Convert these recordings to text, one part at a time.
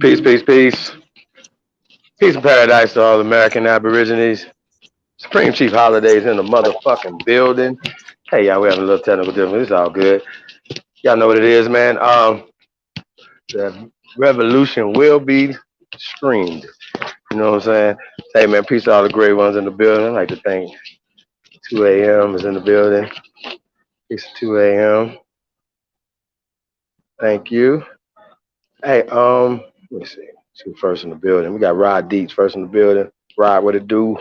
Peace, peace, peace. Peace and paradise to all American Aborigines. Supreme Chief Holidays in the motherfucking building. Hey, y'all, we having a little technical difficulty. It's all good. Y'all know what it is, man. The revolution will be streamed. You know what I'm saying? Hey, man, peace to all the great ones in the building. I'd like to thank 2 a.m. is in the building. Peace to 2 a.m. Thank you. Hey, let me see. Two first in the building. We got Rod Deets first in the building. Rod, what it do?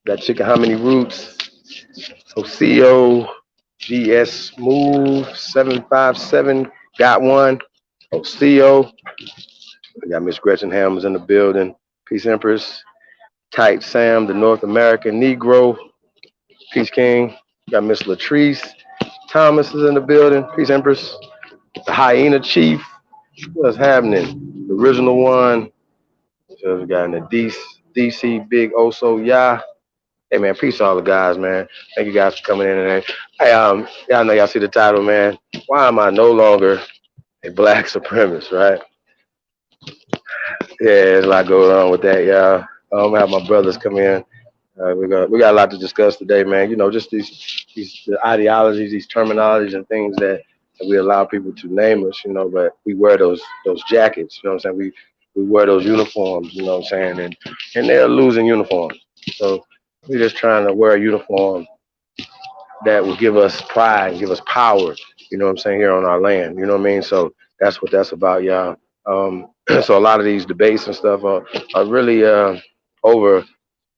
Got Chicken How Many Roots? Ocio, GS Move 757. Got one. Ocio. We got Miss Gretchen Hammers in the building. Peace Empress. Tight Sam, the North American Negro. Peace King. Got Miss Latrice Thomas is in the building. Peace Empress. The Hyena Chief. What's happening? The original one. So we got in the DC Big Oso Ya. Hey man, peace to all the guys, man. Thank you guys for coming in today. Hey, y'all know y'all see the title, man. Why am I no longer a black supremacist, right? Yeah, there's a lot going on with that, y'all. I'm gonna have my brothers come in. We got a lot to discuss today, man. You know, just these the ideologies, these terminologies, and things that we allow people to name us. You know, but we wear those jackets. You know what I'm saying? We wear those uniforms. You know what I'm saying? And they're losing uniforms. So we're just trying to wear a uniform that will give us pride and give us power. You know what I'm saying? Here on our land. You know what I mean? So that's what that's about, y'all. So a lot of these debates and stuff are really over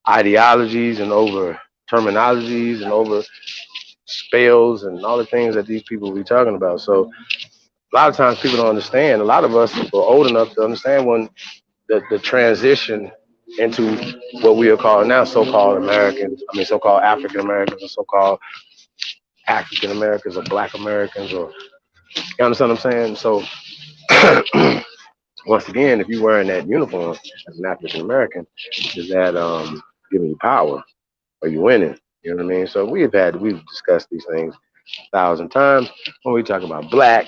ideologies and over terminologies and over spells and all the things that these people be talking about. So a lot of times people don't understand. A lot of us are old enough to understand when the transition into what we are calling now so-called Americans, I mean so-called African Americans or so-called African Americans or Black Americans, or you understand what I'm saying? So once again, if you're wearing that uniform as an African American, is that giving you power? Are you winning? You know what I mean? So we've discussed these things 1,000 times. When we talk about black,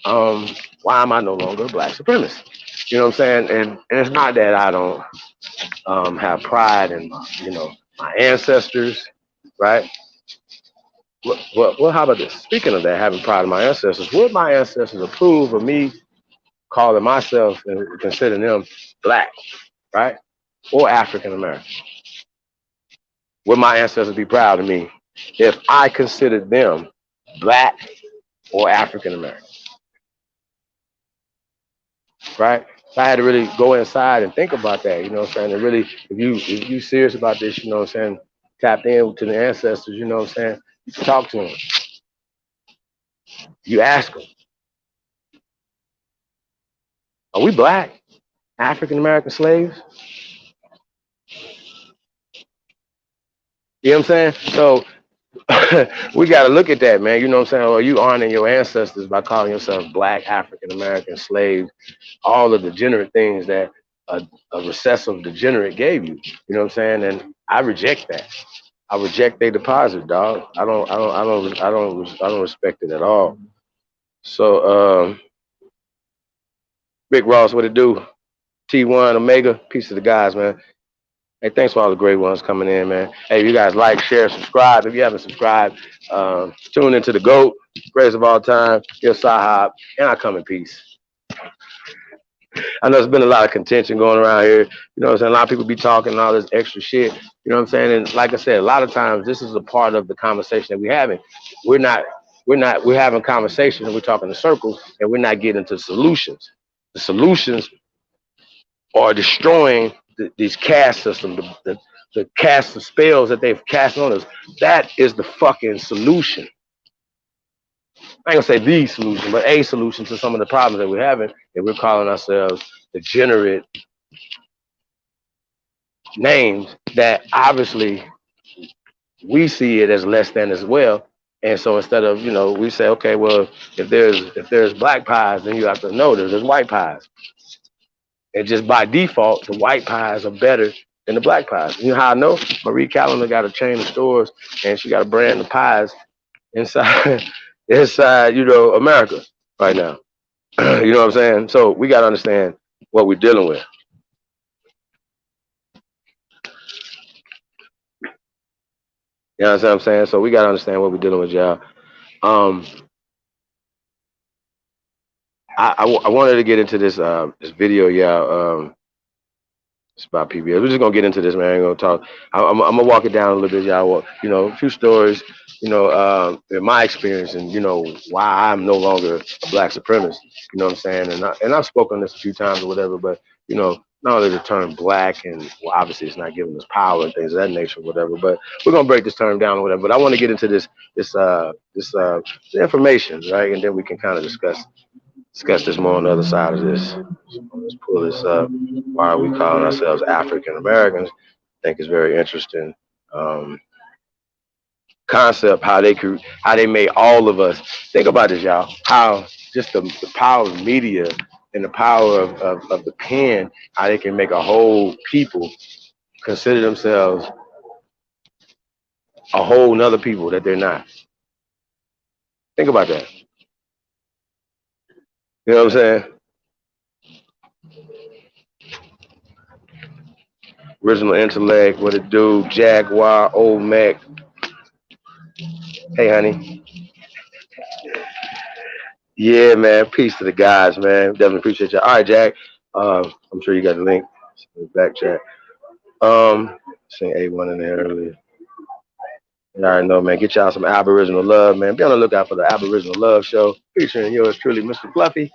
why am I no longer a black supremacist? You know what I'm saying? And it's not that I don't have pride in my ancestors, right? Well, how about this? Speaking of that, having pride in my ancestors, would my ancestors approve of me calling myself and considering them black, right? Or African American? Would my ancestors be proud of me if I considered them black or African American? Right? If I had to really go inside and think about that, you know what I'm saying? And really, if you serious about this, you know what I'm saying, tapped in to the ancestors, you know what I'm saying, you can talk to them. You ask them, are we black? African American slaves? You know what I'm saying? So we got to look at that, man. You know what I'm saying? Or you honoring your ancestors by calling yourself black, African American, slave, all of the degenerate things that a recessive degenerate gave you. You know what I'm saying? And I reject that. I reject their deposit, dog. I don't respect it at all. So, Rick Ross, what it do? T1 Omega, peace to the guys, man. Hey, thanks for all the great ones coming in, man. Hey, you guys like, share, subscribe. If you haven't subscribed, tune into the GOAT, greatest of all time, your Sahab, and I come in peace. I know there's been a lot of contention going around here. You know what I'm saying? A lot of people be talking all this extra shit. You know what I'm saying? And like I said, a lot of times this is a part of the conversation that we're having. We're having conversations and we're talking in circles and we're not getting to solutions. The solutions are destroying these caste systems, the cast of spells that they've cast on us. That is the fucking solution. I ain't gonna say the solution, but a solution to some of the problems that we're having, and we're calling ourselves degenerate names that obviously we see it as less than as well. And so instead of, we say, okay, well, if there's black pies, then you have to know there's white pies. And just by default, the white pies are better than the black pies. You know how I know? Marie Callender got a chain of stores and she got a brand of pies inside America right now. You know what I'm saying? So we got to understand what we're dealing with. You know what I'm saying? So we got to understand what we're dealing with, y'all. Um, I wanted to get into this video, y'all. It's about PBS. We're just gonna get into this, man. I ain't gonna talk. I'm gonna walk it down a little bit, y'all. You know, a few stories. You know, in my experience, and you know why I'm no longer a black supremacist. You know what I'm saying? And I've spoken this a few times or whatever. But you know, not only the term black, and well, obviously it's not giving us power and things of that nature, or whatever. But we're gonna break this term down or whatever. But I want to get into this information, right? And then we can kind of discuss this more on the other side of this. So let's pull this up. Why are we calling ourselves African Americans? I think it's very interesting um, concept how they made all of us think about this, y'all. How just the power of media and the power of the pen, how they can make a whole people consider themselves a whole nother people that they're not. Think about that. You know what I'm saying? Original intellect, what it do, Jaguar, old Mac. Hey, honey. Yeah, man. Peace to the guys, man. Definitely appreciate you. All right, Jack. I'm sure you got the link in the back chat. Seen A1 in there earlier. You already know, man. Get y'all some Aboriginal love, man. Be on the lookout for the Aboriginal Love Show featuring yours truly, Mr. Fluffy.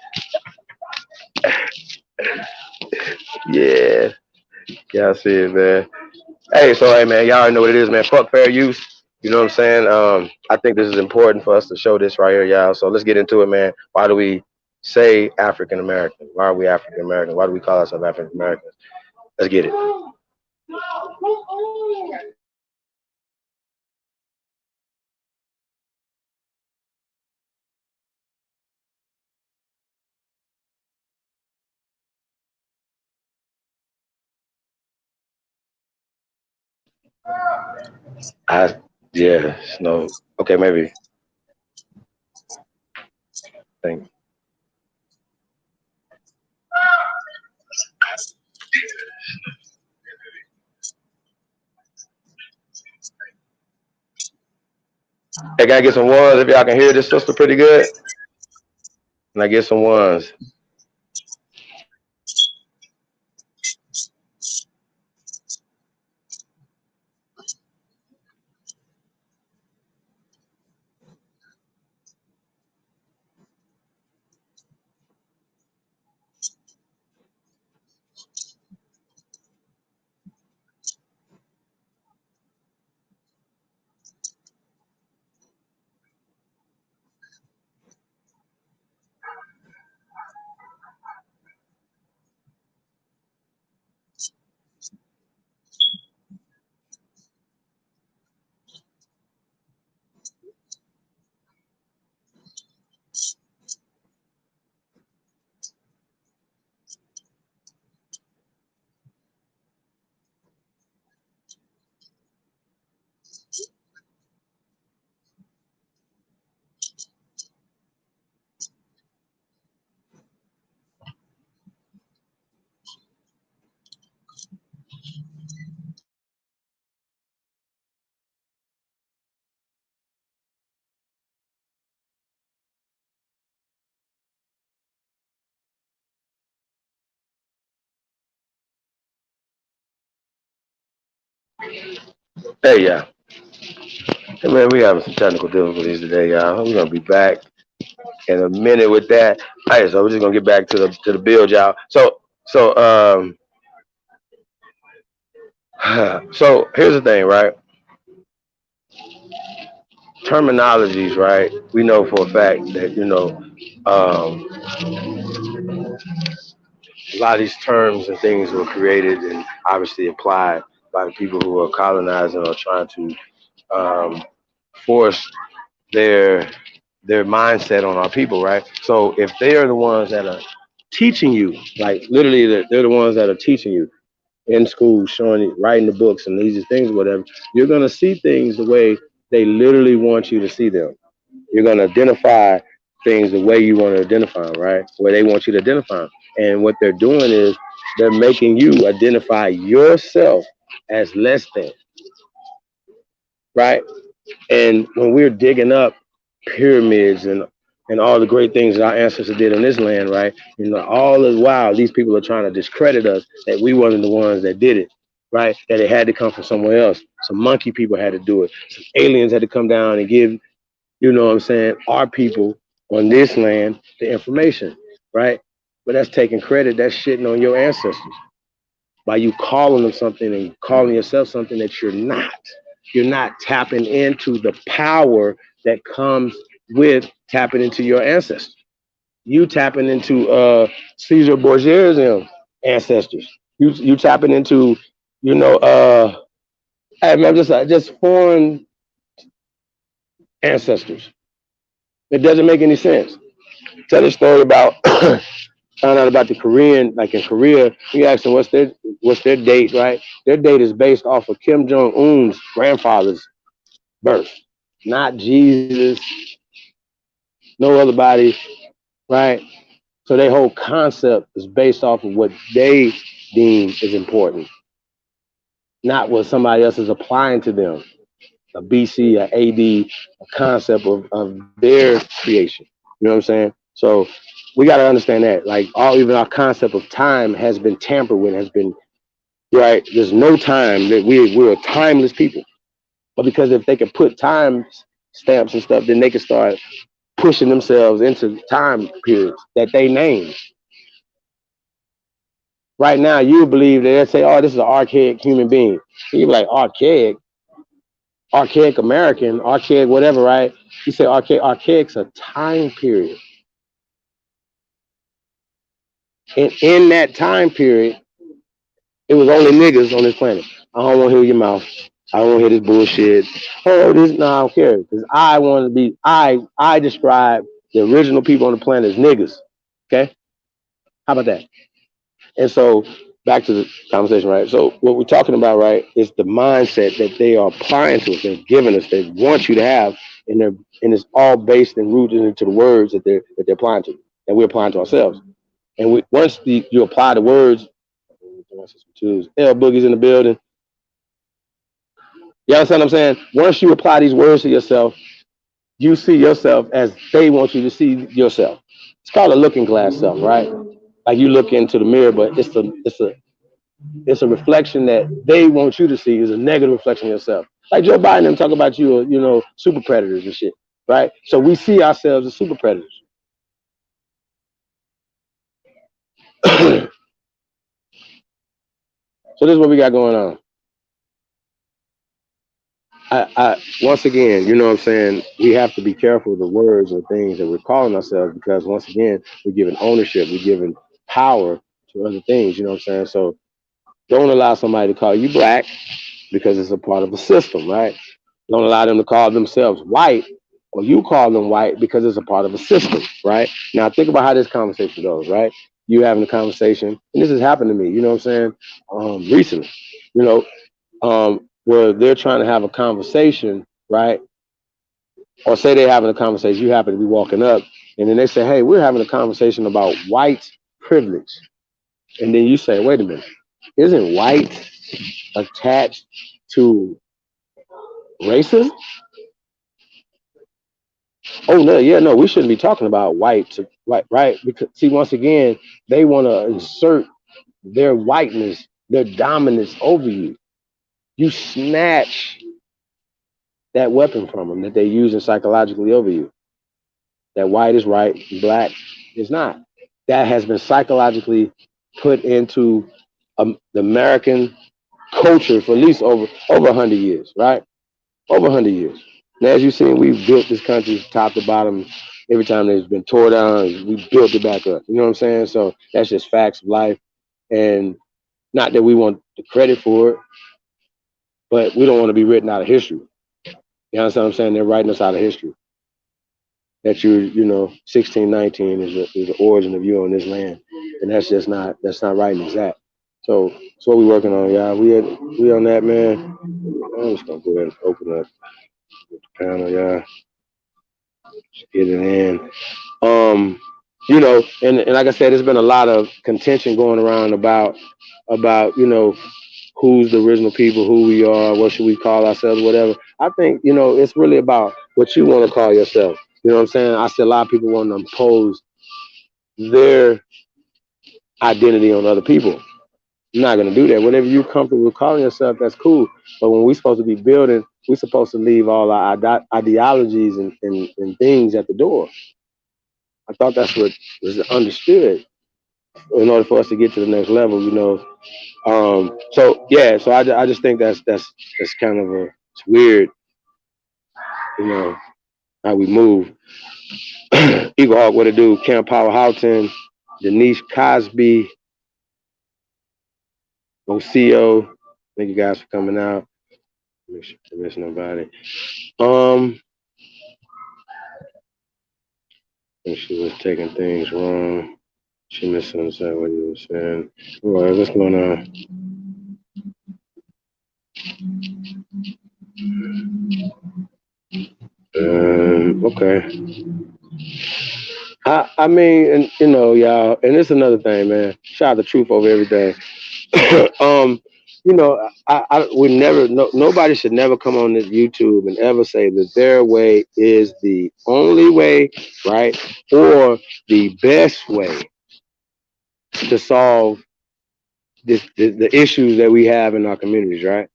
Yeah, yeah, I see it, man. Hey, so hey, man, y'all already know what it is, man. Fuck fair use. You know what I'm saying? I think this is important for us to show this right here, y'all. So let's get into it, man. Why do we say African American? Why are we African American? Why do we call ourselves African Americans? Let's get it. I yeah, no. Okay, maybe. Thank. Hey, can I get some ones if y'all can hear this sister pretty good? Can I get some ones? Hey, yeah. Hey, man, we having some technical difficulties today, y'all. We're gonna be back in a minute with that. All right, so we're just gonna get back to the build, y'all. So so here's the thing, right? Terminologies, right? We know for a fact that a lot of these terms and things were created and obviously applied by the people who are colonizing or trying to um, force their their mindset on our people, right? So if they are the ones that are teaching you, like literally, they're the ones that are teaching you in school, showing you, writing the books and these things, whatever. You're gonna see things the way they literally want you to see them. You're gonna identify things the way you want to identify them, right? Where they want you to identify them. And what they're doing is they're making you identify yourself as less than, right? And when we're digging up pyramids and all the great things that our ancestors did on this land, right? You know, all the while these people are trying to discredit us that we wasn't the ones that did it, right? That it had to come from somewhere else. Some monkey people had to do it. Some aliens had to come down and give, you know what I'm saying, our people on this land the information, right? But that's taking credit. That's shitting on your ancestors by you calling them something and calling yourself something that you're not. You're not tapping into the power that comes with tapping into your ancestors. You tapping into Caesar Borgia's ancestors. You tapping into, you know, hey man, just foreign ancestors. It doesn't make any sense. Tell a story about found out about the Korean, like in Korea, you ask them what's their date, right? Their date is based off of Kim Jong Un's grandfather's birth, not Jesus, no other body, right? So their whole concept is based off of what they deem is important, not what somebody else is applying to them. A BC, a AD, a concept of their creation. You know what I'm saying? So we got to understand that, like even our concept of time has been tampered with, has been right. There's no time that we're a timeless people. But because if they could put time stamps and stuff, then they could start pushing themselves into time periods that they name. Right now, you believe that they say, "Oh, this is an archaic human being." You be like, "Archaic, archaic American, archaic whatever," right? You say archaic. Archaic's a time period, and in that time period, it was only niggas on this planet. I don't want to hear your mouth. I don't want to hear this bullshit. Oh, this no, I don't care because I want to be. I describe the original people on the planet as niggas. Okay, how about that? And so back to the conversation, right? So what we're talking about, right, is the mindset that they are applying to us, they're giving us, they want you to have, and it's all based and rooted into the words that they're applying to, that we're applying to ourselves. And once you apply the words, L Boogie's in the building. You understand what I'm saying? Once you apply these words to yourself, you see yourself as they want you to see yourself. It's called a looking glass self, right? Like you look into the mirror, but it's a reflection that they want you to see is a negative reflection of yourself. Like Joe Biden and them talk about super predators and shit, right? So we see ourselves as super predators. So this is what we got going on. Once again, you know what I'm saying? We have to be careful of the words and things that we're calling ourselves because once again, we're giving ownership, we're giving power to other things. You know what I'm saying? So don't allow somebody to call you black because it's a part of the system, right? Don't allow them to call themselves white or you call them white because it's a part of a system, right? Now think about how this conversation goes, right? You having a conversation, and this has happened to me, you know what I'm saying? Recently, you know, where they're trying to have a conversation, right? Or say they're having a conversation, you happen to be walking up, and then they say, hey, we're having a conversation about white privilege. And then you say, wait a minute, isn't white attached to racism? Oh no, yeah, no, we shouldn't be talking about white, right? Because see, once again, they want to insert their whiteness, their dominance over you. You snatch that weapon from them that they're using psychologically over you. That white is right, black is not. That has been psychologically put into the American culture for at least over 100 years, right? Over 100 years. And as you've seen, we've built this country top to bottom. Every time it's been tore down, we built it back up. You know what I'm saying? So that's just facts of life. And not that we want the credit for it, but we don't want to be written out of history. You understand what I'm saying? They're writing us out of history. That 1619 is the origin of you on this land. And that's not right and exact. So that's what we're working on, y'all. We on that, man. I'm just gonna go ahead and open up the panel, y'all. Just get it in. Um, and like I said, there's been a lot of contention going around about who's the original people, who we are, what should we call ourselves, whatever. I think it's really about what you want to call yourself. You know what I'm saying? I see a lot of people want to impose their identity on other people. I'm not gonna do that. Whatever you're comfortable with calling yourself, that's cool. But when we're supposed to be building, we're supposed to leave all our ideologies and things at the door. I thought that's what was understood in order for us to get to the next level. So yeah, so I just think that's kind of it's weird, you know, how we move. Eagle Hawk, what it do? Camp Power Houghton, Denise Cosby, Ocio. Thank you guys for coming out. Make sure I miss nobody. Um, and she was taking things wrong. She misunderstood what you were saying. All right, what's going on? Okay. I mean, and y'all, and it's another thing, man. Shout the truth over everything. um, I would never, nobody should never come on this YouTube and ever say that their way is the only way, right, or the best way to solve the issues that we have in our communities, right?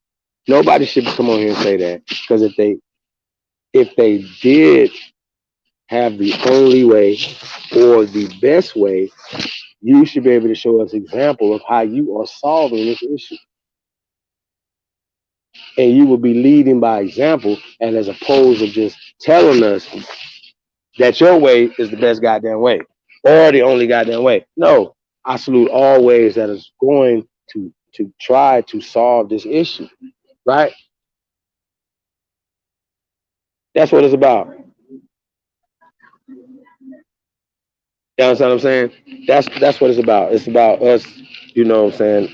Nobody should come on here and say that, because if they did have the only way or the best way, you should be able to show us example of how you are solving this issue. And you will be leading by example, and as opposed to just telling us that your way is the best goddamn way or the only goddamn way. No, I salute all ways that is going to try to solve this issue, right? That's what it's about. You understand what I'm saying? That's what it's about. It's about us, what I'm saying,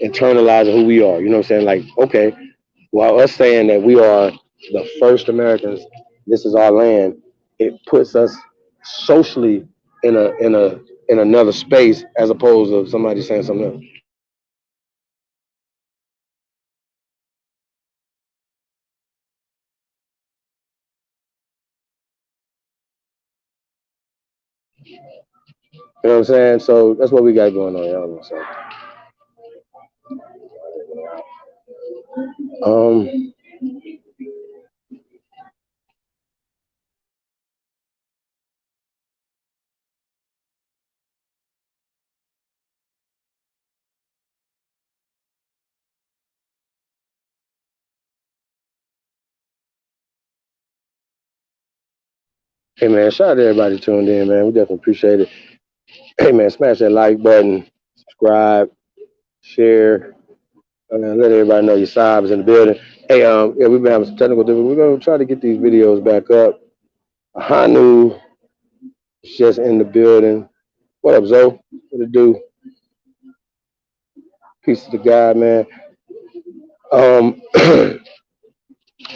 internalizing who we are. You know what I'm saying? Like, okay, while us saying that we are the first Americans, this is our land, it puts us socially in another space, as opposed to somebody saying something else. You know what I'm saying? So that's what we got going on, y'all. So, um, hey man, shout out to everybody tuned in, man. We definitely appreciate it. Hey man, smash that like button, subscribe, share. Let everybody know your subs in the building. Hey, yeah, we've been having some technical difficulties. We're gonna try to get these videos back up. Hanu is just in the building. What up, Zoe? What it do? Peace to the guy, man. Um,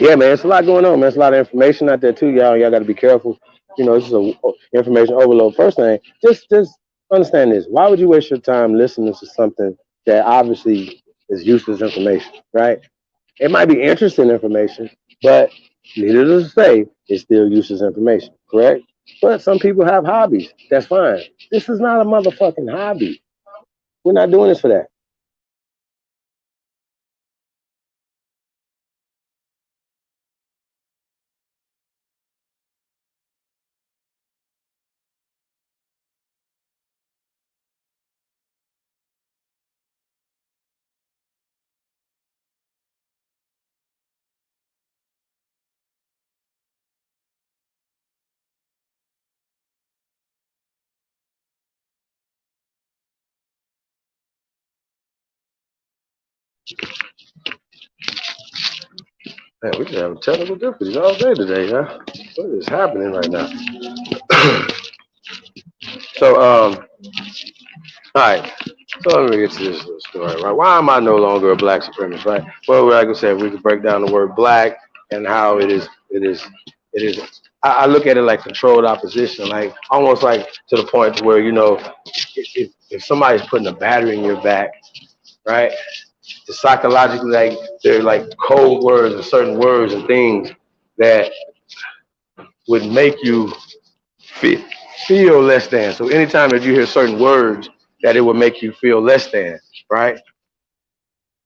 yeah, man, it's a lot going on, man. It's a lot of information out there too, y'all. Y'all got to be careful. This is a information overload. First thing, just understand this. Why would you waste your time listening to something that obviously is useless information, right? It might be interesting information, but needless to say, it's still useless information, correct? But some people have hobbies. That's fine. This is not a motherfucking hobby. We're not doing this for that. Man, we just having technical difficulties all day today, huh? What is happening right now? So, all right. So let me get to this little story, right? Why am I no longer a black supremacist, right? Well, like I said, we could break down the word black and how it is I look at it like controlled opposition, like almost like to the point where, you know, if somebody's putting a battery in your back, right? It's psychologically like they're like code words and certain words and things that would make you feel, feel less than. So anytime that you hear certain words that it would make you feel less than, right?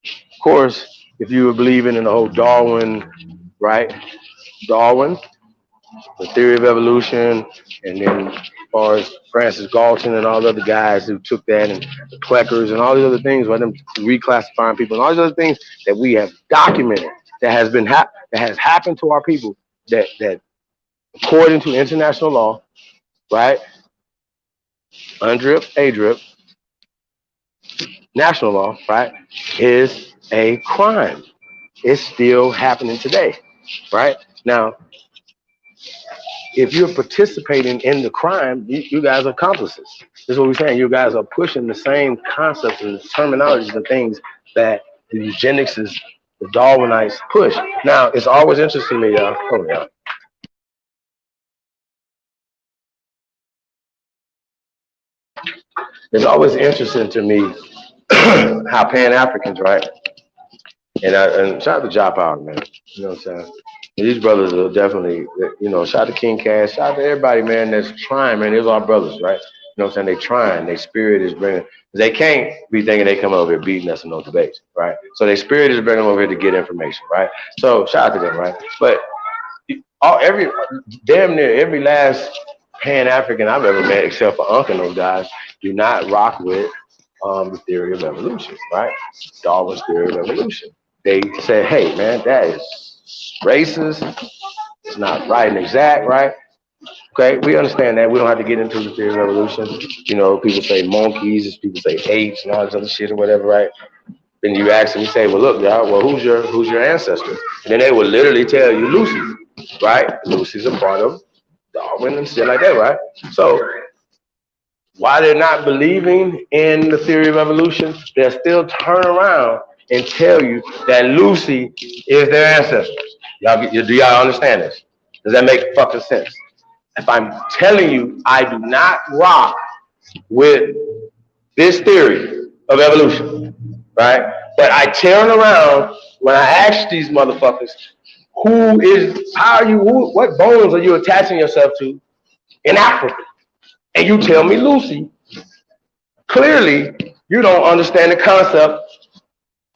Of course, if you were believing in the whole Darwin, right? Darwin, the theory of evolution, and then as far as Francis Galton and all the other guys who took that, and the Quakers and all these other things, right? Them reclassifying people and all these other things that we have documented that has been that has happened to our people that according to international law, right? UNDRIP, ADRIP, national law, right, is a crime. It's still happening today, right? Now, if you're participating in the crime, you guys are accomplices. This is what we're saying. You guys are pushing the same concepts and terminologies and things that the eugenicists, the Darwinites push. Now, it's always interesting to me, y'all. Oh, yeah. It's always interesting to me how Pan Africans, right? And shout out to Job Power, man. You know what I'm saying? These brothers are definitely, you know, shout out to King Cash, shout out to everybody, man, that's trying, man. These are our brothers, right? You know what I'm saying? They trying. Their spirit is bringing, they can't be thinking they come over here beating us in no debates, right? So their spirit is bringing them over here to get information, right? So shout out to them, right? But damn near every last Pan African I've ever met, except for Unc and those guys, do not rock with the theory of evolution, right? Darwin's theory of evolution. They say, hey, man, that is racist. It's not right and exact, right? Okay, we understand that. We don't have to get into the theory of evolution. You know, people say monkeys, people say apes and all this other shit or whatever, right? Then you ask them, you say, well, look, y'all, well, who's your ancestor? And then they will literally tell you Lucy, right? Lucy's a part of Darwin and shit like that, right? So why they're not believing in the theory of evolution, they'll still turn around and tell you that Lucy is their ancestor. Do y'all understand this? Does that make fucking sense? If I'm telling you I do not rock with this theory of evolution, right? But I turn around when I ask these motherfuckers, what bones are you attaching yourself to in Africa? And you tell me Lucy, clearly you don't understand the concept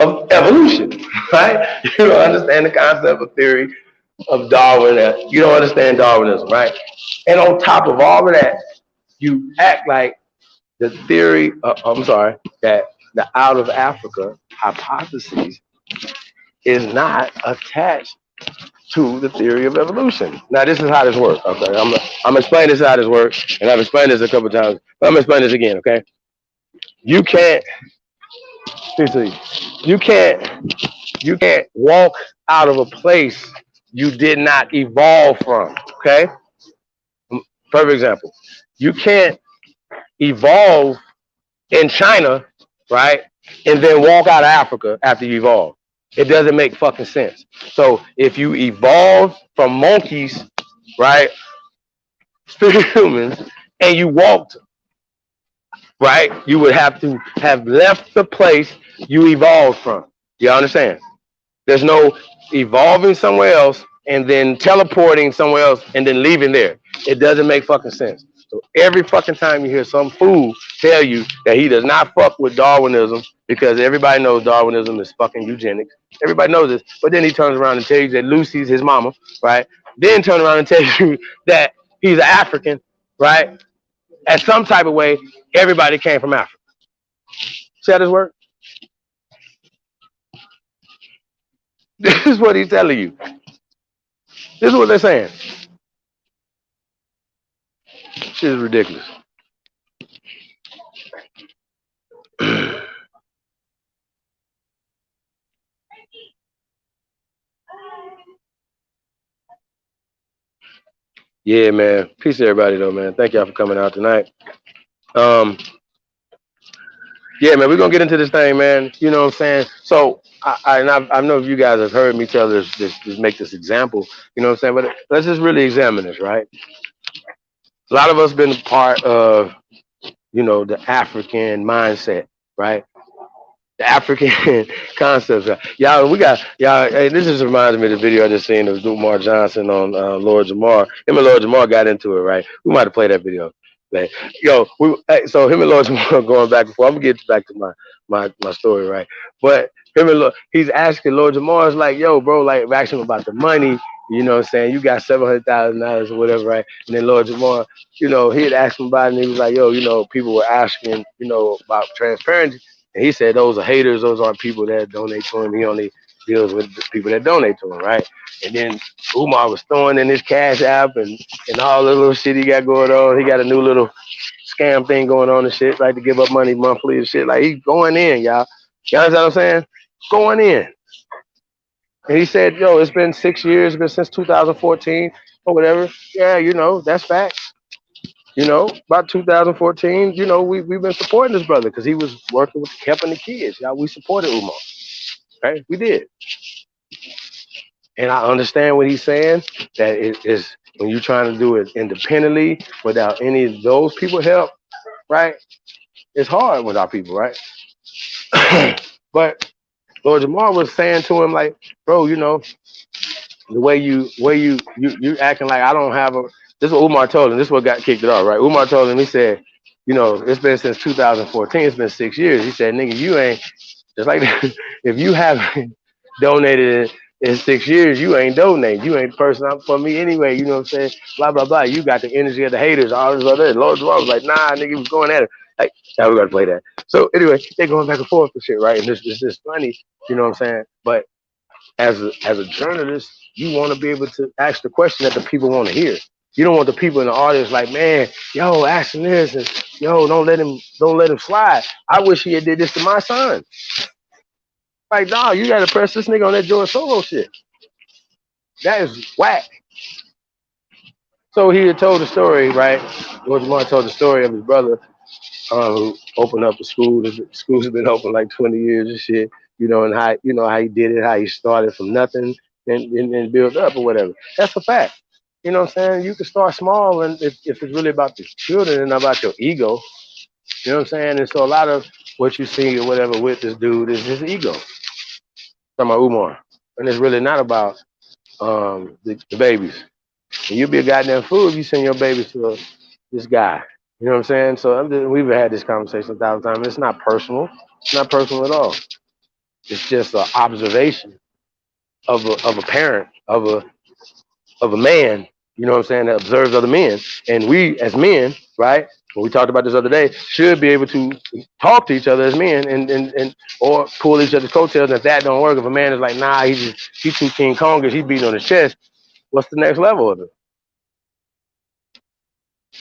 of evolution, right? You don't understand the concept of theory of Darwin. You don't understand Darwinism, right? And on top of all of that, you act like the theory, that the out of Africa hypothesis is not attached to the theory of evolution. Now, this is how this works, okay? I'm explaining this how this works, and I've explained this a couple times, but I'm gonna explain this again, okay? You can't, you can't, you can't walk out of a place you did not evolve from, okay? Perfect example. You can't evolve in China, right? And then walk out of Africa after you evolve. It doesn't make fucking sense. So if you evolve from monkeys, right, to humans, and you walked, right, you would have to have left the place you evolved from. You understand? There's no evolving somewhere else and then teleporting somewhere else and then leaving there. It doesn't make fucking sense. So every fucking time you hear some fool tell you that he does not fuck with Darwinism, because everybody knows Darwinism is fucking eugenics. Everybody knows this. But then he turns around and tells you that Lucy's his mama, right? Then turn around and tells you that he's an African, right? At some type of way, everybody came from Africa. See how this works? This is what he's telling you. This is what they're saying. Shit is ridiculous. Yeah, man. Peace to everybody, though, man. Thank y'all for coming out tonight. Um, Yeah, man, we're gonna get into this thing, man. You know what I'm saying? So I know if you guys have heard me tell this make this example, you know what I'm saying? But let's just really examine this, right? A lot of us been a part of, the African mindset, right? The African concepts. Y'all, we got y'all. Hey, this just reminds me of the video I just seen of Dumar Johnson on Lord Jamar. Him and Lord Jamar got into it, right? We might have played that video. Like, so him and Lord Jamar going back and forth. I'm gonna get back to my story, right? But him and he's asking Lord Jamar is like, yo, bro, like asking him about the money. You know what I'm saying? You got $700,000 or whatever, right? And then Lord Jamar, he had asked him about it, and he was like, yo, people were asking, about transparency. And he said those are haters. Those aren't people that donate to him. He only deals with the people that donate to him, right? And then Umar was throwing in his cash app and all the little shit he got going on. He got a new little scam thing going on and shit, like to give up money monthly and shit. Like he's going in, y'all. You understand what I'm saying? Going in. And he said, yo, it's been 6 years, it's been since 2014 or whatever. Yeah, that's facts. About 2014, we've been supporting this brother because he was working with helping the kids. Y'all, we supported Umar. Okay, we did. And I understand what he's saying, that it is when you're trying to do it independently without any of those people help, right? It's hard without people, right? But Lord Jamar was saying to him, like, bro, the way you acting like I don't have a. This is what Umar told him. This is what got kicked it off, right? Umar told him. He said, it's been since 2014. It's been 6 years. He said, nigga, you ain't just like if you haven't donated in 6 years, you ain't donating. You ain't the person up for me anyway. You know what I'm saying? Blah blah blah. You got the energy of the haters. All this other. Lord Jamar was like, nah, nigga, he was going at it. Like, now we gotta play that. So anyway, they're going back and forth and shit, right? And this is funny. You know what I'm saying? But as a journalist, you want to be able to ask the question that the people want to hear. You don't want the people in the audience like, man, yo, asking this and yo, don't let him slide. I wish he had did this to my son. Like, nah, you gotta press this nigga on that George Solo shit. That is whack. So he had told the story, right? George Martin told the story of his brother who opened up a school. The school's been open like 20 years and shit. And how he did it, how he started from nothing and built up or whatever. That's a fact. You know what I'm saying? You can start small, and if it's really about the children and not about your ego, you know what I'm saying? And so a lot of what you see or whatever with this dude is his ego. Talking about Umar, and it's really not about the babies. And you'll be a goddamn fool if you send your babies to this guy. You know what I'm saying? So we've had this conversation 1,000 times. It's not personal. It's not personal at all. It's just an observation of a parent of a man. You know what I'm saying? That observes other men, and we as men, right? When we talked about this other day, should be able to talk to each other as men and or pull each other's coattails. And if that don't work, if a man is like, nah, he's too King Kongers, he's beating on his chest. What's the next level of it?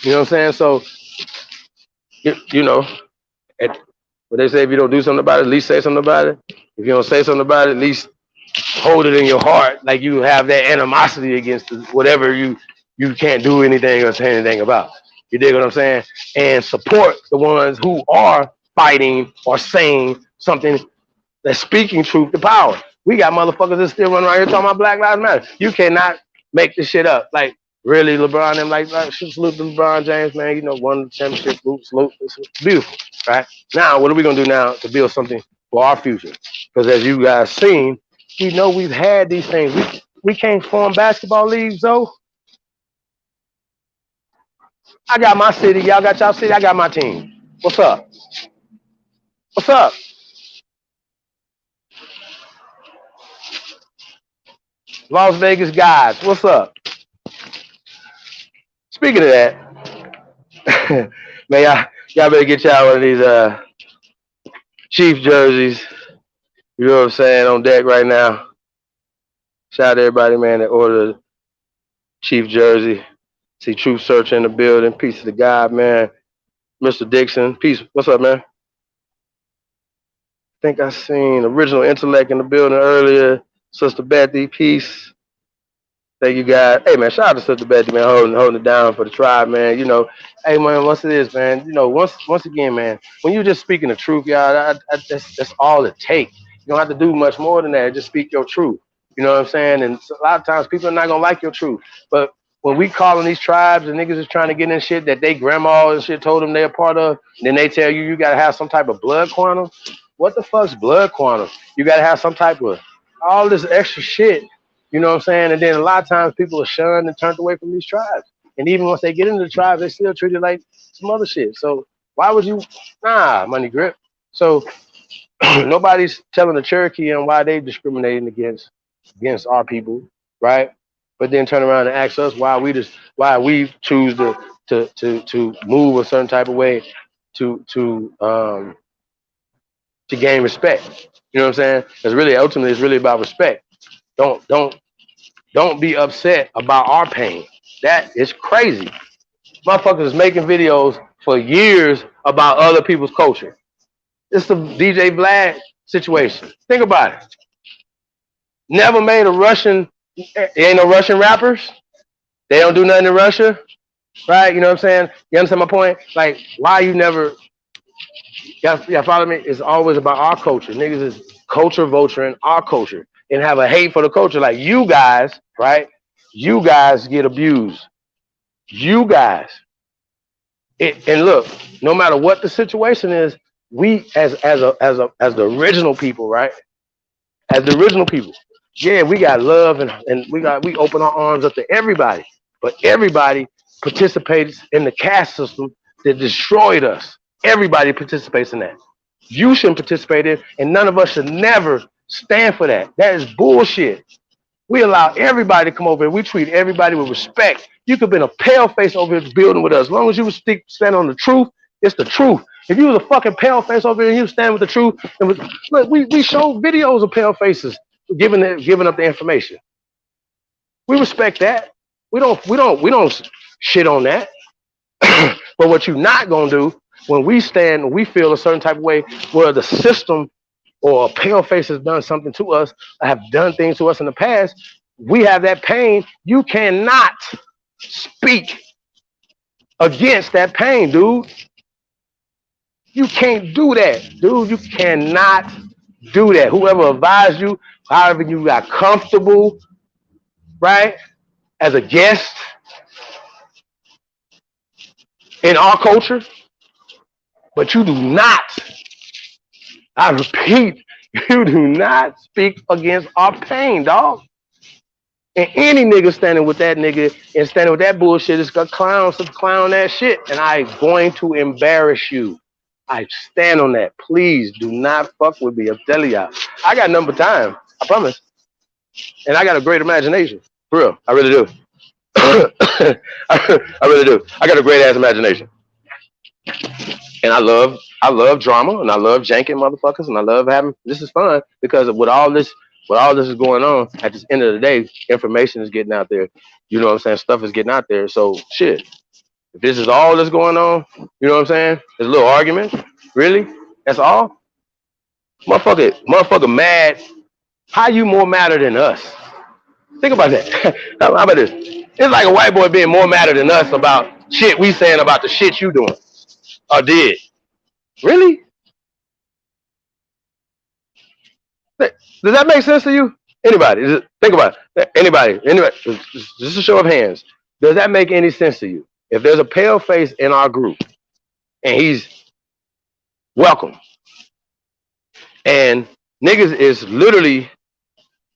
You know what I'm saying? So you know, at, what they say, if you don't do something about it, at least say something about it. If you don't say something about it, at least hold it in your heart, like you have that animosity against whatever you can't do anything or say anything about. You dig what I'm saying? And support the ones who are fighting or saying something that's speaking truth to power. We got motherfuckers that still running around here talking about Black Lives Matter. You cannot make this shit up. Like, really, LeBron, them like salute to LeBron James, man. Won the championship, salute. It's beautiful, right? Now, what are we gonna do now to build something for our future? Because as you guys seen, we know we've had these things. We can't form basketball leagues, though. I got my city, y'all got y'all city, I got my team. What's up? What's up? Las Vegas guys, what's up? Speaking of that, man, y'all better get y'all one of these Chief jerseys. You know what I'm saying? On deck right now. Shout out to everybody, man, that ordered Chief jersey. See Truth Searcher in the building. Peace to the God, man. Mr. Dixon. Peace. What's up, man? I think I seen Original Intellect in the building earlier. Sister Bethy. Peace. Thank you guys. Hey man, shout out to Sister Betty, man, holding it down for the tribe, man. You know, hey man, once it is, man, you know, once again, man, when you just speaking the truth, y'all, that's all it takes. You don't have to do much more than that. Just speak your truth. You know what I'm saying? And a lot of times people are not gonna like your truth. But when we calling these tribes and niggas is trying to get in shit that they grandma and shit told them they're a part of, then they tell you you gotta have some type of blood quantum. What the fuck's blood quantum? You gotta have some type of all this extra shit, you know what I'm saying? And then a lot of times people are shunned and turned away from these tribes. And even once they get into the tribes, they still treat it like some other shit. So why would you? Nah, money grip. So nobody's telling the Cherokee on why they discriminating against our people, right? But then turn around and ask us why we choose to move a certain type of way to gain respect. You know what I'm saying? It's really ultimately it's really about respect. Don't don't don't be upset about our pain. That is crazy. Motherfuckers is making videos for years about other people's culture. It's the DJ Vlad situation. Think about it. Never made a Russian. There ain't no Russian rappers. They don't do nothing in Russia, right? You know what I'm saying? You understand my point? Like, why you never? Y'all follow me? It's always about our culture. Niggas is culture vulturing our culture and have a hate for the culture. Like you guys, right? You guys get abused. You guys. And look, no matter what the situation is, we as the original people, right? As the original people, yeah, we got love and we open our arms up to everybody, but everybody participates in the caste system that destroyed us. Everybody participates in that. You shouldn't participate in, and none of us should never stand for that. That is bullshit. We allow everybody to come over here. We treat everybody with respect. You could have been a pale face over here building with us. As long as you would stand on the truth, it's the truth. If you was a fucking pale face over here and you stand with the truth, and look, we show videos of pale faces giving up the information. We respect that. We don't shit on that. But what you're not gonna do when we feel a certain type of way where the system or a pale face has done something to us, have done things to us in the past, we have that pain. You cannot speak against that pain, dude. You can't do that, dude. You cannot do that. Whoever advised you, however you got comfortable, right, as a guest in our culture, but you do not, I repeat, you do not speak against our pain, dog. And any nigga standing with that nigga and standing with that bullshit is gonna clown that shit. And I'm going to embarrass you. I stand on that. Please do not fuck with me. I'm telling y'all. I got number time. I promise. And I got a great imagination. For real. I really do. I really do. I got a great ass imagination. And I love drama and I love janking motherfuckers and I love having this is fun because of with all this is going on, at the end of the day, information is getting out there. You know what I'm saying? Stuff is getting out there. So shit. If this is all that's going on, you know what I'm saying? There's a little argument. Really? That's all? Motherfucker mad. How you more madder than us? Think about that. How about this? It's like a white boy being more madder than us about shit we saying about the shit you doing or did. Really? Does that make sense to you? Anybody? Think about it. Anybody? Just a show of hands. Does that make any sense to you? If there's a pale face in our group and he's welcome, and niggas is literally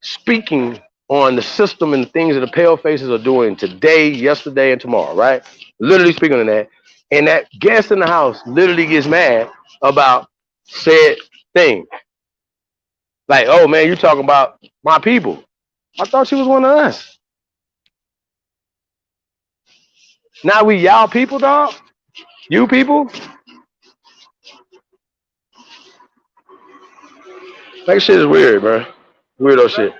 speaking on the system and the things that the pale faces are doing today, yesterday, and tomorrow, right? Literally speaking on that, and that guest in the house literally gets mad about said thing. Like, oh man, you talking about my people. I thought she was one of us. Now we y'all people, dog. You people. That shit is weird, bro. Weirdo shit.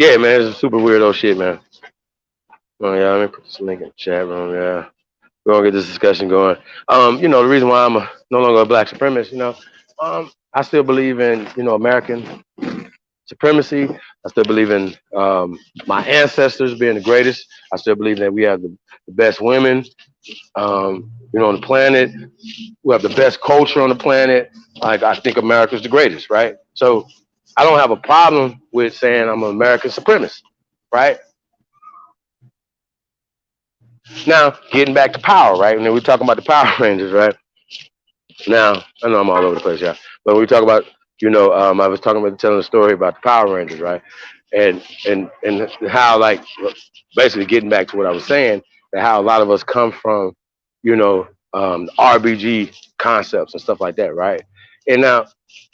Yeah, man, it's a super weirdo shit, man. Oh yeah, let me put this link in the chat room. Yeah, we're gonna get this discussion going. The reason why I'm no longer a black supremacist, I still believe in American supremacy. I still believe in my ancestors being the greatest. I still believe that we have the best women, on the planet. We have the best culture on the planet. Like I think America's the greatest, right? So I don't have a problem with saying I'm an American supremacist, right? Now, getting back to power, right? And then we're talking about the Power Rangers, right? Now, I know I'm all over the place, yeah. But we talk about, I was talking about telling a story about the Power Rangers, right? And how, like, basically getting back to what I was saying, that how a lot of us come from, RBG concepts and stuff like that, right? And now,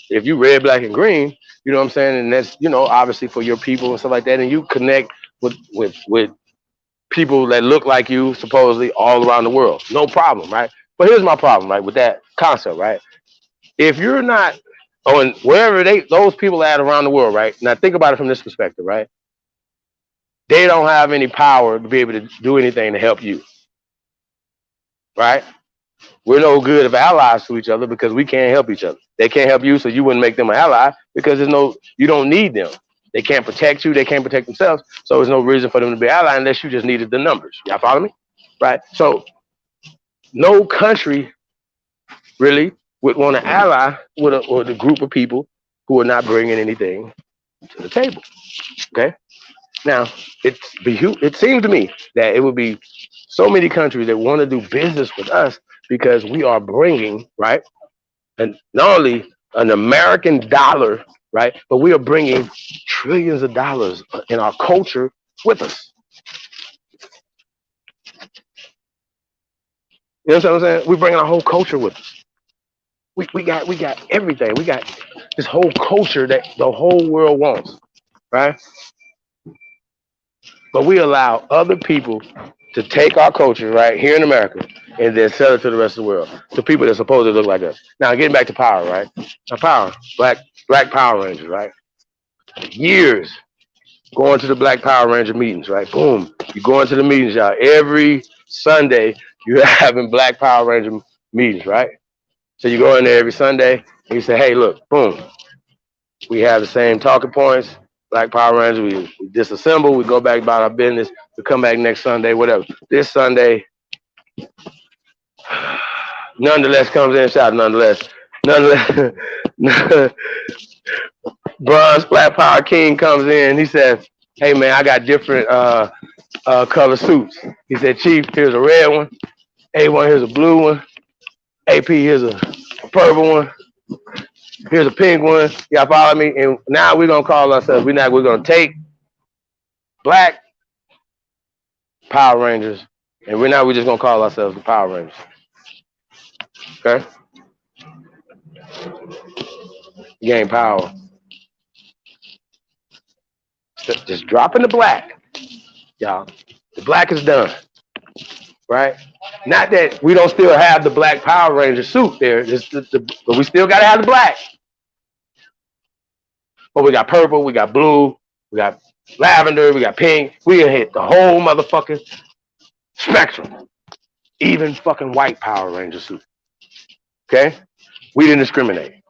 if you red, black, and green, you know what I'm saying, and that's, obviously for your people and stuff like that, and you connect with people that look like you supposedly all around the world. No problem, right? But here's my problem, right, with that concept, right? If you're not on wherever those people at around the world, right? Now think about it from this perspective, right? They don't have any power to be able to do anything to help you, right? We're no good of allies to each other because we can't help each other. They can't help you, so you wouldn't make them an ally because you don't need them. They can't protect you. They can't protect themselves. So there's no reason for them to be ally unless you just needed the numbers. Y'all follow me? Right? So no country really would want to ally with a group of people who are not bringing anything to the table. Okay? Now, it seems to me that it would be so many countries that want to do business with us because we are bringing, right, and not only an American dollar, right, but we are bringing trillions of dollars in our culture with us. You know what I'm saying? We're bringing our whole culture with us. We got everything. We got this whole culture that the whole world wants, right? But we allow other people to take our culture right here in America and then sell it to the rest of the world to people that supposedly look like us. Now getting back to power, right? Now power, black Power Rangers, right? Years going to the Black Power Ranger meetings, right? Boom, you going to the meetings, y'all. Every Sunday you're having Black Power Ranger meetings, right? So you go in there every Sunday and you say, hey, look, boom, we have the same talking points. Black Power Rangers, we disassemble, we go back about our business, we come back next Sunday, whatever. This Sunday, nonetheless comes in, shout nonetheless, Bronze Black Power King comes in, he says, hey man, I got different color suits. He said, Chief, here's a red one, A1, here's a blue one, AP, here's a purple one, here's a pink one. Y'all follow me? And now we're gonna call ourselves. We're gonna take Black Power Rangers, and we're just gonna call ourselves the Power Rangers. Okay? Gain power. Just dropping the black, y'all. The black is done, right? Not that we don't still have the Black Power Ranger suit there, but we still gotta have the black. But we got purple, we got blue, we got lavender, we got pink. We gonna hit the whole motherfucking spectrum. Even fucking white Power Ranger suit. Okay? We didn't discriminate.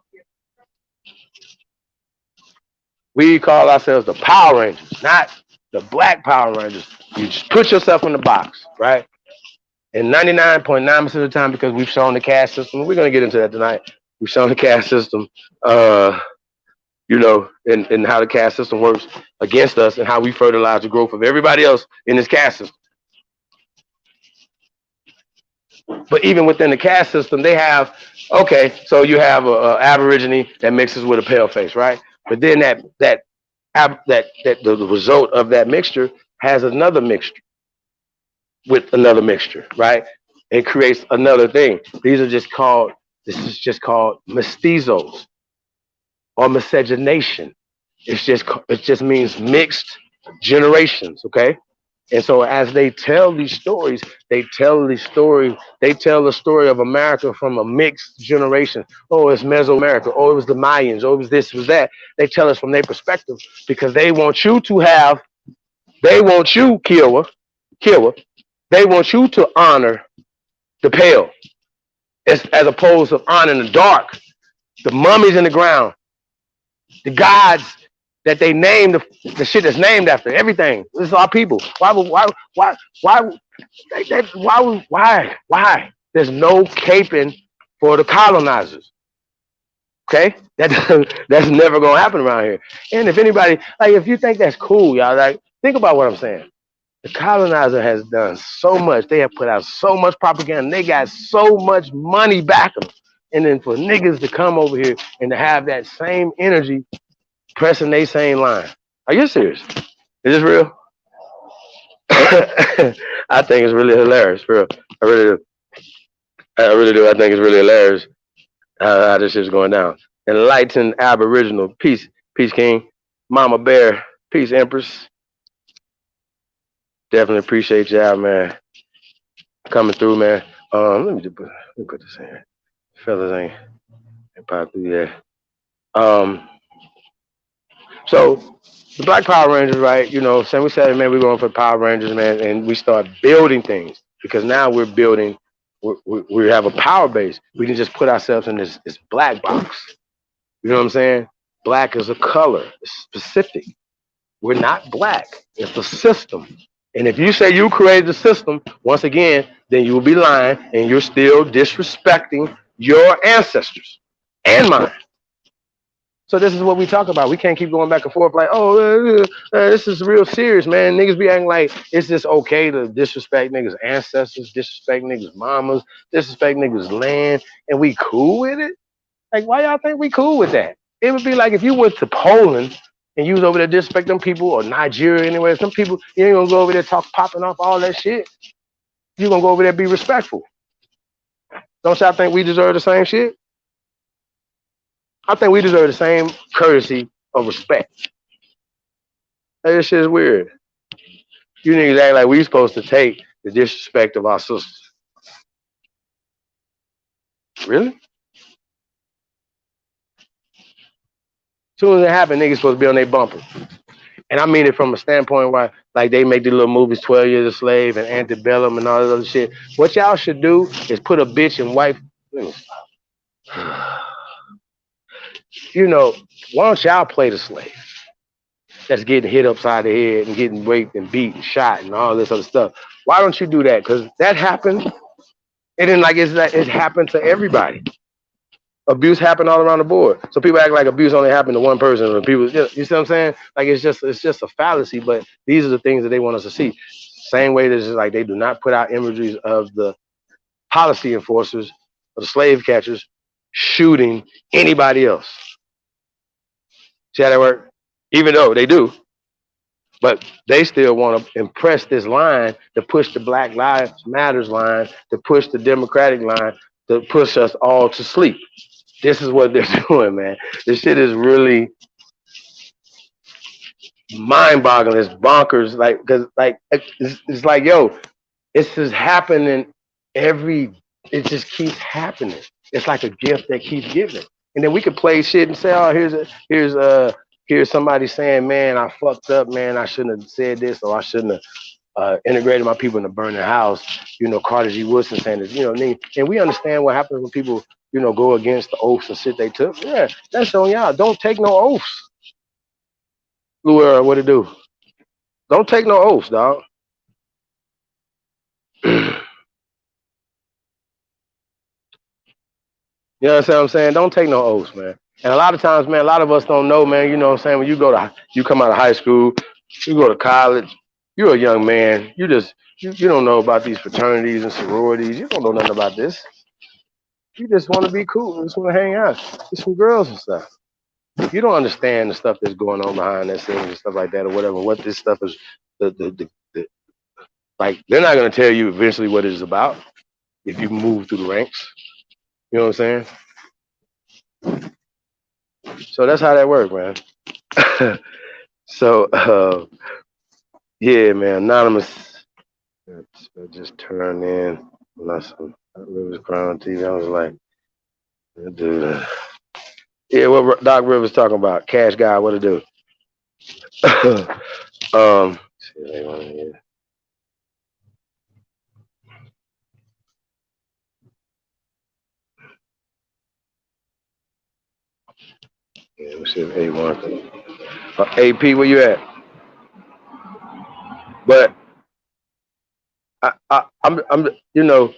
We call ourselves the Power Rangers, not the Black Power Rangers. You just put yourself in the box, right? And 99.9% of the time, because we've shown the caste system, we're going to get into that tonight. We've shown the caste system, and how the caste system works against us and how we fertilize the growth of everybody else in this caste system. But even within the caste system, they have, okay, so you have a Aborigine that mixes with a paleface, right? But then the result of that mixture has another mixture with another mixture, right? It creates another thing. This is just called mestizos or miscegenation. It just means mixed generations, okay? And so as they tell these stories, they tell the story of America from a mixed generation. Oh, it's Mesoamerica. Oh, it was the Mayans. Oh, it was this, it was that. They tell us from their perspective because they want you to have, they want you, Kiowa, they want you to honor the pale as opposed to honoring the dark, the mummies in the ground, the gods that they named, the shit that's named after everything. This is our people. Why, why? There's no caping for the colonizers. Okay, that's never gonna happen around here. And if anybody, like, if you think that's cool, y'all, like, think about what I'm saying. The colonizer has done so much. They have put out so much propaganda. They got so much money back them. And then for niggas to come over here and to have that same energy pressing they same line. Are you serious? Is this real? I think it's really hilarious, for real. I really do. I really do. I think it's really hilarious how this shit's going down. Enlightened Aboriginal. Peace. Peace, King. Mama Bear. Peace, Empress. Definitely appreciate y'all, man, coming through, man. Let me put this in here. Fellas ain't probably through yet. So the Black Power Rangers, right? You know, saying we said, man, we're going for Power Rangers, man, and we start building things because now we're building. We have a power base. We can just put ourselves in this black box. You know what I'm saying? Black is a color. It's specific. We're not black. It's a system. And if you say you created the system, once again, then you will be lying and you're still disrespecting your ancestors and mine. So this is what we talk about. We can't keep going back and forth like, oh, this is real serious, man. Niggas be acting like it's just okay to disrespect niggas' ancestors, disrespect niggas' mamas, disrespect niggas' land, and we cool with it? Like, why y'all think we cool with that? It would be like if you went to Poland and you was over there disrespect them people, or Nigeria anyway. Some people, you ain't gonna go over there talk popping off all that shit. You gonna go over there be respectful. Don't y'all think we deserve the same shit? I think we deserve the same courtesy of respect. Like, this shit is weird. You niggas act like we supposed to take the disrespect of our sisters. Really? As soon as it happens, niggas supposed to be on their bumper. And I mean it from a standpoint where, like, they make these little movies, 12 Years a Slave and Antebellum and all this other shit. What y'all should do is put a bitch in white. You know, why don't y'all play the slave that's getting hit upside the head and getting raped and beat and shot and all this other stuff? Why don't you do that? Because that happened. And then, like, it happened to everybody. Abuse happened all around the board. So people act like abuse only happened to one person. Or people, you see what I'm saying? Like, it's just a fallacy. But these are the things that they want us to see. Same way that it's like they do not put out imageries of the policy enforcers or the slave catchers shooting anybody else. See how that work? Even though they do, but they still want to impress this line to push the Black Lives Matters line, to push the Democratic line, to push us all to sleep. This is what they're doing, man. This shit is really mind-boggling. It's bonkers. Like, cause like it's like, yo, it's just happening it just keeps happening. It's like a gift that keeps giving. And then we could play shit and say, oh, here's somebody saying, man, I fucked up, man. I shouldn't have said this, or I shouldn't have integrated my people in a burning house. You know, Carter G. Woodson saying this, you know, and we understand what happens when people, you know, go against the oaths and shit they took. Yeah, that's on y'all. Don't take no oaths. Lou, what it do? Don't take no oaths, dog. You know what I'm saying? Don't take no oaths, man. And a lot of times, man, a lot of us don't know, man. You know what I'm saying? When you come out of high school, you go to college, you're a young man. You don't know about these fraternities and sororities. You don't know nothing about this. You just want to be cool. You just want to hang out with some girls and stuff. You don't understand the stuff that's going on behind that scenes and stuff like that or whatever. What this stuff is, the like, they're not going to tell you eventually what it is about if you move through the ranks. You know what I'm saying? So that's how that works, man. So Yeah, man, anonymous. I just turned in. Unless Rivers Crown TV. I was like, dude. Yeah, what Doc Rivers talking about? Cash guy, what to do? See if they want to hear. Yeah, let's see if A wants to. AP, where you at? But you know,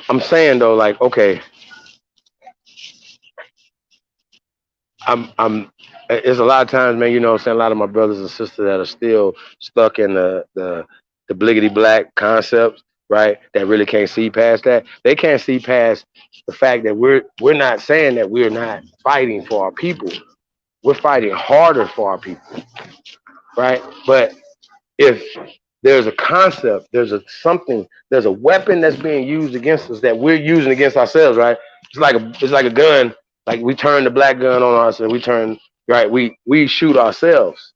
I'm saying though, like, okay, I'm. It's a lot of times, man. You know, what I'm saying a lot of my brothers and sisters that are still stuck in the bliggity black concepts, right? That really can't see past that. They can't see past the fact that we're not saying that we're not fighting for our people. We're fighting harder for our people, right? But if there's a concept, there's a something, there's a weapon that's being used against us that we're using against ourselves, right? It's like a gun. Like we turn the black gun on ourselves. We turn right. We shoot ourselves.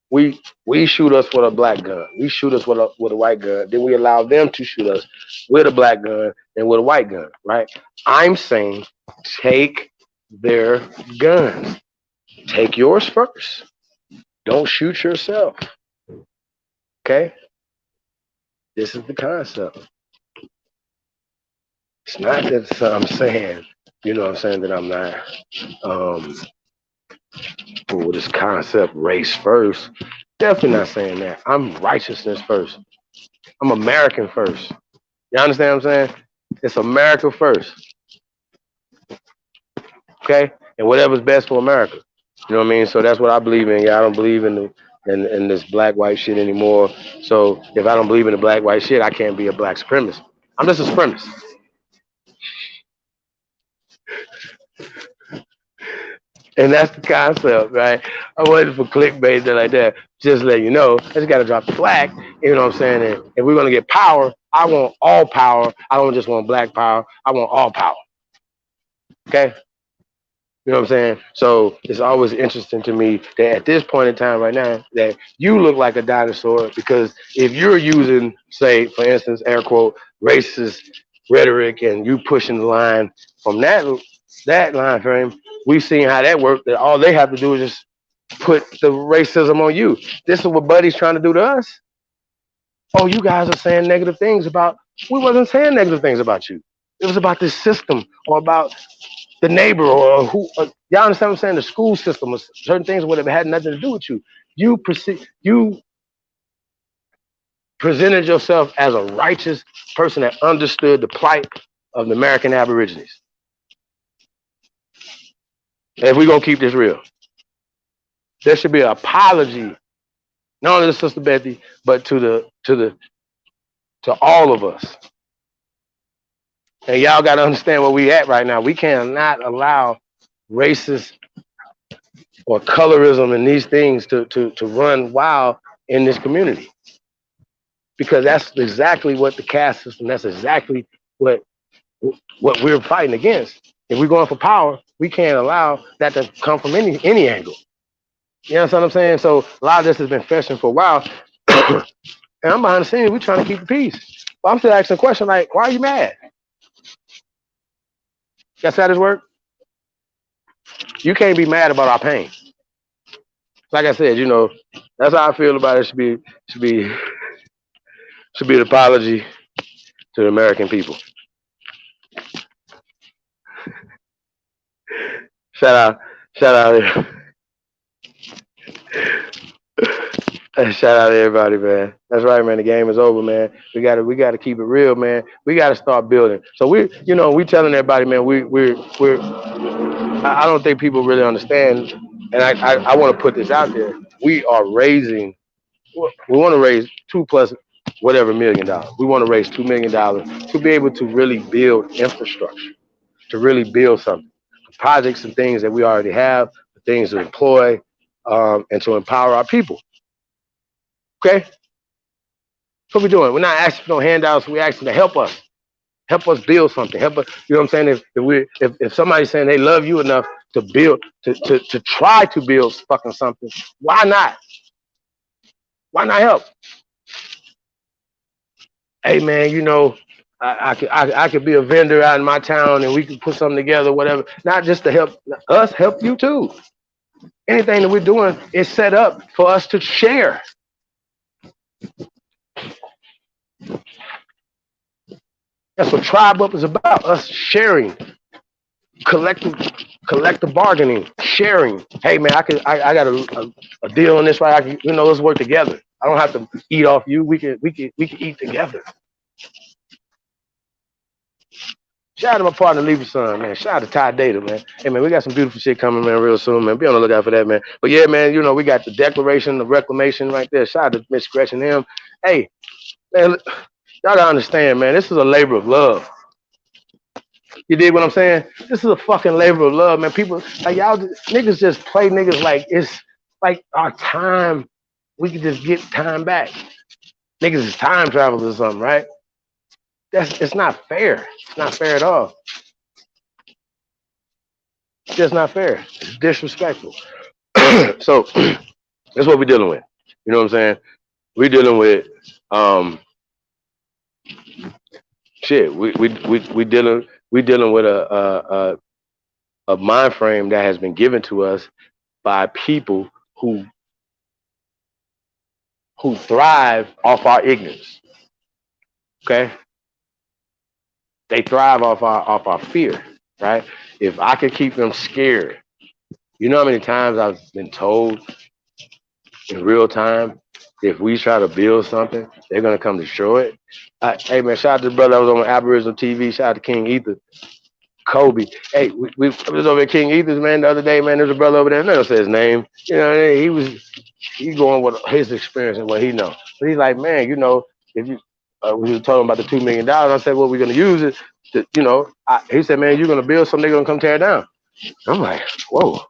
We shoot us with a black gun. We shoot us with a white gun. Then we allow them to shoot us with a black gun and with a white gun, right? I'm saying take their guns. Take yours first. Don't shoot yourself. Okay? This is the concept. It's not that I'm saying, you know what I'm saying, that I'm not for this concept race first. Definitely not saying that. I'm righteousness first. I'm American first. You understand what I'm saying? It's America first. Okay? And whatever's best for America. You know what I mean? So that's what I believe in. Yeah, I don't believe in this black white shit anymore. So if I don't believe in the black white shit, I can't be a black supremacist. I'm just a supremacist. And that's the concept, right? I wasn't for clickbait and like that. Just let you know, I just got to drop the flag. You know what I'm saying? And if we're going to get power, I want all power. I don't just want black power. I want all power. Okay? You know what I'm saying? So it's always interesting to me that at this point in time right now, that you look like a dinosaur because if you're using, say, for instance, air quote, racist rhetoric and you pushing the line from that line frame, we've seen how that worked. That all they have to do is just put the racism on you. This is what Buddy's trying to do to us. Oh, you guys are saying negative things about. We wasn't saying negative things about you. It was about this system or about the neighbor or who. Y'all understand what I'm saying? The school system or certain things would have had nothing to do with you. You presented yourself as a righteous person that understood the plight of the American Aborigines. And if we're gonna keep this real, there should be an apology, not only to Sister Betty, but to all of us. And y'all got to understand where we at right now. We cannot allow racist or colorism and these things to run wild in this community. Because that's exactly what the caste system, that's exactly what what we're fighting against. If we're going for power, we can't allow that to come from any angle. You know what I'm saying? So a lot of this has been festering for a while. And I'm behind the scenes, we're trying to keep the peace. But I'm still asking a question like, why are you mad? That's how this work? You can't be mad about our pain. Like I said, you know, that's how I feel about it. Should be an apology to the American people. Shout out, shout out, shout out to everybody, man. That's right, man. The game is over, man. We gotta keep it real, man. We gotta start building. So we telling everybody, man. We're. I don't think people really understand, and I want to put this out there. We are raising. We want to raise two plus whatever $1 million. We want to raise $2 million to be able to really build infrastructure, to really build something, projects and things that we already have, things to employ, and to empower our people. Okay, that's what we're doing. We're not asking for no handouts. We're asking to help us build something. Help us. You know what I'm saying? If somebody's saying they love you enough to build to try to build fucking something, why not? Why not help? Hey man, you know, I could be a vendor out in my town and we could put something together, whatever. Not just to help us, help you too. Anything that we're doing is set up for us to share. That's what Tribe Up is about. Us sharing, collective, collective bargaining, sharing. Hey man, I got a deal on this, right? I can, you know, let's work together. I don't have to eat off you. We can eat together. Shout out to my partner, Lever Son, man. Shout out to Ty Data, man. Hey, man, we got some beautiful shit coming, man, real soon, man. Be on the lookout for that, man. But yeah, man, you know, we got the Declaration of Reclamation right there. Shout out to Miss Gretchen him. Hey, man, y'all gotta understand, man, this is a labor of love. You dig what I'm saying? This is a fucking labor of love, man. People, like, y'all, niggas just play niggas like it's like our time. We can just get time back. Niggas is time travelers or something, right? It's not fair. It's not fair at all. It's just not fair. It's disrespectful. So that's what we're dealing with. You know what I'm saying? We're dealing with shit. We dealing with a mind frame that has been given to us by people who thrive off our ignorance. Okay, they thrive off our fear. Right? If I could keep them scared, you know how many times I've been told in real time, if we try to build something, they're gonna come destroy it. Hey man, shout out to the brother that was on Aboriginal TV. Shout out to King Ether, Kobe. Hey, we was over at King Ether's, man, the other day, man. There's a brother over there. I'm not gonna say his name. You know, he going with his experience and what he knows. But he's like, man, you know, if you we were talking about the $2 million, I said, well, we're gonna use it to, you know. He said, man, you're gonna build something, they're gonna come tear it down. I'm like, whoa,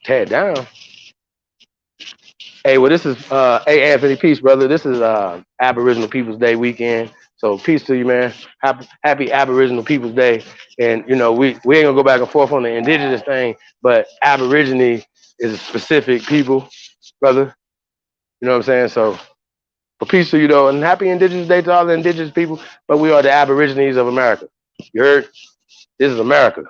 tear it down. Hey, well, this is hey Anthony, peace, brother. This is Aboriginal Peoples Day weekend. So peace to you, man. Happy Aboriginal Peoples Day. And you know, we ain't gonna go back and forth on the indigenous thing, but Aborigine is a specific people, brother. You know what I'm saying? So for peace to you though, and happy Indigenous Day to all the indigenous people. But we are the Aborigines of America. You heard? This is America.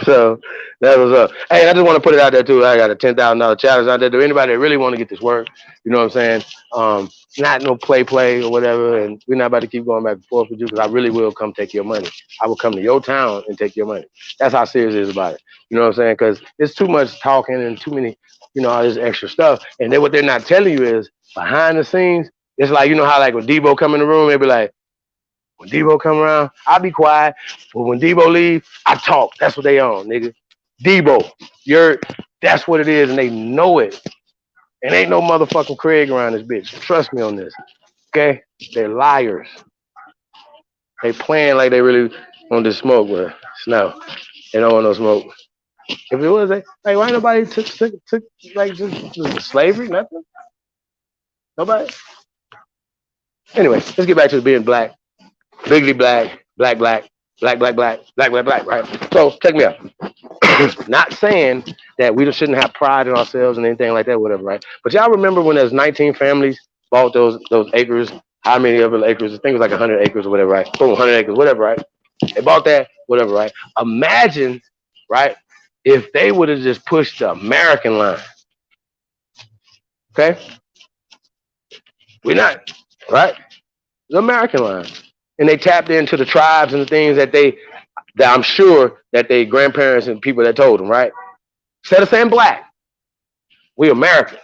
So that was up. Hey, I just want to put it out there too. I got a $10,000 challenge out there. Do anybody that really want to get this work? You know what I'm saying? Not no play or whatever. And we're not about to keep going back and forth with you because I really will come take your money. I will come to your town and take your money. That's how serious it is about it. You know what I'm saying? Because it's too much talking and too many, you know, all this extra stuff. And then what they're not telling you is behind the scenes. It's like, you know how like when Debo come in the room, they be like, when Debo come around, I be quiet. But when Debo leave, I talk. That's what they on, nigga. Debo, that's what it is, and they know it. And ain't no motherfucking Craig around this bitch. Trust me on this. Okay? They're liars. They playing like they really want to smoke, but it's no. They don't want no smoke. If it was, like, why nobody took like just slavery? Nothing? Nobody? Anyway, let's get back to being black. Bigly black, black, right? So check me out. Not saying that we shouldn't have pride in ourselves and anything like that, whatever, right? But y'all remember when there's 19 families bought those acres? How many of the acres? I think it was like 100 acres or whatever, right? Boom, 100 acres, whatever, right? They bought that, whatever, right? Imagine, right, if they would have just pushed the American line, okay? We're not, right? The American line. And they tapped into the tribes and the things that I'm sure that they grandparents and people that told them, right? Instead of saying black, we Americans.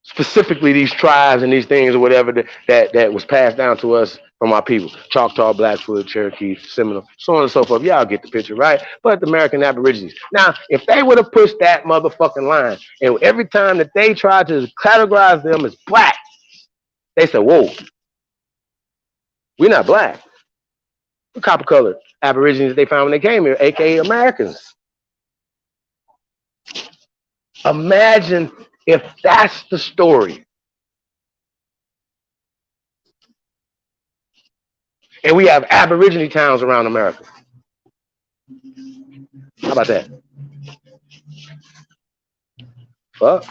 Specifically these tribes and these things or whatever that was passed down to us from our people. Choctaw, Blackfoot, Cherokee, Seminole, so on and so forth. Y'all get the picture, right? But the American Aborigines. Now, if they would have pushed that motherfucking line, and every time that they tried to categorize them as black, they said, whoa, we're not black. We're copper colored Aborigines that they found when they came here, aka Americans. Imagine if that's the story. And we have Aborigine towns around America. about that? Fuck.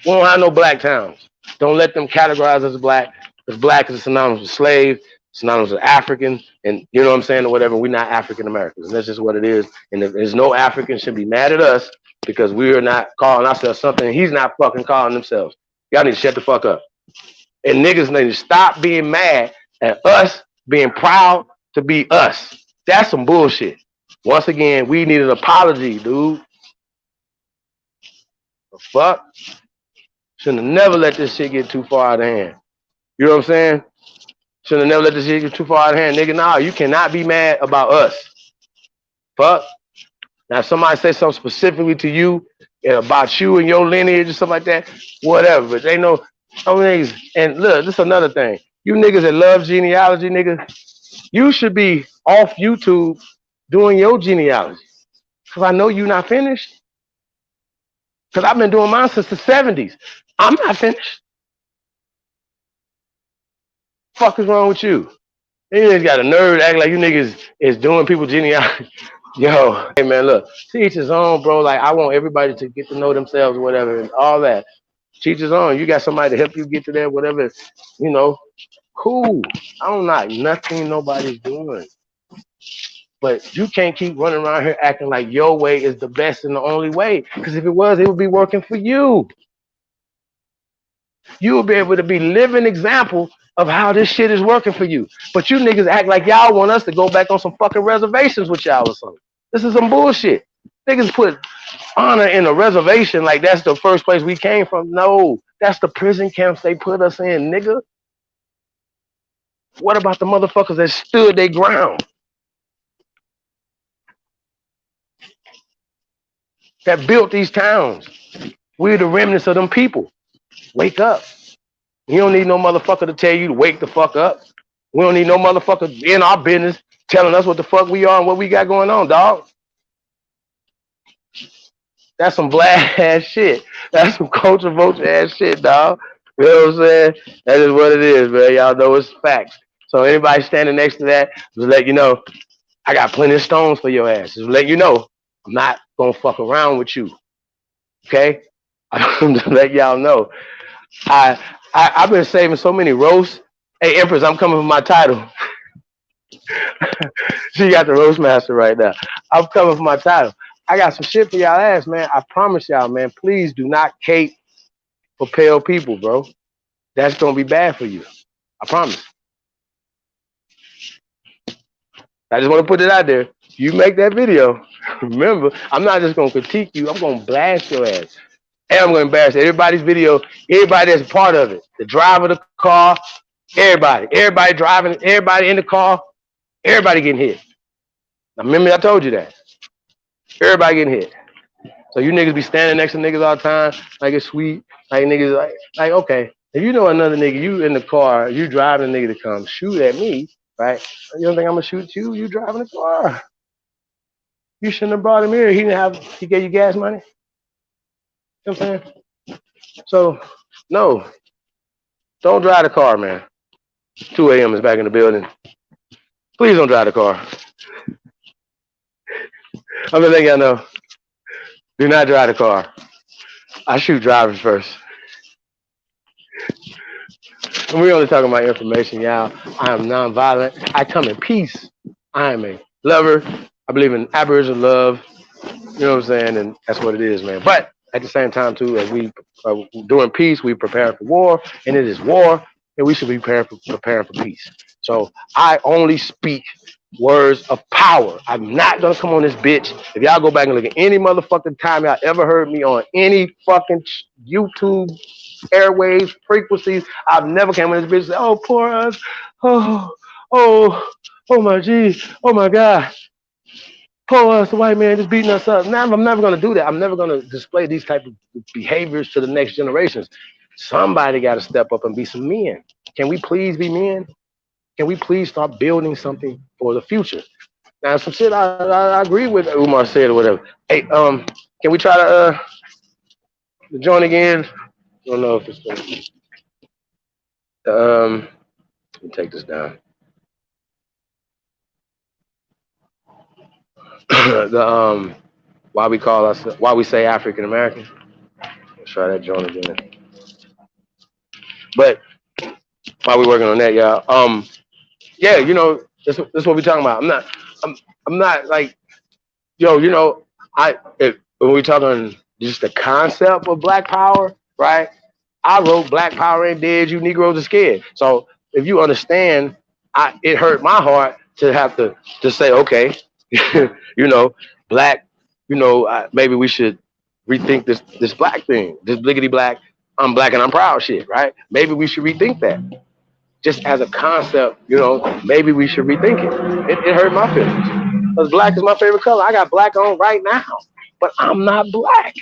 We don't have no black towns. Don't let them categorize us as black. Because black is synonymous with slave, synonymous with African, and you know what I'm saying, or whatever. We're not African Americans. That's just what it is. And if there's no African should be mad at us because we are not calling ourselves something he's not fucking calling themselves. Y'all need to shut the fuck up. And niggas need to stop being mad at us being proud to be us. That's some bullshit. Once again, we need an apology, dude. The fuck? Shouldn't have never let this shit get too far out of hand. You know what I'm saying? Shouldn't have never let this shit get too far out of hand. Nigga, nah, you cannot be mad about us. Fuck. Now, if somebody say something specifically to you and about you and your lineage or something like that, whatever. But they know some niggas. And look, this is another thing. You niggas that love genealogy, nigga, you should be off YouTube doing your genealogy. Because I know you're not finished. Because I've been doing mine since the 70s. I'm not finished. Fuck is wrong with you? You niggas got a nerve to act like you niggas is doing people genealogy. Yo, hey man, look, teach his own, bro. Like, I want everybody to get to know themselves or whatever and all that. Teach his own. You got somebody to help you get to that, whatever, you know, cool. I don't knock nothing nobody's doing. But you can't keep running around here acting like your way is the best and the only way. Because if it was, it would be working for you. You will be able to be living example of how this shit is working for you. But you niggas act like y'all want us to go back on some fucking reservations with y'all or something. This is some bullshit. Niggas put honor in a reservation like that's the first place we came from. No, that's the prison camps they put us in, nigga. What about the motherfuckers that stood their ground? That built these towns? We're the remnants of them people. Wake up. You don't need no motherfucker to tell you to wake the fuck up. We don't need no motherfucker in our business telling us what the fuck we are and what we got going on, dog. That's some black ass shit. That's some culture vulture ass shit, dog. You know what I'm saying? That is what it is, man. Y'all know it's facts. So anybody standing next to that, just let you know, I got plenty of stones for your ass. Just let you know, I'm not gonna fuck around with you. Okay? I'm just let y'all know. I've been saving so many roasts. Hey, Empress, I'm coming for my title. She got the roast master right now. I'm coming for my title. I got some shit for y'all ass, man. I promise y'all, man. Please do not cape for pale people, bro. That's gonna be bad for you. I promise. I just want to put it out there. You make that video. Remember, I'm not just gonna critique you. I'm gonna blast your ass. And I'm gonna embarrass everybody's video, everybody that's a part of it. The driver of the car, everybody driving, everybody in the car, everybody getting hit. Now remember I told you that. Everybody getting hit. So you niggas be standing next to niggas all the time, like it's sweet, like niggas like okay. If you know another nigga, you in the car, you driving a nigga to come shoot at me, right? You don't think I'm gonna shoot you? You driving the car. You shouldn't have brought him here. He gave you gas money. You know what I'm saying? So no, don't drive the car, man. 2 a.m. is back in the building. Please don't drive the car. I'm gonna let y'all know. Do not drive the car. I shoot drivers first. And we're only talking about information, y'all. I am nonviolent. I come in peace. I am a lover. I believe in Aboriginal love. You know what I'm saying? And that's what it is, man. But at the same time, too, as we are doing peace, we prepare for war, and it is war, and we should be preparing for peace. So I only speak words of power. I'm not gonna come on this bitch. If y'all go back and look at any motherfucking time y'all ever heard me on any fucking YouTube airwaves, frequencies, I've never came on this bitch and said, oh, poor us. Oh, oh, oh my geez. Oh my God. Poor us, the white man just beating us up. Now I'm never gonna do that. I'm never gonna display these type of behaviors to the next generations. Somebody gotta step up and be some men. Can we please be men? Can we please start building something for the future? Now, some shit I agree with Umar said or whatever. Hey, can we try to join again? I don't know if it's let me take this down. the why we say African American. Let's try that joint again. But while we working on that, y'all, yeah, that's what we talking about. I'm not like, yo, when we talking just the concept of Black Power, right? I wrote Black Power ain't dead, you Negroes are scared. So if you understand, it hurt my heart to have to say, okay, you know, black, maybe we should rethink this black thing, this bliggity black, I'm black and I'm proud shit, right? Maybe we should rethink that. Just as a concept, maybe we should rethink it. It hurt my feelings. Because black is my favorite color. I got black on right now. But I'm not black.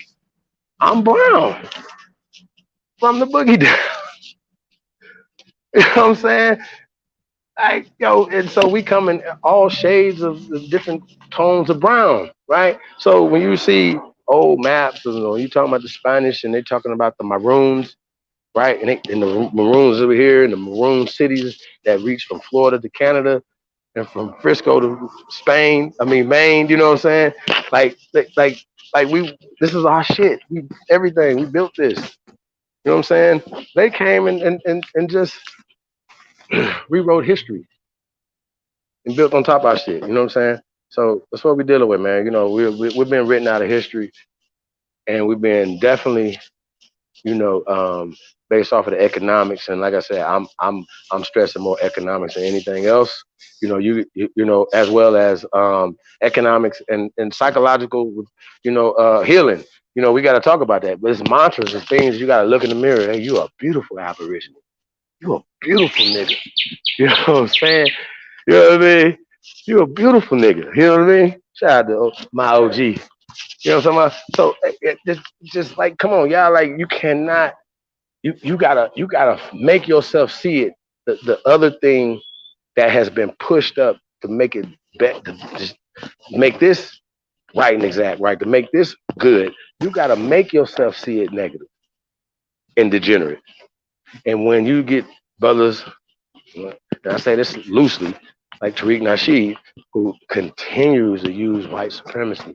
I'm brown from the boogie down. You know what I'm saying? Like, and so we come in all shades of different tones of brown, right? So when you see old maps, you talking about the Spanish and they talking about the maroons, right? And the maroons over here and the maroon cities that reach from Florida to Canada and from Frisco to Spain. I mean Maine. You know what I'm saying? Like this is our shit. Everything we built this. You know what I'm saying? They came and just rewrote history and built on top of our shit. You know what I'm saying? So that's what we're dealing with, man. We've been written out of history, and we've been definitely, you know, um, based off of the economics. And like I said, I'm stressing more economics than anything else. As well as economics and psychological, healing. We got to talk about that. But it's mantras and things you got to look in the mirror. Hey, you a beautiful Aboriginal. You a beautiful nigga. You know what I'm saying? You know what I mean? You a beautiful nigga. You know what I mean? Shout out to my OG. You know what I'm talking about? So just like, come on, y'all. Like, you cannot. You gotta make yourself see it. The other thing that has been pushed up to make it better, to just make this right and exact, right, to make this good. You gotta make yourself see it negative and degenerate. And when you get brothers, and I say this loosely, like Tariq Nasheed, who continues to use white supremacy,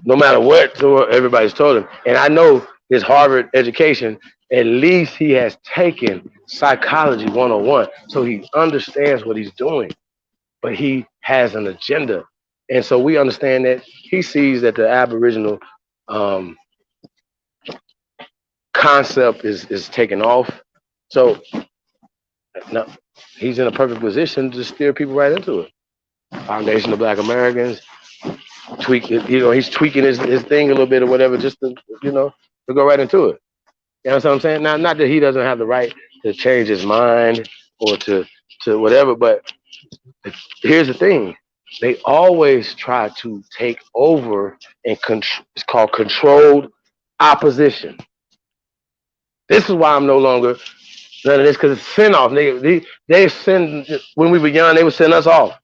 no matter what everybody's told him. And I know his Harvard education, at least he has taken psychology 101. So he understands what he's doing, but he has an agenda. And so we understand that he sees that the Aboriginal um, concept is taking off. So now he's in a perfect position to steer people right into it. Foundation of Black Americans, he's tweaking his thing a little bit or whatever, just to go right into it. You know what I'm saying? Now, not that he doesn't have the right to change his mind or to whatever, but here's the thing: they always try to take over and it's called controlled opposition. This is why I'm no longer none of this, because it's send off. They send, when we were young, they would send us off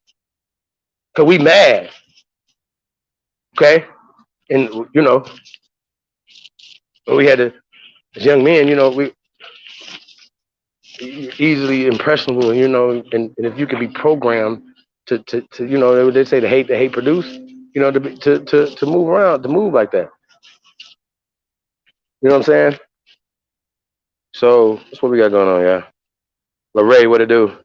because we mad. Okay, and we had to, as young men, we easily impressionable, and if you could be programmed to they say the hate produce, to move around, to move like that. You know what I'm saying? So that's what we got going on, yeah. Lorray, what it do?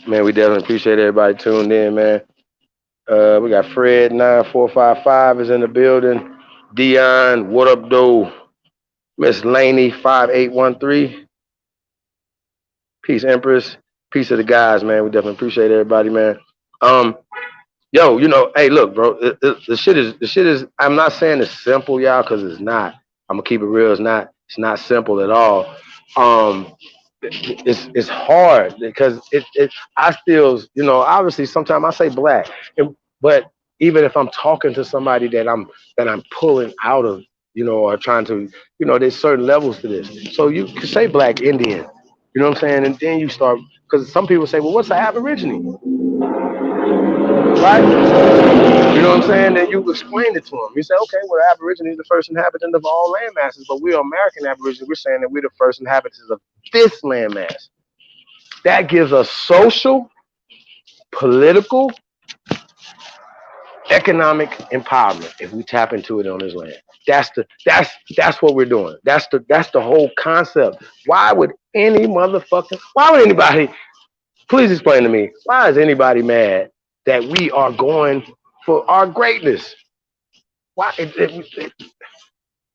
Man, we definitely appreciate everybody tuned in, man. We got Fred 9455 is in the building. Dion, what up, though? Miss Laney 5813. Peace, Empress. Peace to the guys, man. We definitely appreciate everybody, man. Um, Yo, hey, look, bro. The shit is. I'm not saying it's simple, y'all, because it's not. I'm gonna keep it real. It's not. It's not simple at all. Um, it's hard because I still, obviously sometimes I say black, but even if I'm talking to somebody that I'm pulling out of, or trying to, there's certain levels to this. So you can say black Indian, you know what I'm saying, and then you start, because some people say, well, what's the Aborigine, right? You know what I'm saying? Then you explain it to them. You say, okay, well, the Aborigine is the first inhabitant of all land masses, but we are American Aborigines. We're saying that we're the first inhabitants of this landmass. That gives us social, political, economic empowerment if we tap into it on this land. That's what we're doing. That's the whole concept. Why would anybody, please explain to me, why is anybody mad that we are going for our greatness? Why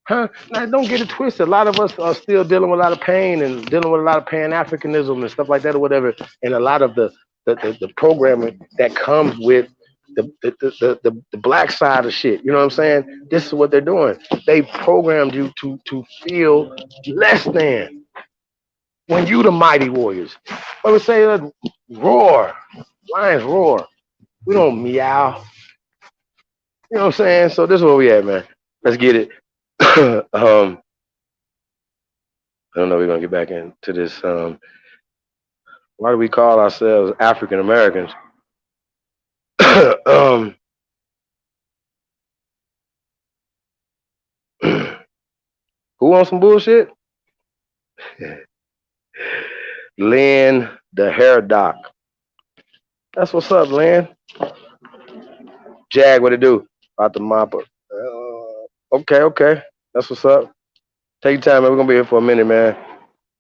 huh? Now, don't get it twisted. A lot of us are still dealing with a lot of pain and dealing with a lot of Pan-Africanism and stuff like that or whatever. And a lot of the programming that comes with the black side of shit. You know what I'm saying? This is what they're doing. They programmed you to feel less than when you the mighty warriors. I would say roar. Lions roar. We don't meow. You know what I'm saying? So this is where we at, man. Let's get it. I don't know. We're gonna get back into this. Why do we call ourselves African Americans? um, who wants some bullshit? Lynn the hair doc. That's what's up, Lynn. Jag, what it do? About the mop up. Okay, okay. That's what's up. Take your time, man. We're gonna be here for a minute, man.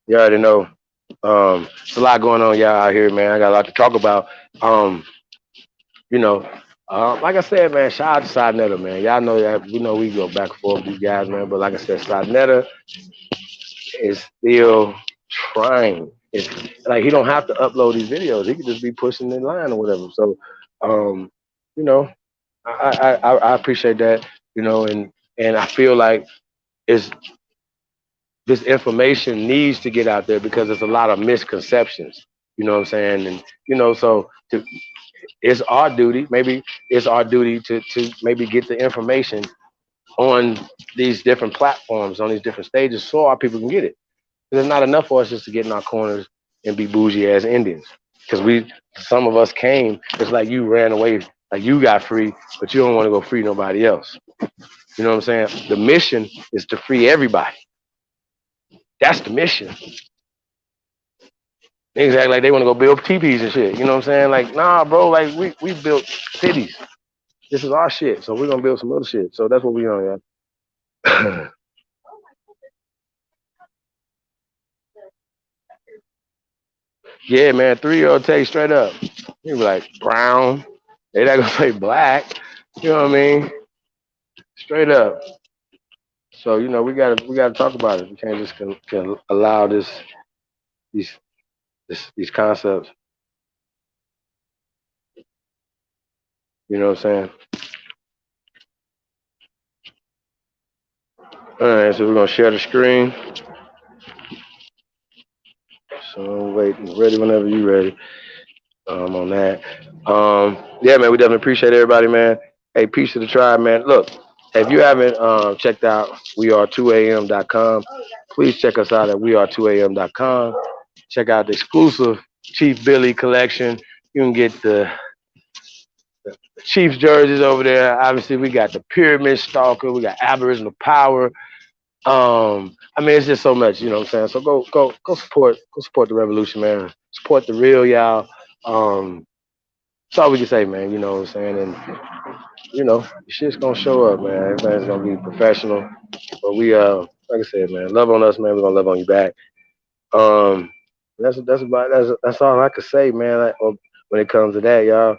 You already know. It's a lot going on, y'all, out here, man. I got a lot to talk about. Um, you know, like I said, man, shout out to Side Netter, man. Y'all know that we know we go back and forth with these guys, man. But like I said, Side Netter is still trying. It's like he don't have to upload these videos. He could just be pushing in line or whatever. So, um, you know, I appreciate that, you know, and I feel like it's this information needs to get out there because there's a lot of misconceptions. You know what I'm saying? And you know, so it's our duty. Maybe it's our duty to maybe get the information on these different platforms, on these different stages, so our people can get it. There's not enough for us just to get in our corners and be bougie as Indians. Because some of us came, it's like you ran away, like you got free, but you don't want to go free nobody else. You know what I'm saying? The mission is to free everybody. That's the mission. Niggas act like they want to go build teepees and shit. You know what I'm saying? Like, nah, bro, like we built cities. This is our shit. So we're gonna build some other shit. So that's what we on, y'all. Yeah, man, 3-year-old tell you straight up. He be like, brown. They not gonna say black. You know what I mean? Straight up. So, you know, we gotta talk about it. We can't just can allow these these concepts. You know what I'm saying? All right, so we're gonna share the screen. So wait, ready whenever you ready. On that. Yeah, man, we definitely appreciate everybody, man. Hey, peace to the tribe, man. Look, if you haven't checked out weare2am.com, please check us out at weare2am.com. Check out the exclusive Chief Billy collection. You can get the Chiefs jerseys over there. Obviously, we got the Pyramid Stalker. We got Aboriginal Power. I mean, it's just so much, you know what I'm saying? So go support the revolution, man. Support the real, y'all. That's all we can say, man. You know what I'm saying? And you know, shit's gonna show up, man. Everything's gonna be professional. But we like I said, man, love on us, man. We're gonna love on you back. Um that's all I could say, man, when it comes to that, y'all.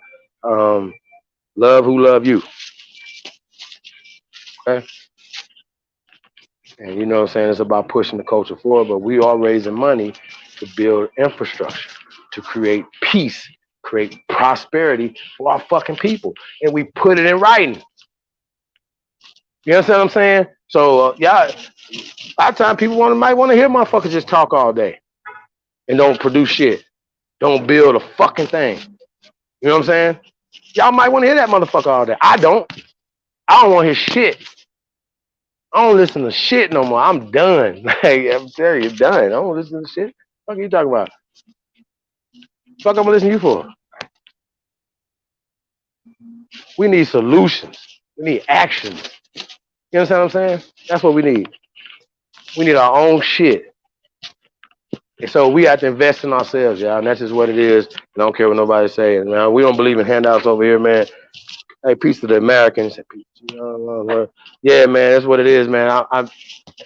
Love who love you. Okay? And you know what I'm saying? It's about pushing the culture forward, but we are raising money to build infrastructure, to create peace, create prosperity for our fucking people. And we put it in writing. You understand what I'm saying? So, y'all, a lot of times people might want to hear motherfuckers just talk all day and don't produce shit. Don't build a fucking thing. You know what I'm saying? Y'all might want to hear that motherfucker all day. I don't. I don't want to hear shit. I don't listen to shit no more. I'm done. Like, I'm telling you, done. I don't listen to shit. What are you talking about? Fuck, I'm gonna listen to you for? We need solutions. We need actions. You understand what I'm saying? That's what we need. We need our own shit. So we have to invest in ourselves, y'all, and that's just what it is. I don't care what nobody's saying, man. We don't believe in handouts over here, man. Hey, peace to the Americans. Yeah, man, that's what it is, man.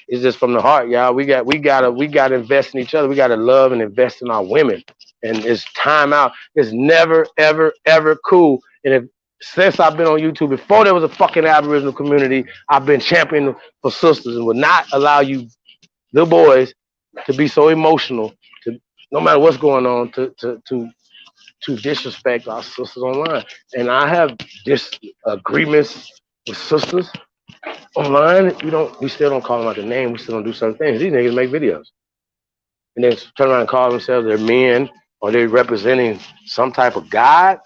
It's just from the heart, y'all. We gotta invest in each other. We gotta love and invest in our women. And it's time out. It's never, ever, ever cool. And if since I've been on YouTube, before there was a fucking Aboriginal community, I've been championing for sisters and would not allow you little boys to be so emotional to no matter what's going on to disrespect our sisters online. And I have disagreements with sisters online. We still don't call them out the name. We still don't do certain things. These niggas make videos and then turn around and call themselves they're men or they're representing some type of god,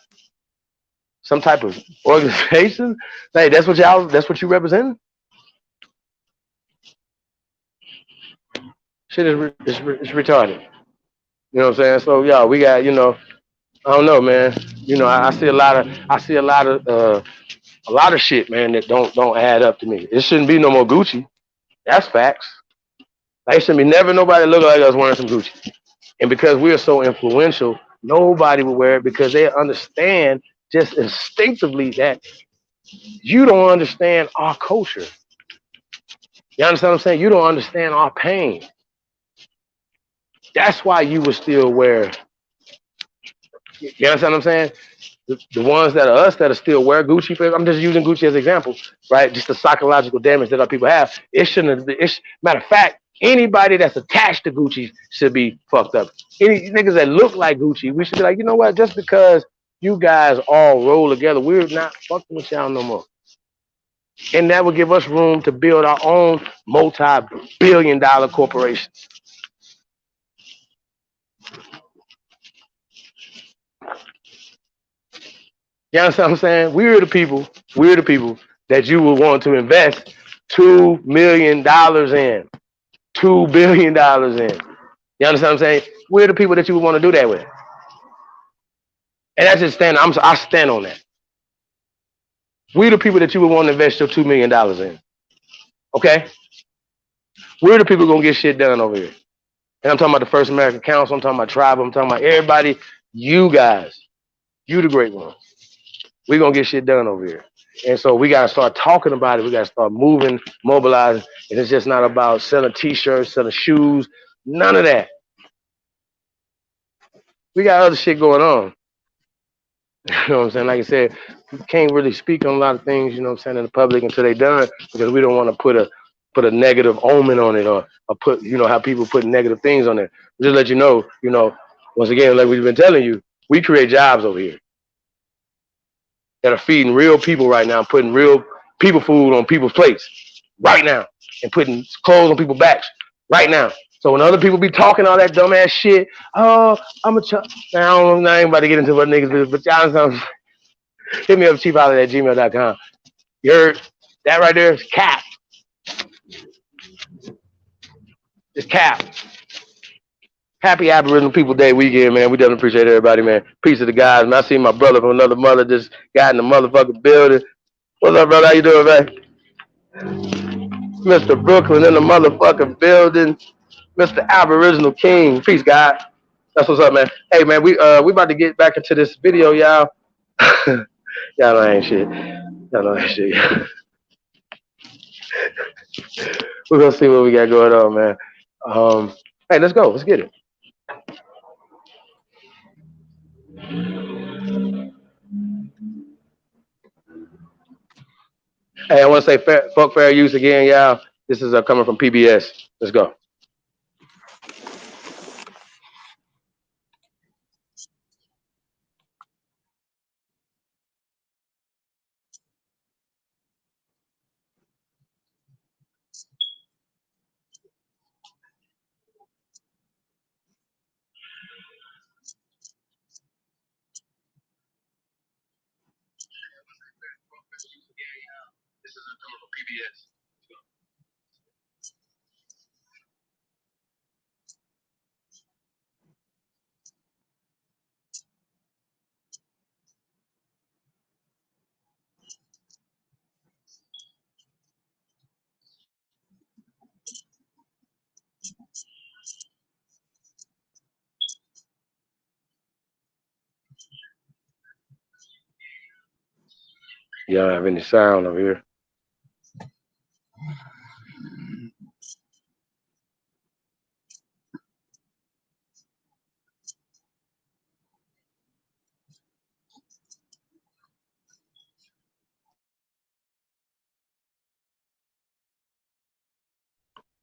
some type of organization. Hey, that's what you represent. Shit it's retarded. You know what I'm saying? So yeah, we got I don't know, man. I see a lot of shit, man, that don't add up to me. It shouldn't be no more Gucci. That's facts. Like, shouldn't be never nobody look like us wearing some Gucci. And because we are so influential, nobody will wear it because they understand just instinctively that you don't understand our culture. You understand what I'm saying? You don't understand our pain. That's why you would still wear. You understand what I'm saying? The ones that are us that are still wear Gucci. I'm just using Gucci as an example, right? Just the psychological damage that our people have. It shouldn't. Matter of fact, anybody that's attached to Gucci should be fucked up. Any niggas that look like Gucci, we should be like, you know what? Just because you guys all roll together, we're not fucking with y'all no more. And that would give us room to build our own multi-billion-dollar corporation. You understand what I'm saying? We're the people that you would want to invest $2 million in, $2 billion in. You understand what I'm saying? We're the people that you would want to do that with. And that's just I stand on that. We're the people that you would want to invest your $2 million in. Okay? We're the people gonna get shit done over here. And I'm talking about the First American Council, I'm talking about Tribe, I'm talking about everybody, you guys, you the great ones. We're gonna get shit done over here. And so we gotta start talking about it. We gotta start moving, mobilizing. And it's just not about selling t-shirts, selling shoes, none of that. We got other shit going on. You know what I'm saying? Like I said, we can't really speak on a lot of things, you know what I'm saying, in the public until they done because we don't want to put a negative omen on it or put, how people put negative things on it. Just let once again, like we've been telling you, we create jobs over here that are feeding real people right now, putting real people food on people's plates right now, and putting clothes on people's backs right now. So when other people be talking all that dumbass shit, oh, I'm a child. Now, I ain't about to get into what niggas do, but y'all hit me up, cheapholliday@gmail.com. You heard that right there? It's cap. It's cap. Happy Aboriginal People Day weekend, man. We definitely appreciate everybody, man. Peace to the guys, man. I see my brother from another mother just got in the motherfucking building. What's up, brother? How you doing, man? Mr. Brooklyn in the motherfucking building. Mr. Aboriginal King. Peace, God. That's what's up, man. Hey, man, we about to get back into this video, y'all. Y'all know I ain't shit. Y'all know I ain't shit. We're gonna see what we got going on, man. Hey, let's go. Let's get it. Hey, I want to say fuck fair use again, y'all. This is coming from PBS. Let's go. You don't have any sound over here.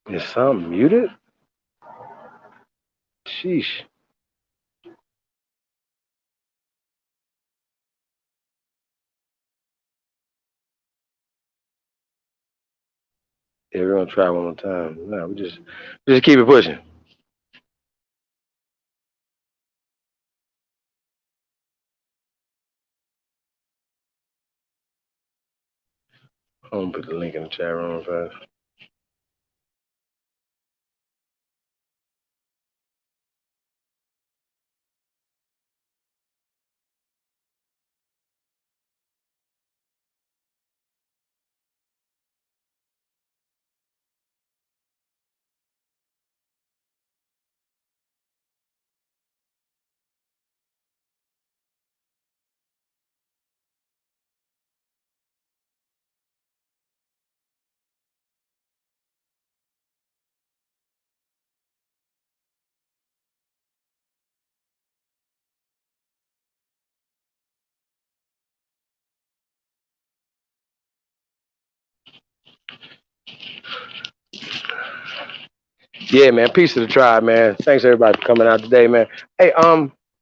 Is something muted? Sheesh. Yeah, we're gonna try one more time. No, we just keep it pushing. I'm gonna put the link in the chat room first. Yeah, man. Peace to the tribe, man. Thanks everybody for coming out today, man. Hey,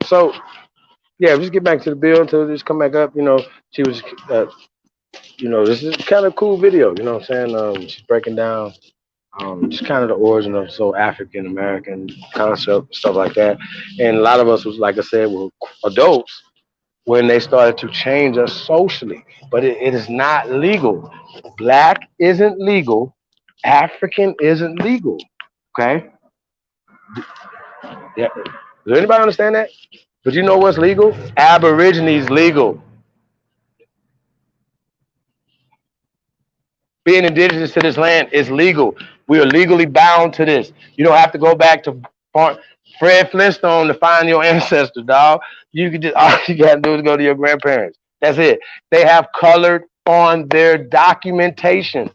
so yeah, just get back to the bill until just come back up. She was, this is kind of cool video. You know what I'm saying? She's breaking down just kind of the origin of so African American concept, stuff like that. And a lot of us was, like I said, were adults when they started to change us socially. But it is not legal. Black isn't legal. African isn't legal. Okay? Yeah. Does anybody understand that? But you know what's legal? Aborigines legal. Being indigenous to this land is legal. We are legally bound to this. You don't have to go back to Fred Flintstone to find your ancestor, dog. You can just all you gotta do is go to your grandparents. That's it. They have colored on their documentation.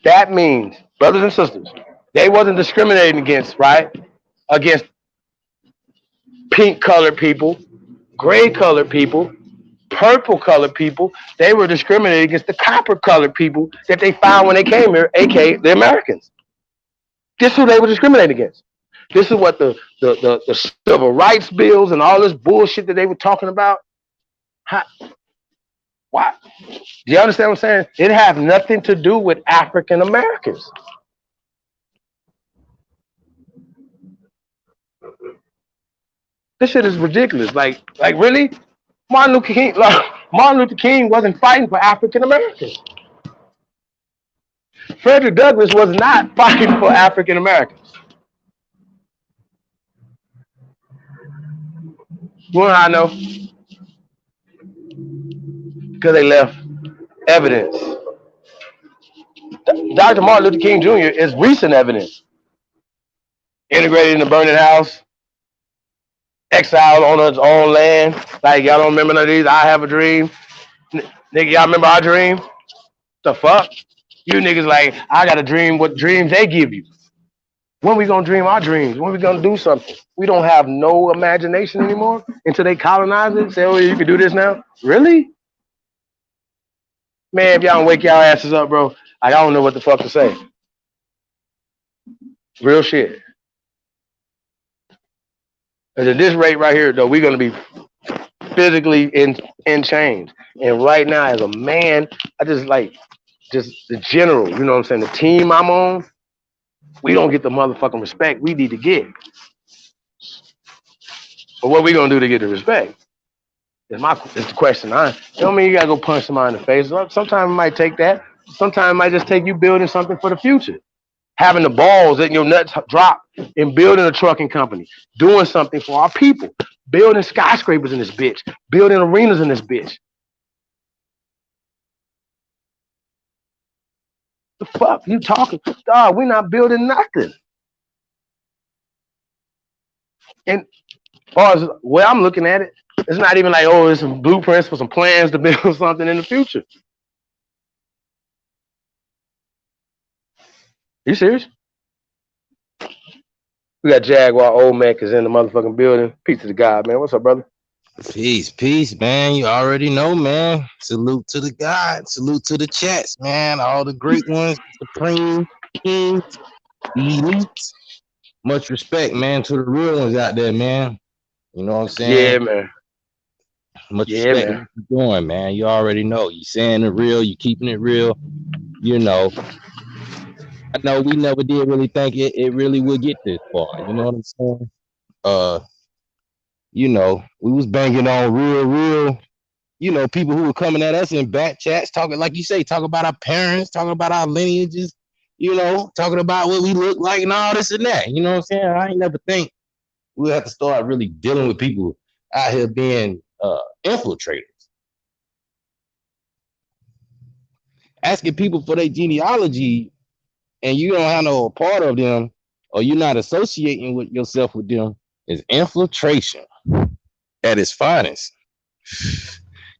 That means, brothers and sisters, they wasn't discriminating against, right? Against pink colored people, gray colored people, purple colored people. They were discriminating against the copper colored people that they found when they came here, aka the Americans. This is who they were discriminating against. This is what the civil rights bills and all this bullshit that they were talking about. How, why? Do you understand what I'm saying? It had nothing to do with African Americans. This shit is ridiculous. Like really? Martin Luther King, Martin Luther King wasn't fighting for African Americans. Frederick Douglass was not fighting for African Americans. You know how I know? Because they left evidence. Dr. Martin Luther King Jr. is recent evidence. Integrated in the burning house, exiled on his own land. Like, y'all don't remember none of these? I have a dream. Nigga, y'all remember our dream? The fuck? You niggas like, I got a dream. What dreams they give you? When we gonna dream our dreams? When we gonna do something? We don't have no imagination anymore until they colonize it. Say, oh, you can do this now? Really? Man, if y'all don't wake y'all asses up, bro, like, I don't know what the fuck to say. Real shit. And at this rate right here, though, we're gonna be physically in chains. And right now, as a man, I just the general, you know what I'm saying? The team I'm on, we don't get the motherfucking respect we need to get. But what we gonna do to get the respect? Is the question. Don't mean you gotta go punch somebody in the face. Sometimes it might take that. Sometimes it might just take you building something for the future. Having the balls that your nuts drop and building a trucking company, doing something for our people, building skyscrapers in this bitch, building arenas in this bitch. The fuck you talking? Dog, we're not building nothing. And as far as the way I'm looking at it, It's not even like, oh, it's some blueprints for some plans to build something in the future. You serious? We got Jaguar Olmec is in the motherfucking building. Peace to the God, man. What's up, brother? Peace, peace, man. You already know, man. Salute to the God. Salute to the chats, man. All the great ones, Supreme, Kings, the elites. Much respect, man, to the real ones out there, man. You know what I'm Yeah, saying? man. Much Yeah, respect to man. what you're doing, man. You already know. You saying it real, you keeping it real. You know, I know we never did really think it really would get this far. You know what I'm saying? Uh, we was banging on real, people who were coming at us in back chats, talking like you say, talking about our parents, talking about our lineages, talking about what we look like and all this and that. You know what I'm saying? I ain't never think we'll have to start really dealing with people out here being infiltrators, asking people for their genealogy, and you don't have no part of them, or you're not associating with yourself with them, is infiltration at its finest.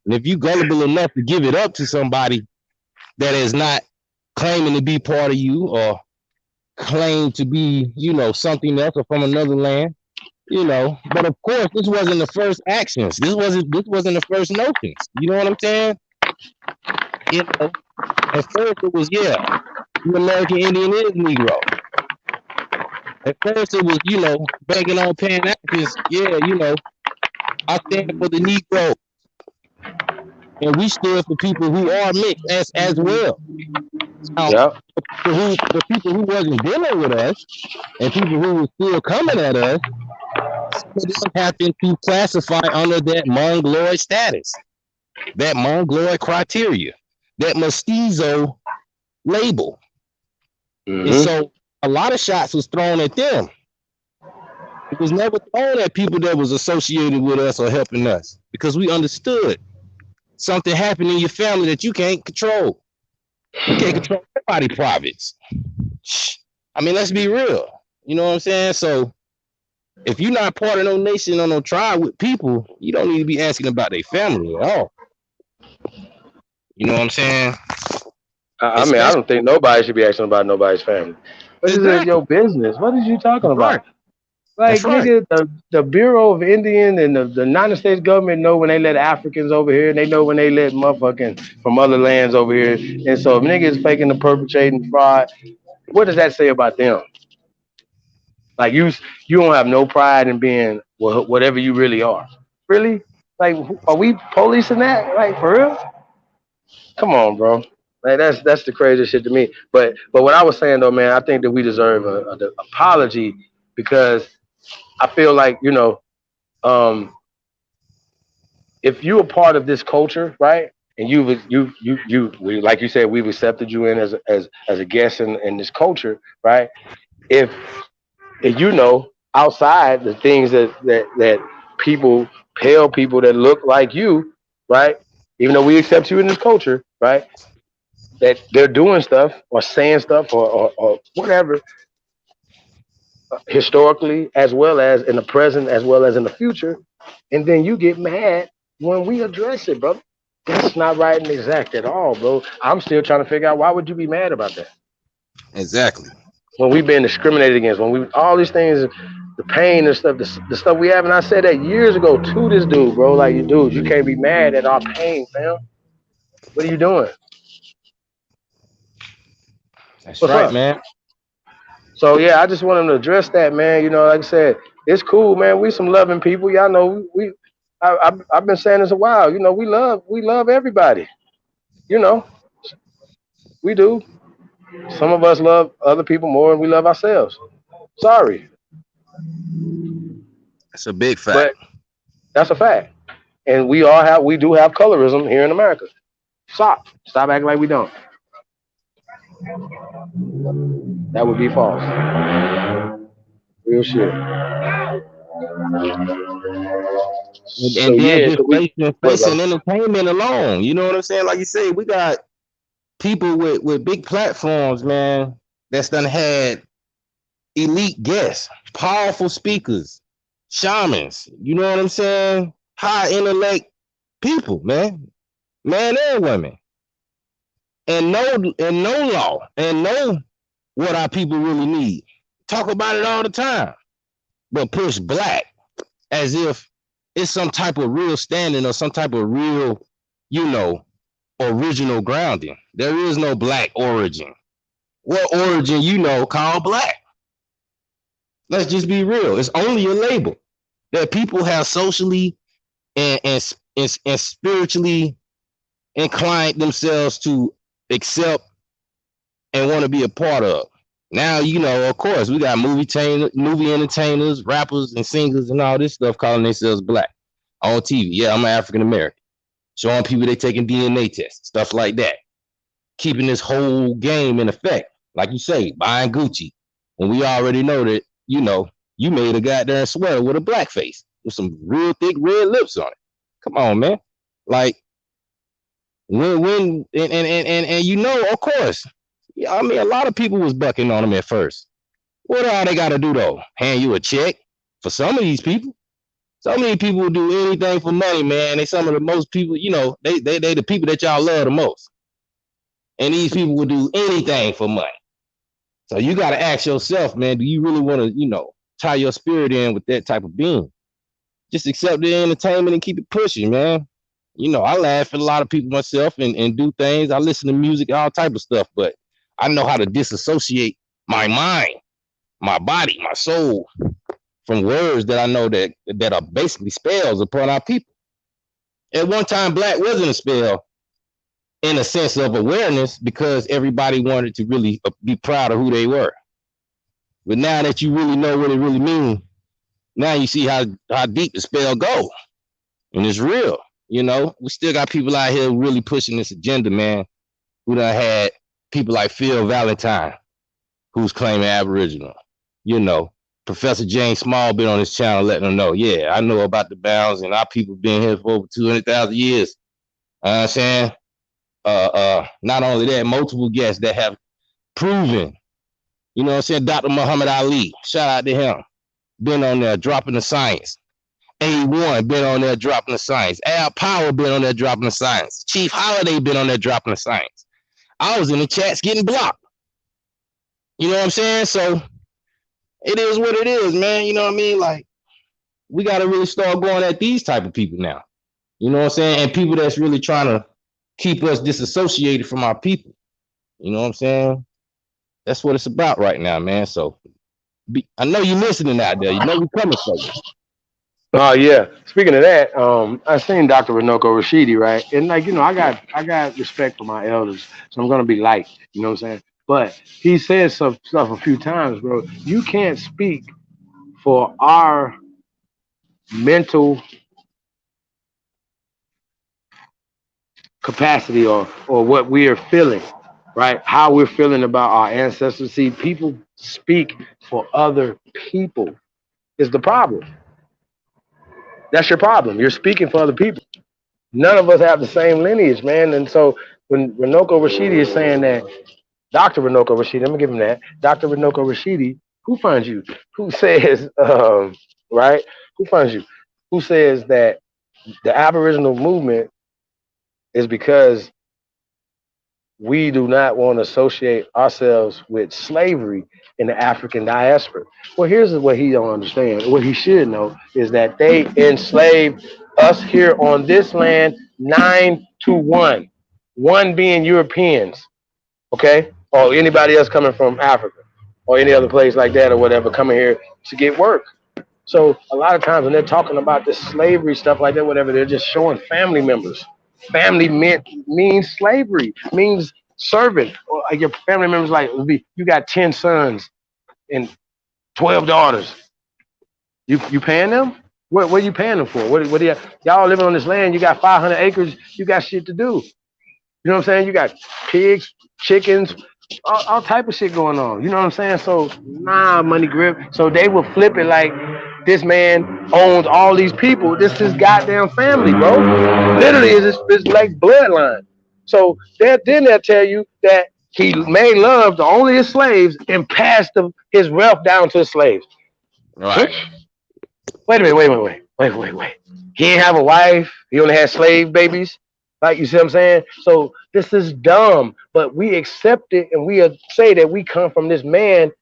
And if you gullible enough to give it up to somebody that is not claiming to be part of you or claim to be, something else or from another land. But of course, this wasn't the first actions. This wasn't the first notions. You know what I'm saying? You know, at first it was the American Indian is Negro. At first it was, banging on Pan Africans. I stand for the Negro, and we stood for people who are mixed as well. Now, Yep. the people who wasn't dealing with us and people who were still coming at us, some of them happen to classify under that Mongoloid status, that Mongoloid criteria, that mestizo label. And Mm-hmm. so a lot of shots was thrown at them. It was never thrown at people that was associated with us or helping us because we understood something happened in your family that you can't control. You can't control everybody's privates. I mean, let's be real. You know what I'm saying? So if you're not part of no nation or no tribe with people, you don't need to be asking about their family at all. You know what I'm saying? I mean, I Especially don't think nobody should be asking about nobody's family. What is it exactly. your business? What is you talking That's right. about? Like, That's right. nigga, the Bureau of Indian and the United States government know when they let Africans over here, and they know when they let motherfucking from other lands over here. And so, if niggas faking the perpetrating fraud, what does that say about them? Like, you don't have no pride in being whatever you really are. Really? Like, are we policing that? Like, for real? Come on, bro. Like, that's the craziest shit to me. But what I was saying though, man, I think that we deserve an apology because I feel like um, if you're a part of this culture, right? And we, like you said, we've accepted you in as a guest in this culture, right? If if outside the things that people, pale people that look like you, right? Even though we accept you in this culture, right? That they're doing stuff or saying stuff or whatever historically as well as in the present as well as in the future, and then you get mad when we address it, bro. That's not right and exact at all, bro. I'm still trying to figure out why would you be mad about that Exactly. when we've been discriminated against, when we all these things, the pain and stuff, the stuff we have. And I said that years ago to this dude, bro. Like, you dude, you can't be mad at our pain, fam. What are you doing? That's What's right, up? man. So yeah, I just want him to address that, man. Like I said, it's cool, man. We some loving people. Y'all know I've been saying this a while. We love everybody. You know, we do. Some of us love other people more than we love ourselves. Sorry, That's a big fact. but that's a fact. And we do have colorism here in America. Stop acting like we don't. That would be false. Real shit. And So then yeah, just so we facing what, facing brother? entertainment alone. You know what I'm saying? Like you say, we got people with big platforms, man, that's done had elite guests, powerful speakers, shamans. You know what I'm saying? high intellect people, man and women, and know law and know what our people really need. Talk about it all the time, but push black as if it's some type of real standing or some type of real, you know, original grounding. There is no black origin. What origin you know called black? Let's just be real. It's only a label that people have socially and spiritually inclined themselves to accept and want to be a part of. Now, you know, of course, we got movie entertainers, rappers, and singers, and all this stuff calling themselves black on TV. Yeah, I'm an African American. Showing people they taking DNA tests, stuff like that. Keeping this whole game in effect. Like you say, buying Gucci. And we already know that, you know, you made a goddamn sweater with a black face with some real thick red lips on it. Come on, man. Like, when and you know, of course, yeah, I mean, a lot of people was bucking on them at first. What all they got to do though? Hand you a check? For some of these people, so many people will do anything for money, man. They some of the most people, you know, they the people that y'all love the most, and these people will do anything for money. So you got to ask yourself, man, do you really want to, you know, tie your spirit in with that type of being? Just accept the entertainment and keep it pushing, man. You know, I laugh at a lot of people myself and do things. I listen to music, all type of stuff, but I know how to disassociate my mind, my body, my soul from words that I know that are basically spells upon our people. At one time, black wasn't a spell in a sense of awareness because everybody wanted to really be proud of who they were. But now that you really know what it really means, now you see how deep the spell go, and it's real. You know, we still got people out here really pushing this agenda, man. We done had people like Phil Valentine, who's claiming Aboriginal. You know, Professor James Small been on his channel letting them know, yeah, I know about the bounds and our people been here for over 200,000 years. I'm saying, not only that, multiple guests that have proven, you know what I'm saying, Dr. Muhammad Ali, shout out to him, been on there dropping the science. A1 been on there dropping the science. Al Power been on there dropping the science. Chief Holiday been on there dropping the science. I was in the chats getting blocked. You know what I'm saying? So it is what it is, man. You know what I mean? Like, we got to really start going at these type of people now. You know what I'm saying? And people that's really trying to keep us disassociated from our people. You know what I'm saying? That's what it's about right now, man. So I know you're listening out there. You know we coming for you. Oh yeah. Speaking of that, I seen Dr. Renoko Rashidi, right? And like, you know, I got respect for my elders, so I'm gonna be light, you know what I'm saying? But he said some stuff a few times, bro. You can't speak for our mental capacity or what we are feeling, right? How we're feeling about our ancestors. See, people speak for other people is the problem. That's your problem. You're speaking for other people. None of us have the same lineage, man. And so when Renoko Rashidi is saying that, Dr. Renoko Rashidi, I'm gonna give him that. Dr. Renoko Rashidi, who funds you? Who says, right? Who funds you? Who says that the Aboriginal movement is because we do not want to associate ourselves with slavery in the African diaspora. Well, here's what he don't understand. What he should know is that they enslaved us here on this land 9-1, one being Europeans, okay, or anybody else coming from Africa or any other place like that or whatever, coming here to get work. So a lot of times when they're talking about this slavery stuff like that, whatever, they're just showing family members. Family means slavery, means servant. Or like your family members, like you got 10 sons and 12 daughters. You paying them? What are you paying them for? What do y'all living on this land? You got 500 acres. You got shit to do. You know what I'm saying? You got pigs, chickens, all type of shit going on. You know what I'm saying? So nah, money grip. So they will flip it like this man owns all these people. This is goddamn family, bro. Literally, it's like bloodline. So then they'll tell you that he made love to only his slaves and passed his wealth down to his slaves. Right. Wait a minute. Wait. He didn't have a wife. He only had slave babies. Like, you see what I'm saying? So this is dumb, but we accept it and we say that we come from this man,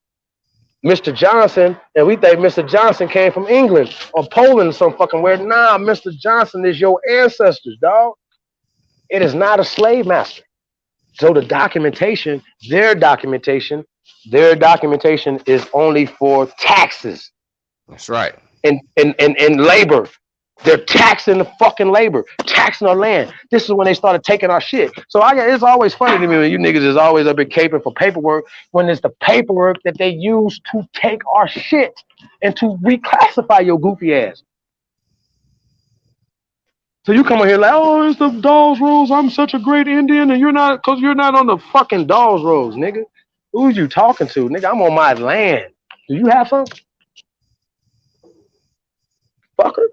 Mr. Johnson, and we think Mr. Johnson came from England or Poland or some fucking where. Nah, Mr. Johnson is your ancestors, dog. It is not a slave master. So the documentation, their documentation is only for taxes That's right. and labor. They're taxing the fucking labor, taxing our land. This is when they started taking our shit. So it's always funny to me when you niggas is always up in caping for paperwork when it's the paperwork that they use to take our shit and to reclassify your goofy ass. So you come in here like, oh, it's the Dawes rules. I'm such a great Indian, and you're not, because you're not on the fucking Dawes rules, nigga. Who you talking to, nigga? I'm on my land. Do you have some? Fucker.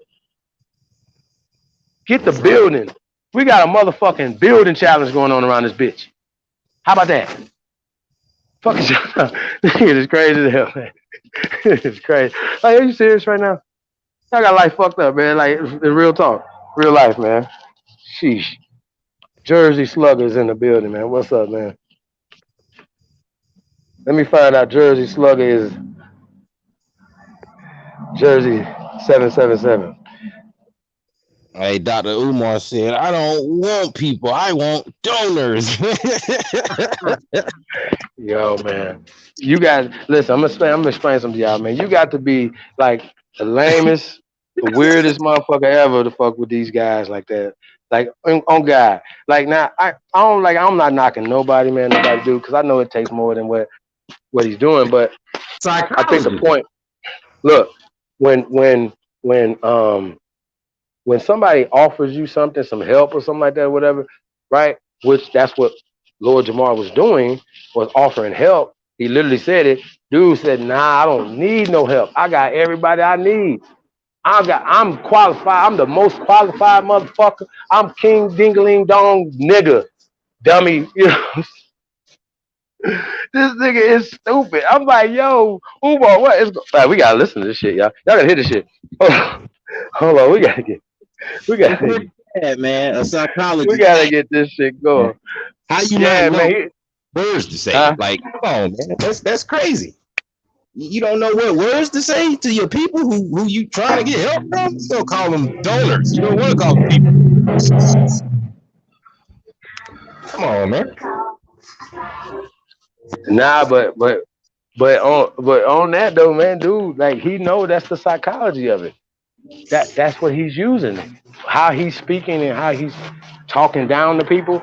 Get the building. We got a motherfucking building challenge going on around this bitch. How about that? Fucking shut up. This shit is crazy as hell, man. It's crazy. Like, are you serious right now? I got life fucked up, man. Like, it's real talk. Real life, man. Sheesh. Jersey Slugger's in the building, man. What's up, man? Let me find out Jersey Slugger is Jersey 777. Hey, Dr. Umar said, I don't want people. I want donors. Yo, man. You guys, listen, I'm gonna explain something to y'all, man. You got to be like the lamest, the weirdest motherfucker ever to fuck with these guys like that. Like on God. Like now, I don't like I'm not knocking nobody, man, nobody do, because I know it takes more than what he's doing. But I think the point, look, when somebody offers you something, some help or something like that, whatever, right? Which that's what Lord Jamar was doing, was offering help. He literally said it. Dude said, nah, I don't need no help. I got everybody I need. I'm qualified. I'm the most qualified motherfucker. I'm King Dingaling Dong nigga. Dummy. You know, this nigga is stupid. I'm like, yo, Umar, what is like, we gotta listen to this shit, y'all. Y'all gotta hear this shit. Hold on, we gotta get Yeah, man, a psychologist. we gotta get this shit going. How you Yeah, not know man. words to say? Like, come on, man. That's crazy. You don't know what words to say to your people who you trying to get help from? You don't call them donors. You don't want to call them people. Come on, man. Nah, but on that though, man, dude, like he know that's the psychology of it. That's what he's using. How he's speaking and how he's talking down to people.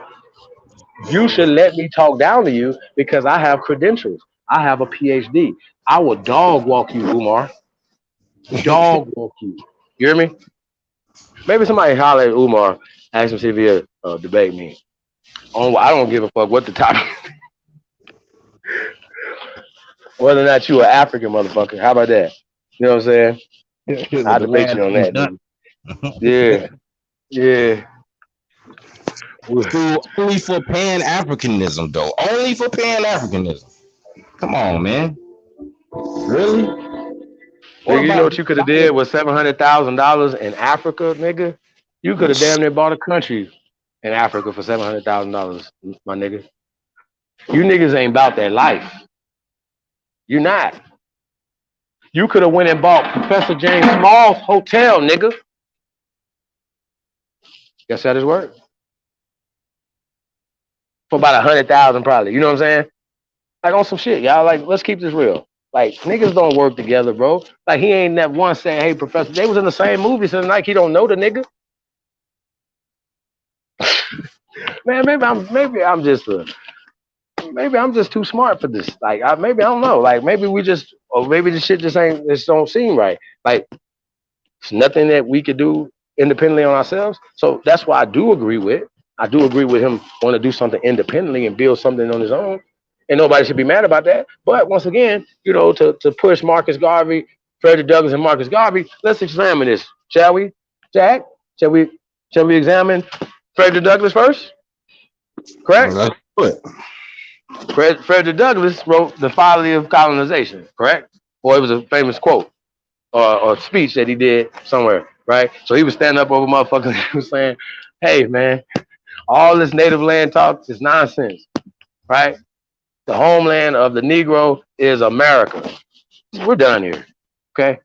You should let me talk down to you because I have credentials. I have a PhD. I will dog walk you, Umar. Dog walk you. You hear me? Maybe somebody holler at Umar, ask him see if he'll debate me. I don't give a fuck what the topic. Whether or not you an African motherfucker. How about that? You know what I'm saying? I'll debate you on that, dude. Yeah. Only for Pan-Africanism, though. Only for Pan-Africanism. Come on, man. Really? Nigga, you know what you could have did with $700,000 in Africa, nigga? You could have damn near bought a country in Africa for $700,000, my nigga. You niggas ain't about that life. You not. You could have went and bought Professor James Small's hotel, nigga. Guess that is word. For about 100,000 probably. You know what I'm saying? Like on some shit, y'all. Like, let's keep this real. Like, niggas don't work together, bro. Like, he ain't that one saying, hey, Professor, they was in the same movie, so like he don't know the nigga. Man, maybe I'm just too smart for this. Like, maybe I don't know. Like, maybe maybe this shit just don't seem right. Like, it's nothing that we could do independently on ourselves. So that's why I do agree with him want to do something independently and build something on his own. And nobody should be mad about that. But once again, you know, to push Marcus Garvey, Frederick Douglass, and Marcus Garvey, let's examine this, shall we, Jack? Shall we examine Frederick Douglass first? Correct? Let's do it. Frederick Douglass wrote The Folly of Colonization, correct? Or it was a famous quote. or speech that he did somewhere, right? So he was standing up over motherfuckers. He was saying, "Hey, man, all this native land talk is nonsense, right? The homeland of the Negro is America. We're done here, okay?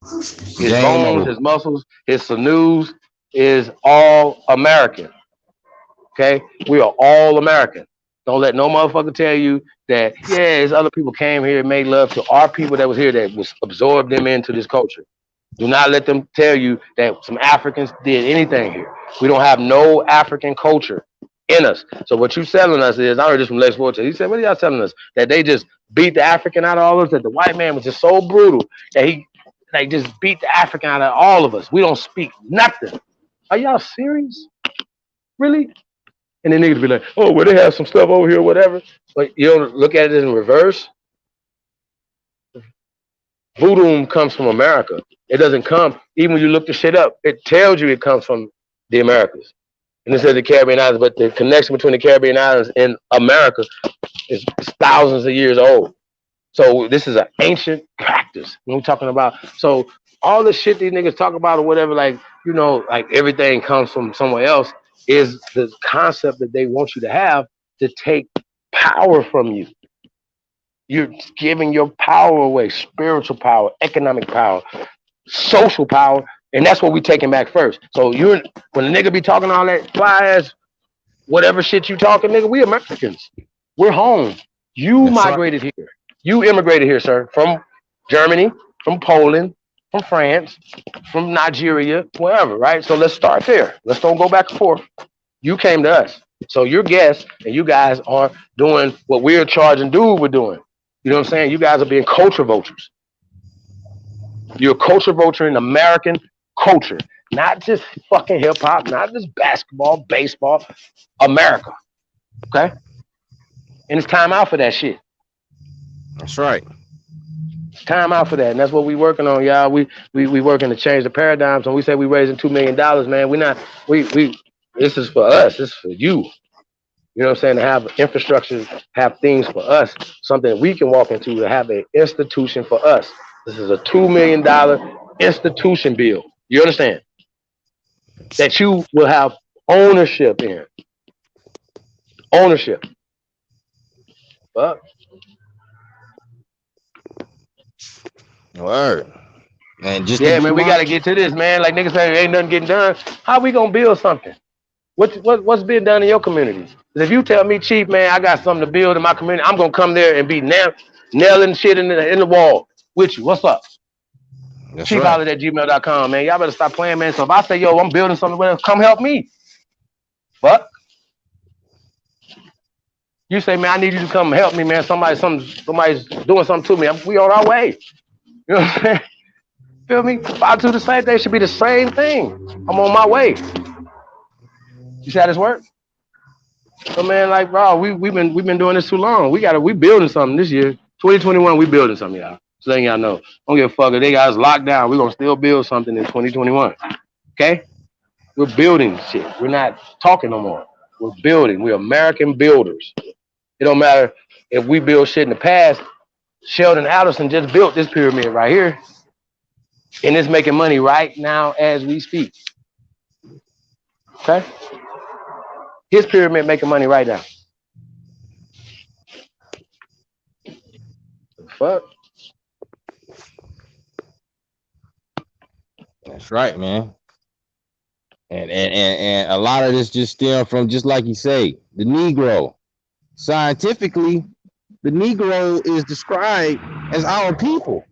His Game bones, over. his muscles, his sinews is all American, okay? We are all American. Don't let no motherfucker tell you that, yeah, there's other people came here and made love to our people that was here that was absorbed them into this culture. Do not let them tell you that some Africans did anything here. We don't have no African culture in us. So what you telling us is, I heard this from Lex Forte. He said, what are y'all telling us? That they just beat the African out of all of us, that the white man was just so brutal that he like just beat the African out of all of us. We don't speak nothing. Are y'all serious? Really? And then niggas be like, oh, well, they have some stuff over here, whatever. But you don't look at it in reverse. Voodoo comes from America. It doesn't come, even when you look the shit up, it tells you it comes from the Americas. And it says the Caribbean Islands, but the connection between the Caribbean Islands and America is thousands of years old. So this is an ancient practice. We're talking about. So all the shit these niggas talk about or whatever, like, you know, like everything comes from somewhere else, is the concept that they want you to have to take power from you. You're giving your power away, spiritual power, economic power, social power, and that's what we taking back first. So you're when the nigga be talking all that fly ass whatever shit you talking, nigga, we Americans. We're home. You That's right. migrated here. You immigrated here, sir, from Germany, from Poland, from France, from Nigeria, wherever, right? So let's start there. Let's don't go back and forth. You came to us. So your guests and you guys are doing what we're charging dude we're doing. You know what I'm saying? You guys are being culture vultures. You're a culture vulture in American culture, not just fucking hip hop, not just basketball, baseball, America. Okay? And it's time out for that shit. That's right. It's time out for that. And that's what we working on, y'all. We working to change the paradigms. And we say we raising $2 million, man. We this is for us. This is for you. You know what I'm saying? To have infrastructure, have things for us, something that we can walk into, to have an institution for us. This is a $2 million institution bill. You understand? That you will have ownership in. Ownership. Fuck. Word. And just Yeah, man, we got to get to this, man. Like niggas say, ain't nothing getting done. How we going to build something? What's being done in your communities? If you tell me, Chief, man, I got something to build in my community, I'm going to come there and be nailing shit in the wall with you. What's up? That's Chief right. Holland at gmail.com, man. Y'all better stop playing, man. So if I say, yo, I'm building something, well, come help me. Fuck. You say, man, I need you to come help me, man. Somebody's doing something to me. We on our way. You know what I'm saying? Feel me? If I do the same thing, it should be the same thing. I'm on my way. You see how this work? So man, like, bro, we've been doing this too long. We building something this year. 2021, we building something, y'all. So letting y'all know. Don't give a fuck if they got us locked down. We're gonna still build something in 2021. Okay? We're building shit. We're not talking no more. We're building. We're American builders. It don't matter if we build shit in the past. Sheldon Adelson just built this pyramid right here. And it's making money right now as we speak. Okay? His pyramid making money right now. Fuck. That's right, man. And a lot of this just stem from, just like you say, the Negro. Scientifically, the Negro is described as our people.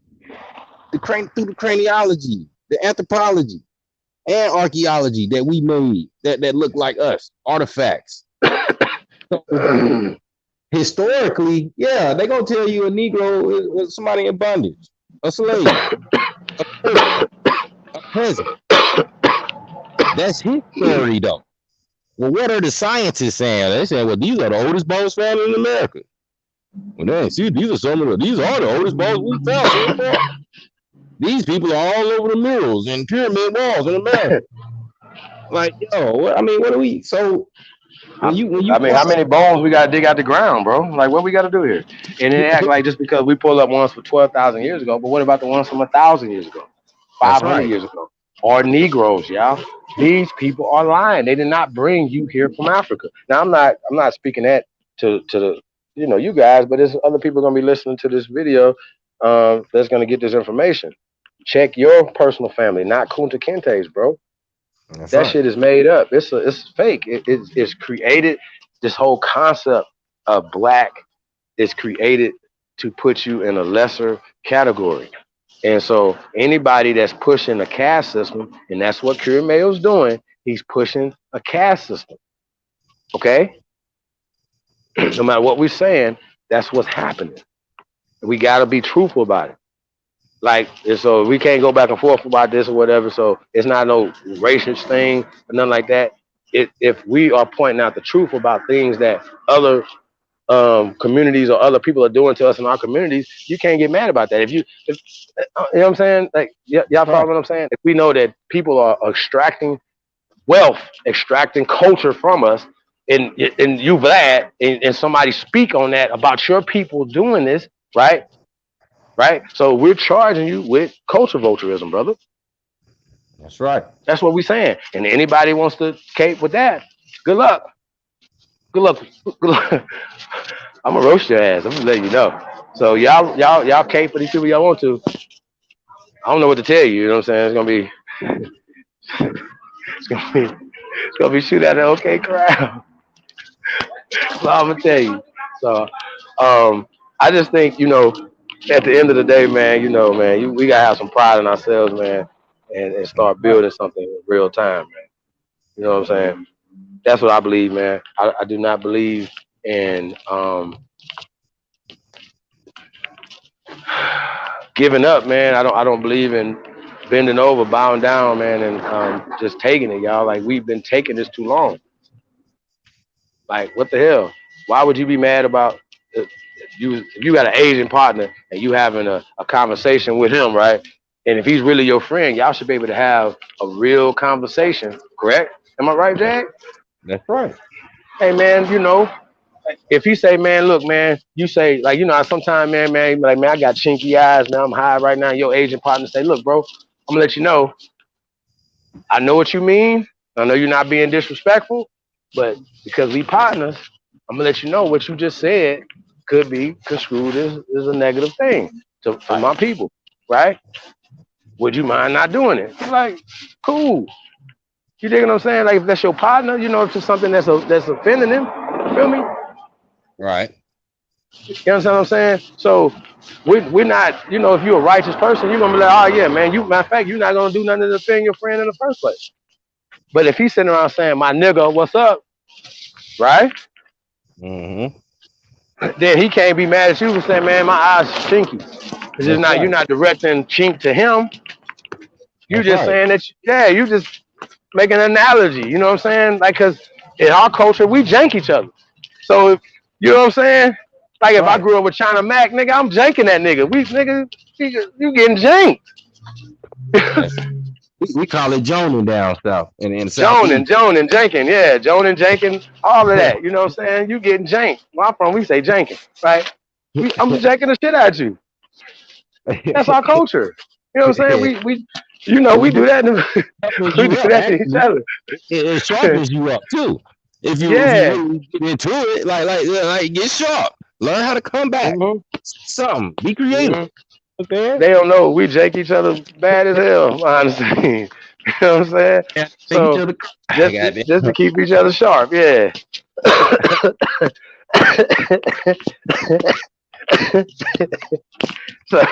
Through the craniology, the anthropology, and archaeology that we made that look like us, artifacts. So, historically, yeah, they're gonna tell you a Negro was somebody in bondage, a slave, a peasant. That's his story, though. Well, what are the scientists saying? They say, well, these are the oldest bones found in America. Well, then, see, these are the oldest bones we found so far. These people are all over the murals and pyramid walls in America. Like, yo, what are we? So when you how many bones we gotta dig out the ground, bro? Like, what we gotta do here? And they act like just because we pull up ones from 12,000 years ago, but what about the ones from 1,000 years ago? That's 500 right. years ago, or Negroes, y'all. These people are lying. They did not bring you here from Africa. Now, I'm not speaking that to the, you guys, but there's other people gonna be listening to this video, that's gonna get this information. Check your personal family, not Kunta Kinte's, bro. That's That right. shit is made up. It's fake. It's created. This whole concept of black is created to put you in a lesser category. And so anybody that's pushing a caste system, and that's what Curie Mayo's doing, he's pushing a caste system. Okay? No matter what we're saying, that's what's happening. We gotta be truthful about it. Like, and so we can't go back and forth about this or whatever. So it's not no racist thing or nothing like that. If we are pointing out the truth about things that other communities or other people are doing to us in our communities, you can't get mad about that. If you know what I'm saying, like y'all Right. follow what I'm saying. If we know that people are extracting wealth, extracting culture from us, and you Vlad, and somebody speak on that about your people doing this, right? Right. So we're charging you with culture vulturism, brother. That's right. That's what we're saying. And anybody wants to cape with that, good luck. Good luck. Good luck. I'm gonna roast your ass. I'm gonna let you know. So y'all cape for these people y'all want to. I don't know what to tell you. You know what I'm saying? It's gonna be shoot at an okay crowd. That's all I'm gonna tell you. So, I just think at the end of the day, man, man, we gotta have some pride in ourselves, man, and start Right. building something in real time, man. You know what I'm saying? That's what I believe, man. I do not believe in giving up, man. I don't believe in bending over, bowing down, man, and just taking it, y'all. Like, we've been taking this too long. Like, what the hell? Why would you be mad about if you got an Asian partner and you having a conversation with him, right? And if he's really your friend, y'all should be able to have a real conversation, correct? Am I right, That's, Jack? that's right. Hey, man, if he say, man, look, man, you say, like, sometimes, man, he be like, man, I got chinky eyes, man, I'm high right now. Your Asian partner say, look, bro, I'm gonna let you know, I know what you mean. I know you're not being disrespectful, but because we partners, I'm gonna let you know what you just said could be construed as a negative thing to Right. my people, right? Would you mind not doing it? He's like, cool. You dig what I'm saying? Like, if that's your partner, if it's something that's offending him, you feel me? Right. You understand what I'm saying? So we're not, if you're a righteous person, you're gonna be like, oh yeah, man, matter of fact, you're not gonna do nothing to offend your friend in the first place. But if he's sitting around saying, my nigga, what's up? Right? Mm-hmm. Then he can't be mad at you for saying, man, my eyes are chinky. It's just That's not, you're right. not directing chink to him. You That's just right. saying that, yeah, you just making an analogy. You know what I'm saying? Like, cause in our culture, we jank each other. So if, you know what I'm saying? Like, if I Right. grew up with China Mac, nigga, I'm janking that nigga. You getting janked. That's we call it Joning down south in the southeast. Joan and janking, yeah, Joan and janking, all of that. You know what I'm saying? You getting janked. Where I'm from, we say janking, right? I'm janking the shit out of you. That's our culture. You know what I'm saying? It We do that. sharpens We you do up. that to each Actually, other. it sharpens you up too. If you Yeah. really get into it, like get sharp. Learn how to come back. hmm Something. Be creative. hmm Okay. They don't know we jake each other bad as hell, honestly. You know what I'm saying? Yeah, make each So other. just Goddamn. just to keep each other sharp, yeah. So,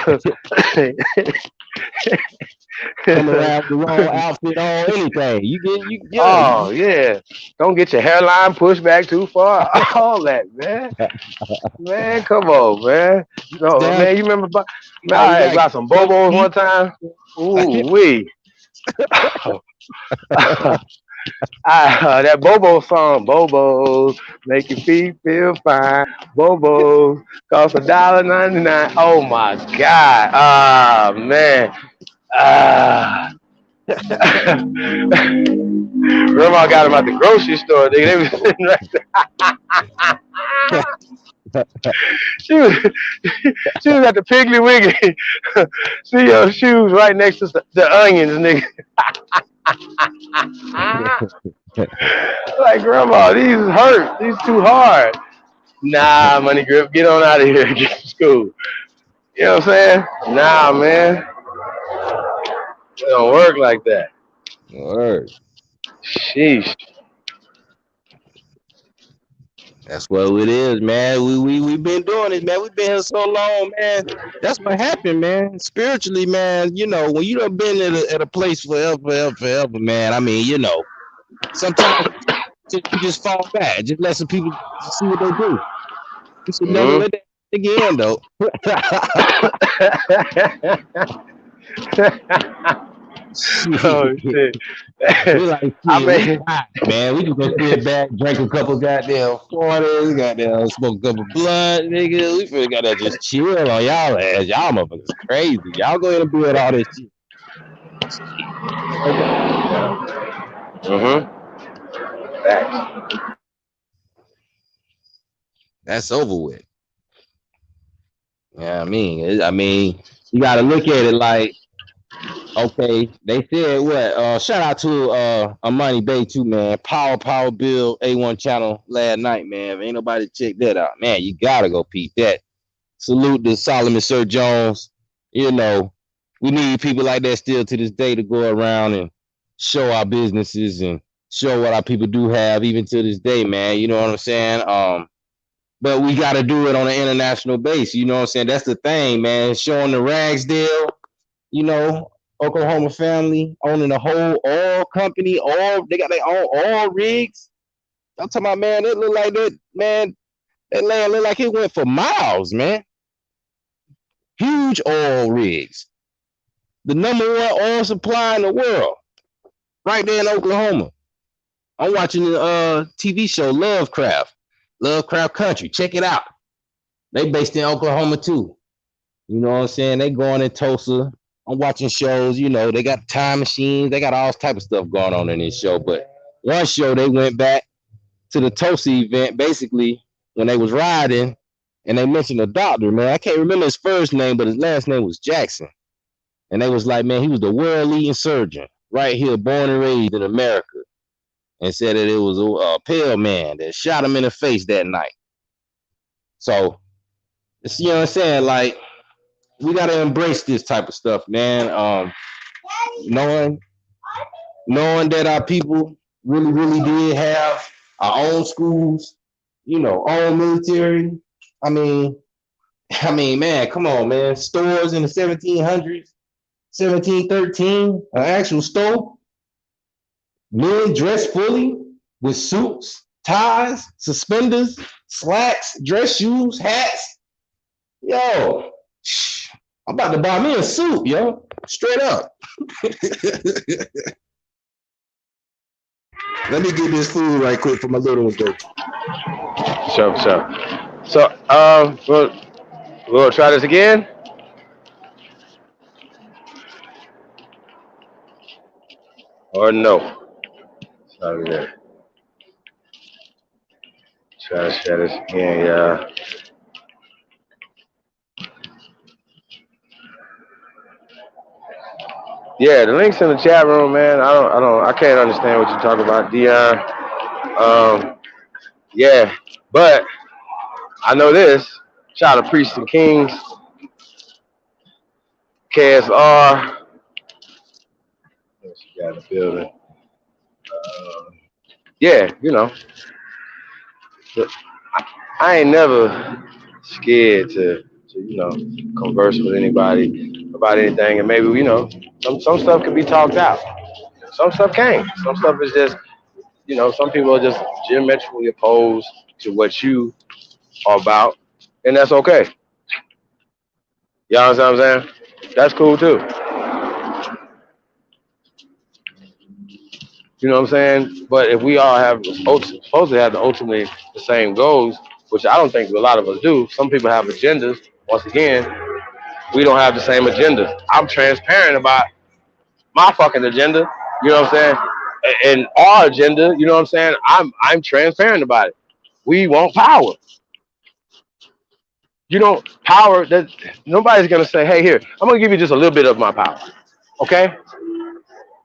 Come around with the wrong outfit on anything. oh yeah, don't get your hairline pushed back too far. All that, man. Man, come on, man. No, down. man, you remember? Man, You I had got got some your bobos feet. one time. Ooh wee. That Bobo song, Bobos, make your feet feel fine. Bobos cost $1.99. Oh my God. Ah man. Ah. Grandma got them at the grocery store. They was sitting right there. She was she was at the Piggly Wiggly. See your shoes right next to the onions, nigga. Like, grandma, these hurt. These too hard. Nah, money grip, get on out of here. Get to school. You know what I'm saying? Nah, man, it don't work like that. Word. Sheesh. That's what it is, man. We been doing it, man. We've been here so long, man. That's what happened, man. Spiritually, man. You know, when you done been at a place forever, man. I mean, you know, sometimes you just fall back. Just let some people see what they do. You should never Hmm. let that again, though. Oh Shit. shit. We like I shit. We mean, just hot, man. We just gonna sit back, drink a couple goddamn 40s, goddamn smoke a couple blunt, nigga. We feel gotta just chill on y'all ass. Y'all motherfuckers crazy. Y'all go ahead and build all this shit. Okay. hmm. Facts. That's over with. Yeah, I mean, you gotta look at it like, okay, they said what? Shout out to Amani Bay too, man. Power Bill A1 channel last night, man. If ain't nobody check that out, man. You gotta go peep that. Salute to Solomon Sir Jones. You know, we need people like that still to this day to go around and show our businesses and show what our people do have, even to this day, man. You know what I'm saying? But we got to do it on an international base. You know what I'm saying? That's the thing, man. Showing the Ragsdale, you know, Oklahoma family owning the whole oil company, all they got their own oil rigs. I'm talking about, man, it look like that, man. That land look like it went for miles, man. Huge oil rigs. The number one oil supply in the world, right there in Oklahoma. I'm watching the TV show Lovecraft Country. Check it out. They based in Oklahoma too. You know what I'm saying? They going in Tulsa. I'm watching shows. You know, they got time machines. They got all type of stuff going on in this show. But one show they went back to the Tulsa event, basically when they was riding, and they mentioned a doctor. Man, I can't remember his first name, but his last name was Jackson. And they was like, man, he was the world leading surgeon right here, born and raised in America. And said that it was a pale man that shot him in the face that night. So, you know what I'm saying? Like, we got to embrace this type of stuff, man. Knowing that our people really did have our own schools, you know, own military. I mean, man, come on, man. Stores in the 1700s, 1713, an actual store. Men dressed fully with suits, ties, suspenders, slacks, dress shoes, hats. Yo, I'm about to buy me a suit, yo. Straight up. Let me get this food right quick for my little one, though. Sure. So, we'll try this again, or no? Sorry there. Try to share this again, yeah. Yeah, the links in the chat room, man. I can't understand what you're talking about, Dion. Yeah, but I know this. Shout out to Priests and Kings, KSR. What else you got in the building? Yeah, you know, I ain't never scared to converse with anybody about anything, and maybe some stuff can be talked out. Some stuff can't. Some stuff is just some people are just geometrically opposed to what you are about, and that's okay. You understand what I'm saying? That's cool too. You know what I'm saying? But if we all have supposed to have ultimately the same goals, which I don't think a lot of us do. Some people have agendas. Once again, we don't have the same agendas. I'm transparent about my fucking agenda. You know what I'm saying? And our agenda. You know what I'm saying? I'm transparent about it. We want power. You don't power that nobody's gonna say, hey, here, I'm gonna give you just a little bit of my power. Okay?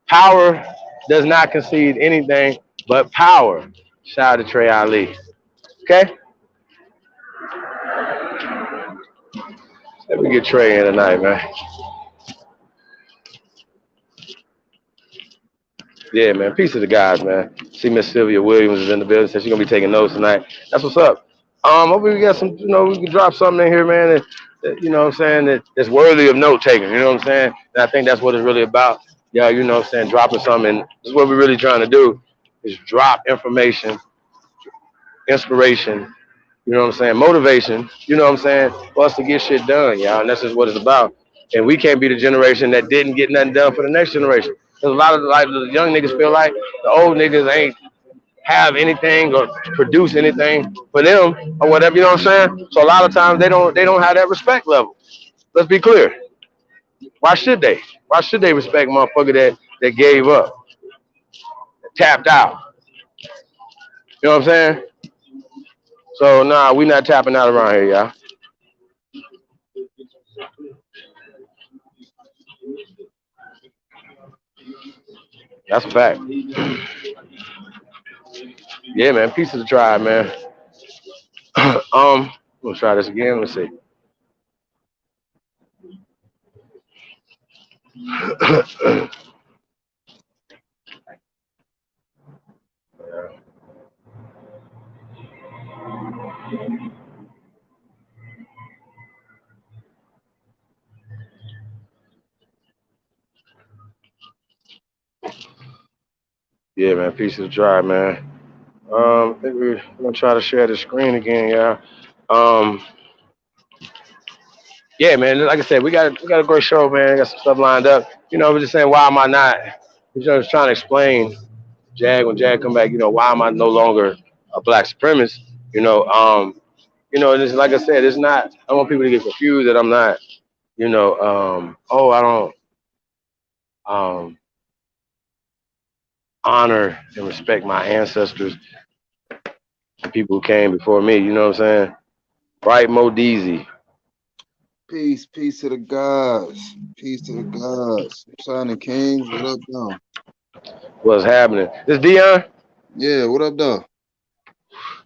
Power does not concede anything but power. Shout out to Trey Ali. Okay? Let me get Trey in tonight, man. Yeah, man. Peace to the guys, man. See Miss Sylvia Williams is in the building. Said she's gonna be taking notes tonight. That's what's up. Hopefully we got some, we can drop something in here, man. You know what I'm saying, that's worthy of note taking. You know what I'm saying? And I think that's what it's really about. Yeah, you know what I'm saying, dropping something. And this is what we're really trying to do is drop information, inspiration, you know what I'm saying, motivation, you know what I'm saying, for us to get shit done, y'all. And that's just what it's about. And we can't be the generation that didn't get nothing done for the next generation. Because a lot of the young niggas feel like the old niggas ain't have anything or produce anything for them or whatever, you know what I'm saying? So a lot of times they don't have that respect level. Let's be clear. Why should they? Why should they respect motherfucker that gave up, tapped out? You know what I'm saying? So nah, we not tapping out around here, y'all. That's a fact. Yeah, man. Peace of the tribe, man. We'll try this again. Let's see. Yeah, man. Peace of the tribe, man. I think we're gonna try to share the screen again, yeah. Um, yeah, man. Like I said, we got a great show, man. Got some stuff lined up. We're just saying, why am I not? We're just trying to explain when Jag come back. Why am I no longer a black supremacist? You know, and it's like I said, it's not. I don't want people to get confused that I'm not. I don't um honor and respect my ancestors and people who came before me. You know what I'm saying? Right, Mo Deezy. Peace to the gods. Peace to the gods. Signing Kings, what up, though? What's happening? This Dion. Yeah, what up, though?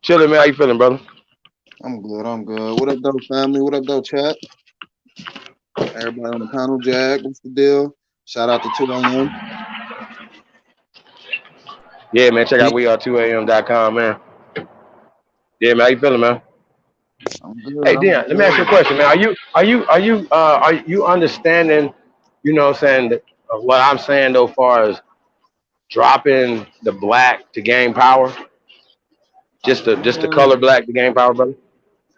Chilling, man. How you feeling, brother? I'm good, I'm good. What up, though, family? What up, though, chat? Everybody on the panel, Jag, what's the deal? Shout out to 2AM. Yeah, man. Check out weare2am.com, man. Yeah, man. How you feeling, man? I'm good, Hey, I'm Dion. Let me ask you a good. question, man. Are you understanding? You know, what I'm saying that, what I'm saying though, far as dropping the black to gain power, just the color Man, black to gain power, brother.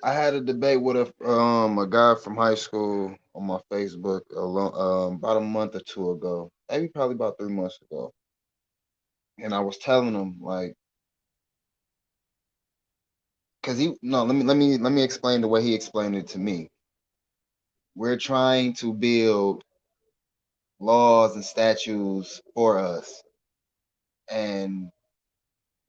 I had a debate with a guy from high school on my Facebook about a month or two ago, maybe probably about 3 months ago, and I was telling him like, cause he no, let me explain the way he explained it to me. We're trying to build laws and statutes for us. And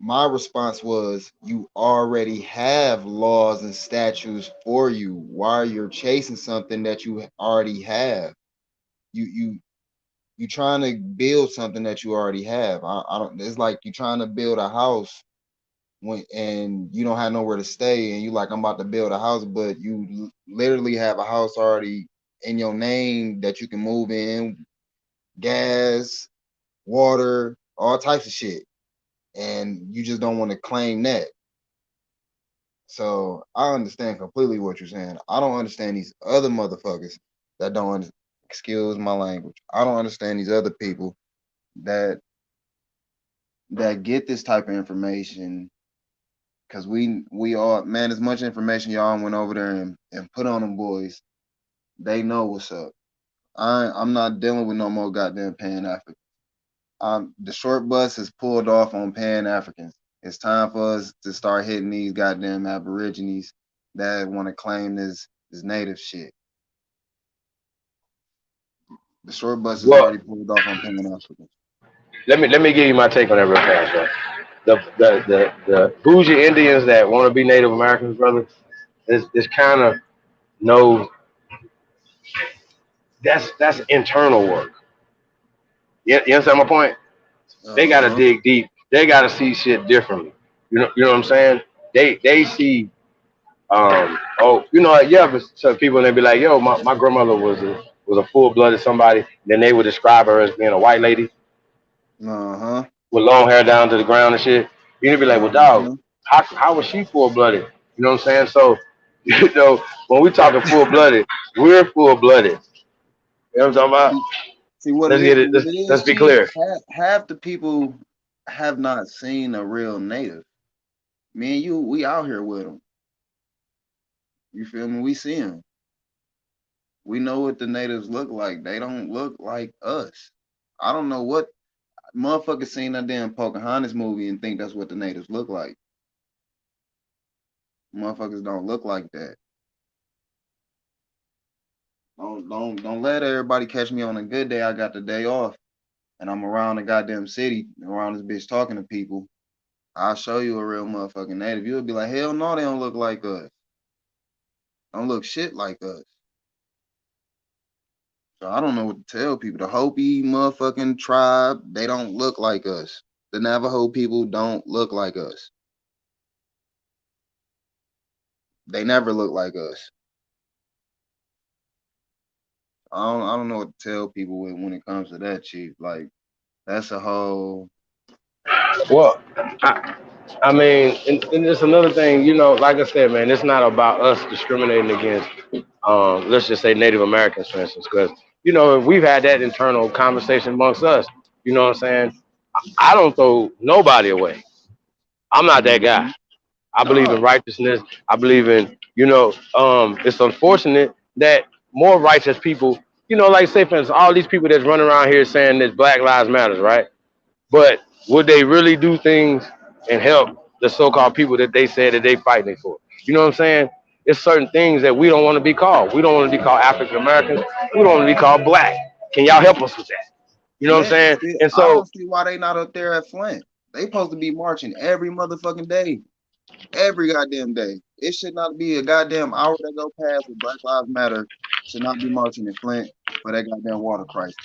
my response was, you already have laws and statutes for you. Why you're chasing something that you already have? You trying to build something that you already have. I don't. It's like you trying to build a house and you don't have nowhere to stay, and you like, I'm about to build a house, but you literally have a house already in your name that you can move in, gas, water, all types of shit, and you just don't want to claim that. So I understand completely what you're saying. I don't understand these other motherfuckers that don't excuse my language. I don't understand these other people that get this type of information, because we all, man, as much information y'all went over there and put on them boys, they know what's up. I'm not dealing with no more goddamn Pan African. The short bus is pulled off on Pan Africans. It's time for us to start hitting these goddamn Aborigines that want to claim this native shit. The short bus is Well, already pulled off on Pan Africans. let me give you my take on that real fast, bro. The bougie Indians that want to be Native Americans, brother, is kind of no, that's internal work. You understand my point? They gotta Uh-huh. dig deep. They gotta see shit differently. You know what I'm saying? They see oh, yeah, but so people and they be like, yo, my grandmother was a full blooded somebody. Then they would describe her as being a white lady Uh-huh. with long hair down to the ground and shit. You'd be like, well, dog, Uh-huh. how was she full blooded? You know what I'm saying? So, when we talking full blooded, we're full blooded. You know what I'm talking about? See what it Let's is. get it. What Let's, it is, let's be Chief. clear. Half the people have not seen a real native. Me and you, we out here with them. You feel me? We see them. We know what the natives look like. They don't look like us. I don't know what motherfuckers seen that damn Pocahontas movie and think that's what the natives look like. Motherfuckers don't look like that. Don't let everybody catch me on a good day. I got the day off and I'm around the goddamn city, around this bitch talking to people. I'll show you a real motherfucking native. You'll be like, hell no, they don't look like us. Don't look shit like us. So I don't know what to tell people. The Hopi motherfucking tribe, they don't look like us. The Navajo people don't look like us. They never look like us. I don't know what to tell people when it comes to that, Chief. Like that's a whole Well, I mean, and it's another thing. Like I said, man, it's not about us discriminating against, let's just say Native Americans, for instance, because we've had that internal conversation amongst us. You know what I'm saying? I don't throw nobody away. I'm not that guy. mhm. I believe in No. righteousness. I believe in, it's unfortunate that more righteous people, like say for instance, all these people that's running around here saying that Black Lives Matters, right? But would they really do things and help the so-called people that they said that they fighting for? You know what I'm saying? It's certain things that we don't want to be called. We don't want to be called African Americans. We don't want to be called black. Can y'all help us with that? You know what I'm Yeah, saying? see, And I so, don't see why they not up there at Flint. They supposed to be marching every motherfucking day. Every goddamn day. It should not be a goddamn hour that go past with Black Lives Matter should not be marching in Flint for that goddamn water crisis.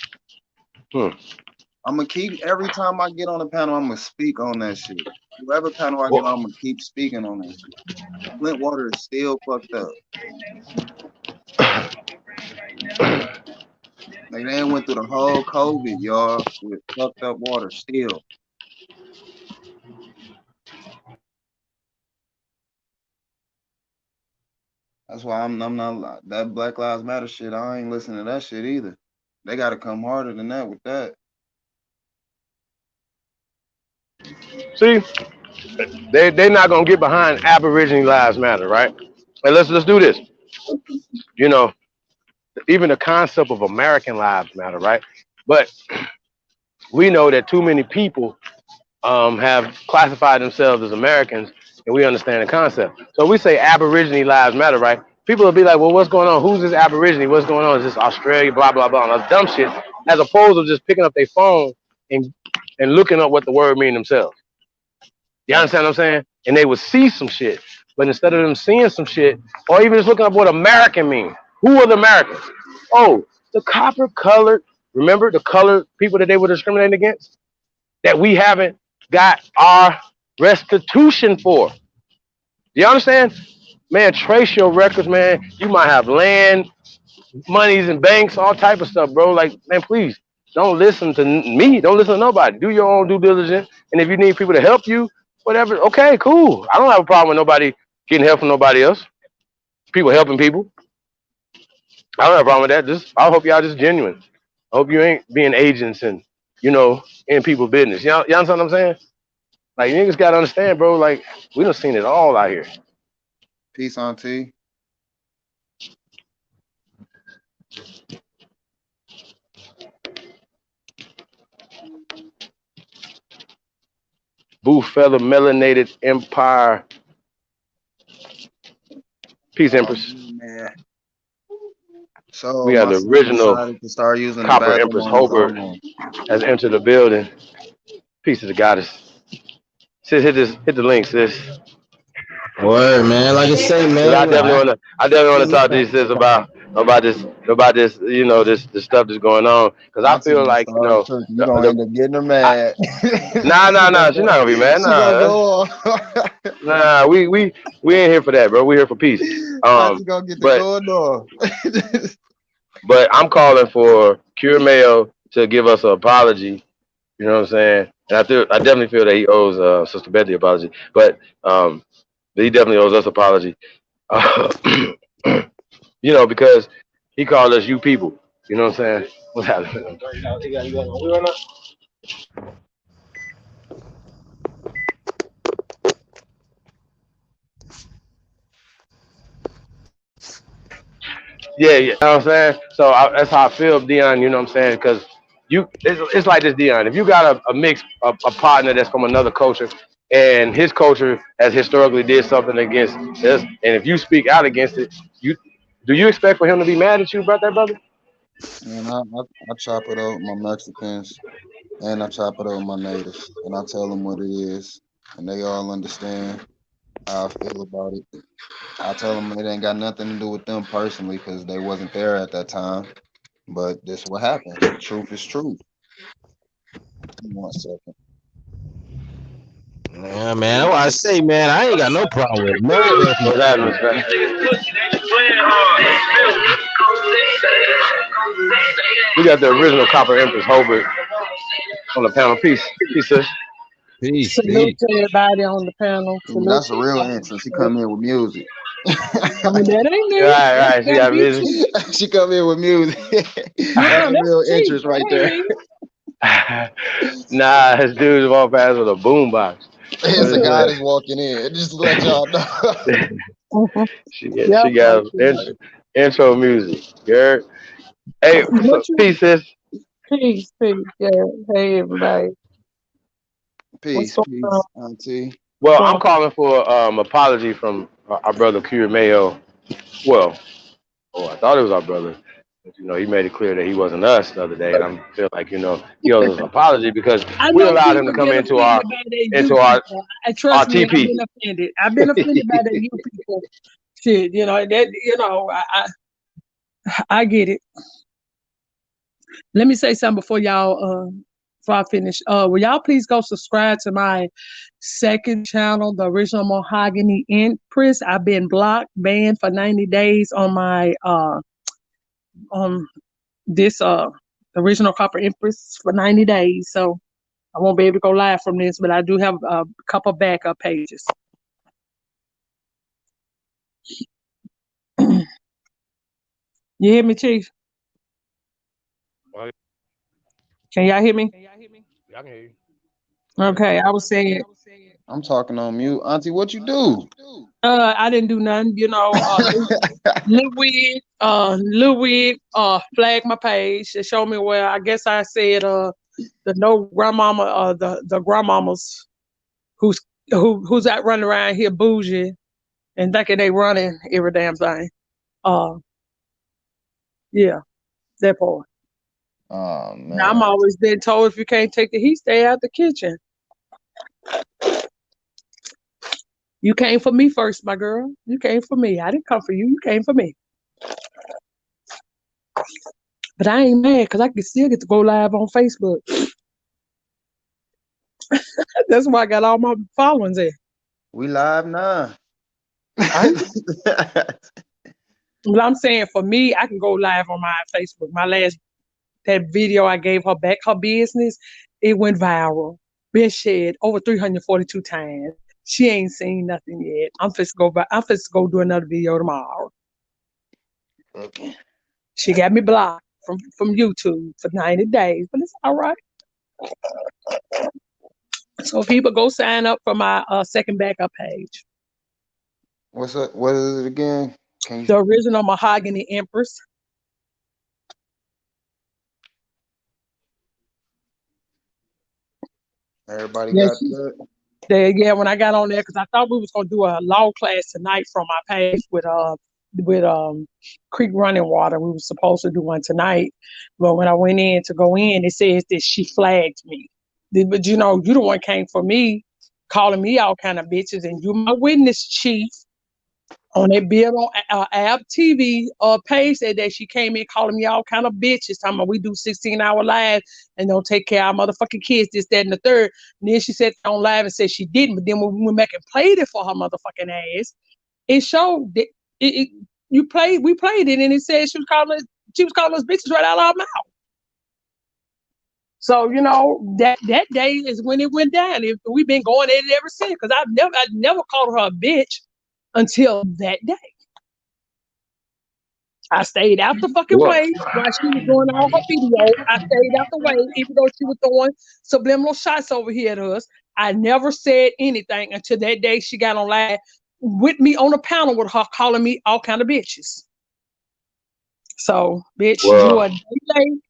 hmm, I'm gonna keep every time I get on the panel, I'm gonna speak on that shit. Whoever panel I get on, well, I'm gonna keep speaking on that shit. Flint water is still fucked up. Like they went through the whole COVID, y'all, with fucked up water still. That's why I'm not that Black Lives Matter shit. I ain't listening to that shit either. They gotta come harder than that with that. see, they're not gonna get behind Aboriginal lives matter, right? And let's do this. You know, even the concept of American lives matter, right? But we know that too many people have classified themselves as Americans, and we understand the concept. So we say Aborigine lives matter, right? People will be like, well, what's going on? Who's this Aborigine? What's going on? Is this Australia? Blah blah blah. And that's dumb shit. As opposed to just picking up their phone and looking up what the word mean themselves. You understand what I'm saying? And they would see some shit. But instead of them seeing some shit, or even just looking up what American means, who are the Americans? Oh, the copper colored, remember the colored people that they were discriminating against? That we haven't got our restitution for. You understand? Man, trace your records, man. You might have land, monies and banks, all type of stuff, bro. Like, man, please don't listen to me. Don't listen to nobody. Do your own due diligence. And if you need people to help you, whatever, okay, cool. I don't have a problem with nobody getting help from nobody else. People helping people. I don't have a problem with that. Just I hope y'all just genuine. I hope you ain't being agents and in people's business. You understand what I'm saying? Like niggas gotta understand, bro. Like we done seen it all out here. Peace on T. Boo feather melanated empire. Peace, Oh Empress. man. So We have my the son original decided to start using the Copper bathroom Empress on his Hobart own. has entered the building. Peace to the goddess. Sis, hit the link, sis. Word, man. Like I say, Cause man. I definitely wanna talk to you sis about this, you know, this stuff that's going on. Cause I Auntie feel gonna like, you start know, tripping. You gonna end up getting her I, mad. nah, she's not gonna be mad. She gonna Nah, go on. we ain't here for that, bro. We here for peace. Auntie gonna get the But going off. I'm calling for Cure Mayo to give us an apology. You know what I'm saying? And I definitely feel that he owes Sister Betty apology, but he definitely owes us apology. Uh, you know, because he called us you people. You know what I'm saying? What's happening? Yeah. You know what I'm saying? So that's how I feel, Dion. You know what I'm saying? Because it's like this, Dion. If you got a partner that's from another culture, and his culture has historically did something against this, and if you speak out against it, you expect for him to be mad at you about that, brother? And I chop it up with my Mexicans and I chop it up with my natives. And I tell them what it is. And they all understand how I feel about it. I tell them it ain't got nothing to do with them personally because they wasn't there at that time. But this what happens. Truth is truth. Give me 1 second. Yeah, man. That's why I say, man, I ain't got no problem with none of that. What's happening, man? We got the original Copper Empress Hobart on the panel. Peace, sis. Peace, Salute peace. to everybody on the panel. Ooh, Salute that's a to real everybody. entrance. She come in with music. That ain't me. That's Right. She gotta got be busy. Chief. She come in with music. That's No, a that's real Chief. entrance right That ain't there. me. Nah, his dude walked past with a boombox. It's a guy that's walking in. Just to let y'all know. Mhm. She Yep. got intro music. Girl. Hey, What so, you? peace, sis. Peace, peace. Yeah. Hey, everybody. What's Peace, going on? peace, Auntie. Well, I'm Going calling for apology from our brother Curie Mayo. Well, I thought it was our brother. But, you know, he made it clear that he wasn't us the other day, and I feel like, you know, he owes us an apology because I we know allowed him to people come get offended by that you into people. I our trust me, I've TP. been offended. I've been offended by that you people. Shit, I get it. Let me say something before I finish. Will y'all please go subscribe to my second channel, the original Mahogany Empress? I've been banned for 90 days on my on this original Copper Empress for 90 days. So I won't be able to go live from this, but I do have a couple backup pages. You hear me, Chief? Can y'all hear me? I can hear you. Okay, I was saying I'm talking on mute. Auntie, what you do? I didn't do nothing, Lil Wig, flagged my page and showed me where I guess I said the no grandmama the grandmamas who's who's out running around here bougie and thinking they running every damn thing. Uh yeah, that part. Oh Now I'm man. always been told if you can't take the heat, stay out the kitchen. You came for me first, my girl. You came for me. I didn't come for you. You came for me. But I ain't mad because I can still get to go live on Facebook. That's why I got all my followings there. We live now. I Well, I'm saying for me, I can go live on my Facebook. That video I gave her back her business, it went viral. Been shared over 342 times. She ain't seen nothing yet. I'm finna go do another video tomorrow. Okay. She got me blocked from YouTube for 90 days, but it's all right. So people go sign up for my second backup page. What's up? What is it again? Can you The original Mahogany Empress. everybody Yes, got that? yeah, when I got on there, because I thought we was gonna do a law class tonight from my page with Creek Running Water. We were supposed to do one tonight, but when I went in to go in, it says that she flagged me. But you know, you the one came for me. calling me all kind of bitches, and you my witness, chief. On that bill on App TV page that day, she came in calling me all kind of bitches, talking about we do 16-hour live and don't take care of our motherfucking kids, this, that, and the third. And then she said on live and said she didn't, but then when we went back and played it for her motherfucking ass, it showed that we played it, and it said she was calling us bitches right out of our mouth. So that day is when it went down. We've been going at it ever since, because I never called her a bitch until that day. I stayed out the fucking way while she was doing all her videos. I stayed out the way, even though she was throwing subliminal shots over here at us. I never said anything until that day she got on live with me on a panel with her, calling me all kind of bitches. So, bitch, you are late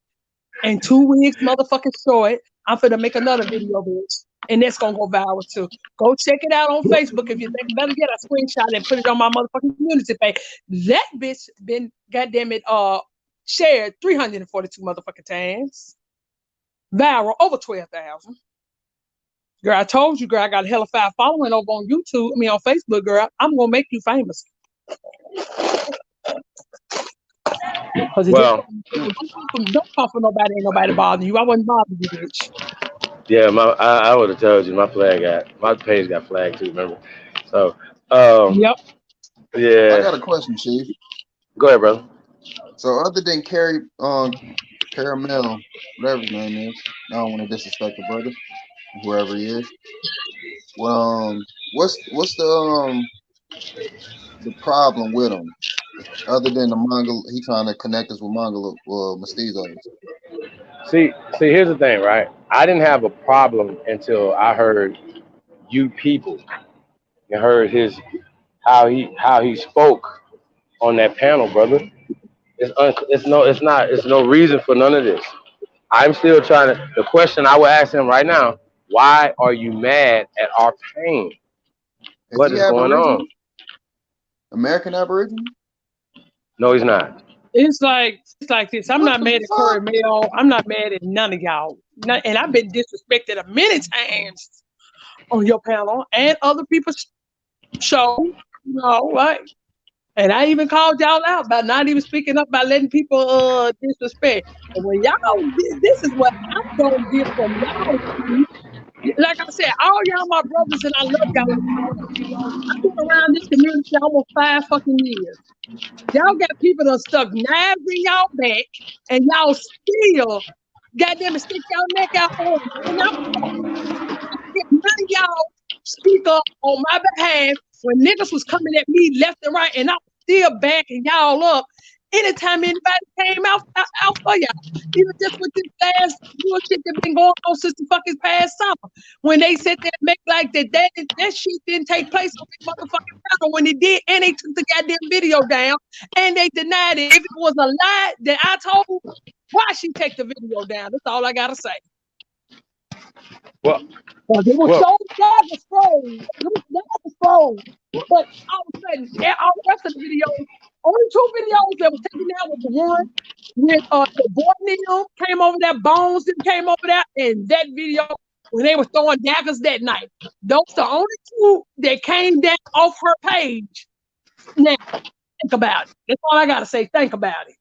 and 2 weeks motherfucking short. I'm finna make another video, bitch. And that's gonna go viral too. Go check it out on Facebook if you think better. Get a screenshot and put it on my motherfucking community page. That bitch been goddamn it shared 342 motherfucking times. Viral over 12,000. Girl, I told you, girl, I got a hella 5 following over on YouTube. On Facebook, girl. I'm gonna make you famous. Don't come for nobody, ain't nobody bothering you. I wasn't bothering you, bitch. Yeah, I would have told you my page got flagged too. Remember? So, yep. Yeah. I got a question, Chief. Go ahead, brother. So other than Caramel, whatever his name is, I don't want to disrespect the brother, whoever he is. Well, what's the problem with him? Other than the Mongol, he trying to connect us with Mongol mestizos. See, here's the thing, right? I didn't have a problem until I heard you people and heard how he spoke on that panel, brother. It's no reason for none of this. I'm still trying to. The question I would ask him right now: why are you mad at our pain? What is going on? American Aboriginal? No, he's not. It's like this. I'm not mad at Curry Mail. I'm not mad at none of y'all. And I've been disrespected many times on your panel and other people's show. Right? And I even called y'all out by not even speaking up, by letting people disrespect. And when y'all, this is what I'm gonna get from y'all. Like I said, all y'all my brothers, and I love y'all. I've been around this community almost 5 fucking years. Y'all got people that stuck knives in y'all back, and y'all still goddamn it stick y'all neck out for them. And none of y'all speak up on my behalf when niggas was coming at me left and right, and I was still backing y'all up anytime anybody came out for y'all. Even just with this last bullshit that been going on since the fucking past summer. When they said that make like that shit didn't take place on this motherfucking panel when it did, and they took the goddamn video down and they denied it. If it was a lie that I told, why she take the video down? That's all I gotta say. Well, it was so never scrolled. It was never scrolled. But all of a sudden, all the rest of the videos, only 2 videos that was taken down was the one with the boy Neil came over there, Bones came over there, and that video when they were throwing daggers that night. Those are the only 2 that came down off her page. Now, think about it. That's all I gotta say. Think about it.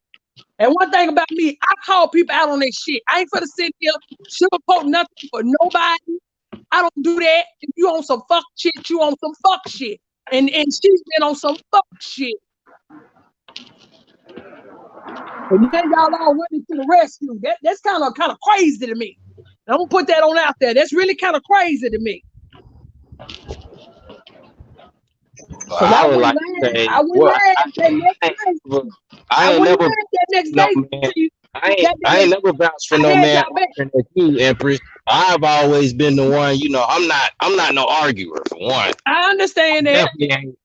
And one thing about me, I call people out on their shit. I ain't for to sit here sugarcoat nothing for nobody. I don't do that. If you on some fuck shit, you on some fuck shit. And she's been on some fuck shit. And then y'all all running to the rescue. That's kind of crazy to me. I'm gonna put that on out there. That's really kind of crazy to me. I would like to say, I ain't never vouched for no man at you, Empress. I've always been the one, I'm not no arguer for one. I understand that.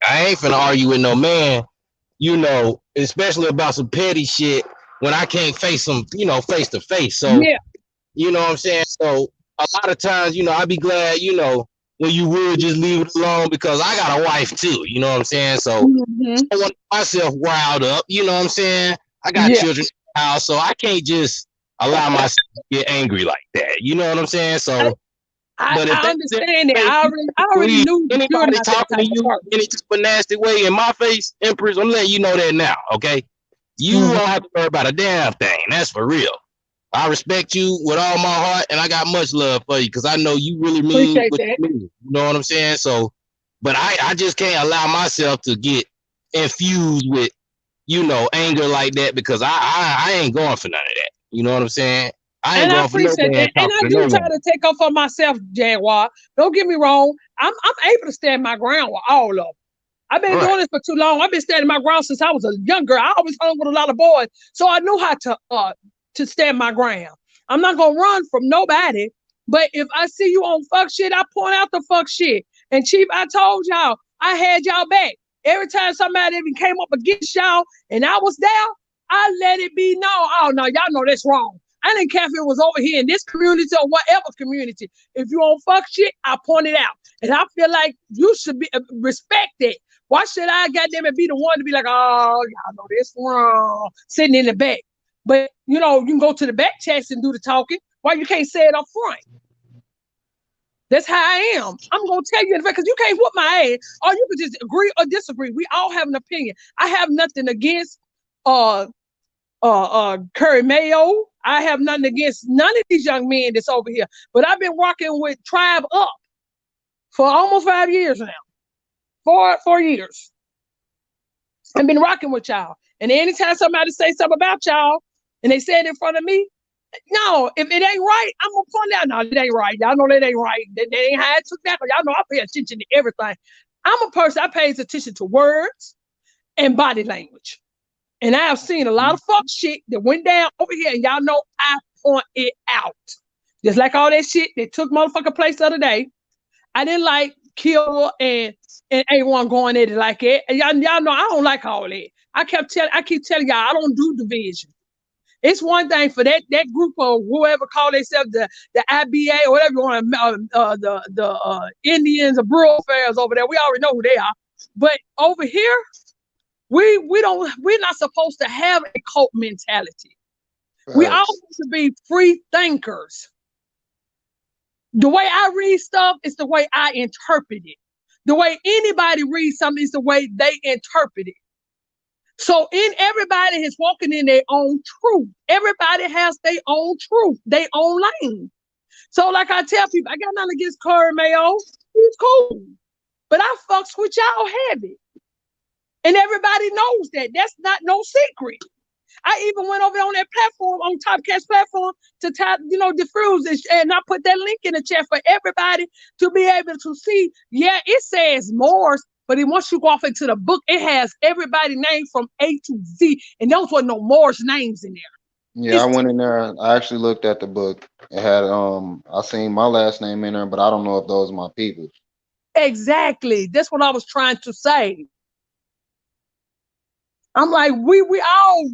I ain't finna argue with no man, especially about some petty shit when I can't face them, face to face. So, yeah. You know what I'm saying? So a lot of times, I be glad, when you would just leave it alone, because I got a wife too, you know what I'm saying? So I want myself riled up, you know what I'm saying? I got children in the house, so I can't just allow myself to get angry like that. You know what I'm saying? So But if I they was in understand my that. face, I already knew that you're anybody not that talking type to of you person. in any type of nasty way in my face, Empress, I'm letting you know that now, okay? You Mhm. don't have to worry about a damn thing. That's for real. I respect you with all my heart, and I got much love for you because I know you really mean Appreciate what that. you mean. You know what I'm saying? So, but I just can't allow myself to get infused with, anger like that because I ain't going for none of that. You know what I'm saying? I ain't And I going for no appreciate man that. And talking I to do no try woman. to take up for myself, Jaguar. Don't get me wrong. I'm able to stand my ground with all of them. I've been Right. doing this for too long. I've been standing my ground since I was a young girl. I always hung with a lot of boys, so I knew how to stand my ground. I'm not gonna run from nobody, but if I see you on fuck shit, I point out the fuck shit. And Chief, I told y'all, I had y'all back. Every time somebody even came up against y'all and I was there, I let it be known. Oh no, y'all know that's wrong. I didn't care if it was over here in this community or whatever community. If you on fuck shit, I point it out. And I feel like you should be respect it. Why should I goddamn it be the one to be like, oh, y'all know this wrong, sitting in the back? But you can go to the back chats and do the talking. Why you can't say it up front? That's how I am. I'm gonna tell you in fact, because you can't whoop my ass, or you can just agree or disagree. We all have an opinion. I have nothing against Curry Mayo. I have nothing against none of these young men that's over here. But I've been working with Tribe Up for almost 5 years now. 4 years. I've been rocking with y'all. And anytime somebody say something about y'all and they say it in front of me, no, if it ain't right, I'm gonna point out, no, it ain't right. Y'all know that ain't right. That ain't how it took that. Y'all know I pay attention to everything. I'm a person, I pay attention to words and body language. And I have seen a lot of fuck shit that went down over here, and y'all know I point it out. Just like all that shit that took motherfucking place the other day. I didn't like Kill and A1 going at it like that. And y'all know I don't like all that. I keep telling y'all I don't do division. It's one thing for that group of whoever call themselves the IBA or whatever you want, the Indians or Bureau Affairs over there. We already know who they are. But over here, we're not supposed to have a cult mentality. We all Facts. supposed to be free thinkers. The way I read stuff is the way I interpret it. The way anybody reads something is the way they interpret it. So everybody is walking in their own truth. Everybody has their own truth, their own lane. So like I tell people, I got nothing against Curry Mayo. He's cool. But I fucks with y'all heavy. And everybody knows that. That's not no secret. I even went over on that platform, on Topcast platform, to diffuse it, and I put that link in the chat for everybody to be able to see. Yeah, it says Morse, but once you go off into the book, it has everybody named from A to Z, and those were no Morse names in there. Yeah, I went in there. I actually looked at the book. It had I seen my last name in there, but I don't know if those are my people. Exactly. That's what I was trying to say. I'm like, we all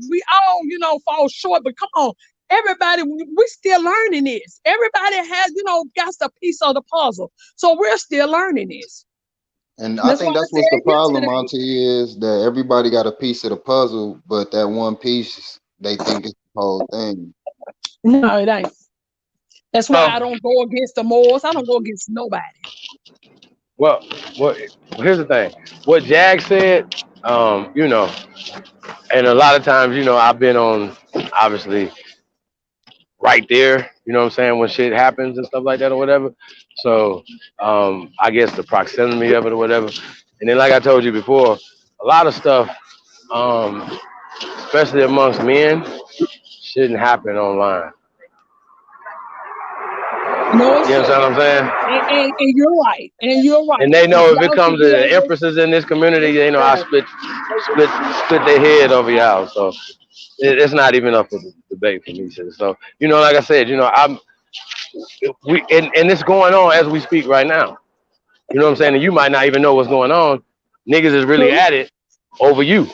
fall short, but come on, everybody, we still learning this. Everybody has got a piece of the puzzle, so we're still learning this. And I That's why think I that's what's the said problem, yesterday. Monty, is that everybody got a piece of the puzzle, but that one piece they think it's the whole thing. No, it ain't. That's why Well, I don't go against the Moors. I don't go against nobody. well, well, here's the thing. What Jag said, and a lot of times, I've been on, obviously, right there, you know what I'm saying, when shit happens and stuff like that or whatever. So I guess the proximity of it or whatever. And then like I told you before, a lot of stuff, um, especially amongst men, shouldn't happen online. No, it You understand what shouldn't. I'm saying? And you're right. And you're And right. they know if it Y'all should comes to be the able. empresses in this community, they know I Yeah. split their head over y'all. So it's not even up for debate for me. So like I said, and it's going on as we speak right now. You know what I'm saying? And you might not even know what's going on. Niggas is really True. at it over you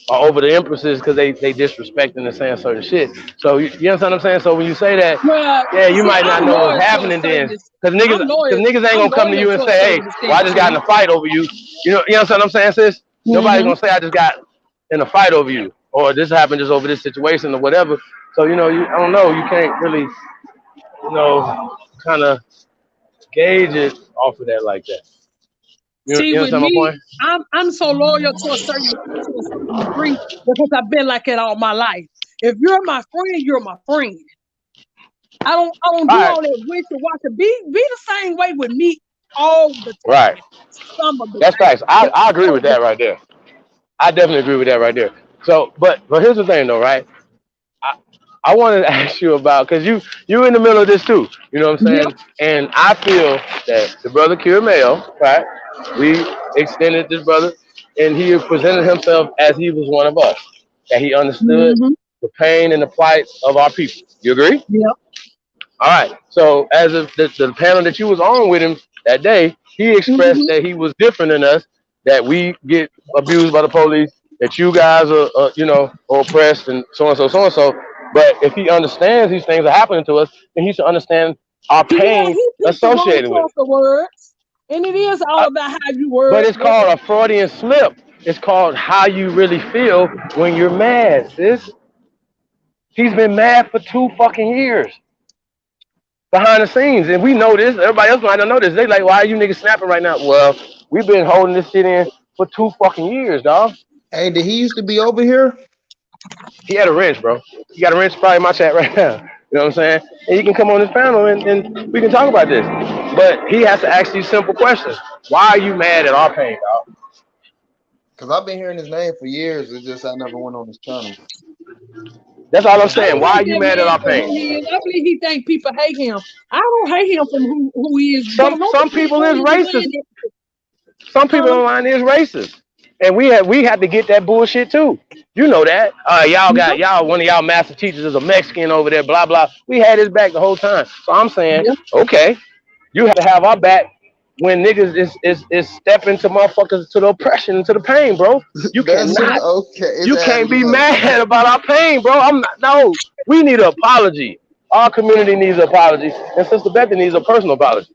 or over the empresses because they disrespecting and saying certain shit. So you understand what I'm saying? So when you say that, Well, yeah, you see, might not I'm know what's loyal to a happening then, certain. because niggas I'm because loyal. niggas ain't I'm gonna come to loyal you and to a say, hey, certain well, extent, I just got in Chief. a fight over you. You understand what I'm saying, sis? Nobody's Mm-hmm. gonna say I just got in a fight over you or this happened just over this situation or whatever. So I don't know. You can't really kind of gauge it off of that like that. See, You with understand my me, point? I'm so loyal to a certain degree because I've been like that all my life. If you're my friend, you're my friend. I don't All do right, all that wish and watch. Be the same way with me all the right. time. Some of the That's facts. time. I agree with that right there. I definitely agree with that right there. So, but here's the thing though, right? I, I wanted to ask you about because you in the middle of this too. You know what I'm Yep. saying? And I feel that the brother Mayo, right? We extended this brother, and he presented himself as he was one of us. That he understood Mm-hmm. the pain and the plight of our people. You agree? Yep. All right. So as of the panel that you was on with him that day, he expressed Mm-hmm. that he was different than us, that we get abused by the police, that you guys are are oppressed and so and so, so and so. But if he understands these things are happening to us, then he should understand our Yeah, pain he picked the wrong associated with it. choice of words, and it is all Uh, about how you but word it's what. called a Freudian slip. It's called how you really feel when you're mad, sis. He's been mad for 2 fucking years behind the scenes, and we know this. Everybody else might not know this. They like, why are you niggas snapping right now? Well, we've been holding this shit in for 2 fucking years, dog. Hey, did he used to be over here? He had a wrench, bro. He got a wrench probably in my chat right now. You know what I'm saying? And he can come on this panel and we can talk about this. But he has to ask these simple questions. Why are you mad at our pain, dog? Because I've been hearing his name for years. It's just I never went on his channel. That's all I'm I saying. don't Why hate are you that mad at man our for who pain? he is. I believe he think people hate him. I don't hate him from who he is. Some Don't know some people is racist. the Some people huh? online is racist, and we had to get that bullshit too. You know that. Yep. One of y'all master teachers is a Mexican over there. Blah blah. We had his back the whole time. So I'm saying, Yep. okay, you have to have our back when niggas is stepping to motherfuckers to the oppression and to the pain, bro. You That's Yep. cannot. okay. It's You can't adding be up. mad about our pain, bro. I'm not. No, we need an apology. Our community needs an apology, and Sister Betty needs a personal apology.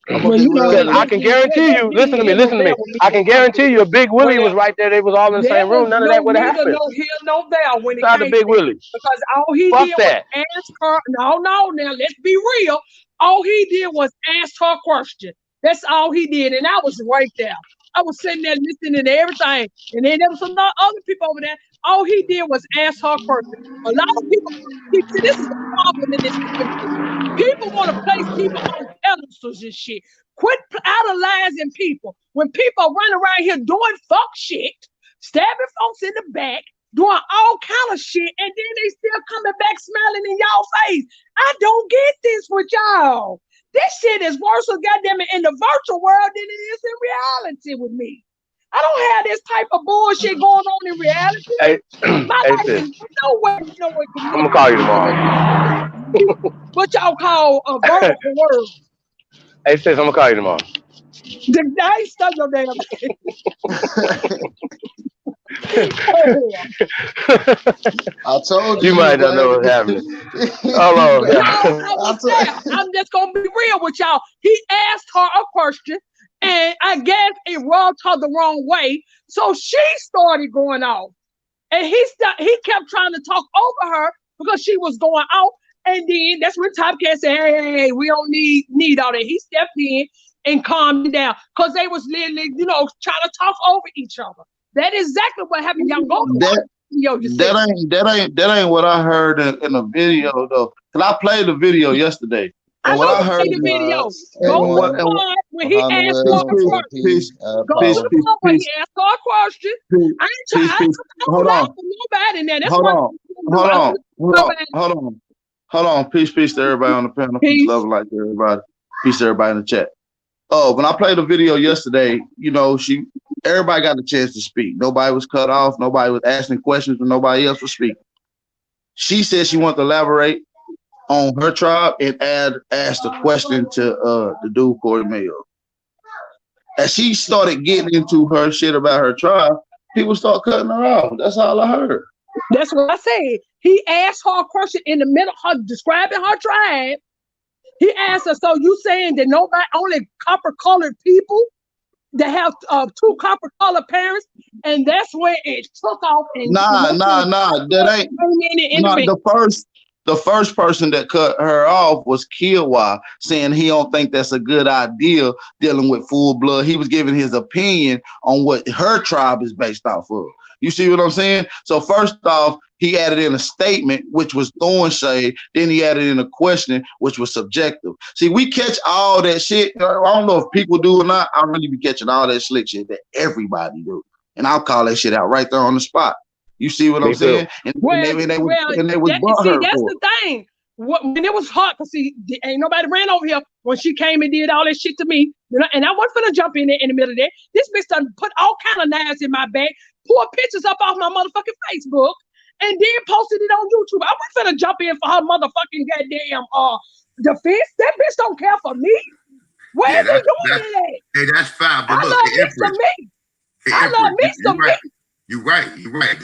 I'm gonna Well, be you know real Because that with I you. can guarantee that you, didn't listen to me, end up listen to there me. with me I and can my guarantee you, people. a Big Willie Well, was right there. They was all in the there same was room. None of that no would have neither happened. no here no there when it Shout out to came to Big that. Willie. Because all he Fuck did was that. ask her. No, now let's be real. All he did was ask her a question. That's all he did, and I was right there. I was sitting there listening to everything, and then there was some other people over there. All he did was ask her a question. A lot of people, see, this is the problem in this community. People want to place people on pedestals and shit. Quit idolizing people. When people run around here doing fuck shit, stabbing folks in the back, doing all kind of shit, and then they still coming back smiling in y'all face. I don't get this with y'all. This shit is worse, goddamn it, in the virtual world than it is in reality with me. I don't have this type of bullshit going on in reality. Hey, My hey life sis, is nowhere I'm gonna connected call you tomorrow. to what y'all call a vertical world. Hey sis, I'm gonna call you tomorrow. I ain't stuck your damn I told you You you was might not gonna know have to what's get. happening. You Hold on, No, got. yeah. I I was there. told. I'm just gonna be real with y'all. He asked her a question, and I guess it rubbed her the wrong way. So she started going off. And he kept trying to talk over her because she was going off. And then that's when Top Cat said, hey, we don't need all that. He stepped in and calmed it down because they was literally, trying to talk over each other. That is exactly what happened. Y'all go to watch That the video yourself. that ain't what I heard in the video though. Cause I played the video yesterday, I and what know I you heard see the video. and Go to what the and what, part when he behind the asked words her I a say question. peace, Go to power. the part where he asked her a question. peace, I ain't peace, trying. peace. I don't Hold lie on, for nobody now. That's hold one on, thing I don't do. hold I don't on, lie hold for on, nobody. hold on, hold on. Peace to everybody on the panel. Peace, Peace. love, and light to everybody. Peace to everybody in the chat. Oh, when I played the video yesterday, everybody got a chance to speak. Nobody was cut off. Nobody was asking questions, and nobody else was speaking. She said she wanted to elaborate on her tribe and asked a question to the dude Corey Mayo. As she started getting into her shit about her tribe, people start cutting her off. That's all I heard. That's what I said. He asked her a question in the middle of her describing her tribe. He asked her, so you saying that nobody, only copper colored people that have two copper colored parents? And that's where it took off and Nah. That ain't came in and not intervened. the first person that cut her off was Killwa, saying he don't think that's a good idea dealing with full blood. He was giving his opinion on what her tribe is based off of. You see what I'm saying? So first off, he added in a statement, which was throwing shade. Then he added in a question, which was subjective. See, we catch all that shit. I don't know if people do or not. I really be catching all that slick shit that everybody do. And I'll call that shit out right there on the spot. You see what I'm saying? And they was butthurt that's for the thing. When it was hot, because see, ain't nobody ran over here when she came and did all that shit to me. You know, and I wasn't finna jump in there in the middle of that. This bitch done put all kind of knives in my bag, pull pictures up off my motherfucking Facebook, and then posted it on YouTube. I wasn't finna jump in for her motherfucking goddamn defense. That bitch don't care for me. Where is he doing that? Hey, that's fine. But I look, love me some me. I love me some me. You're right.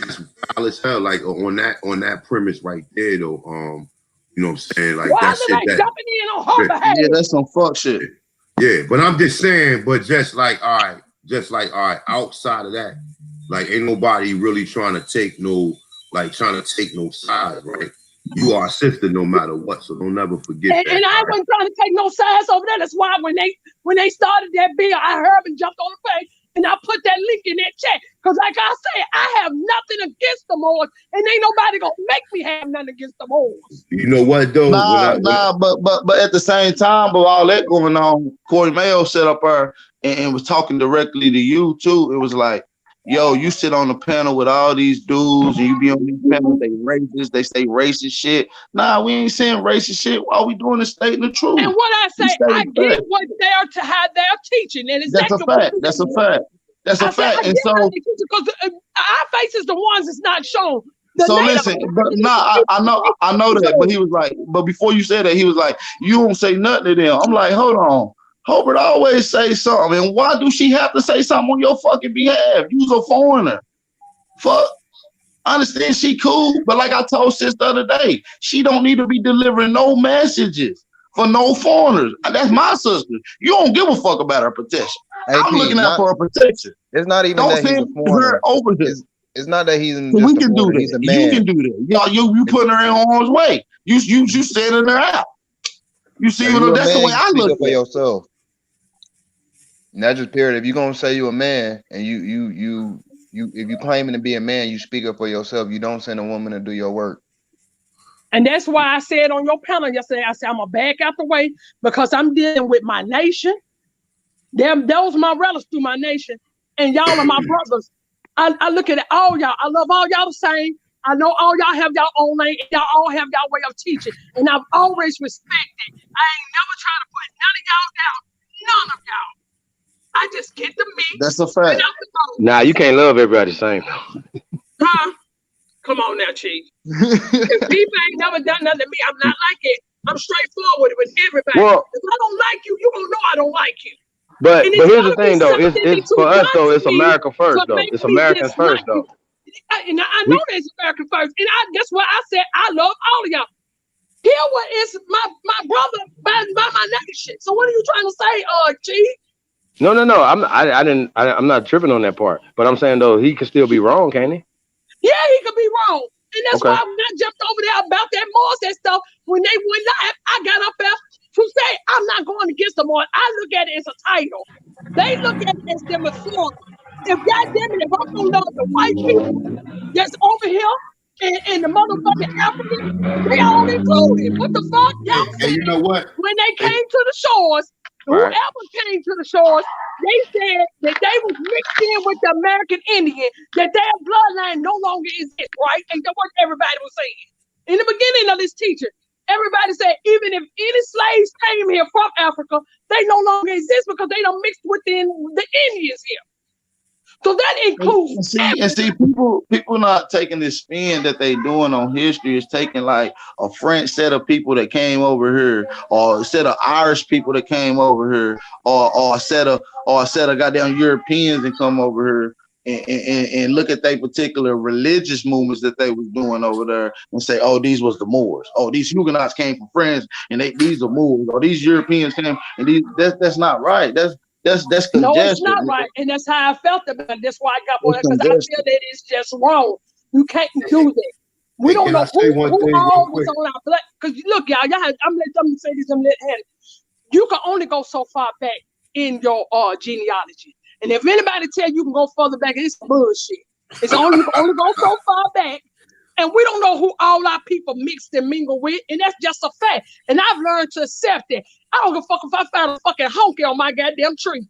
That's foul as hell. Like on that premise right there, though. You know what I'm saying? Like that shit. Like jumping in on her behalf. Yeah, that's some fuck shit. Yeah, but I'm just saying. But just like all right. Outside of that, like ain't nobody really trying to take no side, right? You are a sister no matter what, so don't never forget that. And I wasn't trying to take no sides over there. That's why when they started that bill, I heard and jumped on the page. And I put that link in that chat. Because like I said, I have nothing against the Moors. And ain't nobody going to make me have nothing against the Moors. You know what, though? But at the same time, but all that going on, Corey Mayo set up her and was talking directly to you, too. It was like, yo, you sit on the panel with all these dudes and you be on these panels, they racist, they say racist shit. Nah, we ain't saying racist shit. All we doing is stating the truth. And what I say, I get what they're teaching. And exactly That's a fact. That's a fact. And so, because our faces, the ones that's not shown. So listen, but I know that, but he was like, but before you said that, he was like, you don't say nothing to them. I'm like, hold on. Hobart always say something. And why do she have to say something on your fucking behalf? You's a foreigner. Fuck. I understand she cool, but like I told sis the other day, she don't need to be delivering no messages for no foreigners. That's my sister. You don't give a fuck about her protection. Hey, I'm looking out for her protection. It's not even that he's a foreigner. Over here. It's not that he's so we can do that. He's a man. You can do that. You putting her in harm's way. You sending her out. You see what that's the way I look for yourself. And that's just period. If you're gonna say you're a man and you if you claiming to be a man, you speak up for yourself. You don't send a woman to do your work. And that's why I said on your panel yesterday, I said I'm gonna back out the way because I'm dealing with my nation. Those my relatives through my nation, and y'all are my brothers. I look at all y'all. I love all y'all the same. I know all y'all have y'all own lane. Y'all all have y'all way of teaching, and I've always respected. I ain't never tried to put none of y'all down. None of y'all. I just get the meat. That's a fact. Nah, you can't love everybody the same. Huh? Come on now, Chief. If people ain't never done nothing to me, I'm not like it. I'm straightforward with everybody. Well, if I don't like you, you gonna know I don't like you. But here's the thing, though. It's for us, though. It's America first, though. It's Americans first, though. And I know it's America first, and that's why I said I love all of y'all. Here is my brother by my nation. So what are you trying to say, Chief? No. I'm not tripping on that part. But I'm saying though, he could still be wrong, can't he? Yeah, he could be wrong. And that's why when I jumped over there about that Moors and stuff, when they went live, I got up there to say I'm not going against them all. I look at it as a title. They look at it as them as form. If goddamn it, if I'm gonna love the white people that's over here and the motherfucking Africans, they all included. What the fuck? Y'all and you know what? When they came to the shores, whoever came to the shores, they said that they was mixed in with the American Indian, that their bloodline no longer exists, right? And that's what everybody was saying. In the beginning of this teaching, everybody said even if any slaves came here from Africa, they no longer exist because they don't mix within the Indians here. So that includes and see people not taking this spin that they doing on history is taking like a French set of people that came over here, or a set of Irish people that came over here, or a set of goddamn Europeans that come over here and look at their particular religious movements that they was doing over there and say, oh, these was the Moors. Oh, these Huguenots came from France and these are Moors. Or these Europeans came and that's not right. That's congestion. No, it's not right, and that's how I felt about it. That's why I got on it, because I feel that it's just wrong. You can't do that. We Hey, don't can I know say one who thing real all was quick? on our blood. Because look, y'all, I'm let me say this. You can only go so far back in your genealogy, and if anybody tell you can go further back, it's bullshit. It's only you can only go so far back, and we don't know who all our people mixed and mingle with, and that's just a fact. And I've learned to accept it. I don't give a fuck if I found a fucking honky on my goddamn tree.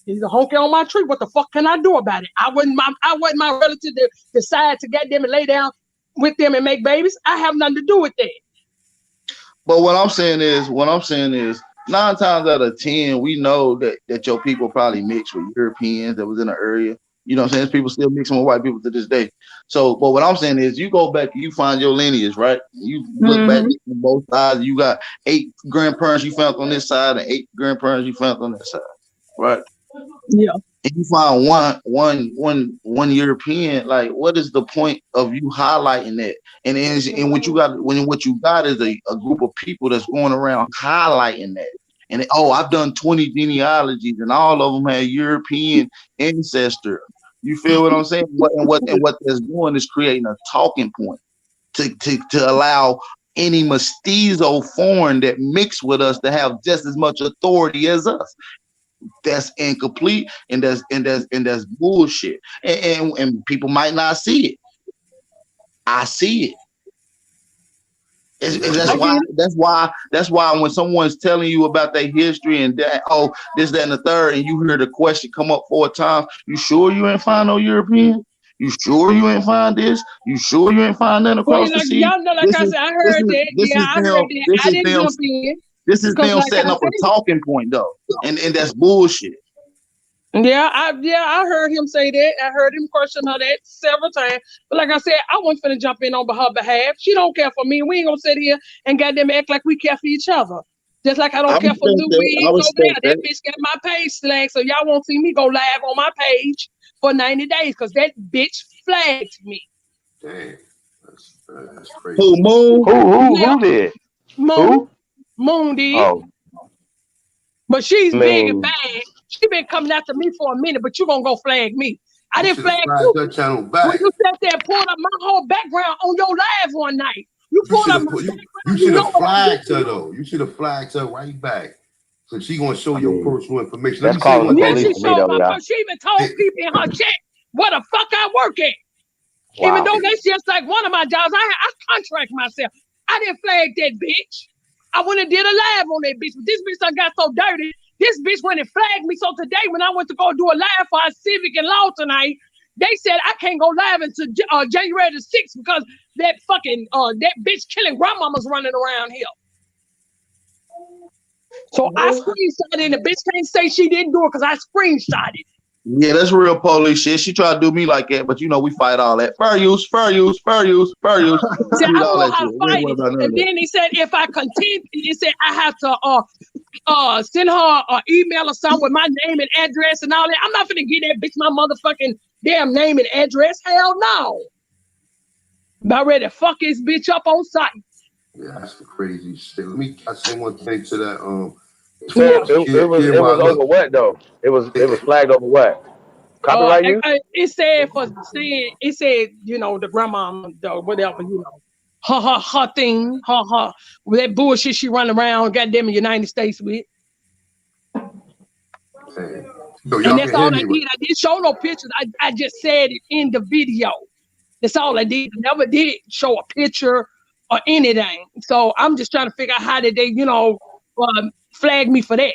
He's a honky on my tree. What the fuck can I do about it? I wasn't my relative to decide to goddamn and lay down with them and make babies. I have nothing to do with that. But what I'm saying is, 9 times out of 10, we know that your people probably mixed with Europeans that was in the area. You know what I'm saying? People still mixing with white people to this day. So, but what I'm saying is, you go back, you find your lineage, right? You look back on both sides. You got 8 grandparents you found on this side and 8 grandparents you found on that side, right? Yeah. And you find one European, like, what is the point of you highlighting that? And what you got is a group of people that's going around highlighting that. And I've done 20 genealogies, and all of them had European ancestor. You feel what I'm saying? What that's doing is creating a talking point to allow any mestizo foreign that mix with us to have just as much authority as us. That's incomplete, and that's bullshit. And people might not see it. I see it. That's why when someone's telling you about their history and that, this, that, and the third, and you hear the question come up 4 times, you sure you ain't find no European? You sure you ain't find this? You sure you ain't find that across the sea? Y'all know, like I said, I heard that. Yeah, I heard that. I didn't jump in. This is them setting up a talking point, though, and that's bullshit. Yeah, I heard him say that. I heard him question her that several times. But like I said, I wasn't finna jump in on her behalf. She don't care for me. We ain't gonna sit here and goddamn act like we care for each other. Just like I don't care for Louise over there. That bitch got my page flagged, so y'all won't see me go live on my page for 90 days because that bitch flagged me. Damn, that's crazy. Who, Moon? Who did? Moon did. Oh. But she's big and bad. She been coming after me for a minute, but you gonna go flag me. I didn't flag you. That channel back. When you sat there and pulled up my whole background on your live one night. You pulled up my you should have flagged her though. You should have flagged her right back. So she gonna show your personal information. That's calling the police she to me though, y'all. She even told people in her chat where the fuck I work at. Wow. Even though that's just like one of my jobs, I contract myself. I didn't flag that bitch. I went and did a live on that bitch, but this bitch done got so dirty. This bitch went and flagged me. So today, when I went to go do a live for our Civic and Law tonight, they said I can't go live until January the 6th because that fucking that bitch killing grandmamas running around here. So I screenshot it, and the bitch can't say she didn't do it because I screenshot it. Yeah, that's real police shit. She tried to do me like that, but we fight all that. Fair use. See, I know how to fight it. And then he said if I continue, he said I have to send her an email or something with my name and address and all that. I'm not gonna get that bitch my motherfucking damn name and address. Hell no. About ready to fuck this bitch up on site. Yeah, that's the crazy shit. I say one thing to that. It was over what though? It was flagged over what? Copyright use? It said the grandma, whatever, her thing, her that bullshit she run around, goddamn the United States with. So and that's all I did. I didn't show no pictures. I just said it in the video. That's all I did. I never did show a picture or anything. So I'm just trying to figure out how did they, flag me for that.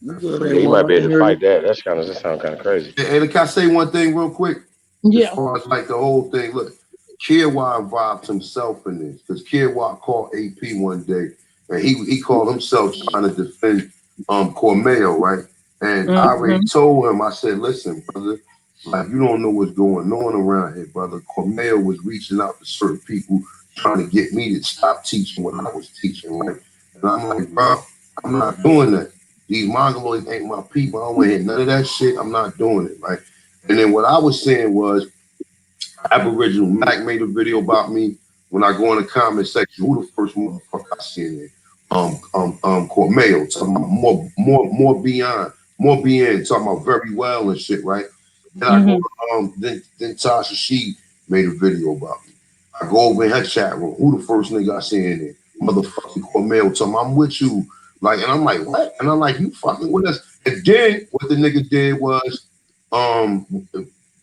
You might be able to fight that. That sounds kind of crazy. Hey, can I say one thing real quick? Yeah. As far as like the whole thing, look, Kierwa involved himself in this because Kierwa called AP one day and he called himself trying to defend Cormeo, right? And I already told him, I said, listen, brother, like you don't know what's going on around here, brother. Cormeo was reaching out to certain people trying to get me to stop teaching what I was teaching, right? And I'm like, bro, I'm not doing that. These Mongoloids ain't my people. I don't want to hear none of that shit. I'm not doing it, right? And then what I was saying was, Aboriginal Mac made a video about me. When I go in the comment section, who the first motherfucker I see in there? Cormeo, talking about more beyond, talking about very well and shit, right? Then I go, then Tasha, she made a video about me. I go over in her chat room. Who the first nigga I see in there? Motherfucking Cormel told me, I'm with you. Like, and I'm like, what? And I'm like, you fucking with us. And then what the nigga did was,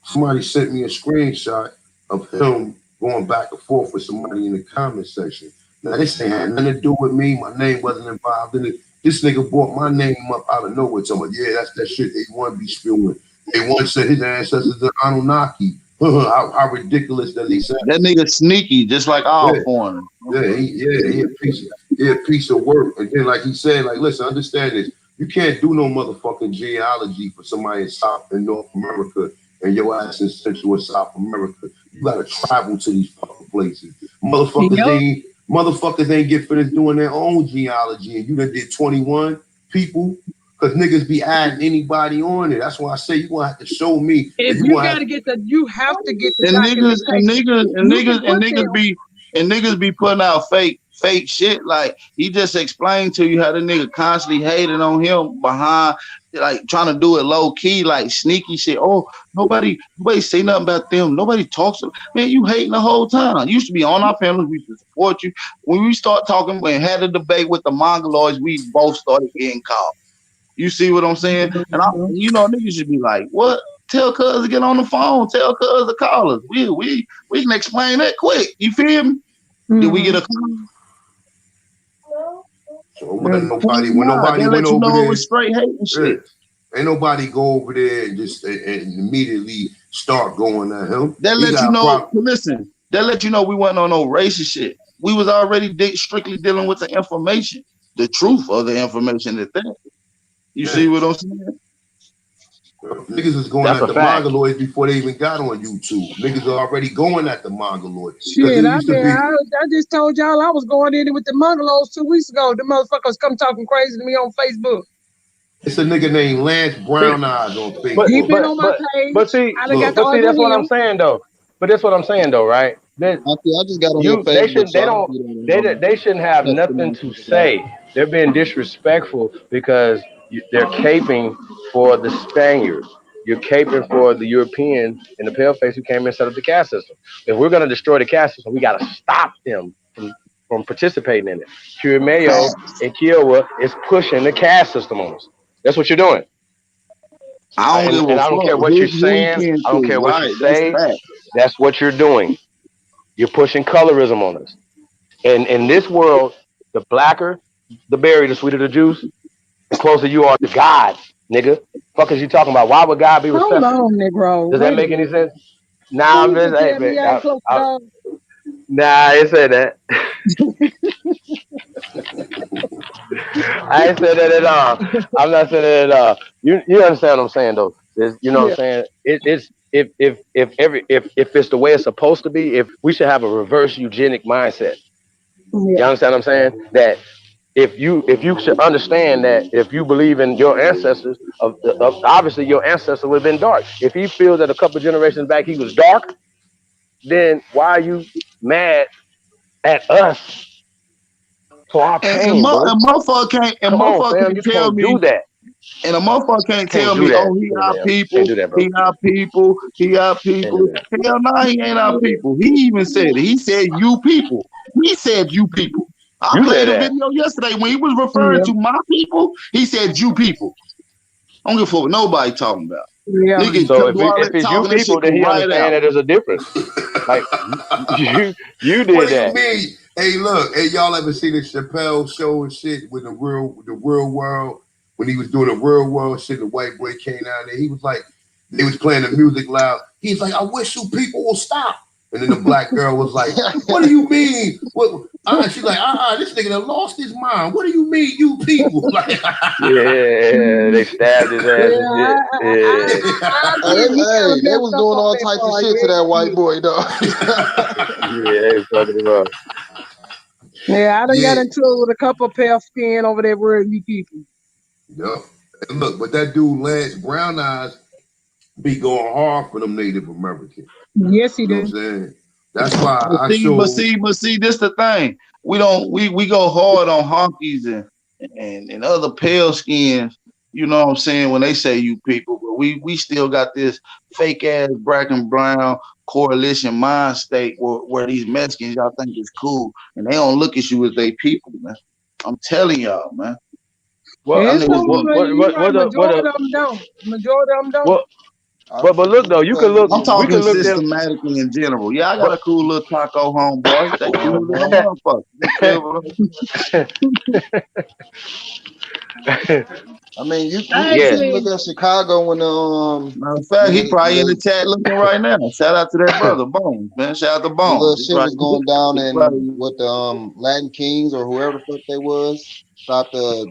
somebody sent me a screenshot of him going back and forth with somebody in the comment section. Now, this ain't had nothing to do with me. My name wasn't involved in it. This nigga brought my name up out of nowhere. Talking, yeah, that's that shit they want to be spewing. They want to say his ancestors are Anunnaki. how ridiculous that he said. That nigga sneaky, just like all foreigners. Yeah, he a piece of work. And then, like he said, like, listen, understand this. You can't do no motherfucking genealogy for somebody in South and North America and your ass in Central and South America. You gotta travel to these fucking places. Motherfuckers ain't get finished doing their own genealogy, and you done did 21 people. Cause niggas be adding anybody on it. That's why I say you gonna have to show me. If you gotta get the, you have to get the niggas be putting out fake shit. Like he just explained to you how the nigga constantly hating on him behind, like trying to do it low key, like sneaky shit. Oh, nobody say nothing about them. Nobody talks. Man, you hating the whole time. You used to be on our family. We used to support you. When we start talking and had a debate with the Mongoloids, we both started getting caught. You see what I'm saying? And niggas should be like, what? Tell cuz to get on the phone. Tell cuz to call us. We can explain that quick. You feel me? Did we get a call? So when nobody went over there, straight hating shit. Ain't nobody go over there and just and immediately start going at him. That let you know. Listen, that let you know we wasn't on no racist shit. We was already strictly dealing with the information, the truth of the information at that. You see what I'm saying? Niggas is going at the Mongoloids before they even got on YouTube. Niggas are already going at the Mongoloids. Shit, I just told y'all I was going in with the Mongoloids 2 weeks ago. The motherfuckers come talking crazy to me on Facebook. It's a nigga named Lance Brown Eyes on Facebook. He been on my page. But see, that's what I'm saying though. But that's what I'm saying though, right? I just got on your Facebook. They shouldn't have nothing to say. They're being disrespectful because they're caping for the Spaniards. You're caping for the European and the paleface who came and set up the caste system. If we're going to destroy the caste system, we got to stop them from participating in it. Curie Mayo and Kiowa is pushing the caste system on us. That's what you're doing. I don't care what you're saying. I don't care what you say. That's what you're doing. You're pushing colorism on us. And in this world, the blacker the berry, the sweeter the juice, the closer you are to God, nigga. Fuck is you talking about? Why would God be respectful? Hold on, Negro. Does that make any sense? Nah, I'm just saying, man. Nah, I ain't said that. I ain't said that at all. I'm not saying that at all. You understand what I'm saying though? You know what I'm saying? It's if it's the way it's supposed to be, if we should have a reverse eugenic mindset. You understand what I'm saying? That if you should understand that if you believe in your ancestors, obviously your ancestor would have been dark. If he feels that a couple generations back he was dark, then why are you mad at us for our pain? And motherfucker can't tell me that. And a motherfucker can't tell me, oh, he our people, he our people, he our people. Hell no, he ain't our people. He even said it. He said you people. He said you people. I played a video yesterday when he was referring to my people. He said you people. I don't give a fuck what nobody talking about. Yeah. So if it's you people, then he understand that there's a difference. Like you did what that. What do you mean? Hey, look, hey, y'all ever see the Chappelle show and shit with the real world? When he was doing the real world shit, the white boy came down there. He was like, they was playing the music loud. He's like, I wish you people will stop. And then the black girl was like, what do you mean? She's like, this nigga done lost his mind. What do you mean, you people? Like, yeah, they stabbed his ass. They was doing all types of shit to that white boy, though. Yeah, they fucking him up. Yeah, I done got into it with a couple of pale skin over there where you people. Yep. And look, but that dude Lance Brown Eyes be going hard for them Native Americans. Yes, he did. That's why but see, this the thing. We go hard on honkies and other pale skins. you know what I'm saying, when they say you people, but we still got this fake ass black and brown coalition mind state where these Mexicans y'all think is cool and they don't look at you as they people, man. I'm telling y'all, man. Well, Y'all And niggas some of them, you right, what, majority of them don't. Majority of them don't. what, but look though, you can look. I'm We talking can look them. systematically in general. Yeah, I got But a cool little taco homeboy. They cool little motherfucker. You feel what I'm saying? I mean, you yeah, can look Actually, at Chicago when Matter of fact, he probably in the chat looking right now. Shout out to that brother, Bones, man. Shout out to the little Bones. He shit was going down he and probably what the Latin Kings or whoever the fuck they was stopped the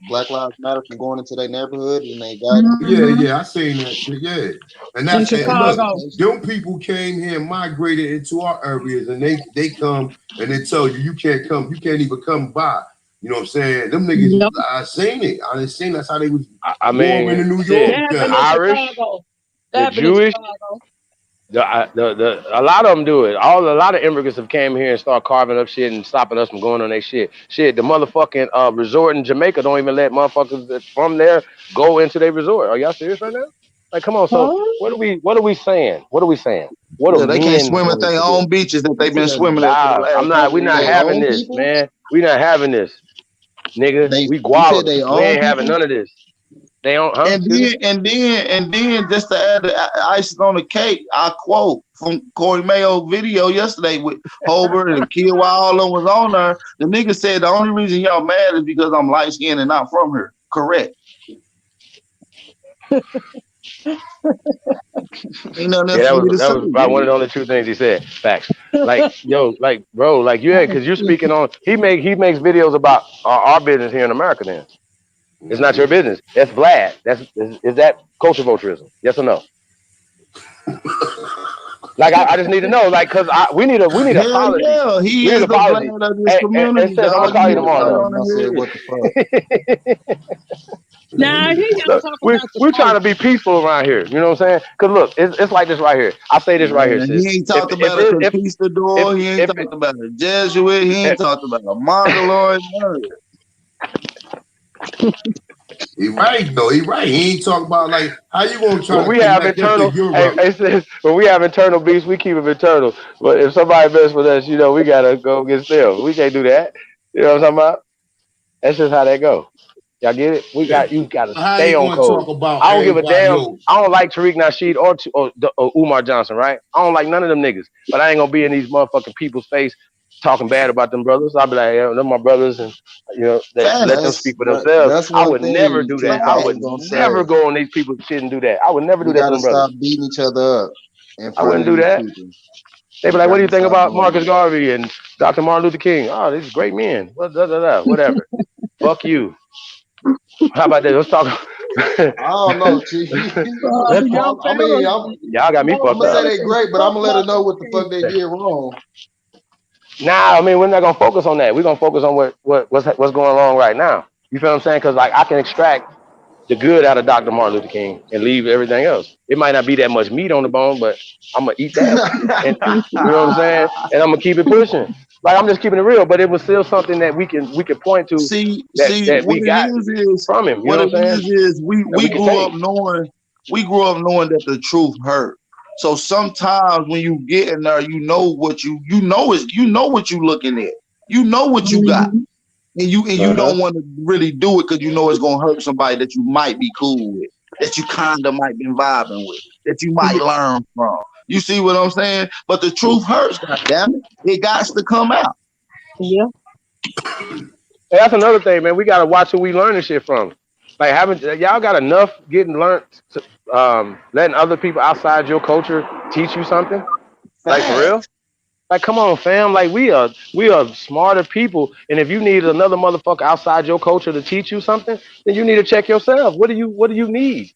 Black Lives Matter from going into their neighborhood and they got Yeah, mhm, I seen that shit. Yeah, and in that's and look, Chicago. deportation. them people came here and migrated into our areas, and they come and they tell you can't come, you can't even come by. You know what I'm saying? Them niggas, Yep. I seen it. I done seen that's how they was I going mean, into New That shit. York. The happened Then. in Irish, Chicago. That the happened in Jewish, Chicago. a lot of them do it. A lot of immigrants have came here and start carving up shit and stopping us from going on their shit. Shit, the motherfucking resort in Jamaica don't even let motherfuckers from there go into their resort. Are y'all serious right now? Like, come on. So Huh? what are we saying? What are we saying? What are yeah, they can't men swim at going their to do? own beaches that You they've said been swimming at for the Nah, last we're 100 not they years. having own this, people. man. We not having this, nigga. We You said gualas. they We own ain't having people. none of this. They don't, huh? And Excuse me? then just to add the icing on the cake, I quote from Corey Mayo video yesterday with Holbert and Kid while all of them was on there. The nigga said the only reason y'all mad is because I'm light skinned and not from here. Correct. Ain't nothing Yeah, else for me to that say. was about one of the only two things he said. Facts. Like, yo, like, bro, like, yeah, because you're speaking on. He makes videos about our business here in America. Then it's not your business. That's Vlad. Is that culture vulturism? Yes or no? Like, I just need to know, like, cause we need a Hell policy. yeah, he We need is a the policy. Vlad of this And community, says I'm gonna dog. call You you hit it tomorrow right though. on And I said, the what the fuck? Now I hear y'all Look, talking we're about the we're trying to be policy. peaceful around here. You know what I'm saying? Cause look, it's like this right here. I say head. this right here, Man, sis. he ain't If talked if about a it, if conquistador. He ain't if, talked about a Jesuit. He if ain't talked about a Mongoloid. None of that. He right though. He right. He ain't talking about like how you gonna try when to we have connect us to internal, Europe. when we have internal beefs, we keep them internal. But if somebody mess with us, we gotta go get still. We can't do that. You know what I'm talking about? That's just how that go. Y'all get it? Yeah. You gotta How stay you on gonna code. talk about I don't give a everybody damn. else? I don't like Tariq Nasheed or Umar Johnson, right? I don't like none of them niggas. But I ain't gonna be in these motherfucking people's face talking bad about them brothers. I'll be like, yeah, they're my brothers, and let them Facts. speak for themselves. That's I one would never thing, do that. Cliff. I I would was Facts. gonna never say go on these people's shit and do that. I would never do we that to gotta them brothers. stop beating each other up in I front wouldn't of do these that. people. They be We like, "What got do you to think stop about doing Marcus that. Garvey and Dr. Martin Luther King?" Oh, these great men. Whatever. Fuck you. How about that? Let's talk. I don't know, Chief. Let's. Young I mean, fellas, Y'all got me young I'm fucked gonna say up. fellas they say, great, but I'm fuck gonna let her know Martin what the Luther fuck King. they did wrong. Nah, I mean, we're not gonna focus on that. We're gonna focus on what's going on right now. You feel what I'm saying? Because like I can extract the good out of Dr. Martin Luther King and leave everything else. It might not be that much meat on the bone, but I'm gonna eat that, and you know what I'm saying. And I'm gonna keep it pushing. Like I'm just keeping it real, but it was still something that we can point to See, that what we it got is from him. You what know it what I'm saying? is That we we can grew take. up knowing that the truth hurt. So sometimes when you get in there, you know what you looking at. You know what you got. Mhm. And you Uh-huh. don't want to really do it because you know it's gonna hurt somebody that you might be cool with, that you kinda might be vibing with, that you might learn from. You see what I'm saying? But the truth hurts, goddammit. It got to come out. Yeah. And that's another thing, man. We gotta watch who we learning shit from. Like, haven't y'all got enough getting learned, letting other people outside your culture teach you something? Like for real? Facts. Like, come on, fam. Like, we are smarter people, and if you need another motherfucker outside your culture to teach you something, then you need to check yourself. What do you need?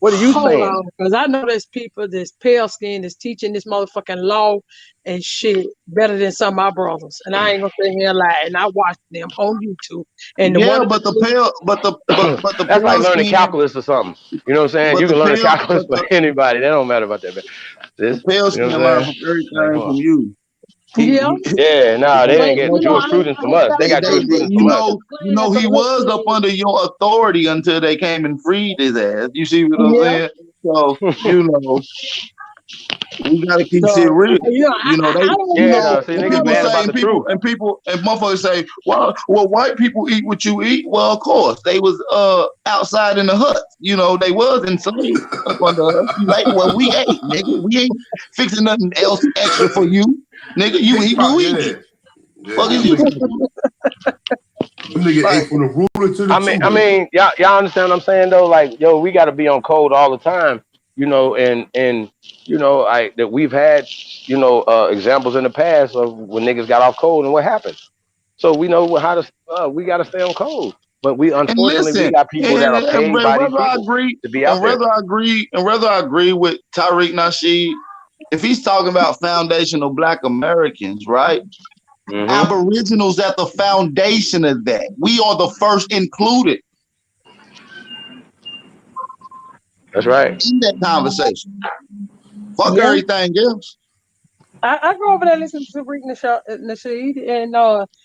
What are you Hold saying? on, because I know there's people that's pale skinned that's teaching this motherfucking law and shit better than some of my brothers. And I ain't gonna sit here and lie. And I watch them on YouTube. And the one Yeah, of but the the pale, but the That's like pale learning skin, calculus or something. You know what I'm saying? but You the can learn pale, calculus for anybody. That don't matter about that, man. the This, pale you know skin what learn I'm saying? from Like, everything come from on. you. Yeah. Yeah, nah, they But didn't get you know, Jewish prudence from us. They got Jewish prudence from us. He was up under your authority until they came and freed his ass. You see what I'm Yeah. saying? So we gotta keep shit So real. you know, They, I don't Yeah, know. no, see, and niggas people mad say, about the truth. and motherfuckers say, well, white people eat what you eat. Well, of course, they was outside in the hut. They was enslaved up under us. Like, well, we ate, nigga. We ain't fixing nothing else extra for you, nigga. You eat what we eat. Fuck is you? Nigga ate from the ruler to the I mean, y'all understand what I'm saying though? Like, yo, we got to be on code all the time, and like that we've had, examples in the past of when niggas got off code and what happened. So we know how to, we got to stay on code. But And unfortunately, we listen, got people that are and paid by these whether I people agree, to be out there. whether I agree with Tariq Nasheed, if he's talking about foundational Black Americans, right? Mhm. Aboriginals at the foundation of that. We are the first included That's right. in that conversation. Fuck Yeah. everything else. I go over there listening to Rick Nasheed, and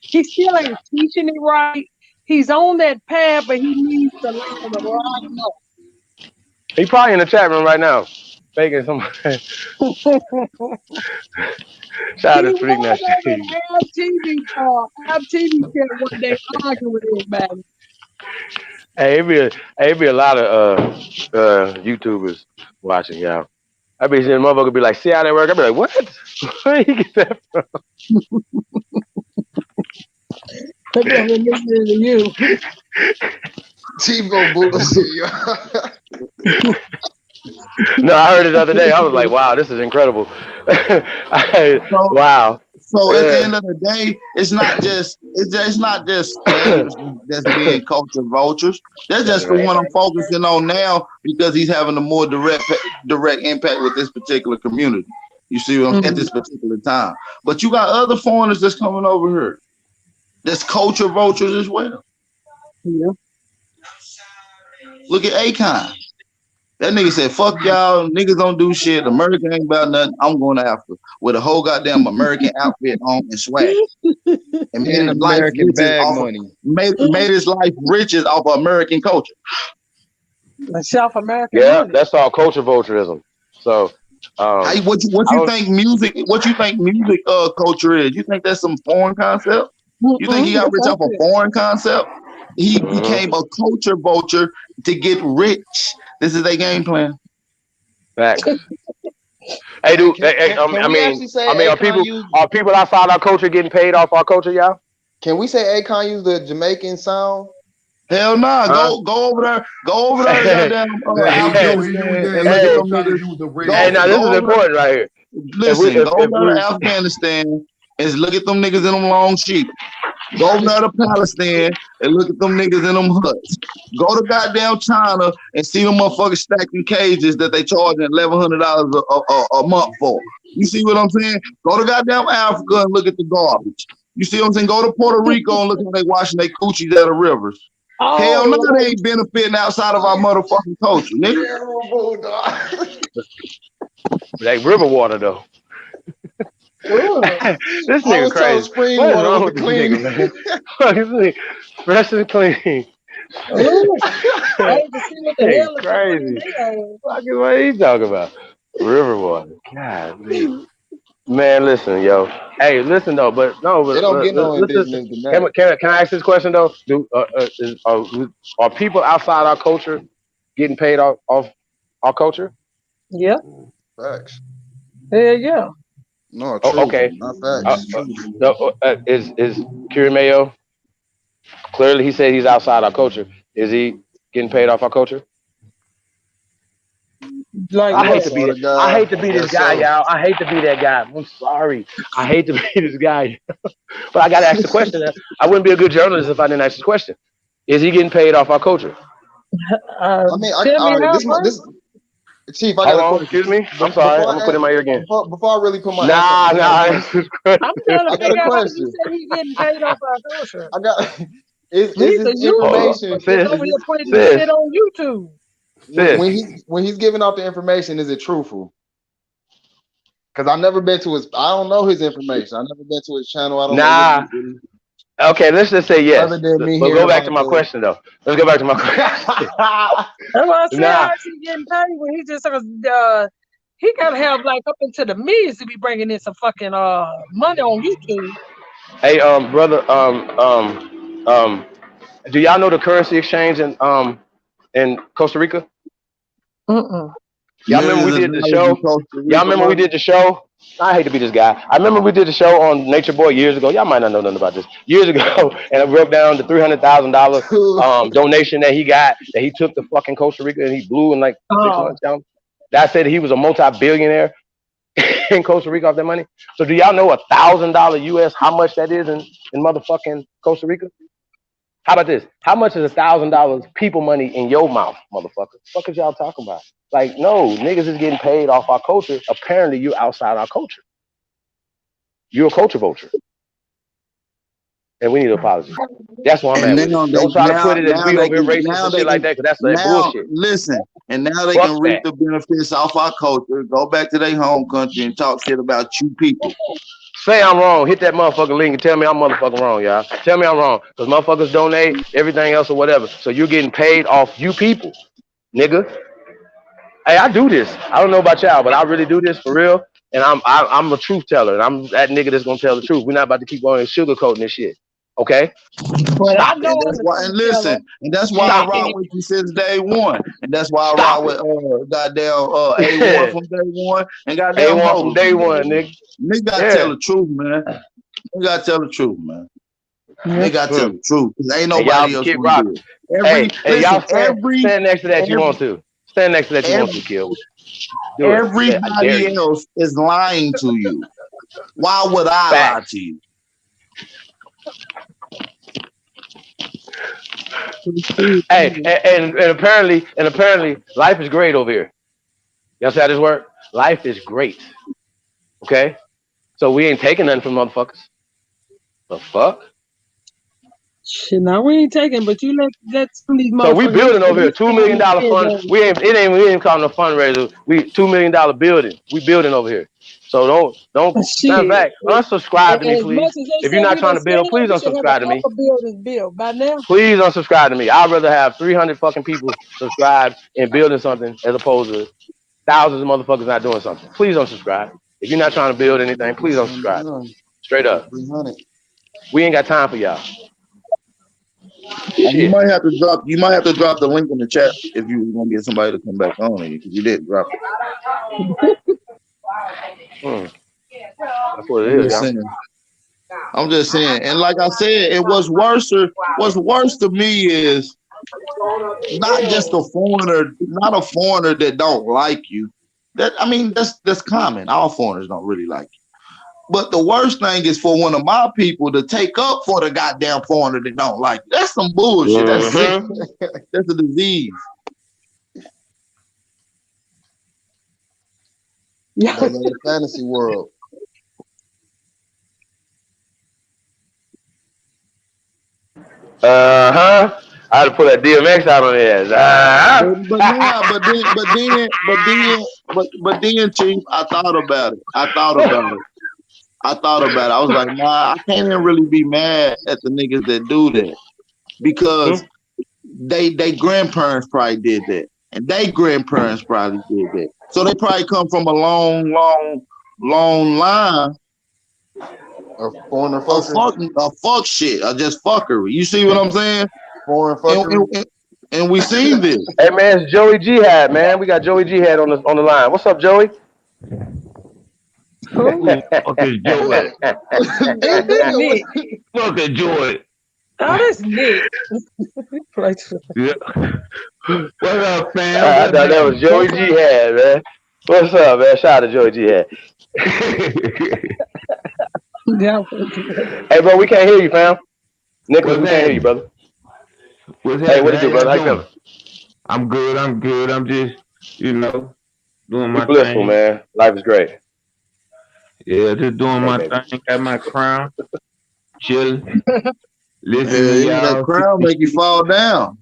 he still ain't teaching it right. He's on that path, but he needs to learn a lot more. He probably in the chat room right now, faking some. Shout He out to Freak was over Nasty. at Ab TV chat one day arguing with everybody. Hey, it be a lot of YouTubers watching y'all. I be seeing a motherfucker be like, see how they work. I be like, what? Where you get that from? Because they're listening to you. Chief go bullshit, yo. No, I heard it the other day. I was like, wow, this is incredible. Wow. So at the end of the day, it's not just players that's being culture vultures. That's just the one I'm focusing on now because he's having a more direct impact with this particular community. You see what I'm at this particular time. But you got other foreigners that's coming over here. That's culture vultures as well. Yeah. Look at Akon. That nigga said, fuck y'all, niggas don't do shit. America ain't about nothing. I'm going to Africa with a whole goddamn American outfit on and swag. And made his life American riches bag off money. made his life riches off of American culture. South American Yeah, money. that's all culture vulturism. So, What you think music culture is? You think that's some foreign concept? You think he got rich off a foreign concept? He became a culture vulture to get rich. This is their game plan. Facts. Hey, dude. Are people outside our culture getting paid off our culture, y'all? Can we say Akon use the Jamaican sound? Hell nah. Go over there. Go over there to goddamn Afghanistan and look at them niggas. Hey, now this is important right here. Listen, go over to Afghanistan and look at them niggas in them long sheep. Go over there to Palestine and look at them niggas in them huts. Go to goddamn China and see them motherfuckers stacked in cages that they charging $1,100 a month for. You see what I'm saying? Go to goddamn Africa and look at the garbage. You see what I'm saying? Go to Puerto Rico and look how they washing their coochies out of rivers. Hell no, they ain't benefiting outside of our motherfucking culture, nigga. Like river water though. This nigga crazy. What is wrong with this nigga, man? Fresh and clean. Crazy. What are you talking about? River water. God, man, listen, yo. Hey, listen though, but They don't get no listen. indigenous than that. Can I ask this question though? Are people outside our culture getting paid off our culture? Yeah. Facts. Yeah. No, true. Okay. Not facts. Is Curie Mayo? Clearly, he said he's outside our culture. Is he getting paid off our culture? Like I hate to be this guy, y'all. I hate to be that guy. I'm sorry. I hate to be this guy. But I got to ask the question. I wouldn't be a good journalist if I didn't ask the question. Is he getting paid off our culture? This Chief, I got a question. Excuse me. I'm sorry. I'm gonna put it in my ear again. Before I really put my nah. I'm trying to figure out how you question. say he getting paid off our culture. I got is this information over here putting shit on YouTube. When he's giving out the information, is it truthful? Cause I've never been to his. I don't know his information. I've never been to his channel. I don't know Nah. what he, Okay, let's just say yes. other than me But hearing go back to about my question though. Let's go back to my question. That's what I said. Nah. How's he getting paid when he just he gotta have like up into the millions to be bringing in some fucking money on YouTube. Hey, brother, do y'all know the currency exchange in Costa Rica? Mm-mm. Y'all remember we did the show? Y'all remember we did the show? I hate to be this guy. I remember we did the show on Nature Boy years ago. Y'all might not know nothing about this. Years ago, and I broke down the $300,000 donation that he got, that he took to fucking Costa Rica and he blew in like 6 Oh, months down. That said he was a multi-billionaire in Costa Rica off that money. So do y'all know $1,000 US, how much that is in motherfucking Costa Rica? How about this? How much is $1,000 people money in your mouth, motherfucker? What the fuck is y'all talking about? Like, no, niggas is getting paid off our culture. Apparently, you're outside our culture. You're a culture vulture. And we need an apology. That's why I'm And at with now it. they Don't try to put now it as now we they over here can racist now and they shit like can that, because that's that now bullshit. listen, and now they Fuck can reap that. the benefits off our culture, go back to their home country and talk shit about you people. Say I'm wrong. Hit that motherfucking link and tell me I'm motherfucking wrong, y'all. Tell me I'm wrong. Because motherfuckers donate everything else or whatever. So you're getting paid off you people, nigga. Hey, I do this. I don't know about y'all, but I really do this for real. And I'm a truth teller. And I'm that nigga that's gonna tell the truth. We're not about to keep going sugarcoating this shit. Okay? but I Stop it. know And I'm that's the why, truth and teller. listen, and that's why I Stop rock it. with you since day one. And that's why I rock Stop with goddamn A1 it. from day one and goddamn A1 from Moses day from day one, one. nigga. Nigga gotta tell Yeah. the truth, man. Nigga gotta tell the truth, man. Yeah. Nigga gotta tell the truth. Cause ain't And y'all nobody can else keep gonna do rocking. it. Hey, y'all Every stand next to that you want to. Stand next to that you want to, every kill. Do it. I dare everybody you. else is lying to you. Why would I lie Facts. to you? Hey, and apparently life is great over here. Y'all see how this work? Life is great. Okay? So we ain't taking nothing from motherfuckers. The fuck? Shit, now we ain't taking, but you let some of these So we motherfuckers building over here, $2 million fund. fund. We ain't calling no fundraiser. We $2 million building. We building over here. So don't matter of Shit. fact, unsubscribe to me, And as much please. as they If say you're not we done trying to said build, it, please we should have a unsubscribe to me. couple buildings built by now. Please unsubscribe to me. I'd rather have 300 fucking people subscribe and building something as opposed to thousands of motherfuckers not doing something. Please unsubscribe. If you're not trying to build anything, please unsubscribe. Straight up. 300. We ain't got time for y'all. And you Shit. might have to drop the link in the chat if you want to get somebody to come back on it, because you did drop it. That's what it I'm is, just y'all. saying. I'm just saying. And like I said, what's worse to me is not just a foreigner, not a foreigner that don't like you. That's common. All foreigners don't really like you. But the worst thing is for one of my people to take up for the goddamn foreigner that don't like you. That's some bullshit. That's sick. That's a disease. Yeah. They live in the fantasy world. I had to put that DMX out on his ass. But then, Chief, I thought about it. I was like, nah, I can't even really be mad at the niggas that do that, because they grandparents probably did that, and they grandparents probably did that. So they probably come from a long line A foreigner of fuck shit, or just fuckery. You see what I'm saying? Foreign fuckery. And we seen this. Hey man, it's Joey Jihad, man. We got Joey Jihad on the line. What's up, Joey? Who? Okay, Joy. That's Nick. Okay, Joy. Oh, that's Nick. Yeah. What up, fam? I thought that was Joey Jihad, man. What's up, man? Shout out to Joey Jihad. Yeah. Hey, bro, we can't hear you, fam. Nicholas, What's we can't hear you, brother. What's Hey, what it do, happening? brother? How you feeling? I'm good. I'm just, doing We my blissful, thing. man. Life is great. Yeah, just doing my Baby. thing. Got my crown. Chilling. Listening to Yeah, that y'all. crown make you fall down.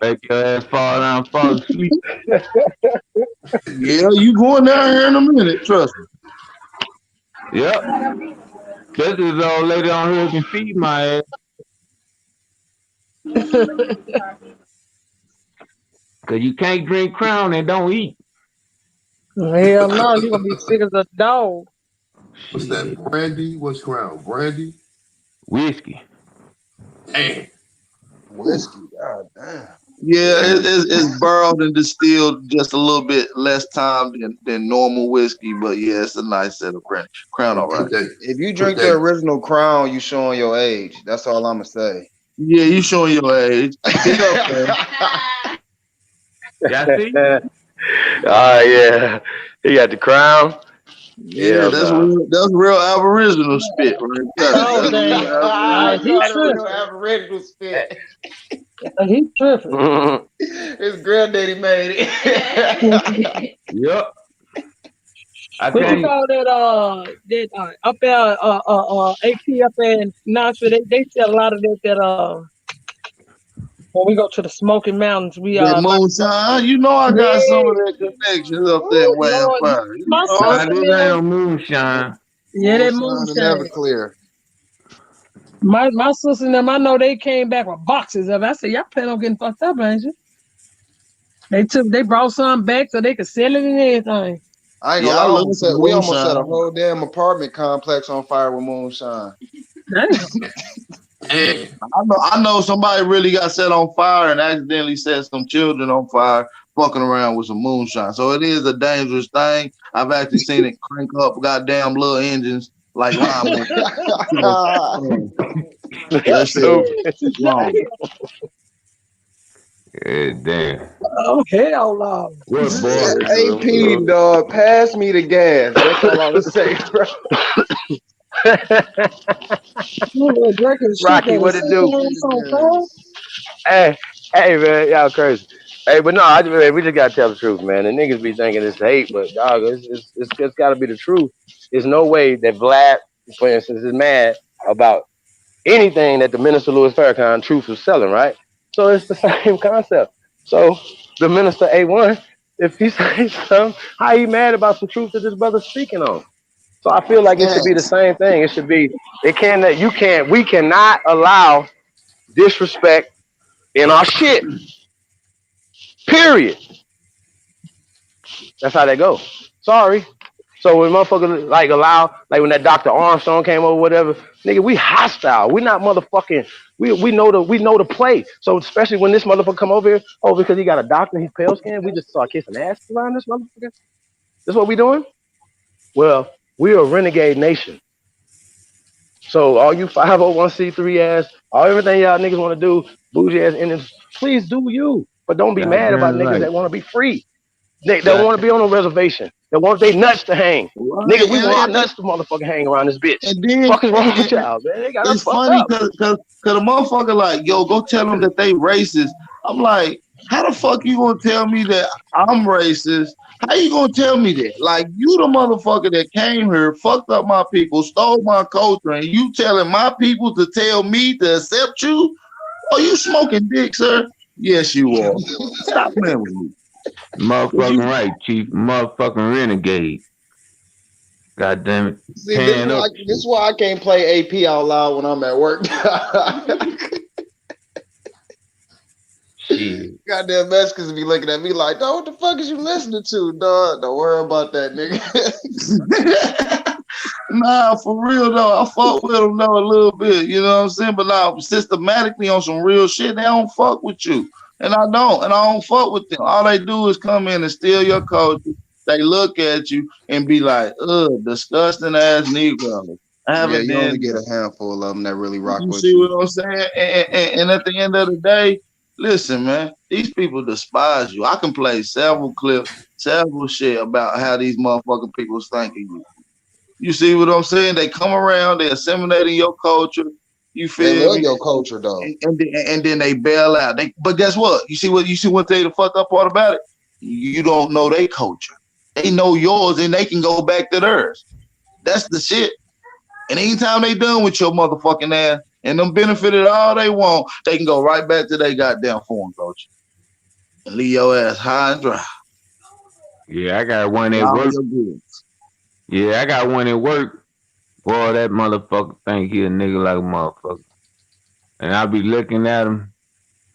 Make your ass fall down, fall asleep. Yeah, you going down here in a minute, trust me. Yep. That's this old lady on here can feed my ass. Cause you can't drink Crown and don't eat. Hell no, you gonna be sick as a dog. What's that? Brandy? What's Crown? Brandy? Whiskey. Damn. Whiskey, god damn. Yeah, it's burrowed and distilled just a little bit less time than normal whiskey, but yeah, it's a nice set of Crown, all right. If you drink the original Crown, you showing your age. That's all I'm gonna say. Yeah, you showing your age. Yeah, see? Yeah. He got the Crown. Yeah, that's real Aboriginal spit right there. Oh, dang. He's tripping. Aboriginal spit. He's tripping. His granddaddy made it. Yep. I What tell you you, call that up there AP up there in Knoxville, they sell a lot of that when we go to the Smoky Mountains, we that moonshine, you know I got some of that connections up there way up there. My I do that sister, on moonshine. yeah, that Moonshine moonshine. never clear. My sister and them, I know they came back with boxes of it. I said, y'all plan on getting fucked up, ain't you? They brought some back so they could sell it and everything. I ain't gonna lie, we almost set a whole damn apartment complex on fire with moonshine. Damn. I know somebody really got set on fire and accidentally set some children on fire fucking around with some moonshine. So it is a dangerous thing. I've actually seen it crank up goddamn little engines like mine. That's it. Wrong. Yeah, damn. Oh, hell no. What, boy? AP, dog, pass me the gas. That's all I'm gonna say, bro. Rocky, what it do? Hey, man, y'all crazy. Hey, but no, man, we just gotta tell the truth, man. The niggas be thinking it's hate, but dog, it's gotta be the truth. There's no way that Vlad, for instance, is mad about anything that the Minister Louis Farrakhan Truth was selling, right? So it's the same concept. So the Minister A1, if he says something, how he mad about some truth that this brother's speaking on? So I feel like it should be the same thing. It should be, we cannot allow disrespect in our shit. Period. That's how that goes. Sorry. So when motherfuckers like allow, like when that Dr. Armstrong came over, whatever, nigga, we hostile. We not motherfucking, we know the play. So especially when this motherfucker come over here, because he got a doctor, he's pale skinned, we just start kissing ass around this motherfucker. That's what we doing? Well, we're a renegade nation. So all you 501c3 ass, everything y'all niggas want to do, bougie ass Indians, please do you. But don't be mad about niggas that want to be free. They don't want to be on a reservation. They want their nuts to hang. Right. Nigga, we want our nuts to motherfucking hang around this bitch. And then, what the fuck is wrong with y'all, man? They got it's funny because the motherfucker like, yo, go tell them that they racist. I'm like, how the fuck you gonna tell me that I'm racist? How you gonna tell me that? Like, you the motherfucker that came here, fucked up my people, stole my culture, and you telling my people to tell me to accept you? Oh, you smoking dick, sir? Yes, you are. Stop playing with me. Motherfucking right, Chief. Motherfucking renegade. God damn it. See, this is why I can't play AP out loud when I'm at work. Shit. Goddamn Mexicans be looking at me like, dog, what the fuck is you listening to, dog? Don't worry about that, nigga. Nah, for real though, I fuck with them though a little bit, you know what I'm saying? But now systematically on some real shit, they don't fuck with you. And I don't fuck with them. All they do is come in and steal your culture. They look at you and be like, ugh, disgusting ass Negroes. You only get a handful of them that really rock with you. You See what I'm saying? And at the end of the day, listen, man, these people despise you. I can play several clips, several shit about how these motherfucking people think of you. You see what I'm saying? They come around, they assimilating your culture. You feel they love me? your culture though, and then they bail out. But guess what? You see what they the fucked up part about it? You don't know their culture. They know yours, and they can go back to theirs. That's the shit. And anytime they done with your motherfucking ass and them benefited all they want, they can go right back to their goddamn foreign culture and leave your ass high and dry. Yeah, I got one And at all work. your goods. Yeah, I got one at work. Boy, that motherfucker think he a nigga like a motherfucker. And I be looking at him.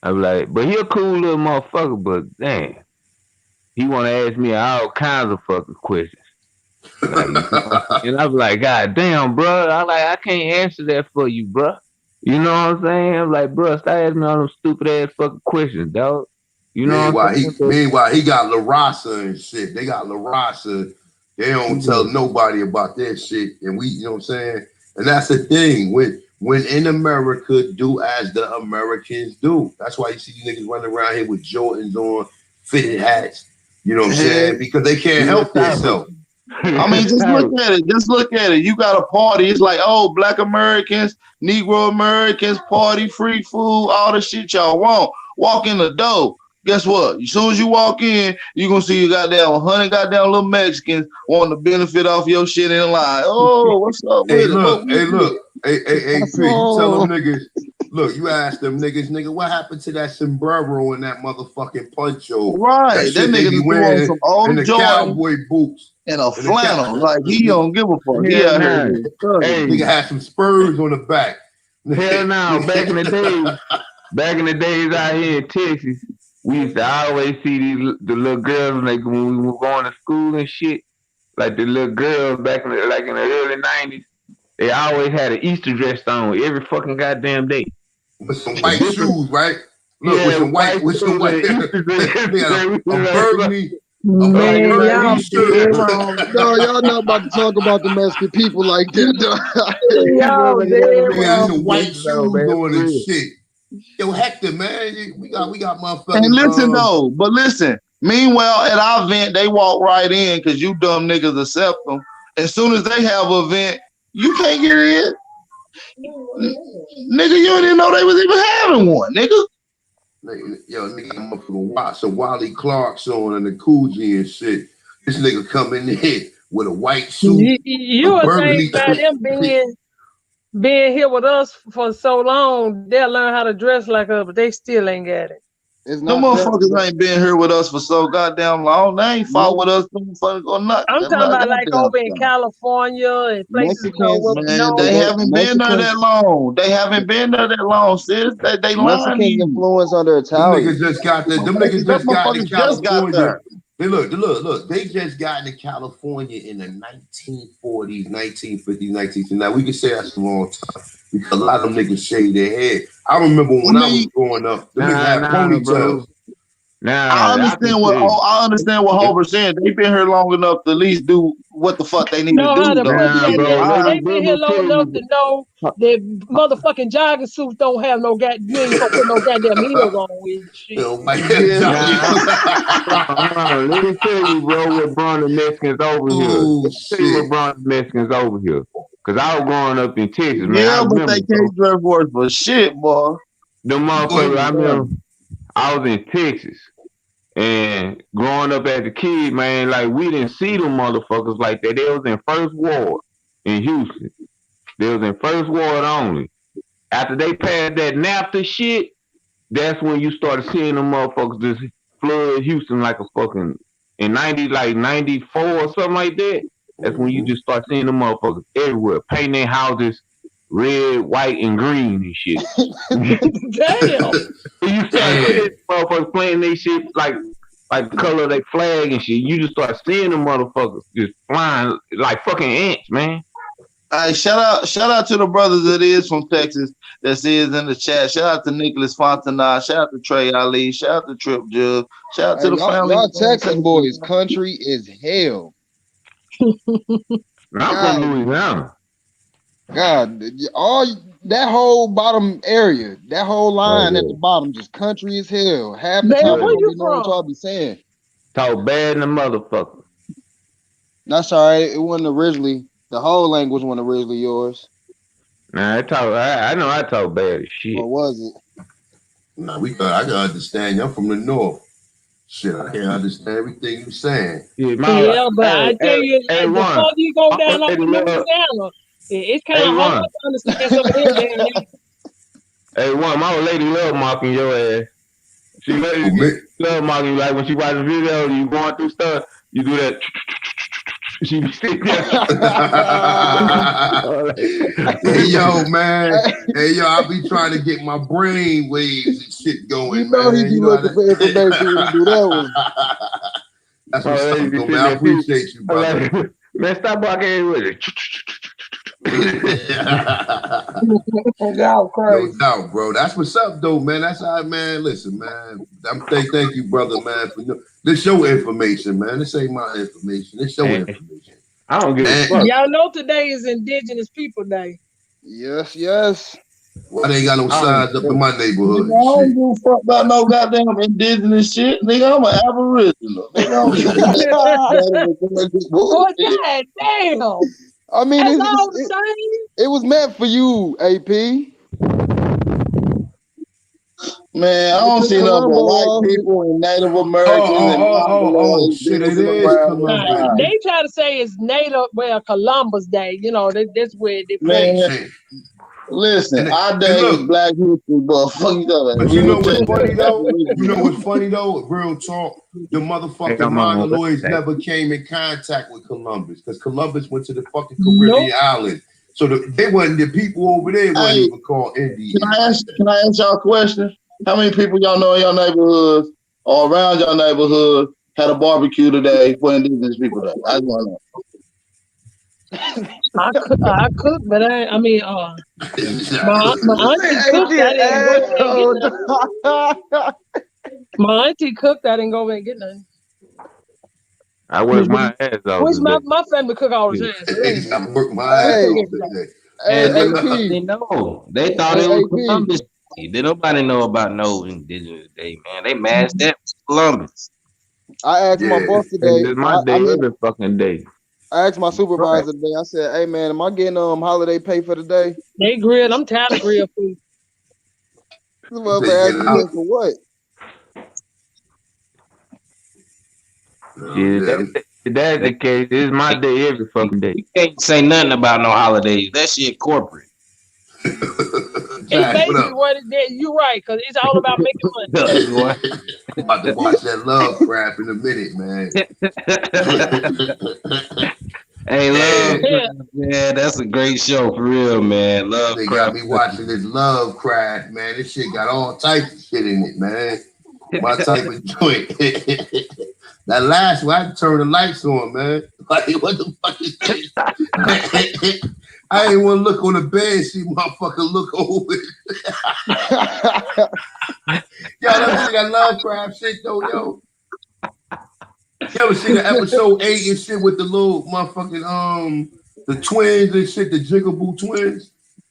I be like, but he a cool little motherfucker, but damn, he want to ask me all kinds of fucking questions. Like, you know what I'm saying? I be like, God damn, bro. I can't answer that for you, bro. You know what I'm saying? I'm like, bro, stop asking me all them stupid ass fucking questions, dog. You know what I'm saying? Meanwhile, he got La Raza and shit. They got La Raza. They don't tell nobody about that shit. And we, you know what I'm saying? And that's the thing. When in America, do as the Americans do. That's why you see you niggas running around here with Jordans on, fitted hats. You know what I'm saying? Because they can't help themselves. I mean, just look at it. Just look at it. You got a party. It's like, oh, Black Americans, Negro Americans, party, free food, all the shit y'all want. Walk in the door. Guess what? As soon as you walk in, you're going to see you goddamn 100 goddamn little Mexicans wanting to benefit off your shit in line. Oh, what's up with it? Look. Hey, P, you tell them niggas, look, you ask them nigga, what happened to that sombrero and that motherfucking poncho? Right. That nigga just wearing some old and the cowboy boots. And a flannel. Like, he don't give a fuck. He Hell out nah. here. Hey, Nigga had some spurs on the back. Hell no. Back in the days out here in Texas, we used to always see the little girls like when we were going to school and shit. Like the little girls back in the early 90s, they always had an Easter dress on every fucking goddamn day. With some white shoes, right? Look, Yeah, with some white Easter dress. a burgundy. Man, y'all dead shirt. wrong. No, y'all not about to talk about the Mexican people like that. Y'all dead They had wrong. some white shoes on and shit. Yo, Hector, man, we got motherfuckers. And listen though, but listen. Meanwhile, at our event, they walk right in because you dumb niggas accept them. As soon as they have an event, you can't get in. Nigga, you didn't know they was even having one, nigga. Yo, nigga, I'm up for some Wally Clark's on and the Coogee and shit. This nigga coming in with a white suit. You would think by them being here with us for so long, they'll learn how to dress like us, but they still ain't got it. It's No not motherfuckers ain't been here with us for so goddamn long. They ain't fought with us motherfuckers or nothing. I'm talking about like over in California and places Man, they haven't been there that long. They haven't been there that long, sis. They lying to you. influence under Italian. Them niggas just got to California. Look. They just got into California in the 1940s, 1950s, 1960s. Now we can say that's a long time because a lot of them niggas shaved their head. I remember when I was growing up, them niggas had ponytails. I understand what Hover saying. They've been here long enough to at least do what the fuck they need to do. They've been here long enough to know that motherfucking jogging suits don't have no goddamn. You ain't gonna put no goddamn heels on with shit. Let me tell you, bro, what brought the Mexicans over here. Let me tell you what brought the Mexicans over here. Cause I was growing up in Texas, man. Yeah, but they can't dress worse for shit, boy. The motherfucker, I remember I was in Texas. And growing up as a kid, man, like we didn't see them motherfuckers like that. They was in First Ward in Houston. They was in First Ward only. After they passed that NAFTA shit, that's when you started seeing them motherfuckers just flood Houston like a fucking in 94 or something like that. That's when you just start seeing them motherfuckers everywhere, painting their houses red, white, and green and shit. Damn. You start seeing motherfuckers playing their shit like the color of their flag and shit. You just start seeing them motherfuckers just flying like fucking ants, man. All right, shout out to the brothers that is from Texas that is in the chat. Shout out to Nicholas Fontenay. Shout out to Trey Ali. Shout out to Trip Jug. Shout out to the family. Y'all Texas boys, country is hell. I'm from Louisiana. God, all that whole bottom area, that whole line at the bottom, just country as hell. Half the time, where you know what y'all be saying. Talk bad in the motherfucker. That's all right. It wasn't originally. The whole language wasn't originally yours. Nah, I know I talk bad as shit. Or was it? Nah, I can understand you. I'm from the north. Shit, I can't understand everything you're saying. Yeah, but I tell you, before you go down up to Louisiana, it's kind of hard to understand some of this down there. Hey, my old lady love mocking your ass. She love mocking you. Like when she watches videos, you going through stuff. You do that. She be sitting there. Hey yo, man. Hey yo, I be trying to get my brain waves and shit going, You know man. he be looking for information when he do that one. That's what's up, though, man. I appreciate you, brother. Like, man, stop walking with it. Y'all crazy. No doubt, bro. That's what's up, though, man. That's how, man. Listen, man. Thank you, brother, man. For this your information, man. This ain't my information. This your information. I don't give a fuck. Y'all know today is Indigenous People Day. Yes, yes. Why they ain't got no signs up in my neighborhood? Nigga, I don't give a fuck about no goddamn indigenous shit. Nigga, I'm an aboriginal. Nigga, I don't give a Oh, fuck. God damn. I mean, That's all the same. it was meant for you, AP. Man, I don't see nothing but white people and Native Americans and Oh, shit, it is Columbus. They try to say it's Native, well, Columbus Day. You know, that's where they play. Man, listen, And our day is Black History, but fuck you know that. But you know what's funny though? You know what's funny though? Real talk. The motherfucking Mongoloids never came in contact with Columbus because Columbus went to the fucking Caribbean island. So they wasn't the people over there wasn't even called Indians. Can I ask y'all a question? How many people y'all know in your neighborhoods or around your neighborhood had a barbecue today for Indigenous People Day? I just want to know. I cook, but I mean, my auntie cooked. I didn't go and get nothing. My auntie cooked. I didn't go and get nothing. I work my ass off. Which my family cook all the time. I work my ass off today. And they know. They thought it was Columbus. Did nobody know about no Indigenous Day, man? They mashed that Columbus. I asked my boss today. It's my day every fucking day. I asked my supervisor today. I said, "Hey man, am I getting holiday pay for the day?" They grilled. I'm tired of grilled food. This motherfucker asked me for what? If that's the case, it's my day every fucking day. You can't say nothing about no holidays. That shit corporate. It's basically what it is. You're right, because it's all about making money. I'm about to watch that Lovecraft in a minute, man. Hey, Lovecraft, man, that's a great show for real, man. Lovecraft. They got me watching this Lovecraft, man. This shit got all types of shit in it, man. My type of joint. That last one, I had to turn the lights on, man. Like, what the fuck is this? I ain't want to look on the bed and see motherfucker look over it. Y'all ever see that Lovecraft shit though, yo? You ever see the episode 8 and shit with the little motherfucking the twins and shit, the Jigaboo twins?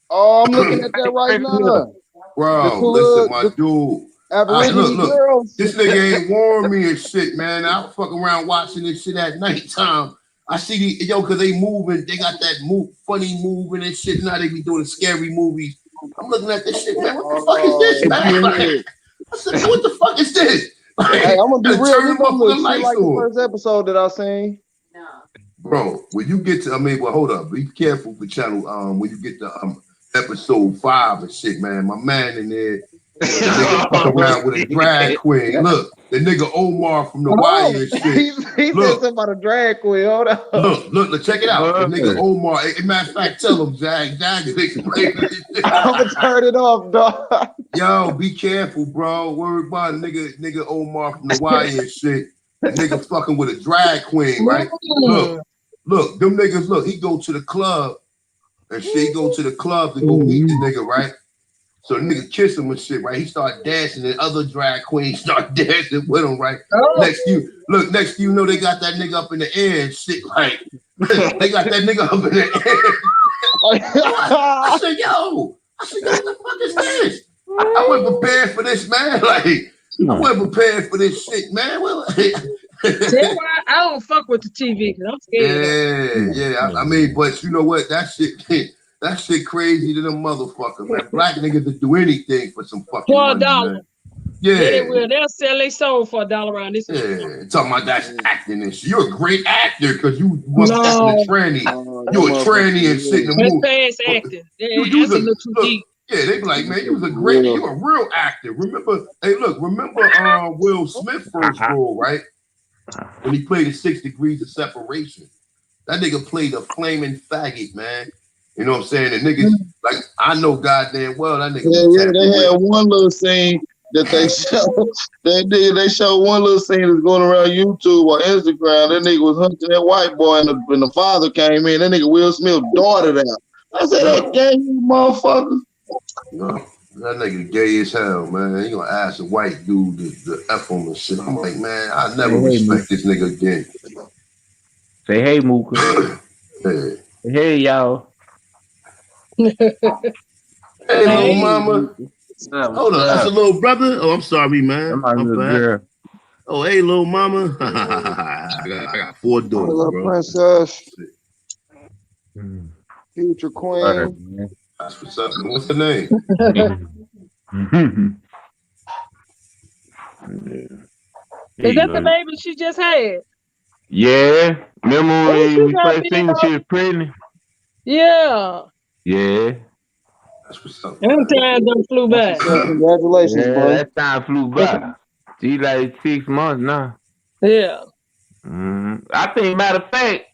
Oh, I'm looking at that right now. Bro, listen, my dude. Look, this nigga ain't warned me and shit, man. I fuck around watching this shit at nighttime. I see cause they moving, they got that funny moving and shit. Now they be doing scary movies. I'm looking at this shit, man. What the fuck is this, man? Like, I said, what the fuck is this? Like, hey, I'm gonna be real. Turn the lights like on. The first episode that I seen. Bro, when you get to, hold up. Be careful for channel. When you get to episode 5 and shit, man. My man in there. The nigga fuck around with a drag queen. Look, the nigga Omar from The Wire and shit. He said something about a drag queen. Hold on. Look, check it out. The nigga Omar. Matter of fact, tell him, Jag is explaining this shit. I'm gonna turn it off, dog. Yo, be careful, bro. Worry about nigga Omar from The Wire and shit. The nigga fucking with a drag queen, right? Look, them niggas, look, he go to the club and shit. He go to the club to go meet the nigga, right? So the nigga kiss him and shit, right? He start dancing, and other drag queens start dancing with him, right? Next thing you know, they got that nigga up in the air and shit, like they got that nigga up in the air. I said, what the fuck is this? I wasn't prepared for this, man. Like, I wasn't prepared for this shit, man. That's why I don't fuck with the TV because I'm scared. Yeah. But you know what? That shit crazy to them motherfuckers, man. Black niggas will do anything for some fucking $1. Man. Yeah, they will. They'll sell their soul for $1 around this. Yeah, talking about that's acting and shit. You're a great actor because you must have a tranny. You're a tranny and shit in the movie. That's fast acting. That's a little too deep. Yeah, they be like, man, you're a real actor. Remember Will Smith first role, right? when he played the 6 Degrees of Separation. That nigga played a flaming faggot, man. You know what I'm saying? The niggas, like, I know goddamn well that nigga was Yeah, they tapping had with. one little scene that they show. They show one little scene that's going around YouTube or Instagram. That nigga was hunting that white boy, and the father came in. That nigga Will Smith darted out. I said, "That gay motherfucker." No, that nigga gay as hell, man. He gonna ask a white dude to F him and shit. I'm like, man, I never respect this nigga again. Say hey, Mooka. Yeah. Hey, y'all. Hey, little mama. Hold up, that's a little brother. Oh, I'm sorry, man. That's my My little bad. girl. Oh, hey, little mama. I got 4 daughters, Hello, bro. princess, Mm. future Alright, queen. man. That's what's up. What's her name? Is that the baby she just had? Yeah. Remember Oh, when she we got first big seen up. she was pregnant? Yeah. Yeah. That's what's up. Them times done flew by. Congratulations, Yeah, boy. that time flew by. She like 6 months now. Yeah. I think, matter of fact,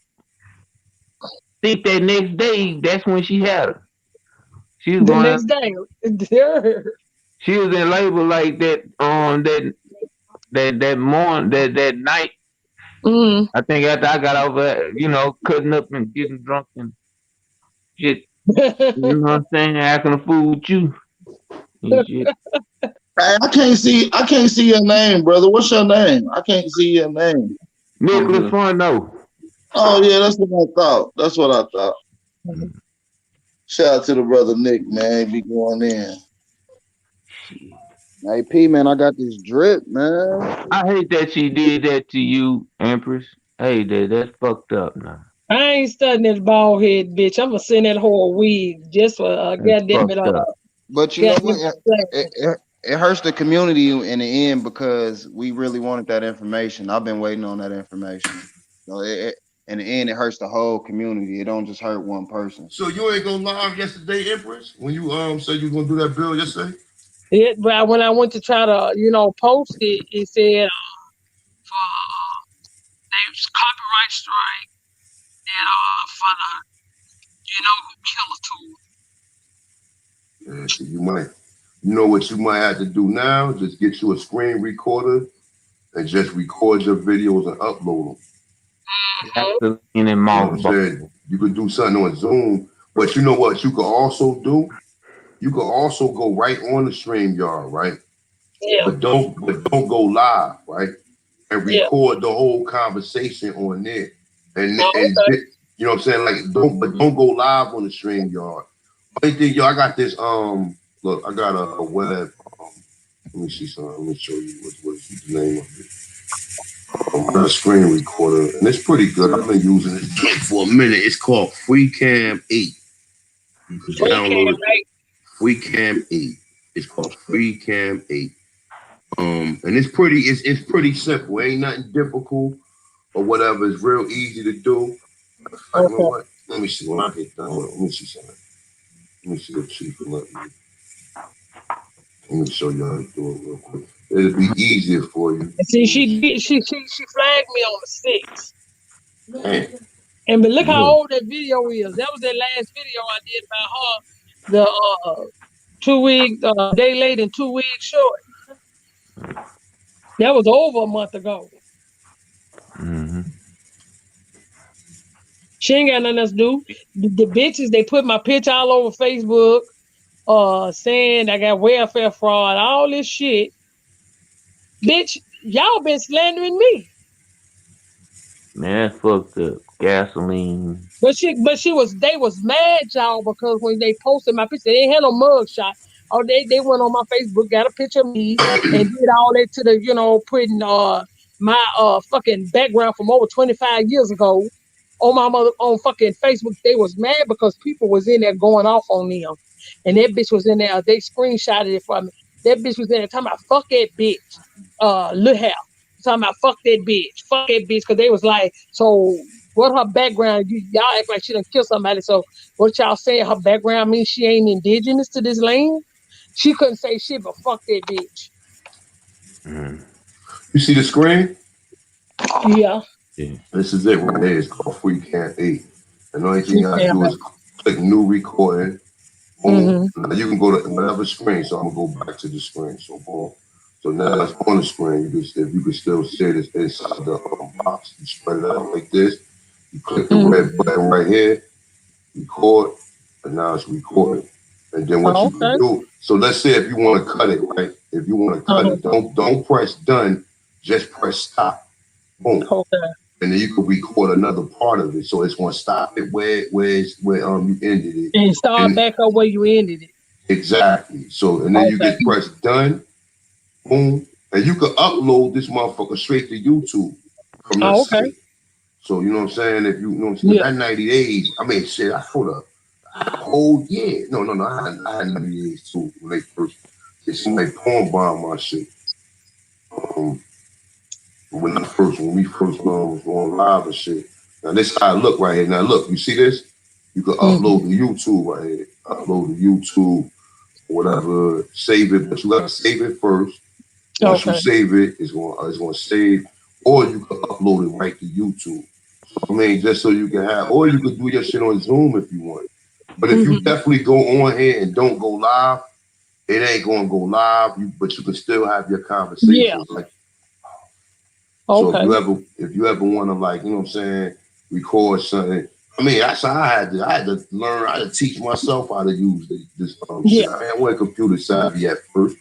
think that next day, that's when she had her. She was The going. next day. She was in labor like that on that morning, that night. Mm. I think after I got over, cutting up and getting drunk and shit. You know what I'm saying? Acting a fool with you and shit. Hey, I can't see your name, brother. What's your name? I can't see your name. Nicholas Fondo. Oh yeah, that's what I thought. That's what I thought. Shout out to the brother Nick, man. He be going in. Hey P, man, I got this drip, man. I hate that she did that to you, Empress. Hey, that's fucked up now. I ain't studying this bald head bitch. I'm gonna send that whole wig just for That's goddamn it fucked up. But you know goddamn what? it. It hurts the community in the end because we really wanted that information. I've been waiting on that information. So in the end, it hurts the whole community. It don't just hurt one person. So you ain't gonna live yesterday, Empress? When you said you was gonna do that bill yesterday? But when I went to try to, post it, it said for there's copyright strike and for the killer tool. Yeah, so you know what you might have to do now? Just get you a screen recorder and just record your videos and upload them. Gasoline and You know what I'm mothball. saying? You could do something on Zoom, but you know what you could also do? You could also go right on the StreamYard, right? Yeah. But don't go live, right? And Yeah. record the whole conversation on there. And Oh, okay. you know what I'm saying? Like don't go live on the StreamYard. Only thing, I got this look, I got a web let me see something. Let me show you what's the name of it. I got a screen recorder, and it's pretty good. I've been using it for a minute. It's called FreeCam 8. You can download it. FreeCam 8. It's called FreeCam 8. And it's pretty simple. It ain't nothing difficult or whatever. It's real easy to do. Like, you know what? Let me see when I get done. Let me see something. Let me see what Chief will let me. Let me show you how to do it real quick. It'll be easier for you. See, she flagged me on the 6th. Man. And but look how old that video is. That was that last video I did about her. The 2 week day late and 2 weeks short. That was over a month ago. Mm-hmm. She ain't got nothing else to do. The bitches, they put my picture all over Facebook, saying I got welfare fraud, all this shit. Bitch, y'all been slandering me. Man, that's fucked up. Gasoline. But they was mad, y'all, because when they posted my picture, they ain't had no mug shot. Oh, they went on my Facebook, got a picture of me, and did all that to the, putting my fucking background from over 25 years ago on fucking Facebook. They was mad because people was in there going off on them. And that bitch was in there, they screenshotted it for me. That bitch was in there talking about fuck that bitch, Lil Hal. Talking about fuck that bitch, because they was like, so what her background, y'all act like she done killed somebody. So what y'all saying her background means she ain't indigenous to this land? She couldn't say shit, but fuck that bitch. You see the screen? Yeah. Yeah. This is it right here. It's called Free Camp 8. And the only thing Free you gotta camp. do is click new recording. Boom. Mm-hmm. Now you can go to whatever screen. So I'm gonna go back to the screen. So boom. So now it's on the screen. If you can still see it, it's inside the box. You spread it out like this. You click the Mm-hmm. red button right here, record, and now it's recording. And then what Oh, you can okay. do, so let's say if you want to cut it, right? If you want to cut Uh-huh. it, don't press done, just press stop. Boom. Okay. And then you can record another part of it. So it's gonna stop it where you ended it. And start And back up where you ended it. exactly. So and then you Okay. just press done, boom, and you can upload this motherfucker straight to YouTube from the Oh, okay. site. So you know what I'm saying? If you know what I'm saying, Yeah. that 90 days, I mean shit, I put a whole year. No, I had 90 days too when they first somebody porn bomb my shit. Um when we first was going live and shit. Now this is how I look right here. Now look, you see this? You can Mm-hmm. upload to YouTube right here. Upload to YouTube, whatever, save it, but you gotta save it first. Once you Okay. save it, it's gonna save, or you can upload it right to YouTube. So I mean, just so you can have, or you could do your shit on Zoom if you want. But if you Mm-hmm. definitely go on here and don't go live, it ain't gonna go live. But you can still have your Yeah. conversations. Like so, Okay. if you ever want to like, you know what I'm saying, record something. I mean, that's how I had to learn, I had to teach myself how to use this Yeah. shit. I wasn't computer savvy at first.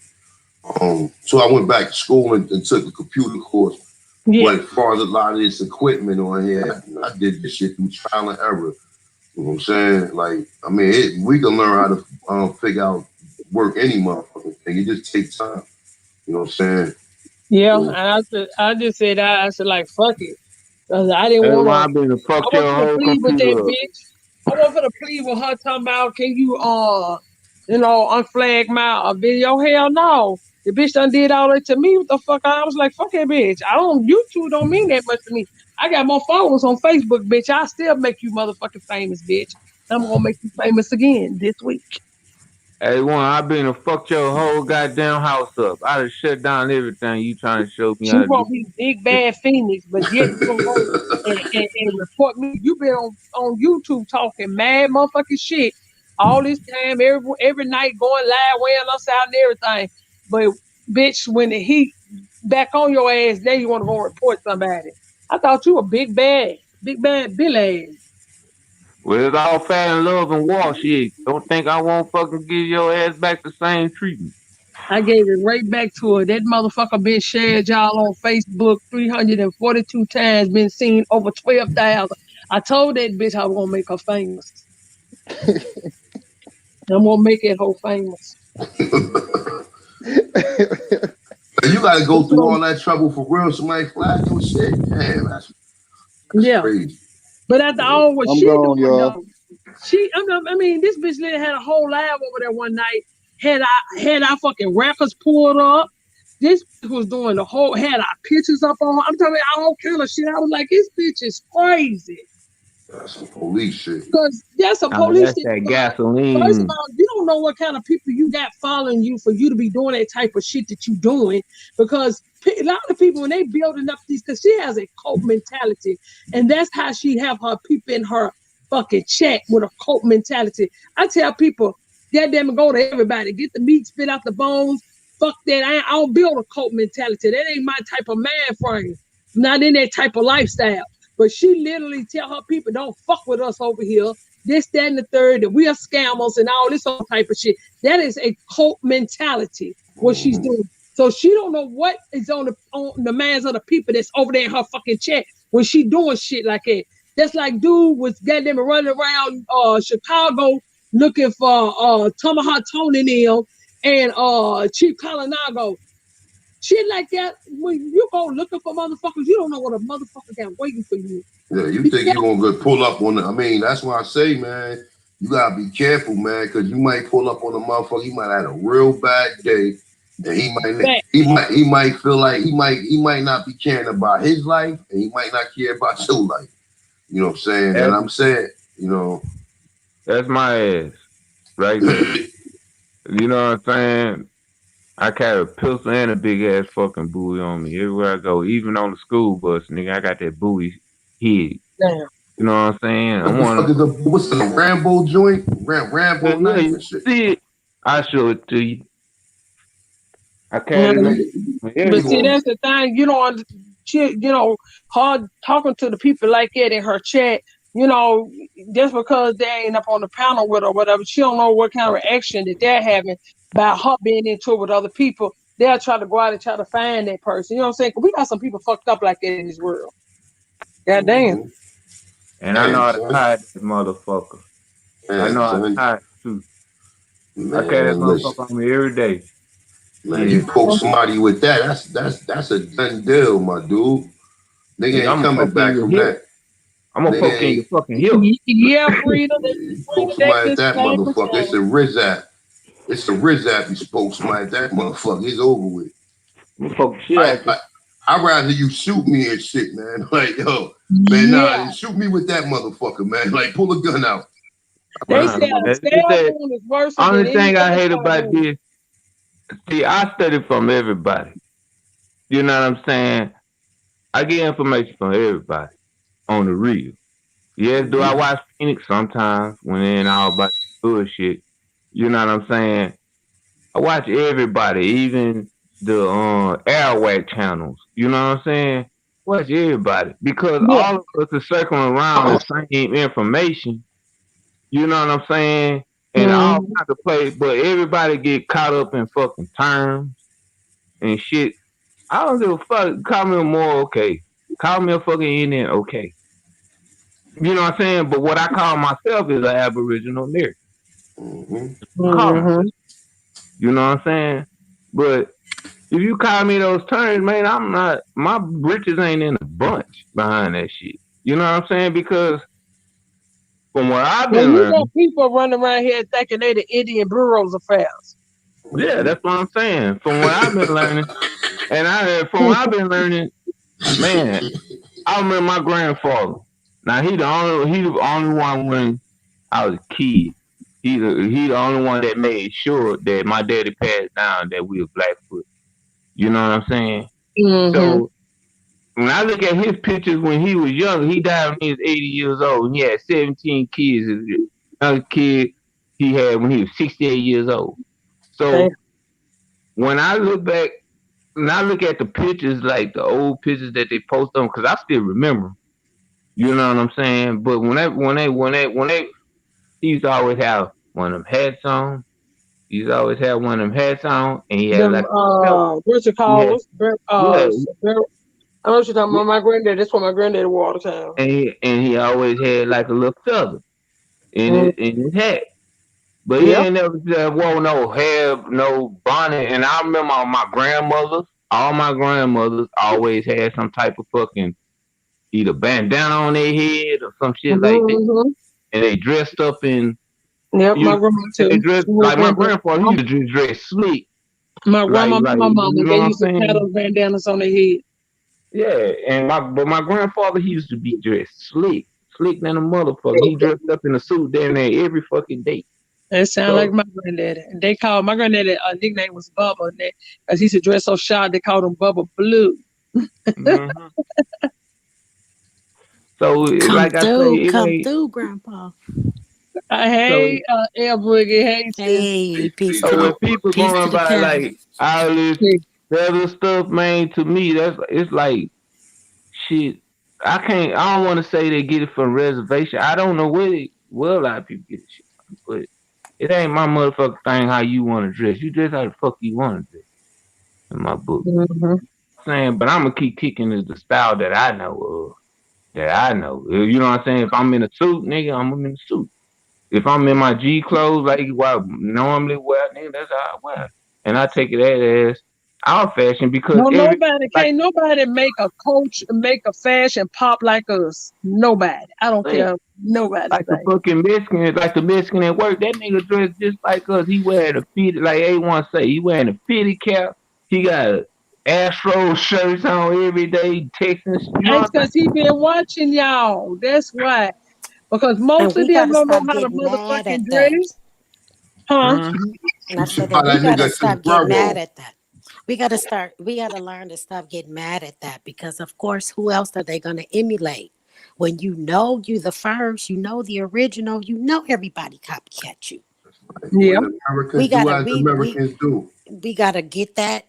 So I went back to school and took a computer course. Yeah. But as far as a lot of this equipment on here, I did this shit through trial and error. You know what I'm saying? Like, I mean, we can learn how to figure out work any motherfucking thing. It just takes time. You know what I'm saying? Yeah. And So, I just said I said like fuck it. 'Cause I didn't Hey, want why I to. been to I fuck your wasn't gonna whole plead with that computer up? bitch. I wasn't gonna plead with her talking about can you unflag my video? Hell no. The bitch done did all that to me. What the fuck? I was like, fuck that bitch. I don't YouTube don't mean that much to me. I got more followers on Facebook, bitch. I still make you motherfucking famous, bitch. I'm gonna make you famous again this week. Hey, one, I been to fuck your whole goddamn house up. I done shut down everything you trying to show me She how to do. won't be big bad Phoenix, but yet you gonna go and report me. You been on YouTube talking mad motherfucking shit all this time, every night going live, wearing us out and everything. But bitch, when the heat back on your ass, then you want to go report somebody. I thought you were big bad Bill ass. Well, it's all fat and love and war shit. Don't think I won't fucking give your ass back the same treatment. I gave it right back to her. That motherfucker been shared y'all on Facebook 342 times, been seen over 12,000. I told that bitch I was gonna make her famous. I'm gonna make that whole famous. you got to go That's through what all that trouble for real. Somebody flag your shit. Damn, that's yeah. crazy. But after all what I'm she gone, doing y'all. though, I mean, this bitch literally had a whole live over there one night. Had our fucking records pulled up. This bitch was doing the whole had our pictures up on her. I'm talking about all kind of shit. I was like, this bitch is crazy. That's some police shit. Because that's a Now police that's shit. that Because first of gasoline. all, you don't know what kind of people you got following you for you to be doing that type of shit that you doing. Because a lot of people when they building up these, because she has a cult mentality, and that's how she have her people in her fucking chat with a cult mentality. I tell people, goddamn it, go to everybody, get the meat, spit out the bones. Fuck that. I don't build a cult mentality. That ain't my type of man frame. I'm not in that type of lifestyle. But she literally tell her people, don't fuck with us over here. This, that, and the third, that we are scammers and all this other type of shit. That is a cult mentality, what she's Mm-hmm. doing. So she don't know what is on the minds of the people that's over there in her fucking chat when she doing shit like that. That's like dude was goddamn running around Chicago looking for Tomahawk Tony Neal and Chief Colinago. Shit like that, when you go looking for motherfuckers, you don't know what a motherfucker got waiting for you. Yeah, you Be think you're careful. gonna get pull up on it. I mean, that's why I say, man, you gotta be careful, man, because you might pull up on a motherfucker. He might have had a real bad day, and Back. he might feel like he might not be caring about his life, and he might not care about your life. You know what I'm saying? And That's I'm saying, you know, that's my ass right there. You know what I'm saying? I carry a pistol and a big ass fucking buoy on me everywhere I go, even on the school bus, nigga. I got that buoy hid. Damn. You know what I'm saying? I What the fuck want is a what's the Rambo joint? Rambo yeah, knife you and shit. see it. I show it to you. I Yeah. carry Nigga, it But you see, everywhere. gonna that's the thing. Hard talking to the people like that in her chat. Just because they ain't up on the panel with her or whatever, she don't know what kind of reaction that they're having by her being into it with other people. They'll try to go out and try to find that person. You know what I'm saying? 'Cause we got some people fucked up like that in this world. God damn. mm-hmm. And I know Man, how to son. hide that motherfucker. I Man, know how to son. hide too. I carry that Man, listen. motherfucker on me every day. Man, Yeah. you poke somebody with that, that's a done deal, my dude. Nigga Nigga, ain't I'm gonna coming poke in back your from hip. that. I'm gonna Nigga poke in ain't your fucking hip. Yeah, Frida, you poke Frida somebody at Davis that came from motherfucker. town. It's a Rizap. You spoke somebody at that motherfucker. It's over with. I'm gonna poke the shit I, out I you. I'd rather you shoot me and shit, man. Like, yo, man, nah, Yeah. you shoot me with that motherfucker, man. Like, pull a gun out. They Nah, said a that's just cell that. phone is worse than Only any thing I other hate kind of about wound. this, see, I study from everybody. You know what I'm saying? I get information from everybody on the real. Yes, do I Mm-hmm. watch Phoenix sometimes when it ain't all about bullshit? You know what I'm saying? I watch everybody, even the Airwag channels. You know what I'm saying? Watch everybody because Yeah. all of us are circling around the same information. You know what I'm saying? And all Mm-hmm. kinds of play, but everybody get caught up in fucking terms and shit. I don't give a fuck. Call me a moral, okay. Call me a fucking Indian, okay. You know what I'm saying? But what I call myself is an Aboriginal nigger. Mm-hmm. I call myself. Mm-hmm. You know what I'm saying? But if you call me those terms, man, I'm not. My britches ain't in a bunch behind that shit. You know what I'm saying? Because from what I've Well, been you got learning, people running around here thinking they the Indian Bureau's affairs. yeah, that's what I'm saying. From what I've been learning, and from what I've been learning, man, I remember my grandfather. Now he the only one when I was a kid. He the only one that made sure that my daddy passed down that we were Blackfoot. You know what I'm saying? Mm-hmm. So when I look at his pictures when he was young, he died when he was 80 years old. He had 17 kids. Another kid he had when he was 68 years old. Okay. So when I look back, when I look at the pictures, like the old pictures that they post on, because I still remember. You know what I'm saying? But when they, he used to always have one of them hats on. He used to always have one of them hats on, and he had Them like a belt. what you He call had, us? yeah, I know what you're talking about. My granddad. That's what my granddaddy wore all the time. and he always had like a little feather Mm. in his hat. But he Yep. ain't never wore no hair, no bonnet. And I remember all my grandmothers always had some type of fucking either bandana on their head or some shit like that. Mm-hmm. And they dressed up in Yep. you My grandma they too. dressed She wore like my bandana. grandfather, he used to dress sleek. My grandma and Like my you mama, know they what I'm used to tie saying? those bandanas on their head. Yeah. But my grandfather he used to be dressed sleek. Sleek than a motherfucker. He dressed up in a suit down there every fucking day. That sound like So my granddaddy. They called my granddaddy. Nickname was Bubba, because he used to dress so sharp. They called him Bubba Blue. mhm. So Come like I say, through, it come ain't through, Grandpa. Hey, so El Boogie. Hey, sis. Hey, peace Peace to so the when out. people peace going to the by panel. like all this other stuff, man, to me it's like shit. I don't want to say they get it from reservation. I don't know where a lot of people get this shit from, but it ain't my motherfucking thing how you want to dress. You dress how the fuck you want to dress in my book. Mm-hmm. Saying, but I'm gonna keep kicking the style that I know of. That I know. You know what I'm saying? If I'm in a suit, nigga, I'm in a suit. If I'm in my G clothes, like what I normally wear, nigga, that's how I wear. And I take it as our fashion because No, every like can't nobody make a fashion pop like us. Nobody. I don't like care. Nobody the say. fucking Mexican, like the Mexican at work, that nigga dressed just like us. He wearing a fitted, like A1 say, he wearing a fitted cap. He got Astro shirts on every day, Texans. You know It's what I'm because he been watching y'all. That's why. Because And most of we them gotta don't know stop how to getting mad motherfucking at that. dress. Huh? saying? And I You should said buy that we that gotta nigga stop getting mad sombrero. at that. We gotta learn to stop getting mad at that because of course who else are they gonna emulate? When you know you the first, you know the original, you know everybody copycat you. Yeah. When We Americans do gotta as Americans do. we gotta get that,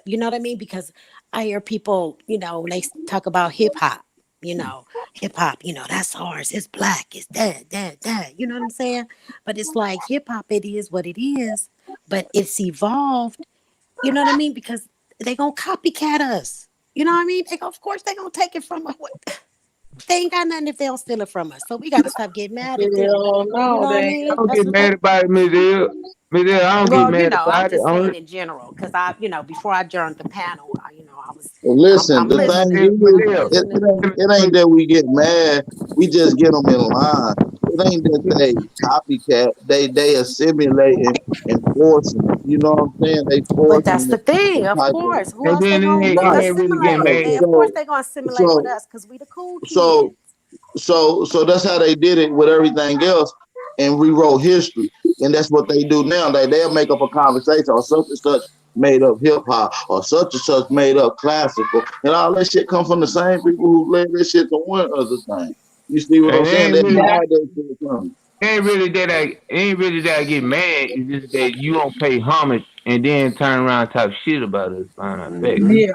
you know what I mean? Because I hear people, when they talk about hip hop, that's ours, it's black, it's that, you know what I'm saying? But it's like hip hop, it is what it is, but it's evolved, you know what I mean? Because they gonna copycat us. You know what I mean? Of course they gonna take it from us. They ain't got nothing if they don't steal it from us. So we gotta stop getting mad at them. Hell You no, know what I they I mean? don't That's get what they mad about it, Miss L. Miss L, I don't get well, mad I'm about it. just saying in general, because before I joined the panel, I was, Well, I'm listen, the Miss thing listening. L, is, I'm Miss L, it, listening. it ain't it ain't that we get mad. We just get them in line. It ain't that they copycat. They assimilating and forcing it. You know what I'm saying? They But that's forcing the thing, the of type of course. Who and else they then gonna it right. ain't really assimilate getting with? mad. Of course So they gonna assimilate with so us because we the cool so kids. so that's how they did it with everything else and rewrote history. And that's what they do now. They'll make up a conversation or such and such made up hip hop or such and such made up classical. And all that shit come from the same people who led this shit to one other thing. You see what I'm And saying? They yeah. hide that shit from you. ain't really that I get mad. It's just that you don't pay homage and then turn around and talk shit about us behind our back. Mm-hmm. Yeah.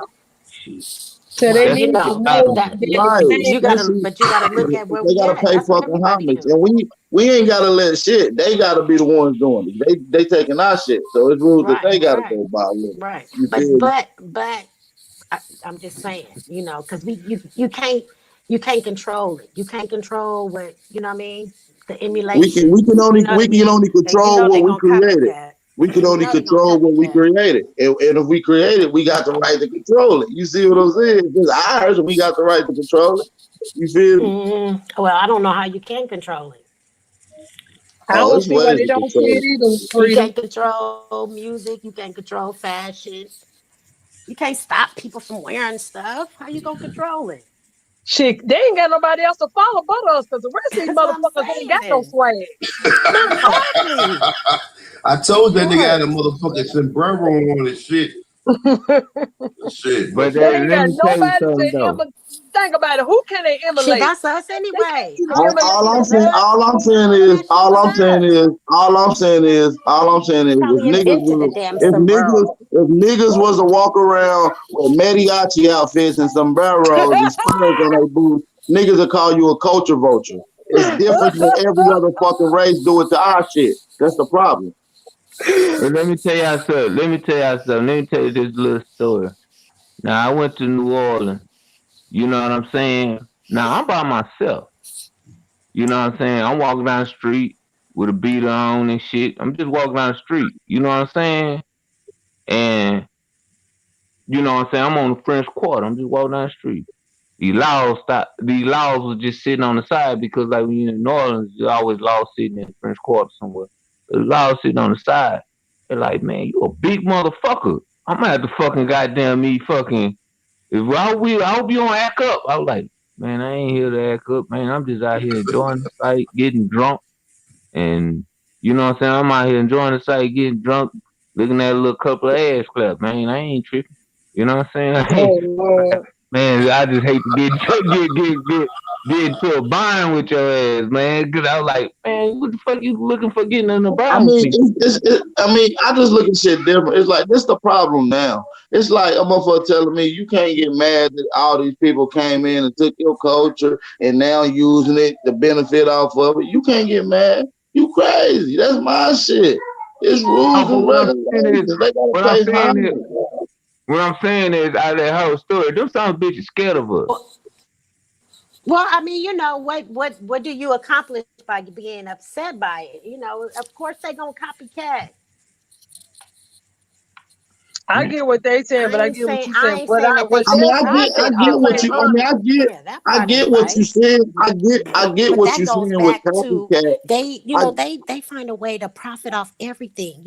Shit. So they Well, That's need to what that bothers know me. that that Right. you man. This gotta, is but you gotta look at where they we gotta at. pay That's what fucking everybody homage. do. And we ain't gotta let shit. They gotta be the ones doing it. They taking our shit. So it's rules that Right, they gotta right, go by with. right. You But feel me? but but I'm just saying, because you can't control it. You can't control what I mean. The emulation, you know what I We can mean. only And control they what we gonna created. copycat, We can and only they gonna control what we copycat. created. And if we create it, we got the right to control it. You see what I'm saying? If it's ours, we got the right to control it. You feel me? Well, I don't know how you can control it. I Oh, don't it's see why ways they to don't see control it it. either, You freedom. can't control music. You can't control fashion. You can't stop people from wearing stuff. How you gonna control it? Shit, they ain't got nobody else to follow but us because the rest of these That's what I'm motherfuckers ain't got no saying. swag. None of Exactly. I told that nigga had a Right. motherfucking sombrero on his shit. them. Shit, But They motherfucker. ain't let got me tell you nobody to something though. think about it. Who can they Shit, emulate? that's us They can't anyway. even All that emulate shit was us. us. All that shit was us. All I'm saying is, Probably invented the damn sombrero. if niggas was to walk around with mariachi outfits and sombreros and spurs on their boots, niggas will call you a culture vulture. It's different than every other fucking race do it to our shit. That's the problem. But let me tell y'all something. Let me tell y'all something. Let me tell you this little story. Now I went to New Orleans. You know what I'm saying? Now I'm by myself. You know what I'm saying? I'm walking down the street with a beater on and shit. I'm just walking down the street. You know what I'm saying? And you know what I'm saying? I'm on the French Quarter. I'm just walking down the street. These laws was just sitting on the side because like when you're in New Orleans, you always laws sitting in the French Quarter somewhere. The laws sitting on the side. They're like, man, you a big motherfucker. I'm gonna have to fucking goddamn me fucking. If I hope you don't act up. I was like, man, I ain't here to act up, man. I'm just out here enjoying the sight, getting drunk, and you know what I'm saying. I'm out here enjoying the sight, getting drunk, looking at a little couple of ass clap, man. I ain't tripping. You know what I'm saying? Oh Lord. Man, I just hate to get get into a bind with your ass, man. Cause I was like, man, what the fuck you looking for getting in a I bind with mean, me? I mean, I just look at shit different. It's like this the problem now. It's like a motherfucker telling me you can't get mad that all these people came in and took your culture and now using it to benefit off of it. You can't get mad. You crazy. That's my shit. It's Oh, rules but and what I'm saying is, regulations. They gotta what I'm pay saying is, homage. what I'm saying is, out of that whole story, them some bitches scared of us. Well, I mean, what do you accomplish by being upset by it? Of course they gonna copycat. I get what they saying, I but I ain't get what saying you I saying. ain't saying that they What I mean, should they're I profit get off what of saying, you. I it. mean, Yeah, that I part get ain't what you right. said. I Yeah. get But what you that goes saying with back to copycat. they, I they find a way to profit off everything.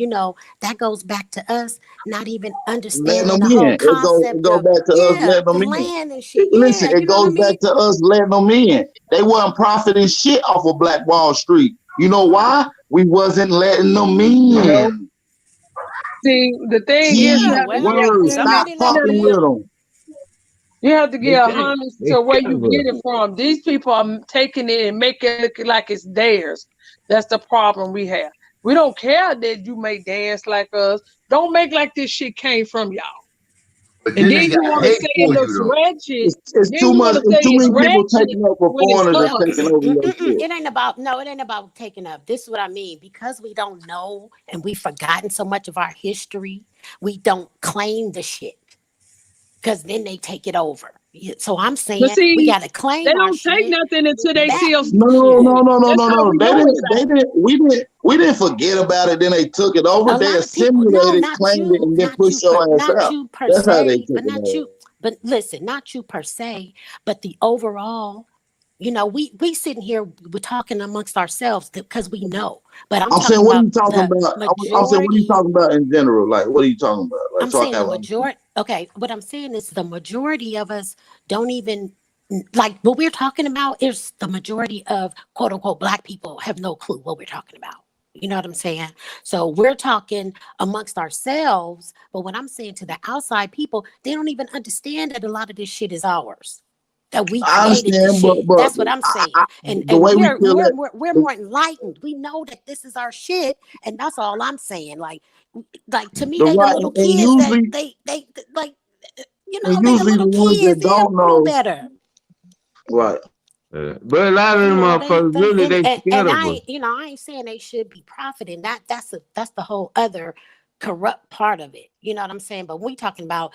That goes back to us not even letting understanding them the whole in. It concept go of, back to us yeah, letting the them in. land and shit. Listen, Yeah, it you know what I goes mean? back to us letting them in. They wasn't profiting shit off of Black Wall Street. You know why? We wasn't letting them no, in. See, the thing is, Yeah, Key well, words. Stop somebody let fucking them. with them. you have to They get a can't. homage They to where you scared of get us. it from. These people are taking it and making it look like it's theirs. That's the problem we have. We don't care that you may dance like us. Don't make like this shit came from y'all. But And then then they you got want to hate say for it you looks though. ratchet. It's Then too you much. want to say It's too it's many people ratchet taking up for when it's foreigners and us. taking over your shit. It ain't about no, it ain't about taking up. This is what I mean. Because we don't know and we've forgotten so much of our history, we don't claim the shit. Because then they take it over. So I'm But saying we see, gotta they claim our don't take shit nothing until they back. see us No, doing no, it. no, no, That's no, how no. we They know it's didn't. They out. didn't. We didn't forget about it. Then they took it over. A They lot of people, no, assimilated, not claimed it, you, and then pushed your ass not out. you per That's how they se, took but it not over. you. But listen, not you per se, but the overall. We sitting here, we're talking amongst ourselves because we know. But I'm I'm saying, talking what are about you talking the about? I'm saying, what are you majority. talking about in general? Like, what are you talking about? Like, I'm so I saying the can. majority. Okay, what I'm saying is the majority of us don't even like what we're talking about. Is the majority of quote unquote black people have no clue what we're talking about. You know what I'm saying? So we're talking amongst ourselves, but what I'm saying to the outside people, they don't even understand that a lot of this shit is ours. That we I created the understand, shit. but That's what I'm saying. And the way we kill it, we're more enlightened. We know that this is our shit, and that's all I'm saying. Like to me, the they the right, little and kids that usually, they like. and They the usually the little ones that kids. They don't don't know know, better. right? But a lot of them motherfuckers They really they scared and of us. I ain't saying they should be profiting. That's the whole other corrupt part of it. You know what I'm saying? But we talking about,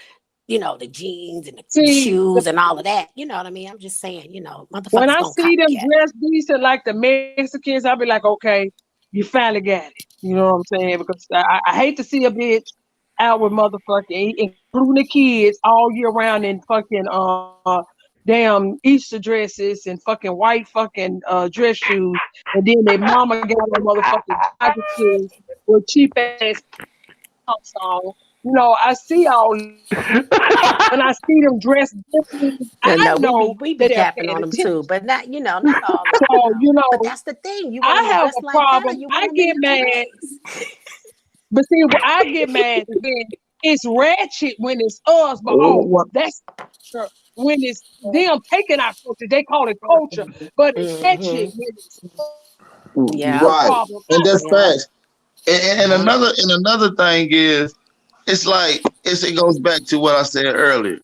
the jeans and the See, shoes and all of that. You know what I mean? I'm just saying, when motherfuckers I gonna see them copycat. dressed decent like the Mexicans, I'll be like, okay, you finally got it. You know what I'm saying? Because I hate to see a bitch out with motherfucking, including the kids, all year round in fucking damn Easter dresses and fucking white fucking dress shoes, and then their mama got on motherfucking jogging shoes with cheap ass pumps on. I see all that. When I see them dressed differently, I No, we know be we that be they're capping paying on them too, attention. but not all of So, them. But that's the thing. You want I them to have dress a like that, or problem. you want I them in get the mad, place? but see, what I get mad is when it's ratchet when it's us, but What, that's when it's them taking our culture. They call it culture, but it's ratchet Hmm. when it's Yeah, the right? problem. And that's yeah, facts. And yeah. another thing is, it's like it goes back to what I said earlier.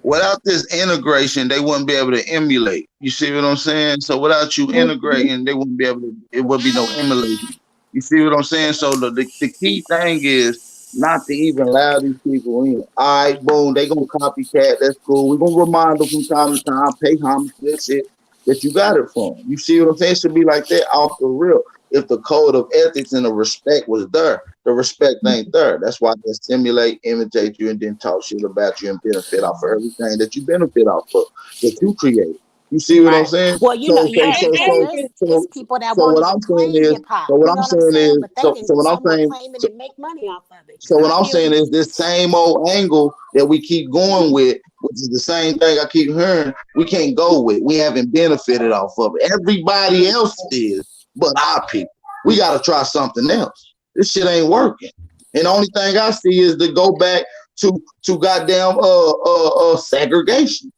Without this integration, they wouldn't be able to emulate. You see what I'm saying? So without you integrating, they wouldn't be able to. It would be no emulation. You see what I'm saying? So the key thing is not to even allow these people in. All right, boom, they gonna copycat. That's cool. We're gonna remind them from time to time, pay homage to that shit that you got it from. You see what I'm saying? It should be like that off the real. If the code of ethics and the respect was there, the respect ain't there. That's why they simulate, imitate you, and then talk shit about you and benefit off of everything that you benefit off of that you create. You see what I'm Right. saying? Well, And, because and, it's people that So won't what even I'm saying claim is, hip hop. so what You know I'm what I'm saying saying? is, But they so can what I'm somewhat saying, claim it and make money off of it. so Because what I I'm hear saying you. is this same old angle that we keep going with, which is the same thing I keep hearing, we can't go with. We haven't benefited off of it. Everybody else is, but our people. We got to try something else. This shit ain't working. And the only thing I see is to go back to goddamn segregation.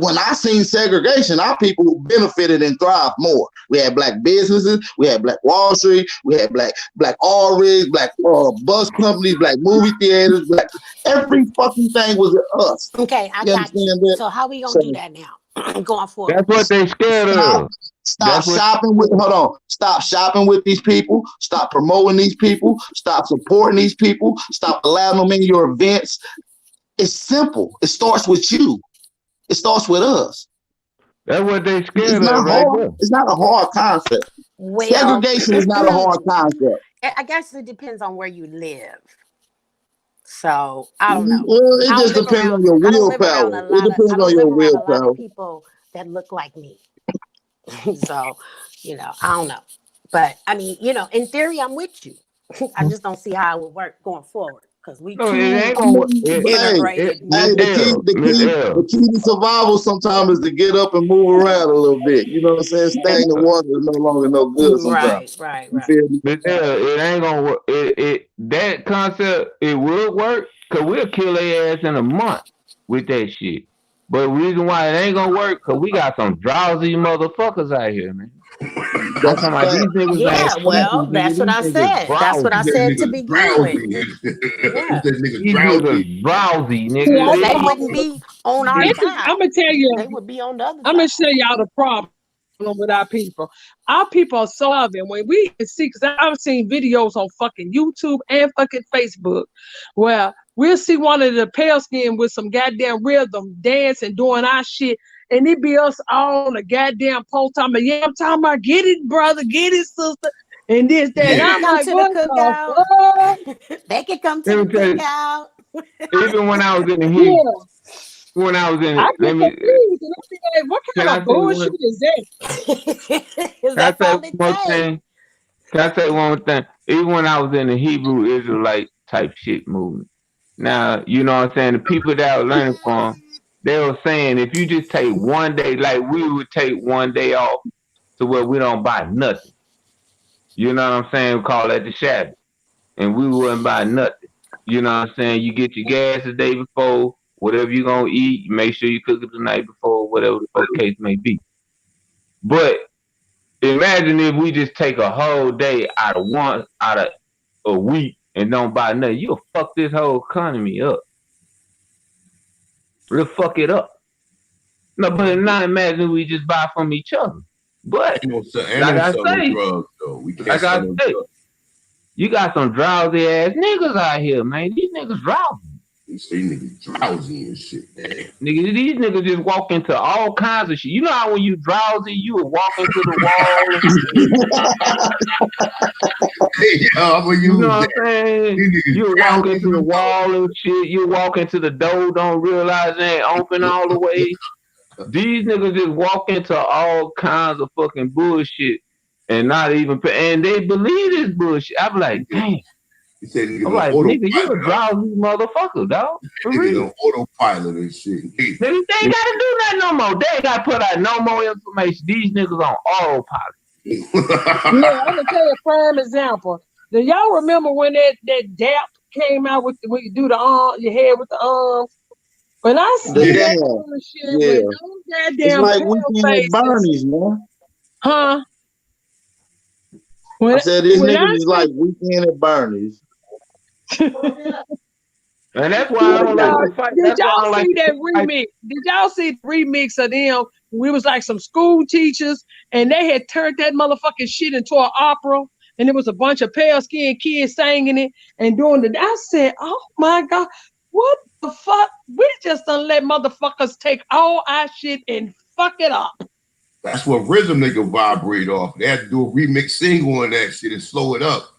When I seen segregation, our people benefited and thrived more. We had black businesses, we had black Wall Street, we had black oil rigs, black bus companies, black movie theaters, black every fucking thing was us. Okay, I You got you. understand that? So how we gonna So do that now? Going That's forward. what they scared stop, of. stop That's what shopping with. Hold on. Stop shopping with these people. Stop promoting these people. Stop supporting these people. Stop allowing them in your events. It's simple. It starts with you. It starts with us. that's what they It's scared not of right hard. there. It's not a hard concept. Well, Segregation is not a hard concept. I guess it depends on where you live. So I don't know. Well, it just depends on your I don't live around willpower. a It lot of I depends on don't your live around a lot of willpower. people that look like me. So, I don't know. But I mean, in theory, I'm with you. I just don't see how it would work going forward. because we No, it too ain't gonna work. Hey, integrated. Miss L, Miss the L. key to survival sometimes is to get up and move around a little bit. You know what I'm saying? Stagnant water is no longer no good sometimes. You Right. feel me? Miss L, it ain't gonna work. That concept, it will work, cause we'll kill their ass in a month with that shit. But the reason why it ain't gonna work, cause we got some drowsy motherfuckers out here, man. I'm That's a talking about fact. these niggas ain't Yeah, well, sleeping, nigga. that's what These I niggas said. That's what drowsy. I He said said to niggas begin with. drowsy. He Yeah. said niggas These drowsy. niggas drowsy, See, nigga. Because they They wouldn't be on our this is, I'm side. gonna tell you. They would be on the other I'm gonna side. show y'all the problem with our people. Our people are so loving. When we see, because I've seen videos on fucking YouTube and fucking Facebook where we'll see one of the pale skin with some goddamn rhythm dancing, doing our shit, and it be us all on a goddamn post talking about, yeah, I'm talking about get it, brother, get it, sister, and this, that. They And can I'm come like, to the what cookout. the They can come to let the me tell you, cookout. even when I was in the fuck? heat, Yeah. when I was in I it, get let me confused and I be like, what can kind I of say bullshit one is that? Because can I that's say all one it more takes. thing? Can I say one more thing? Even when I was in the Hebrew Israelite type shit movement. Now, you know what I'm saying? The people that I was learning from, they were saying if you just take one day, like we would take one day off to where we don't buy nothing. You know what I'm saying? We call that the Sabbath. And we wouldn't buy nothing. You know what I'm saying? You get your gas the day before, whatever you're gonna eat, you make sure you cook it the night before, whatever the fuck case may be. But imagine if we just take a whole day out of a week and don't buy nothing. You'll fuck this whole economy up. We'll fuck it up. No, but not imagine we just buy from each other. But And like don't I sell no say, drugs though. We can't like sell I no say, drugs. you got some drowsy ass niggas out here, man. These niggas drowsy. You say niggas drowsy and shit. Damn. Nigga, these niggas just walk into all kinds of shit. You know how when you drowsy, you would walk into the wall and shit. Hey, yo, I'm gonna You know use what that. I'm saying? These niggas You walk drowsy into as the a mother. wall and shit. You walk into the door, don't realize it ain't open all the way. These niggas just walk into all kinds of fucking bullshit and not even and they believe this bullshit. I'm like, damn. He said I'm niggas on like, nigga, you autopilot, a huh? drowsy motherfucker, dog. For Niggas real. on autopilot and shit. Niggas, they ain't gotta do that no more. They ain't gotta put out no more information. These niggas on autopilot. Yeah, I'm gonna tell you a prime example. Do y'all remember when that DAP came out with when you do the arm, your head with the arms? When I The see Yeah. that demo. bullshit Yeah. with those It's goddamn like pale weekend at faces, Bernie's, man. huh? I When said these when niggas I is see like weekend at Bernie's. And that's why I swear to don't like God, to fight. did That's why I y'all don't like see to that fight. remix? Did y'all see the remix of them? We was like some school teachers, and they had turned that motherfucking shit into an opera, and it was a bunch of pale skinned kids singing it and doing the. I said, "Oh my God, what the fuck? We just done let motherfuckers take all our shit and fuck it up." That's what rhythm nigga vibrate off. They had to do a remix single on that shit and slow it up.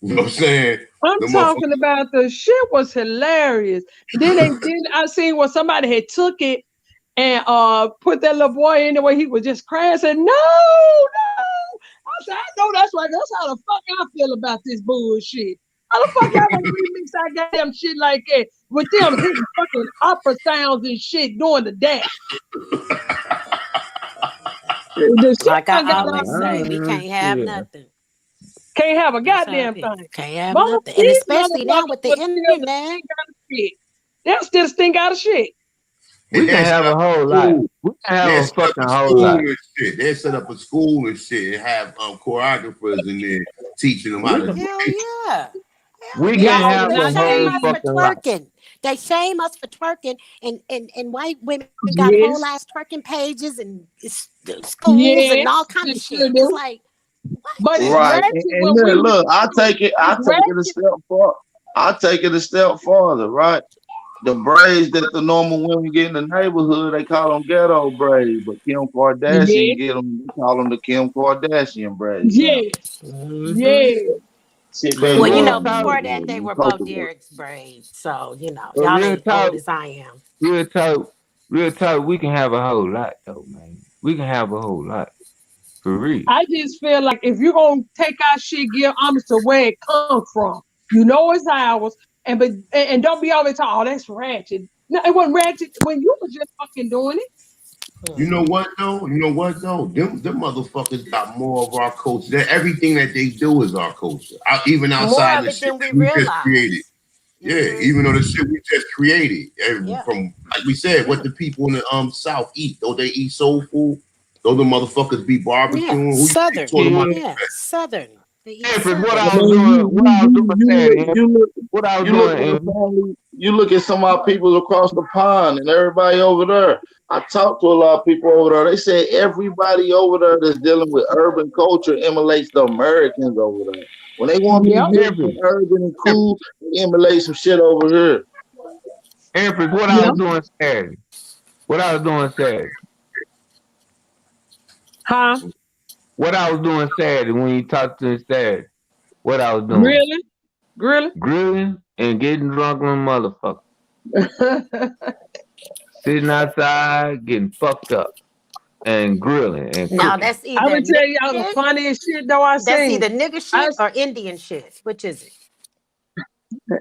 You know what I'm saying? I'm The talking motherfucker. about the shit was hilarious. Then I seen where somebody had took it and put that little boy in there where he was just crying and said, no, no. I said, I know that's right. That's how the fuck I feel about this bullshit. How the fuck y'all gonna remix that goddamn shit like that with them hitting fucking opera sounds and shit doing the dance? The shit Like I done got out always of say, hand. we can't have Yeah. nothing. Can't have a That's how goddamn it is. thing. Can't have Mother, nothing. And these especially now motherfuckers with the will still internet. stink out of shit. They'll still stink out of shit. And We they can set have up a a whole lot. school. We can have They a set up fucking a whole school lot. and shit. They set up a school and shit and have choreographers in there teaching them how We to can, Hell dance. yeah. Hell we yeah. can Y'all have They a not shame whole us for saying, fucking lot. twerking. They shame us for twerking. And white women got whole yes, ass twerking pages and schools and all yes, kind they of sure shit. It's do. like, But it's what? Right. And, ratchet and when we look, I it's take it a ratchet. step far. I take it a step farther, right? The braids that the normal women get in the neighborhood, they call them ghetto braids, but Kim Kardashian Yes, get them, they call them the Kim Kardashian braids now. yes, Hmm. yes. Shit But they Well, real wear, talk, before that, they man, were both comfortable. Derek's braids. So, but y'all ain't old as I am. real talk, we can have a whole lot though, man. We can have a whole lot. For real. I just feel like if you're gonna take our shit, give homage to where it comes from. You know it's ours. and don't be always talking, oh, that's ratchet. No, it wasn't ratchet when you were just fucking doing it. You know what though? You know what though? Them motherfuckers got more of our culture. Everything that they do is our culture. Even More outside of the it shit than we that we just created. realize. Yeah, even though the Mm-hmm. shit we just created, Yeah. from like we said, what Yeah. the people in the South eat, though they eat soul food, though the motherfuckers be Yeah. barbecuing. Who you think Southern. taught them how to Yeah. do Yeah. that? Southern. They eat Empress, what Southern. I I was mean, doing, what I was doing Saturday, what I was you look at doing, the Empress. family, you look at some of our people across the pond and everybody over there. I talked to a lot of people over there. They say everybody over there that's dealing with urban culture emulates the Americans over there. When they want to be Yep. hip Empress, and urban and cool, they emulate some shit over here. Empress, what I Yep. was doing Saturday. What I was doing Saturday. Huh? What I was doing Saturday when you talked to me Saturday. What I was doing. Really? Really? Grilling and getting drunk on motherfucker. Sitting outside, getting fucked up. And grilling and Now cooking. that's I'm either gonna tell nigga y'all the shit. funniest shit though I That's seen. either nigga I shit or Indian shit. Which is it?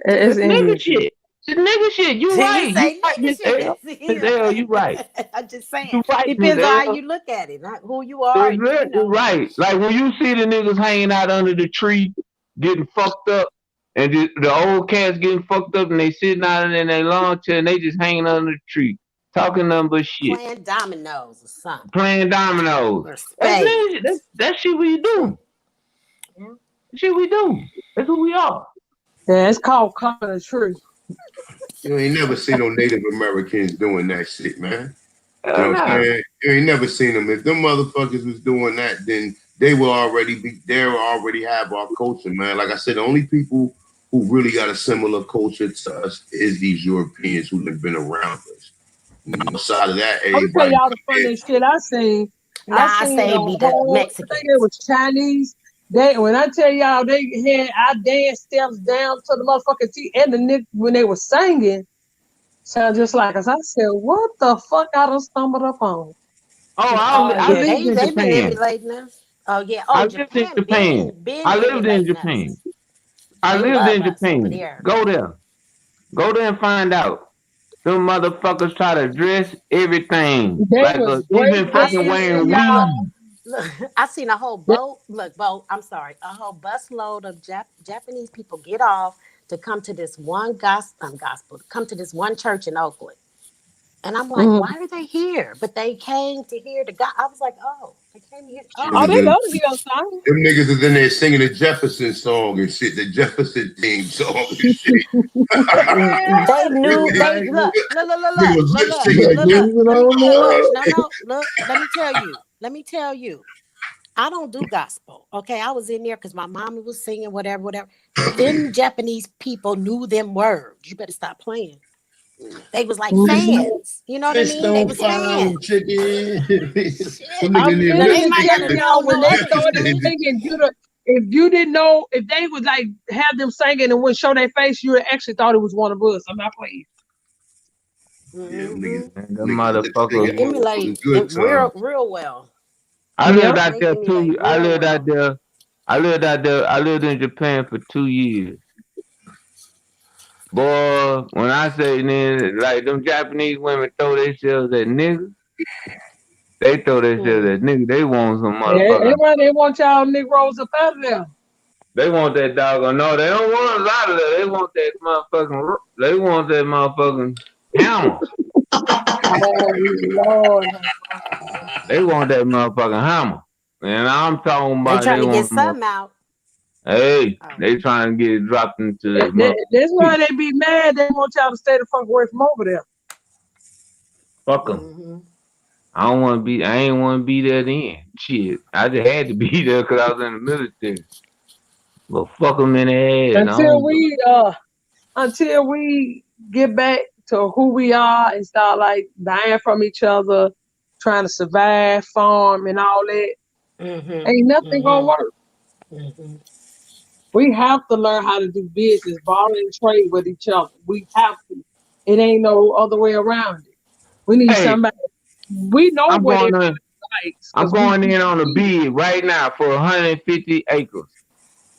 it's It's nigga Indian shit. shit. It's nigga shit. You You right. You say right, nigga Miss L. shit. See? Miss L, you right. I'm just saying. You right, Miss Depends on how L. you look at it, not who you are. Exactly right. Like when you see the niggas hanging out under the tree, getting fucked up, and the old cats getting fucked up, and they sitting out in their lawn chair, and they just hanging under the tree, talking nothing but shit, Playing dominoes or something. playing dominoes. Or That's nigga shit. spades. That shit we do. Yeah. That shit we do. That's who we are. Yeah, it's called common the truth. You ain't never seen no Native Americans doing that shit, man. You Hell know what I'm no. saying? You ain't never seen them. If them motherfuckers was doing that, then they will already be there. Already have our culture, man. Like I said, the only people who really got a similar culture to us is these Europeans who have been around us. Outside of that, I'm gonna tell everybody. y'all the funniest shit I seen. Nah, I I seen say a it be the whole. I think it Mexicans. was Chinese. They when I tell y'all they had our dance steps down to the motherfucking T and the nigga when they were singing sound just like us. I said, what the fuck I done stumbled upon? Oh, Oh I yeah, lived in they've been Japan. emulating us. Oh yeah. I Oh, lived in Japan Japan. been I lived in emulating Japan. us. I They lived love in us over Japan. there. Go there. Go there and find out. Them motherfuckers try to dress everything. They Like was break even I fucking seen wearing dancing, look, y'all. weed. look, I seen a whole They- boat. Look, boat. I'm sorry, a whole busload of Japanese people get off to come to this one gospel, come to this one church in Oakland. And I'm like, Mhm. why are they here? But they came to hear the God. I was like, oh, they came here. Oh, Oh, they Niggas love is, to hear us sing. them niggas is in there singing the Jefferson song and shit, the Jefferson theme song and shit. they knew they Niggas look, lip look. singing Like Let moving me on look. up. No, look. Let me tell you. I don't do gospel. Okay, I was in there because my mama was singing whatever. Them Japanese people knew them words. You better stop playing. They was like fish Mhm. don't, fans. You know what I fish mean? They don't was follow fans. chicken. Them Shit. niggas I'm need Now lip they literally might not telling have singing. y'all known when no they other started stuff. singing, if you didn't know, if they would like have them singing and wouldn't show their face, you would actually thought it was one of us. I'm not playing. Yeah, Mm-hmm. And them niggas lip They motherfuckers. singing emulate was good it time. real well. I lived Yep. out They there emulate I real lived out well. there. I lived out there. I lived in Japan for 2 years. Boy, when I say niggas, like them Japanese women throw themselves at niggas, they throw themselves at Mm. niggas. They want some Yeah, motherfucker. they want y'all Negroes up out of there. They want that doggone. No, they don't want us out of there. They want that motherfucking. They want that motherfucking hammer. Oh Lord. They want that motherfucking hammer. And I'm talking They about trying they to get want. something out. Hey, Oh. they trying to get it dropped into their That's why motherfucking. they be mad. They want y'all to stay the fuck away from over there. Fuck them. Mm-hmm. I don't want to be. I ain't want to be there then. Shit, I just had to be there because I was in the military. But fuck them in the head. I Until don't. we until we get back to who we are and start like dying from each other, trying to survive, farm and all that, ain't Mm-hmm. nothing gonna work. Mm-hmm. We have to learn how to do business, borrow and trade with each other. We have to. It ain't no other way around it. We need Hey, somebody. We know I'm what going everybody to. likes I'm because we going in on a see it. bid right now for 150 acres.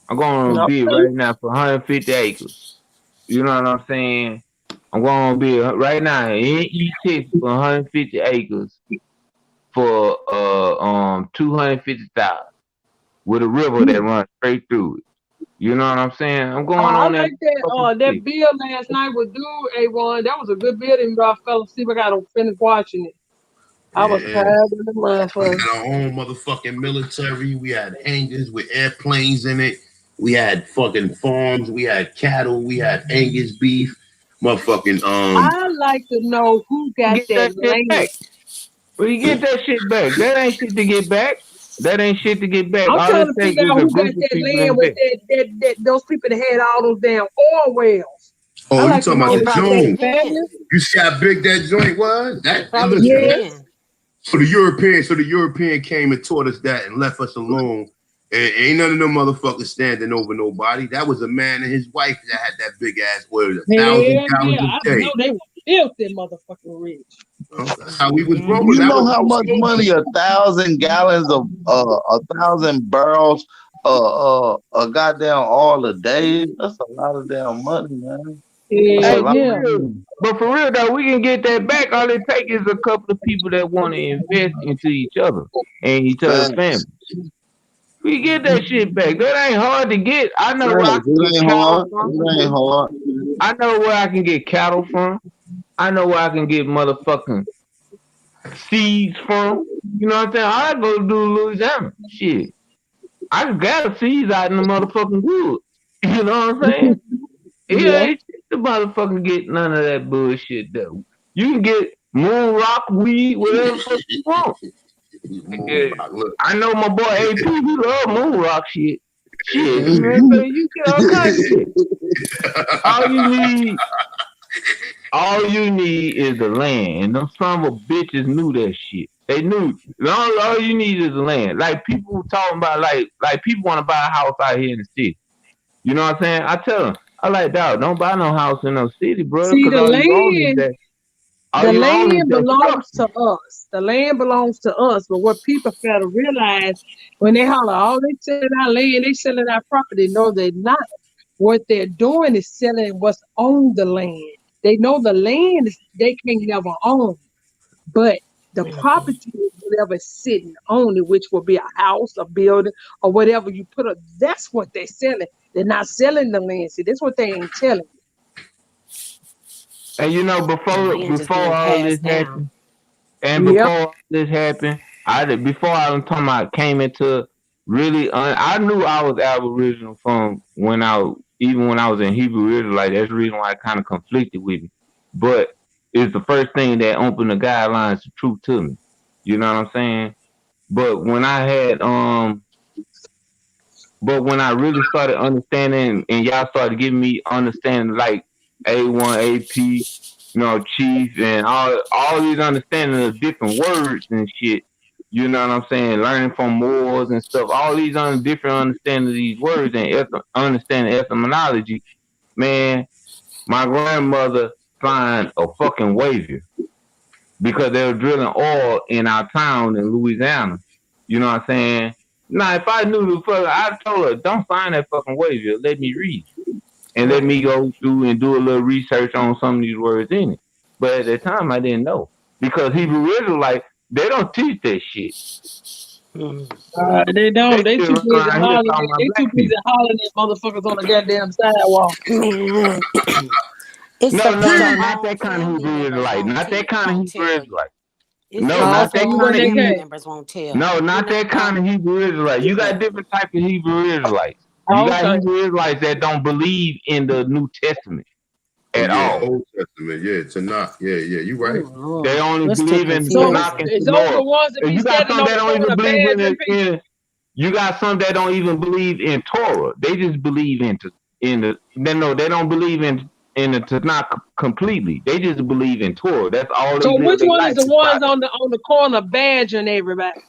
I'm going on a bid Okay. right now for 150 acres. You know what I'm saying? I'm going to be right now in East Texas for 150 acres for 250,000 with a river that runs straight through it. You know what I'm saying? I'm going I on that like that fucking that shit. bill last night with Dude A1. That was a good building, bro. I fell asleep. I gotta finish watching it. I was Yeah. tired of the We motherfucker. had our own motherfucking military. We had hangars with airplanes in it. We had fucking farms. We had cattle. We had Angus beef. Motherfucking I like to know who got Get that that shit land. back. We get that shit back. That ain't shit to get back. That ain't shit to get back. I'm All trying it to takes figure is out a who got group of that people land with invest. that those people that had all those damn oil wells. I Oh, you like to talking know about It the is probably they Jones? depends. family. You see how big that joint was? It That and probably listen. Yes. depends. So the European came and taught us that and left us alone. And ain't none of them motherfuckers standing over nobody. That was a man and his wife that had that big ass oil, 1,000 Hell gallons yeah. a I day. know they were filthy motherfucking rich. That's how we was Mhm. rolling. You That know was how much money 1,000 gallons of 1,000 barrels a goddamn oil a day? That's a lot of damn money, man. That's a Hey, Hell lot for of yeah. real. money. But for real though, we can get that back. All it takes is a couple of people that want to invest into each other and each other's Facts. families. We get that shit back. That ain't hard to get. I know where I Facts. can It get ain't cattle hard. from. It ain't hard. I know where I can get cattle from. I know where I can get motherfucking seeds from. You know what I'm saying? I go to Louisiana. Shit. I can gather seeds out in the motherfucking woods. You know what I'm saying? It Yeah. ain't shit to motherfucking get none of that bullshit though. You can get moon rock weed, whatever the fuck you want. moon Yeah. rock. Look, I know my boy AP, he love moon rock shit. Shit, man, Mhm. so you get all kinds of shit. All you need, all you need is the land. And them son of a bitches knew that shit. They knew. All you need is the land. Like people talking about like people want to buy a house out here in the city. You know what I'm saying? I tell them, I like dog, don't buy no house in no city, bro, See, because all the you own is land that belongs structure. to us. The land belongs to us. But what people fail to realize when they holler, oh, they selling our land, they selling our property. No, they're not. What they're doing is selling what's on the land. They know the land is they can never own, but the Mhm. property is whatever's sitting on it, which will be a house, a building, or whatever you put up. That's what they're selling. They're not selling the land. See, that's what they ain't telling. And you know, The before land just before being all this passed down. happened, and Yep. before all this happened, before I was talking about came into really, I knew I was Aboriginal from even when I was in Hebrew Israelite. That's the reason why it kind of conflicted with me. But it's the first thing that opened the guidelines to truth to me. You know what I'm saying? But when I had But when I really started understanding and y'all started giving me understanding like A1, AP, chief and all these understanding of different words and shit, you know what I'm saying? Learning from Moors and stuff, all these different understanding of these words and understanding etymology, man, my grandmother signed a fucking waiver because they were drilling oil in our town in Louisiana. You know what I'm saying? Now, if I knew the fuck, I told her, don't sign that fucking waiver. Let me read and let Right. me go through and do a little research on some of these words in it. But at the time, I didn't know because Hebrew Israelite, they don't teach that shit. Mhm. They They don't. They still too run busy around here hollering. talking about They too black busy people. hollering at motherfuckers on the goddamn sidewalk. Man, it's No, a no, it's a no, not long that kind of family Hebrew members Israelite. Not that kind of won't Hebrew tell you. Israelite. It's No, a Oh, not it's so a that you long kind wasn't of that family Hebrew. cat. members won't tell No, you. You not know that kind of Hebrew Israelite. You got what? different types of Hebrew Israelites. You Oh, got okay. Hebrew Israelites that don't believe in the New Testament oh at yeah, all. Old Testament. Yeah, Tanakh. Yeah, you Oh right. They Lord, only that's too believe in So Tanakh and confusing. is those Torah. the ones that And be you got standing some on that the don't even corner believe begging people? you got some that don't even believe in Torah. They just believe they don't believe in the Tanakh completely. They just believe in Torah. That's all they So live which their one is life the is by. ones on the corner badgering everybody?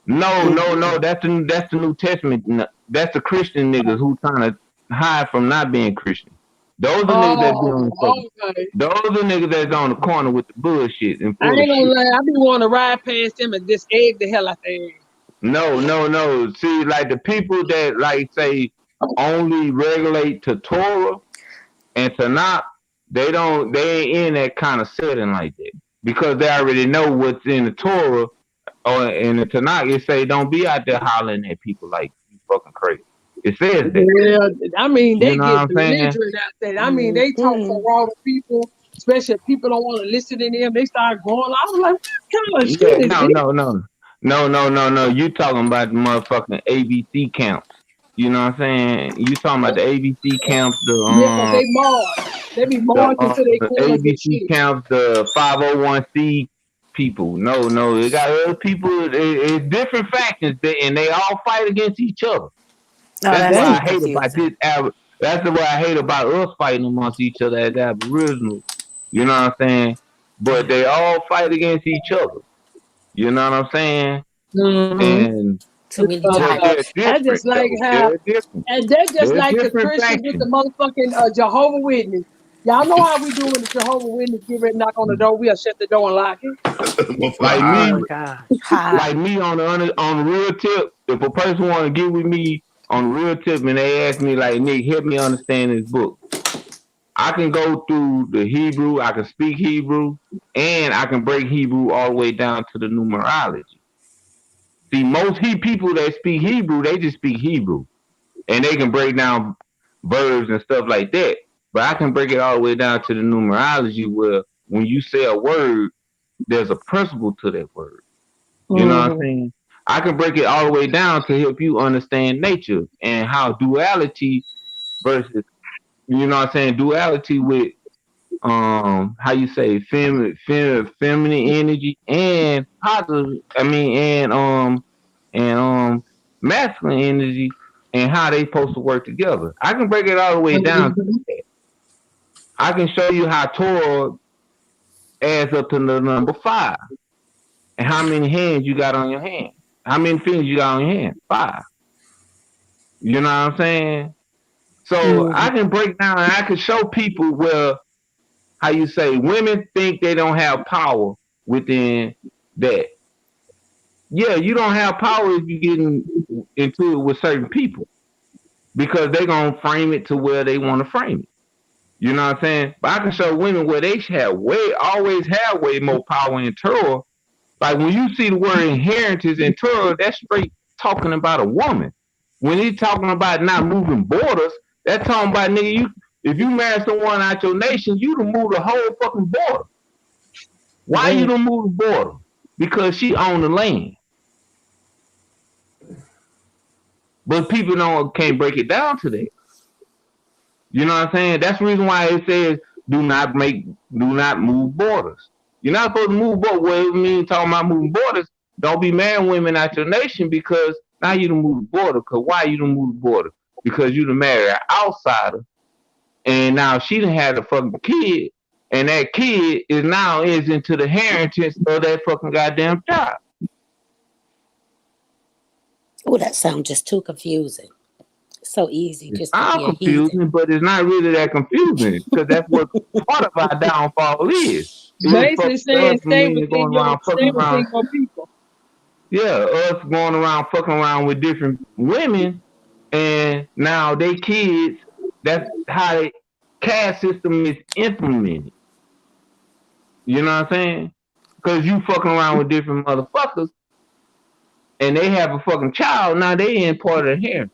No. That's the New Testament. That's the Christian niggas who trying to hide from not being Christian. Those are niggas that be on the Oh, fucking. okay. Those are niggas that's on the corner with the bullshit and I full of ain't gonna shit. lie. I be wanting to ride past them and just egg the hell out their ass. No. See, like the people that like say only regulate to Torah And Tanakh, they ain't in that kind of setting like that because they already know what's in the Torah or in the Tanakh. It say don't be out there hollering at people like you fucking crazy. It says that. Yeah, I mean, You they know what get I'm saying? belligerent out there. I mean, they talk so Mhm. raw to people, especially if people don't want to listen to them. They start going. I was like, what kind of Yeah, shit is this? no. You talking about the motherfucking ABC camps? You know what I'm saying? You talking about the ABC camps, Yeah, 'cause they march. They be marching to their the corners and ABC shit. camps, the 501c people. No, they got other people. It's different factions, and they all fight against each other. Oh, That's that's what too I hate about confusing. this. That's what I hate about us fighting amongst each other as Aboriginals. You know what I'm saying? But they all fight against each other. You know what I'm saying? Mm-hmm. And Too many they're titles. That's different just like though. how, They're different. and they're just They're like the different Christians with the factions. motherfucking Jehovah Witness. Y'all know how we do when the Jehovah Witness get ready to knock on the door. We'll shut the door and lock it. Motherfucker Like Oh me, my hollering. gosh. like Hollering. me on the real tip. If a person want to get with me on the real tip and they ask me like, Nick, help me understand this book. I can go through the Hebrew. I can speak Hebrew, and I can break Hebrew all the way down to the numerology. See, most people that speak Hebrew, they just speak Hebrew, and they can break down verbs and stuff like that. But I can break it all the way down to the numerology, where when you say a word, there's a principle to that word. You know what I'm Mm-hmm. saying? I can break it all the way down to help you understand nature and how duality versus, you know what I'm saying, duality with how you say feminine energy and positive, I mean, and masculine energy and how they supposed to work together. I can break it all the way down to that. I can show you how Torah adds up to the number 5 and how many hands you got on your hand. How many fingers you got on your hand? 5. You know what I'm saying? So Mm-hmm. I can break down and I can show people where, how you say, women think they don't have power within that. Yeah, you don't have power if you get into it with certain people because they're going to frame it to where they want to frame it. You know what I'm saying? But I can show women where they have always have way more power in Torah. Like when you see the word inheritance in Torah, that's straight talking about a woman. When he's talking about not moving borders, that's talking about, nigga, if you marry someone out your nation, you done move the whole fucking border. Why you Damn. don't move the border? Because she owned the land. But people can't break it down to that. You know what I'm saying? That's the reason why it says do not move borders. You're not supposed to move borders. What it means talking about moving borders, don't be marrying women out your nation because now you don't move the border. Because why you don't move the border? Because you done marry an outsider and now she done had a fucking kid and that kid is into the inheritance of that fucking goddamn child. Oh, that sounds just too confusing. So easy It's just to all be a heathen. confusing, but it's not really that confusing because that's what part of our downfall is. It's for Basically us saying men going around fucking stay around. within your people. Yeah, us going around fucking around with different women, and now they kids. That's how the caste system is implemented. You know what I'm saying? Because you fucking around with different motherfuckers, and they have a fucking child. Now they ain't part of the inheritance.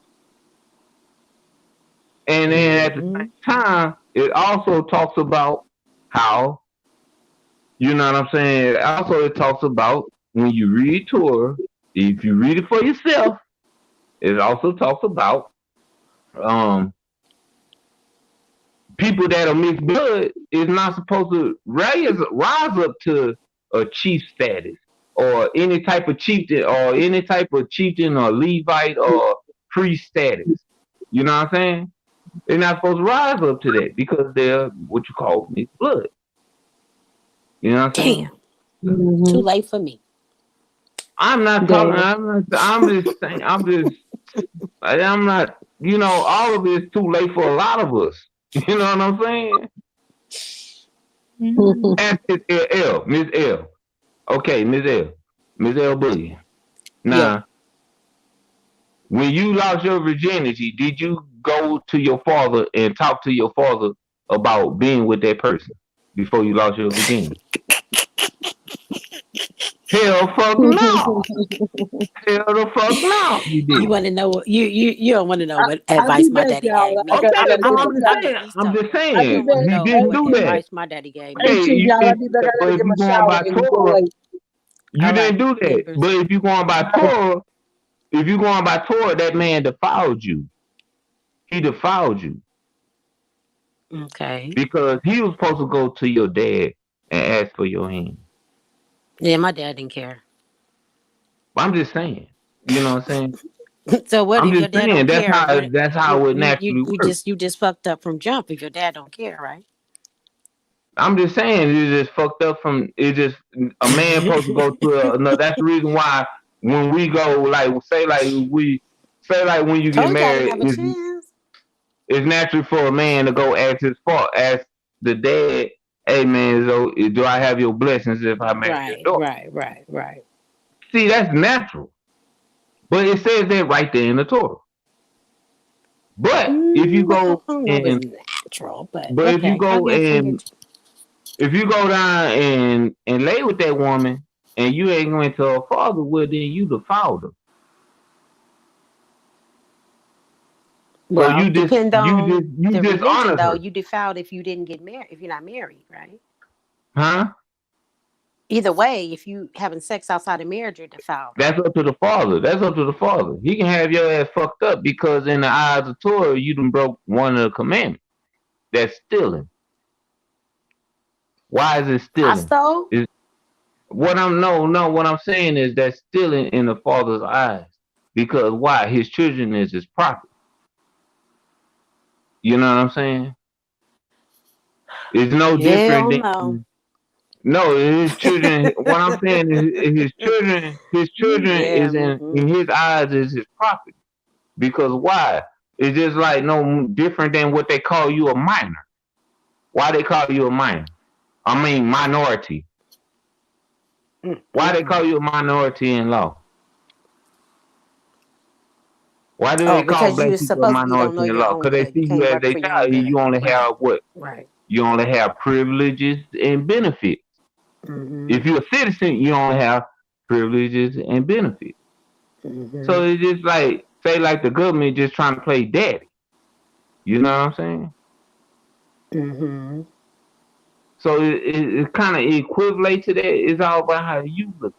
And then at the Mm-hmm. same time, it also talks about how, you know what I'm saying? Also, it talks about when you read Torah, if you read it for yourself, it also talks about um, people that are mixed blood is not supposed to rise up to a chief status or any type of chieftain or Levite or priest status. You know what I'm saying? They're not supposed to rise up to that because they're what you call mixed blood. You know what I'm saying? Damn. Too Mm-hmm. late for me. I'm not talking. Damn. I'm just saying. I'm not. You know, all of it is too late for a lot of us. You know what I'm saying? Mm-hmm. Ask Miss L. Okay, Miss L. Boogie. Yeah. Now, when you lost your virginity, did you go to your father and talk to your father about being with that person before you lost your virginity? Hell, fuck no. Hell the fuck no. You You did. want to know? You don't want to know what I'll be advice my back, daddy y'all. gave I me. got I Okay, gotta no, get I'm my the I'm just I'm shower. the saying. East I'm just Toker. I'll You be saying. don't want back. to You know didn't what do that. advice my daddy gave Hey, me. Hey, chief, y'all, I'll be back. I but gotta if get my you going shower by in before Torah, late. you All right, didn't do that. Libras. But if you going by Torah, if you going by Torah, that man defiled you. He defiled you Okay. because he was supposed to go to your dad and ask for your hand. Yeah, my dad didn't care. I'm just saying. You know what I'm saying? So what I'm if your just dad saying don't care? What that's how it naturally works. you just fucked up from jump if your dad don't care, right? I'm just saying it just fucked up from it just a man supposed to go to another. That's the reason why when we go like when you get Told you I didn't married, have a chance. it's natural for a man to go ask the dad, hey man, so do I have your blessings if I marry your Right, daughter? right, right, right. See, that's natural. But it says that right there in the Torah. But if you I go don't know if and it's natural, but but if you okay, go I and get if you go down and lay with that woman and you ain't going to her father, well then you defiled her. you. So Well, depend on you the religion dishonored though. her. You defiled if you didn't get married, if you're not married, right? Huh? Either way, if you having sex outside of marriage, you're defiled, That's right? up to the father. That's up to the father. He can have your ass fucked up because in the eyes of Torah, you done broke one of the commandments. That's stealing. Why is it I stealing? stole. Is what I'm no, what I'm saying is that's stealing in the father's eyes. Because why? His children is his property. You know what I'm saying? It's no different Hell than no. no, his children. What I'm saying is his children Yeah. is in his eyes is his property. Because why? It's just like no different than what they call you a minor. Why they call you a minor? I mean minority. Why they call you a minority in law? Why do Oh, they call because you black was people a supposedly don't know minority in your law? own Because they good. You see you can't as work a for your own child, and good. you only Right. have what? Right. You only have privileges and benefits. Mm-hmm. If you're a citizen, you only have privileges and benefits. Mm-hmm. So it's just like say like the government just trying to play daddy. You know what I'm saying? Mm-hmm. So it kind of equivalent to that. It's all about how you look.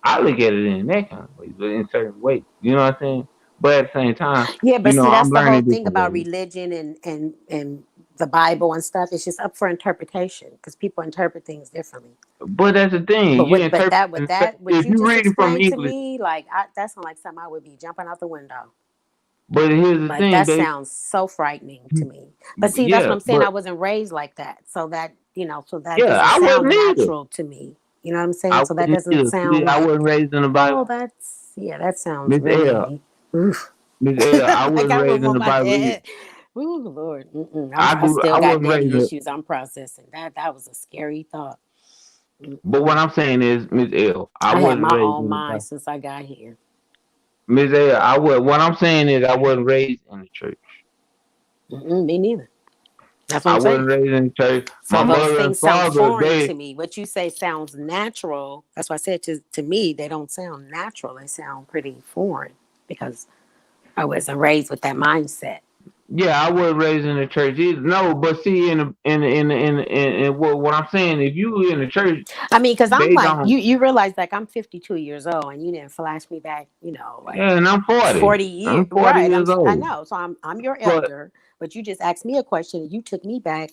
I look at it in that kind of way, but in certain ways. You know what I'm saying? But at the same time, Yeah, but see, I'm that's the whole learning thing different about ways. religion and the Bible and stuff. It's just up for interpretation because people interpret things differently. But that's the thing. But You but interpret that with that what if you you just read it from explained to English. me, like that sounds like something I would be jumping out the window. But here's the Like thing, that they sounds so frightening to me. But see, that's what yeah, I'm saying. I but wasn't raised like that, so that so that yeah, doesn't I sound wasn't either. natural to me. You know what I'm saying? I So that wasn't doesn't either. sound See, I like, wasn't raised in the oh, Bible. that sounds Miss L, really, oof. Miss L, I Like wasn't I raised remember in the my Bible either. dad. Ooh, Lord, I still I got wasn't daddy raised issues. I'm processing. That was a scary thought. but what Mm-mm. I'm saying is, Miss L, I I had wasn't my raised own in the mind Bible. since I got here. Miss L, what I'm saying is I wasn't raised in the church. Me neither. That's what I I'm saying. wasn't raised in the church. So My those mother and things sound father, foreign to me. What you say sounds natural. That's why I said to me, they don't sound natural. They sound pretty foreign because I wasn't raised with that mindset. yeah, I wasn't raised in the church either. No, but see, in what I'm saying, if you in the church, I mean, because I'm they like, don't. you realize like I'm 52 years old and you didn't flash me back, like Yeah, and I'm 40. 40 years. I'm 40 Right. years I old. know. So I'm your But elder, but you just asked me a question and you took me back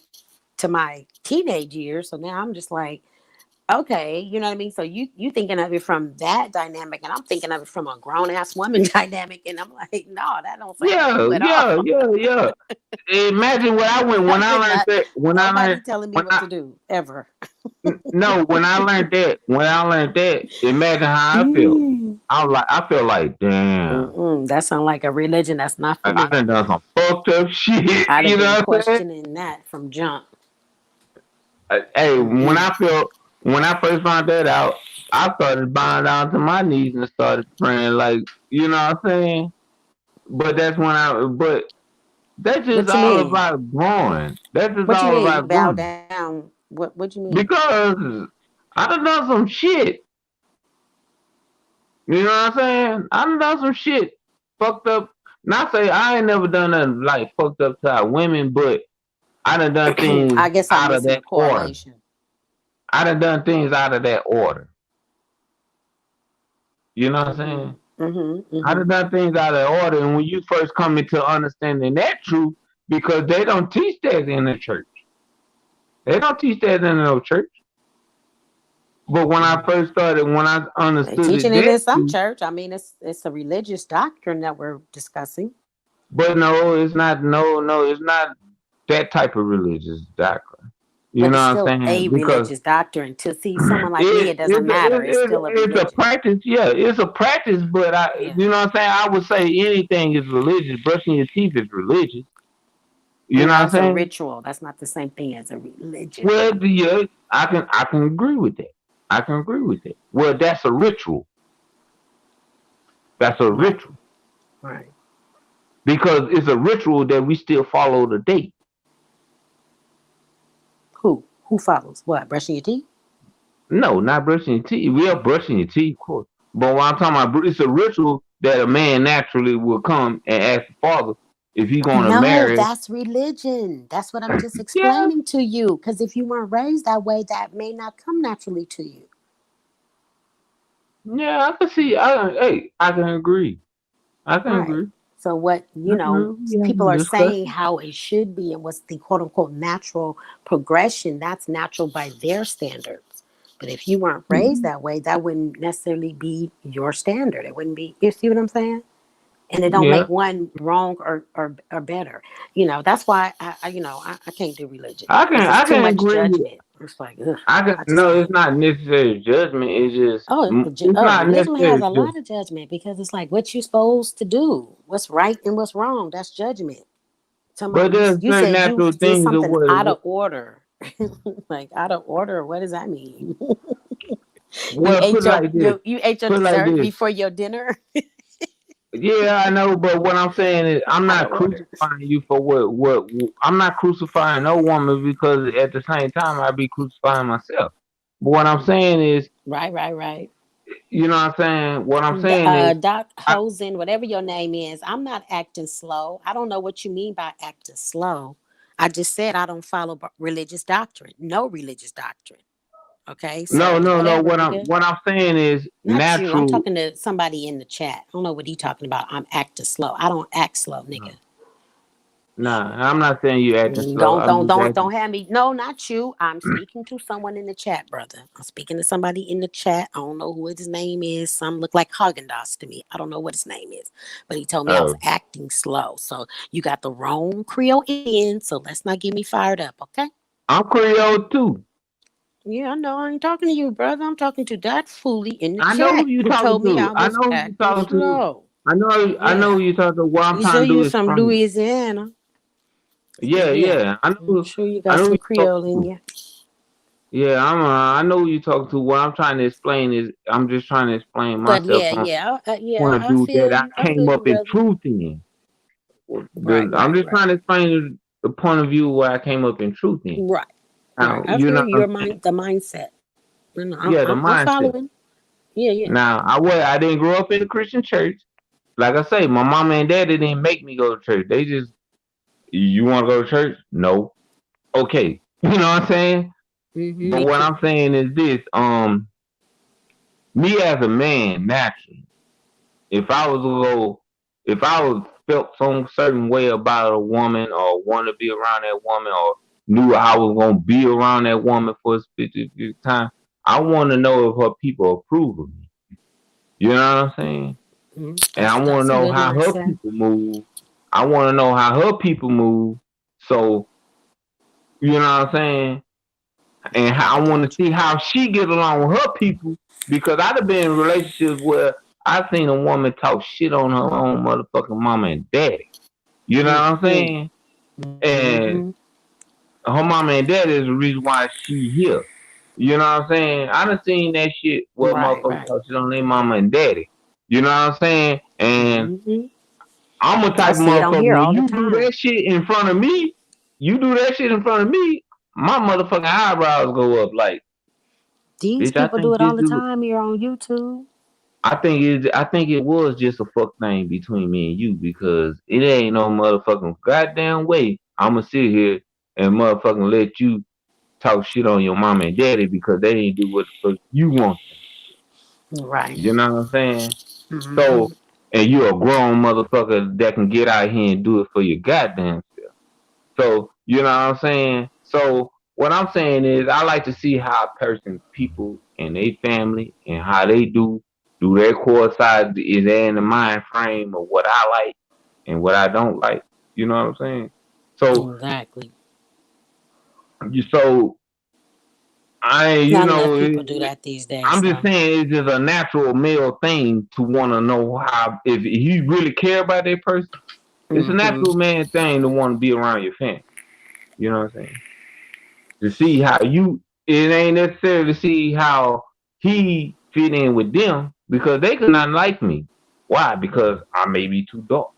to my teenage years. So now I'm just like, okay, you know what I mean? So you thinking of it from that dynamic, and I'm thinking of it from a grown ass woman dynamic, and I'm like, no, that don't sound yeah, cool at yeah, all. yeah, yeah. Imagine what I went when I learned Not that. nobody telling me When what I to do ever. no, when I learned that, imagine how I felt. Mm. I feel like, damn, That sounds like a religion that's not for I me. done some fucked up shit. I'd have You been know what I'm saying? questioning that from jump. Hey, Mm-mm. when I first found that out, I started bowing down to my knees and started praying, like, you know what I'm saying? But that's when That's just What you all mean? about growing. That's just What you all mean? about Bow growing. down. What you mean? Because I done done some shit. You know what I'm saying? I done done some shit. Fucked up. Not say I ain't never done nothing like fucked up to our women, but I done done things I guess I'm out of missing that the order. correlation. I done done things out of that order. You know what I'm Mhm. saying? Mhm. I Mhm. done done things out of that order. And when you first come into understanding that truth, because they don't teach that in the church. They don't teach that in no church. But when I first started, when I They understood it teaching it that in some truth, church. I mean, it's a religious doctrine that we're discussing, but no, it's not. No, it's not that type of religious doctrine. You but know it's what still I'm saying? a Because religious doctrine. To see someone like me, it doesn't matter. It's still a it's a religion. practice. Yeah, it's a practice. But Yeah. you know what I'm saying? I would say anything is religious. Brushing your teeth is religious. You know No, what I'm it's a saying? ritual. That's not the same thing as a religion. Well, yeah, I can agree with that. I can agree with that. Well, that's a ritual. That's a Right. ritual Right. because it's a ritual that we still follow today. Who follows what? Brushing your teeth? No, not brushing your teeth. We are brushing your teeth, of course. But what I'm talking about, it's a ritual that a man naturally will come and ask the father if he's going to No, marry. that's religion. That's what I'm just Yeah, explaining to you. Because if you weren't raised that way, that may not come naturally to you. yeah, I can see. Hey, I can agree. I can Right. agree. So what, I can agree. We have people a are saying discussion. how it should be and what's the quote unquote natural progression, that's natural by their standards. But if you weren't raised that way, that wouldn't necessarily be your standard. It wouldn't be, you see what I'm saying? And it don't Yeah, make one wrong or better. That's why I can't do religion I can. because it's I too can much agree with. judgment. It's like, ugh, I can. I just No, it's can't. not necessarily judgment. It's just. Oh, It's not religion has necessarily a just. lot of judgment because it's like what you supposed to do, what's right and what's wrong. That's judgment. But Somebody, there's you certain said you natural did things of something out what. of order, like out of order. What does that mean? you Well, put ate it like this. you ate your Put it like dessert this. before your dinner. Yeah, I know, but what I'm saying is, I'm Out not of order. crucifying you for what. I'm not crucifying no woman because at the same time I be crucifying myself. But what I'm saying is, Right, right, right. you know what I'm saying. What I'm saying is, Doc I, Hosen, whatever your name is, I'm not acting slow. I don't know what you mean by acting slow. I just said I don't follow religious doctrine. No religious doctrine. Okay, no, so no, no. whatever, What I'm nigga. what I'm saying is Not you. I'm natural. talking to somebody in the chat. I don't know what he talking about. I'm acting slow. I don't act slow, nigga. Nah, I'm not saying you acting slow. Don't I'm don't just don't asking. don't have me. No, not you. I'm speaking to someone in the chat, brother. I'm speaking to somebody in the chat. I don't know who his name is. Some look like Haagen Dazs to me. I don't know what his name is, but he told me I was Oh, acting slow. So you got the wrong Creole in. So let's not get me fired up, okay? I'm Creole too. Yeah, I know. I ain't talking to you, brother. I'm talking to that foolie in the I know chat who you who talking told me to. I I was know who you acting talking to. slow. I know Yeah. who you talking to. What I'm You sure trying to do you is from explain. Louisiana? Yeah, Yeah. yeah. I'm sure you I got know who some you talking Creole in to. you. Yeah, I know who you talking to. What I'm trying to explain is I'm just trying to explain But myself yeah, from yeah, point of view that I I feel came you, up in brother. truth in. Right, I'm right, just trying right, to explain the point of view where I came up in truth in. right, right. Now, I you feel know you. what Your I'm saying? the mindset. Yeah, the I'm mindset. following. Yeah, yeah. Now, I didn't grow up in a Christian church. Like I say, my mama and daddy didn't make me go to church. They just, you want to go to church? No. Okay. You know what I'm saying? But Me what too. I'm saying is this, me as a man, naturally, if I was to go, if I was felt some certain way about a woman or want to be around that woman or knew I was gonna be around that woman for a specific time, I want to know if her people approve of me. You know what I'm saying? And I want to That's a know good how her mindset. people move. I want to know how her people move. So you know what I'm saying? And how, I want to see how she get along with her people because I'd have been in relationships where I seen a woman talk shit on her own motherfucking mama and daddy. You know what I'm Mm-hmm. saying? And her mama and daddy is the reason why she here. You know what I'm saying? I done seen that shit where Right, motherfuckers right. talk shit on their mama and daddy. You know what I'm saying? And Mm-hmm. I'm a I type of see it on motherfucker. here When all the you do time. that shit in front of me, my motherfucking eyebrows go up. Like, These bitch, I people do think it all this the dude. time here on YouTube. I think it was just a fuck thing between me and you because it ain't no motherfucking goddamn way I'ma sit here and motherfucking let you talk shit on your mama and daddy because they didn't do what the fuck you want. Right. You know what I'm saying? Hmm. So, and you a grown motherfucker that can get out here and do it for your goddamn self. So, you know what I'm saying? So, what I'm saying is, I like to see how a person, people, and their family, and how they do their core side. Is they in the mind frame of what I like and what I don't like? You know what I'm saying? So, Exactly. so you Not enough know, people do that these days, I'm just though. saying it's just a natural male thing to want to know how if you really care about that person. It's a Hmm. natural man thing to want to be around your family. You know what I'm saying? To see how you, it ain't necessarily to see how he fit in with them because they could not like me. Why? Because I may be too dark.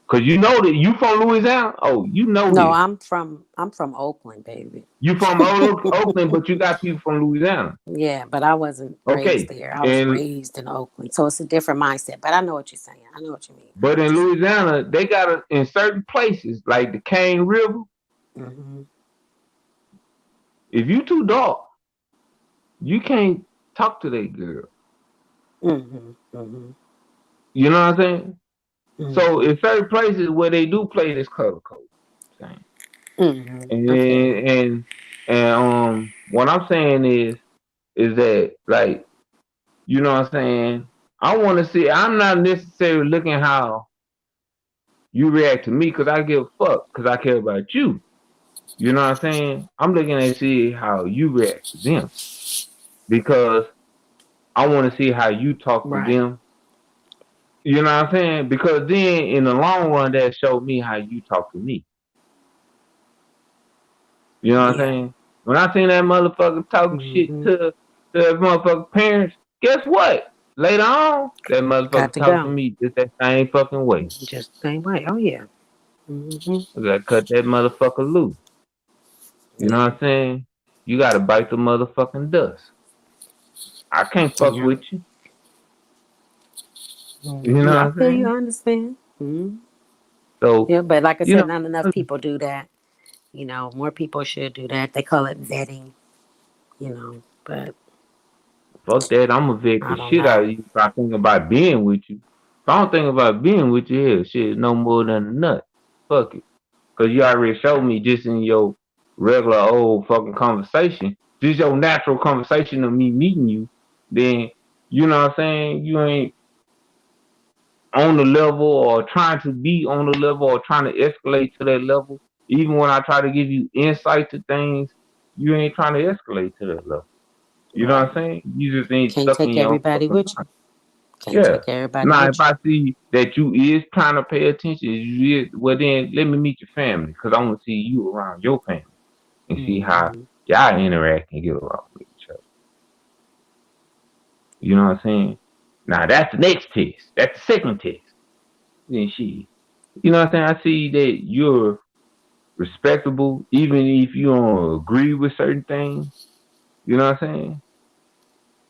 Cause you know that you from Louisiana. Oh, you know No, this. I'm from Oakland, baby. You from Oakland, but you got people from Louisiana. Yeah, but I wasn't raised Okay, there. I was and raised in Oakland, so it's a different mindset. But I know what you're saying. I know what you mean. I but know what in you're saying. Louisiana, they got in certain places like the Cane River. Hmm. If you too dark, you can't talk to that girl. Hmm. Hmm. You know what I'm saying? So Hmm. in certain places where they do play this color code, thing. Hmm. and I feel you. and what I'm saying is that like you know what I'm saying. I want to see. I'm not necessarily looking how you react to me because I give a fuck because I care about you. You know what I'm saying? I'm looking at see how you react to them because I want to see how you talk to Right. them. You know what I'm saying? Because then in the long run, that showed me how you talk to me. You know what I'm Yeah. saying? When I seen that motherfucker talking shit Hmm. to that motherfucker parents, guess what? Later on, that Got motherfucker to talk to go. me just that same fucking way. Just the same way. Oh yeah. Hmm. I gotta cut that motherfucker loose. You know Yeah. what I'm saying? You gotta bite the motherfucking dust. I can't fuck Yeah. with you. You know Hmm. what I I'm feel you. saying? I understand. Hmm. So, Yeah, but like I you said, know, not enough people do that. More people should do that. They call it vetting. But fuck that. I'm gonna vet the I don't shit out know. of you if I think about being with you. If I don't think about being with you, hell, shit, no more than a nut. Fuck it. Cause you already showed me just in your regular old fucking conversation, just your natural conversation of me meeting you, then you know what I'm saying? You ain't on the level or trying to be on the level or trying to escalate to that level. Even when I try to give you insight to things, you ain't trying to escalate to that level. You know what I'm Right. saying? You just ain't Can't stuck in take your own everybody fucking with mind. you. Can't Yeah. take everybody Now, if with you. I see that you is trying to pay attention, you is, well then let me meet your family because I want to see you around your family and see how Hmm. y'all interact and get along with each other. You know what I'm saying? Now that's the next test. That's the second test. Then she, you know what I'm saying? I see that you're respectable, even if you don't agree with certain things. You know what I'm saying?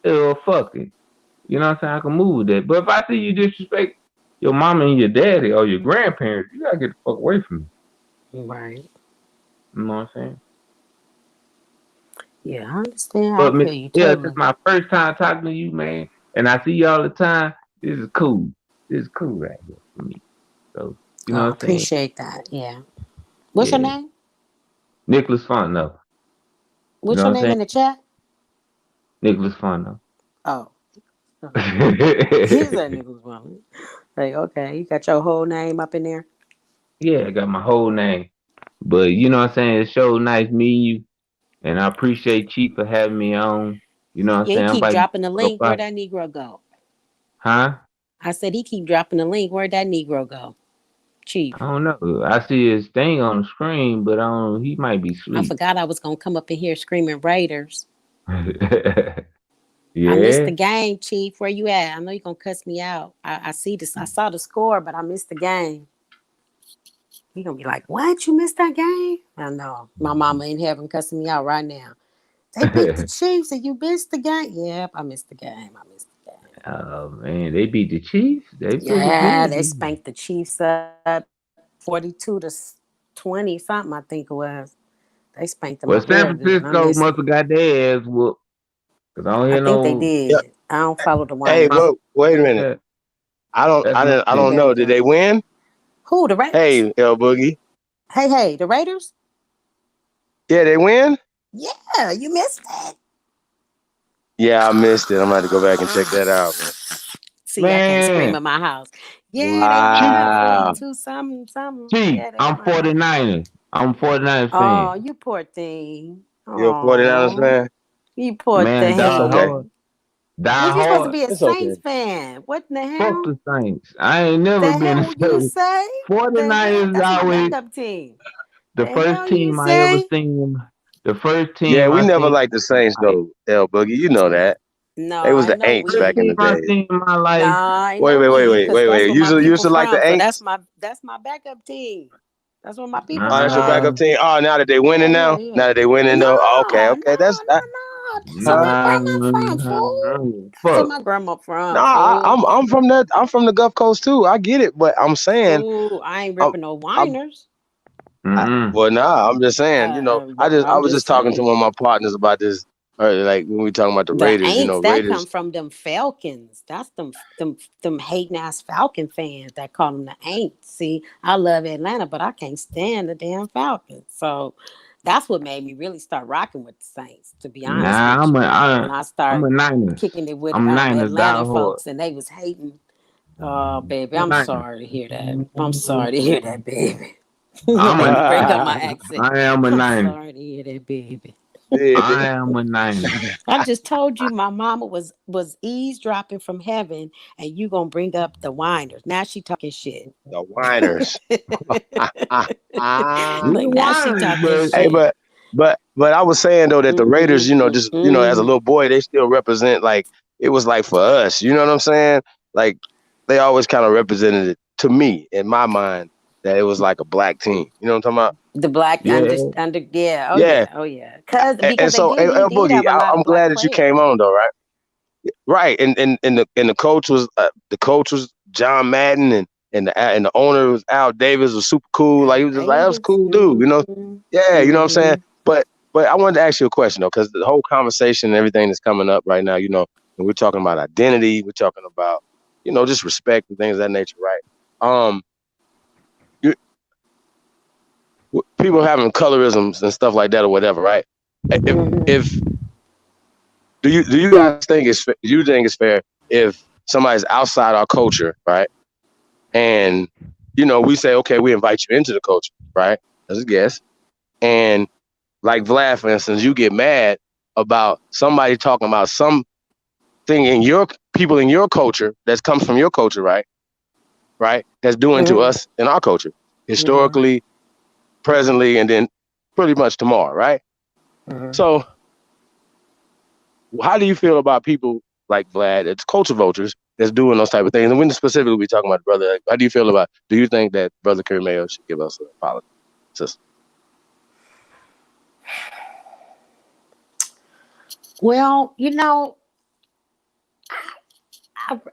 Hell, fuck it. You know what I'm saying? I can move with that. But if I see you disrespect your mama and your daddy or your grandparents, you gotta get the fuck away from me. Right. You know what I'm saying? Yeah, I understand. I But feel you yeah, this is totally. my first time talking to you, man, and I see you all the time. This is cool. This is cool right here for me. So you know Oh, what I'm saying? appreciate that. Yeah. What's your Yeah, name? Nicholas Fontenot. You What's know your what I'm name saying? in the chat? Nicholas Fontenot. Oh, he said Nicholas Williams. Like, okay, you got your whole name up in there. Yeah, I got my whole name. But you know what I'm saying? It's so nice meeting you, and I appreciate Chief for having me on. You know what I'm Yeah, he saying? I'm keep about to dropping the go link. Where'd by. that Negro go? Huh? I said he keep dropping the link. Where'd that Negro go? I Chief. don't know. I see his thing on the screen, but I don't. He might be I asleep. forgot I was gonna come up in here screaming Raiders. I missed the Yeah. game, Chief. Where you at? I know you're gonna cuss me out. I see this. I saw the score, but I missed the game. He gonna be like, "What? You missed that game?" I know. My mama in heaven cussing me out right now. They beat the Chiefs and you missed the game. Yep, I missed the game. I missed the game. Oh man, they beat the Chiefs. They pretty Yeah, good. they spanked the Chiefs up 42-20 something. I think it was. They spanked them up Well, real San good. I Francisco missed must it. have got their ass whooped. Cause I don't I hear think they no. Yeah. did. I don't follow the Hey, My, Niners. well, wait a minute. that, I that's my didn't. I You don't team. know. better Did they go. win? Who? The Raiders? Hey, L Boogie. Hey, the Raiders? Yeah, they win. Yeah, you missed it. Yeah, I missed it. I'm gonna have to go back and check that out, man. See, I can't scream Man, at my house. Yeah, they Chief, won Wow. 42 something, something. Chief, Yeah, they I'm won. 49ers. I'm 49ers Oh, fan. you poor thing. You're a 49ers Oh, fan? you poor Man, That's die okay. hard. thing. Die Was you supposed to hard. be a It's okay. Saints fan? What in the Fuck hell? the Saints. I ain't never The been a hell you Saints. say? The hell? 49ers That's my always backup team. the The first hell you team I ever say? seen. The first Yeah, team we I never seen liked the in Saints my life. though, L Boogie. You know that. They No, was the ain't no Aints First back in we. the team I day. seen in my life. Nah, ain't Wait, no wait, wait, we, wait, cause wait, that's wait. where You my used people to like the from. So Aints? that's my backup team. That's where my people Oh, that's your from. backup Nah, team. Oh, now that they winning Yeah, yeah, now. yeah. Now that they winning though. Oh, okay, No, okay. no, That's no, that. no. That's where my nah, grandma from, fool. That's where fuck. my grandma from, Nah, fool. I'm from that. I'm from the Gulf Coast too. I get it, but I'm saying, Fool, I ain't I'm, ripping no I'm whiners. Mm-mm. well, nah. I'm just saying. But I I'm was just just talking to saying. one of my partners about this. Or like when we talking about the The Raiders. ain'ts that come Raiders. from them Falcons. That's them hating ass Falcon fans that call them the ain'ts. See, I love Atlanta, but I can't stand the damn Falcons. So that's what made me really start rocking with the Saints, to be honest Nah, with you. When I I'm a started Niners. kicking it with I'm Niners die Atlanta hard. folks and they was hating. Oh, baby, I'm a I'm Niners. sorry to hear that. I'm sorry to hear that, baby. You I'm made me break up a my accent. I am a I'm Niners. sorry to hear that, baby. I Baby. am a Niners. I just told you my mama was eavesdropping from heaven, and you gonna bring up the whiners. Now she talking shit. The whiners. We Like the now she Niners, talking but Hey, shit. but I was saying though that the Raiders, just as a Mm-mm. little boy, they still represent like it was like for us. You know what I'm saying? Like they always kind of represented it to me in my mind that it was like a black team. You know what I'm talking about? The black yeah. under yeah, oh Yeah. yeah, oh yeah. Cause And because they so, did we El did Boogie, have a lot I'm of black glad that you came players. on though, right? Right. And the coach was John Madden and the owner was Al Davis was super cool. Like he Al was just like that was a Davis. cool dude. Mm-hmm. Yeah. You know what I'm saying? Mm-hmm. But I wanted to ask you a question though, because the whole conversation and everything that's coming up right now, and we're talking about identity, we're talking about, just respect and things of that nature, right? Um, you, people having colorisms and stuff like that or whatever, right? Mm-hmm. If do you guys think it's fair if somebody's outside our culture, right? And we say, okay, we invite you into the culture, right? As a guest, and like Vlad, for instance, you get mad about somebody talking about something in your people in your culture that comes from your culture, right? Right? That's doing to Mm-hmm. us in our culture, Mm-hmm. historically, presently, and then pretty much tomorrow, right? Mm-hmm. So, how do you feel about people like Vlad, it's culture vultures, that's doing those type of things? And when specifically we talking about brother, like, how do you feel about? Do you think that Brother Kermayo should give us an apology? Sister? Well,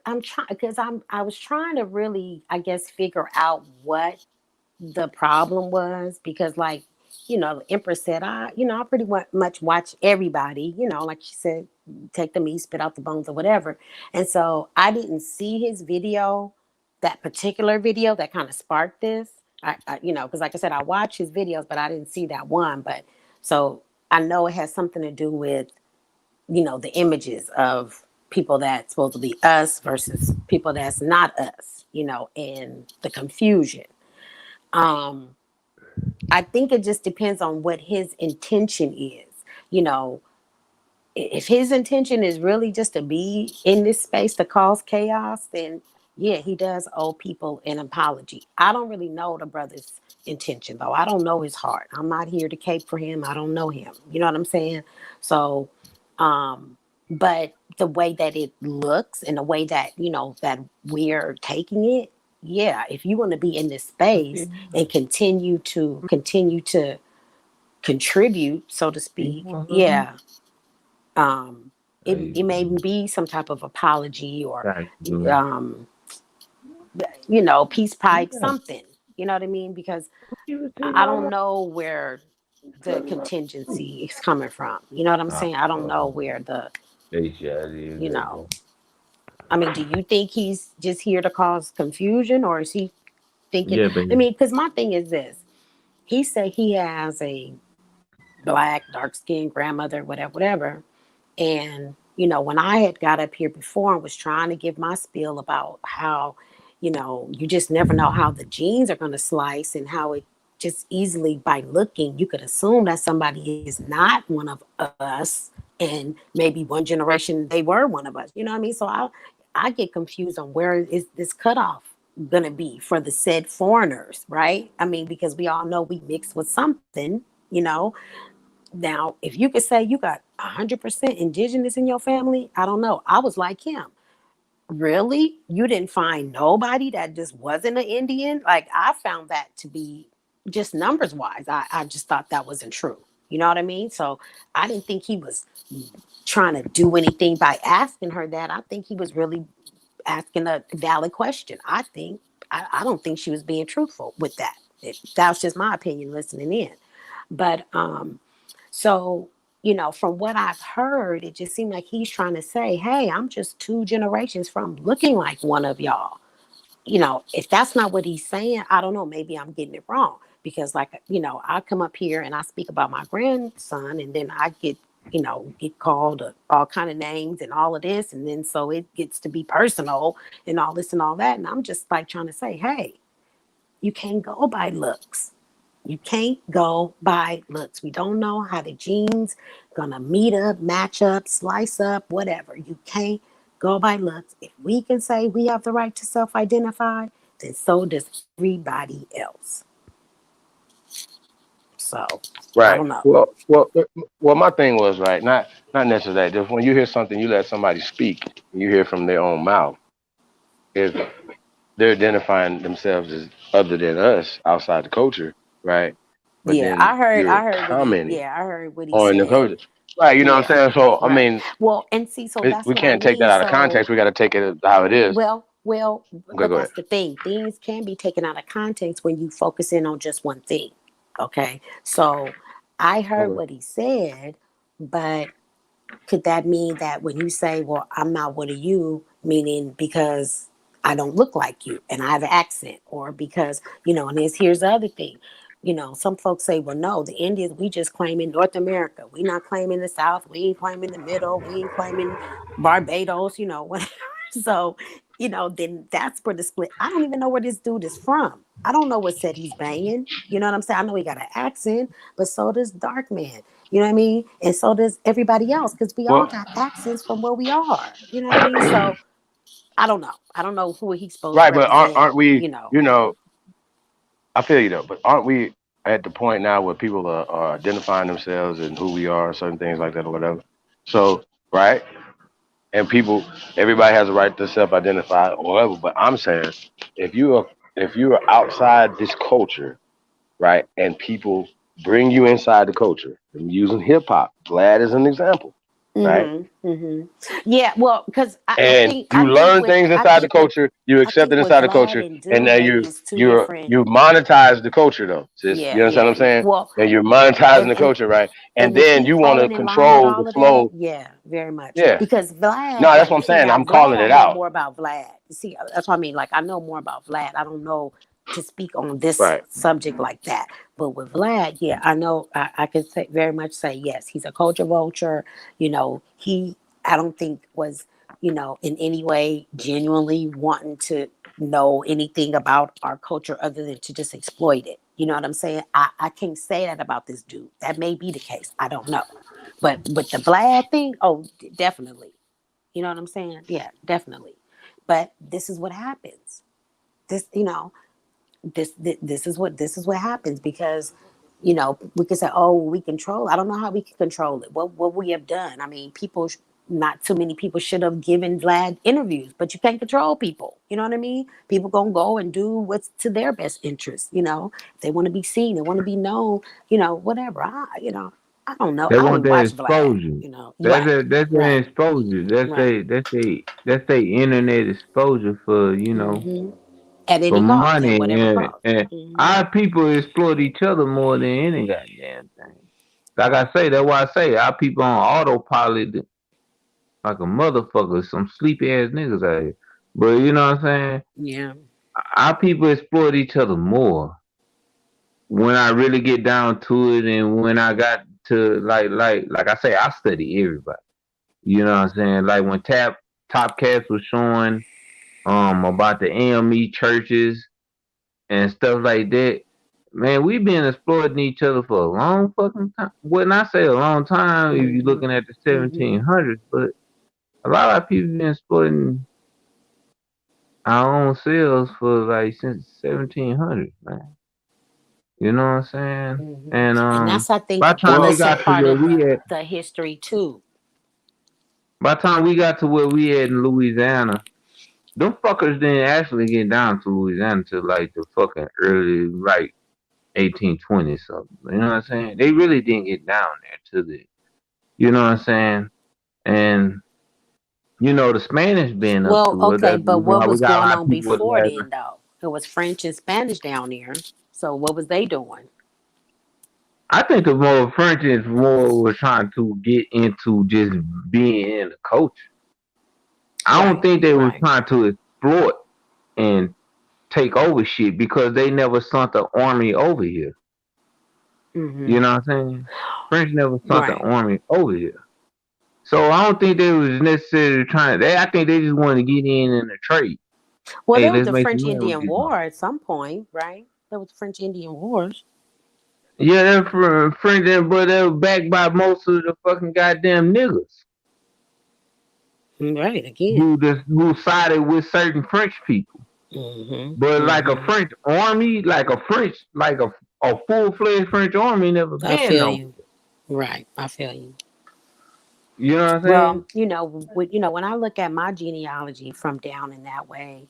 I'm trying because I was trying to really, I guess, figure out what the problem was because, like, the Empress said, I pretty much watch everybody, like she said, take the meat, spit out the bones, or whatever. And so I didn't see his video, that particular video that kind of sparked this. Because like I said, I watch his videos, but I didn't see that one. But so I know it has something to do with the images of people that's supposed to be us versus people that's not us, and the confusion. Um, I think it just depends on what his intention is. You know, if his intention is really just to be in this space to cause chaos, then yeah, he does owe people an apology. I don't really know the brother's intention though. I don't know his heart. I'm not here to cape for him. I don't know him. You know what I'm saying? So, but the way that it looks and the way that, that we're taking it, yeah, if you want to be in this space and continue to contribute, so to speak, yeah, it may be some type of apology or um peace pipe, something, you know what I mean, because I don't know where the contingency is coming from, you know what I'm saying. I don't know where the you know I mean, do you think he's just here to cause confusion, or is he thinking, Yeah, I baby. mean, because my thing is this, he said he has a black dark skinned grandmother, whatever. And, when I had got up here before and was trying to give my spiel about how, you just never know how the genes are going to slice, and how it just easily by looking, you could assume that somebody is not one of us. And maybe one generation they were one of us. You know what I mean? So I get confused on where is this cutoff going to be for the said foreigners, right? I mean, because we all know we mix with something, you know. Now, if you could say you got 100% indigenous in your family, I don't know. I was like him. Really? You didn't find nobody that just wasn't an Indian? Like, I found that to be just numbers wise. I just thought that wasn't true. You know what I mean? So I didn't think he was trying to do anything by asking her that. I think he was really asking a valid question. I don't think she was being truthful with that. That was just my opinion listening in. But so, from what I've heard, it just seemed like he's trying to say, hey, I'm just 2 generations from looking like one of y'all. If that's not what he's saying, I don't know. Maybe I'm getting it wrong. Because, like, I come up here and I speak about my grandson, and then I get called all kind of names and all of this. And then so it gets to be personal and all this and all that. And I'm just like trying to say, hey, you can't go by looks. You can't go by looks. We don't know how the genes gonna meet up, match up, slice up, whatever. You can't go by looks. If we can say we have the right to self-identify, then so does everybody else. So I Right. don't know. Well, my thing was right. Not necessarily that. Just when you hear something, you let somebody speak. You hear from their own mouth. If they're identifying themselves as other than us outside the culture, right? But Yeah, then I you're heard what he commenting I heard what he on the said. culture, right? You know what I'm Yeah, saying? So I right. mean, Well, and see, so that's we what I can't take that mean. out of So context. We got to take it how it is. well, Okay, but go ahead. that's the thing. Things can be taken out of context when you focus in on just one thing. Okay. So I heard Okay. what he said, but could that mean that when you say, well, I'm not one of you, meaning because I don't look like you and I have an accent, or because, and here's the other thing. Some folks say, well, no, the Indians, we just claiming North America. We not claiming the South. We ain't claiming the middle. We ain't claiming Barbados, whatever. So, then that's where the split. I don't even know where this dude is from. I don't know what set he's banging. You know what I'm saying? I know he got an accent, but so does Dark Man. You know what I mean? And so does everybody else, because we all Well, got accents from where we are. You know what I mean? So I don't know. I don't know who he's supposed to right, but aren't represent. aren't we? You know, I feel you though, but aren't we at the point now where people are identifying themselves and who we are, certain things like that or whatever? So, right, and everybody has a right to self-identify or whatever. But I'm saying, if you are outside this culture, right, and people bring you inside the culture, I'm using hip hop, Vlad as an example, right? Yeah, well, because I And think I you think learn with things I inside the think with culture, you I accept think it with inside the Vlad culture, and and Doom, now maybe you it's two you different. you monetize the culture though, sis. Yeah, You understand yeah. what I'm saying? Well, And you're monetizing and the and culture, right? And and if then you you want to falling in line with control the all of that, flow. yeah, very much. Yeah. Because No, Vlad, that's what like, I'm see saying. now, I'm Vlad, calling I it know out. more about Vlad. See, that's what I mean. Like, I know more about Vlad. I don't know to speak on this Right. subject like that. But with Vlad, yeah, I know. I can say very much say yes. He's a culture vulture. I don't think was in any way genuinely wanting to know anything about our culture other than to just exploit it. You know what I'm saying? I can't say that about this dude. That may be the case. I don't know. But with the Vlad thing, oh, definitely. You know what I'm saying? Yeah, definitely. But this is what happens. This, this is what happens because we can say, oh, we control. I don't know how we can control it. What we have done. I mean, people. not too many people should have given Vlad interviews, but you can't control people. You know what I mean? People gonna go and do what's to their best interest. If they want to be seen, they want to be known. Whatever. I don't know. They I want don't that watch Vlad. exposure. Right, That's their right, exposure. right. That's their internet exposure for Hmm. At for any cost, at money, whatever cost. and Hmm. our people exploit each other more than any goddamn thing. Like I say, that's why I say our people on autopilot like a motherfucker, some sleepy ass niggas out here. But you know what I'm saying? Yeah. Our people exploit each other more when I really get down to it, and when I got to like I say, I study everybody. You know what I'm saying? Like when Top Cats was showing about the AME churches and stuff like that. Man, we've been exploiting each other for a long fucking time. Well, not say a long time if you're Hmm. looking at the Hmm. 1700s, but a lot of people been exploiting our own selves for like since 1700s, man. You know what I'm saying? Hmm. And And that's, I think, by the time and we Well, it's a got to part where of we at, the history too. by the time we got to where we at in Louisiana, them fuckers didn't actually get down to Louisiana till like the fucking early like 1820 something. You know what I'm saying? They really didn't get down there to the, you know what I'm saying? And the Spanish been up Well, to it. okay, That's the but reason what why we was got a going lot of on people with before last then, though? It was French and Spanish down there. So what was they doing? I think the more French is more was trying to get into just being in the culture. I don't Right, think they was right. trying to exploit and take over shit because they never sent the army over here. Hmm. You know what I'm saying? French never sent the Right. army over here. So I don't think they was necessarily trying. I think they just wanted to get in the trade. Well, Hey, there was let's the make some French money with Indian this. War at some point, right? There was French Indian Wars. Yeah, they're French, but they were backed by most of the fucking goddamn niggas Right, again. who sided with certain French people. Hmm. But like a Hmm. French army, like a full fledged French army never I been feel no. you. Right, I feel you. You know what I'm Well, saying? when I look at my genealogy from down in that way,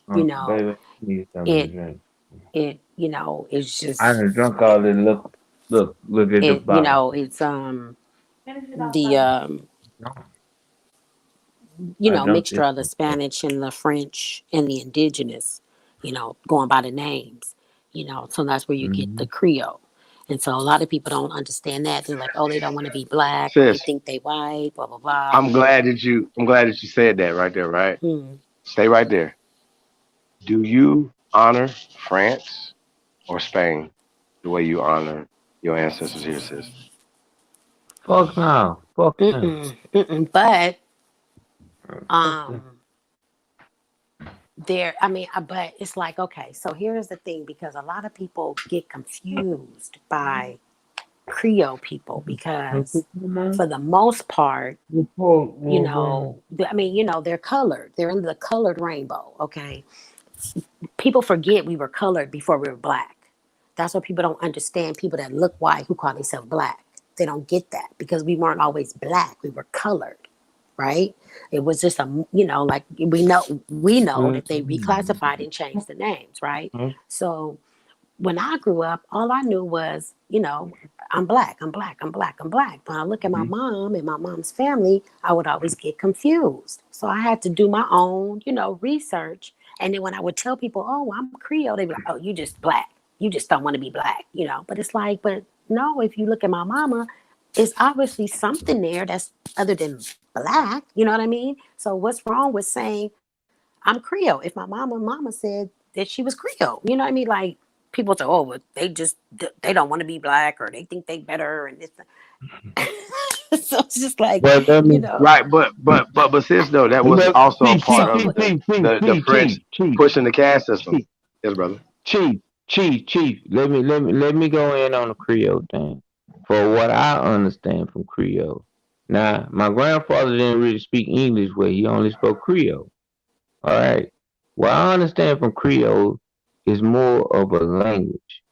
Baby, I need something to it drink. it's I just done drunk all this. Look at the bottle. it's the No, I drunk mixture this of the one. Spanish and the French and the indigenous, going by the names, so that's where you get Mm-hmm. the Creole. And so a lot of people don't understand that. They're like, oh, they don't want to be black or they Sis, think they white, blah, blah, blah. I'm glad that you said that right there, right? Hmm. Stay right there. Do you honor France or Spain the way you honor your ancestors here, sis? Fuck no. Fuck no. Mm-mm, mm-mm. But Fuck no. um but it's like, okay, so here's the thing, because a lot of people get confused by Creole people because for the most part, they're colored. They're in the colored rainbow. Okay. People forget we were colored before we were black. That's what people don't understand. People that look white who call themselves black, they don't get that because we weren't always black. We were colored, right? It was just like we know that they reclassified and changed the names, right? So when I grew up, all I knew was, I'm black, I'm black, I'm black, I'm black. When I look at my mom and my mom's family, I would always get confused. So I had to do my own, research. And then when I would tell people, oh, I'm Creole, they'd be like, oh, you just black. You just don't want to be black. But it's like, but no, if you look at my mama, it's obviously something there that's other than black. You know what I mean? So what's wrong with saying I'm Creole if my mama said that she was Creole? You know what I mean? Like, people say, oh, well, they don't want to be black or they think they better and this. So it's just like, But let me Right, but sis, though, that was look, also a chief, part chief, so of chief, what? chief, chief, the chief, French chief, chief, pushing the caste system. chief, Yes, brother. chief. Let me go in on the Creole thing. For what I understand from Creole. Now, my grandfather didn't really speak English where he only spoke Creole. All right. What I understand from Creole is more of a language.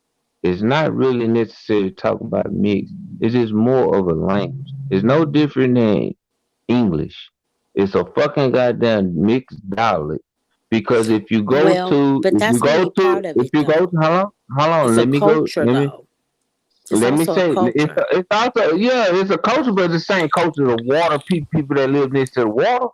It's not really necessary to talk about mix. It's just more of a language. It's no different than English. It's a fucking goddamn mixed dialect. Because if you go Well, to, but if you that's go only to, part of if it, you go though. to, hold on, It's a let me go, culture, though. It's let me also a say, culture. it's also, yeah, it's a culture, but it's the same culture of water, people that live next to the water.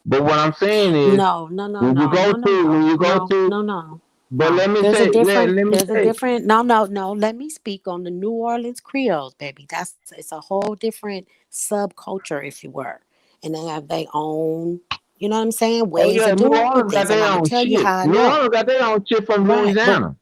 But what I'm saying is, No, no, no, no, no, no, when no, you go no, to, no, no, but no. let me There's a say, different. let me There's a say, different. No, no, no. Let me speak on the New Orleans Creoles, baby. It's a whole different subculture, if you were, and they have their own. You know what I'm saying? oh Ways yeah, of New doing Orleans got things, and their I'm gonna own tell you shit. how I New know. Orleans got their own shit from Right, but Louisiana.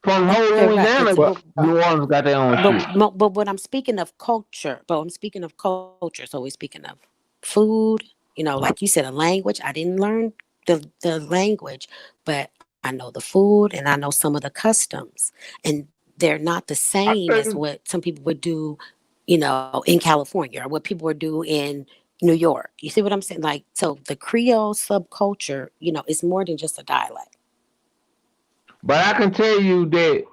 From whole okay, right, Louisiana, Well, New Orleans got their own shit. but what I'm speaking of culture, but I'm speaking of culture. So we're speaking of food. You know, like you said, a language. I didn't learn the language, but I know the food and I know some of the customs, and they're not the I same as think, what some people would do, in California, or what people would do in New York. You see what I'm saying? Like, so the Creole subculture, is more than just a dialect. but I can tell you that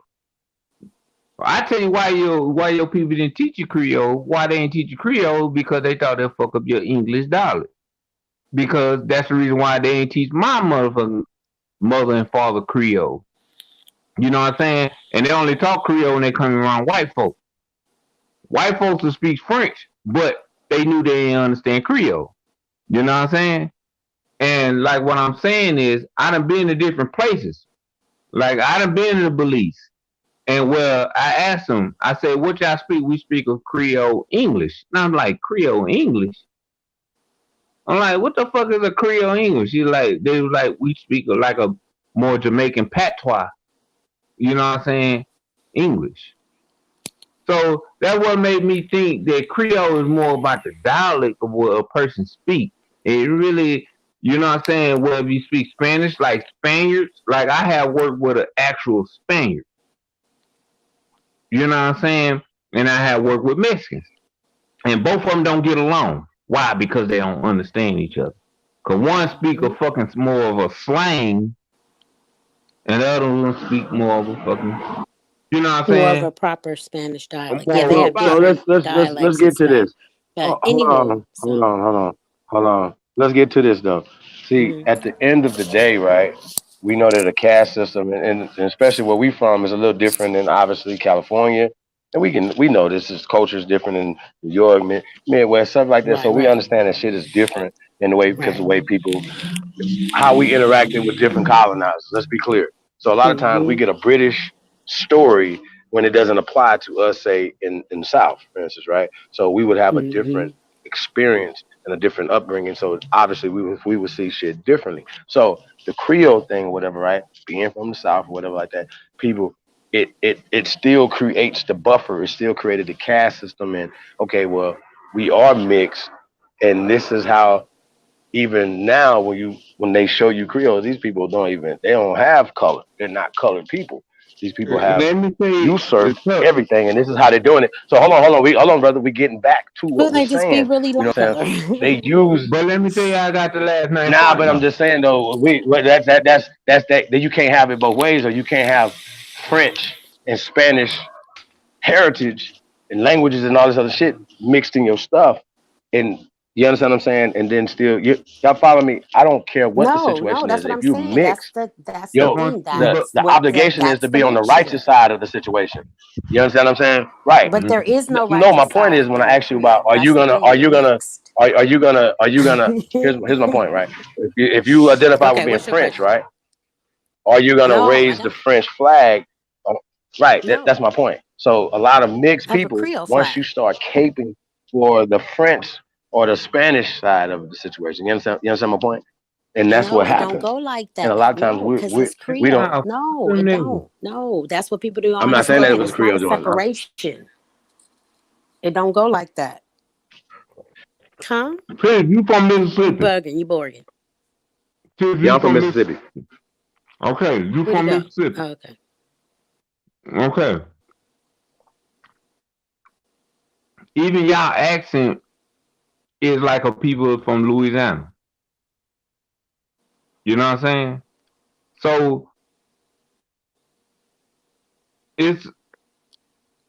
I tell you why your people didn't teach you Creole. Why they didn't teach you Creole? Because they thought they'd fuck up your English dialect. Because that's the reason why they didn't teach my motherfucking mother and father Creole. You know what I'm saying? And they only talk Creole when they come around white folks. White folks will speak French, but they knew they didn't understand Creole. You know what I'm saying? And like what I'm saying is, I done been to different places. Like I done been to Belize. And well, I asked them, I said, what y'all speak? We speak of Creole English. And I'm like, Creole English? I'm like, what the fuck is a Creole English? They was like, we speak like a more Jamaican patois. You know what I'm saying? English. So that what made me think that Creole is more about the dialect of what a person speaks. It really, you know what I'm saying? Whether you speak Spanish, like Spaniards, like I have worked with an actual Spaniard. You know what I'm saying? And I have worked with Mexicans. And both of them don't get along. Why? Because they don't understand each other. Cause one speak a fucking more of a slang, and the other one speak more of a fucking, you know what I'm More of saying? a proper Spanish dialect. Yeah, More they of a so have so proper. let's different let's let's let's dialects and get to stuff. this. But Hold anywho, on, hold on. Let's get to this though. See, mhm, at the end of the day, right? We know that a caste system, and especially where we from, is a little different than obviously California. And we know this is culture is different in New York, Midwest, stuff like that. So right, we right, understand that shit is different in the way because the right. way people how we interacted with different colonizers. Let's be clear. So a lot of times we Hmm. get a British story when it doesn't apply to us, say in the South, for instance, right? So we would have a Hmm. different experience and a different upbringing. So obviously we would see shit differently. So the Creole thing, whatever, right? Being from the South or whatever like that, people. It still creates the buffer. It still created the caste system, and okay, well, we are mixed, and this is how even now when they show you Creole, these people they don't have color. They're not colored people. These people have Let me say, usurped look, everything, and this is how they're doing it. So hold on, brother. We getting back to Well, what we're they just be saying. really You know light what I'm saying? color. They use but let me tell you, I got the last name nah, but I'm partner. just saying though, that's that you can't have it both ways, or you can't have French and Spanish heritage and languages and all this other shit mixed in your stuff. And you understand what I'm saying? And then still, y'all follow me? I don't care what the No, no, situation that's is. what If I'm you saying. That's mix, the that's the That's yo, one. thing. But the That's what obligation is to that's be the on the righteous mixture. side of the situation. You understand what I'm saying? Right. But there is no No, my righteous point is side when I though with ask you about, Creole. That's the thing. are You're you gonna, mixed. are you gonna? Here's my point, right? If you identify with Okay, being what's your French, question? right? Are you gonna No, I raise the don't. French flag? Oh, right. That's No, my point. So a lot of mixed I have a people, Creole once you flag. start caping for the French or the Spanish side of the situation, you understand my point? And that's No, what it don't happens. go like And a that. lot of times No, we because we it's we don't. Creole. nah, No, them it niggas. don't. No, that's what people don't I'm not saying that it understand. was It's not Creole a doing. separation. It don't go like that. Huh? Chris, you from You Mississippi. bugging, you boring. Chris, Yeah, you I'm from from Mississippi. Mississippi. Okay, you Where'd he from go? Mississippi. Oh, okay. Okay. Even y'all accent is like a people from Louisiana. You know what I'm saying? So it's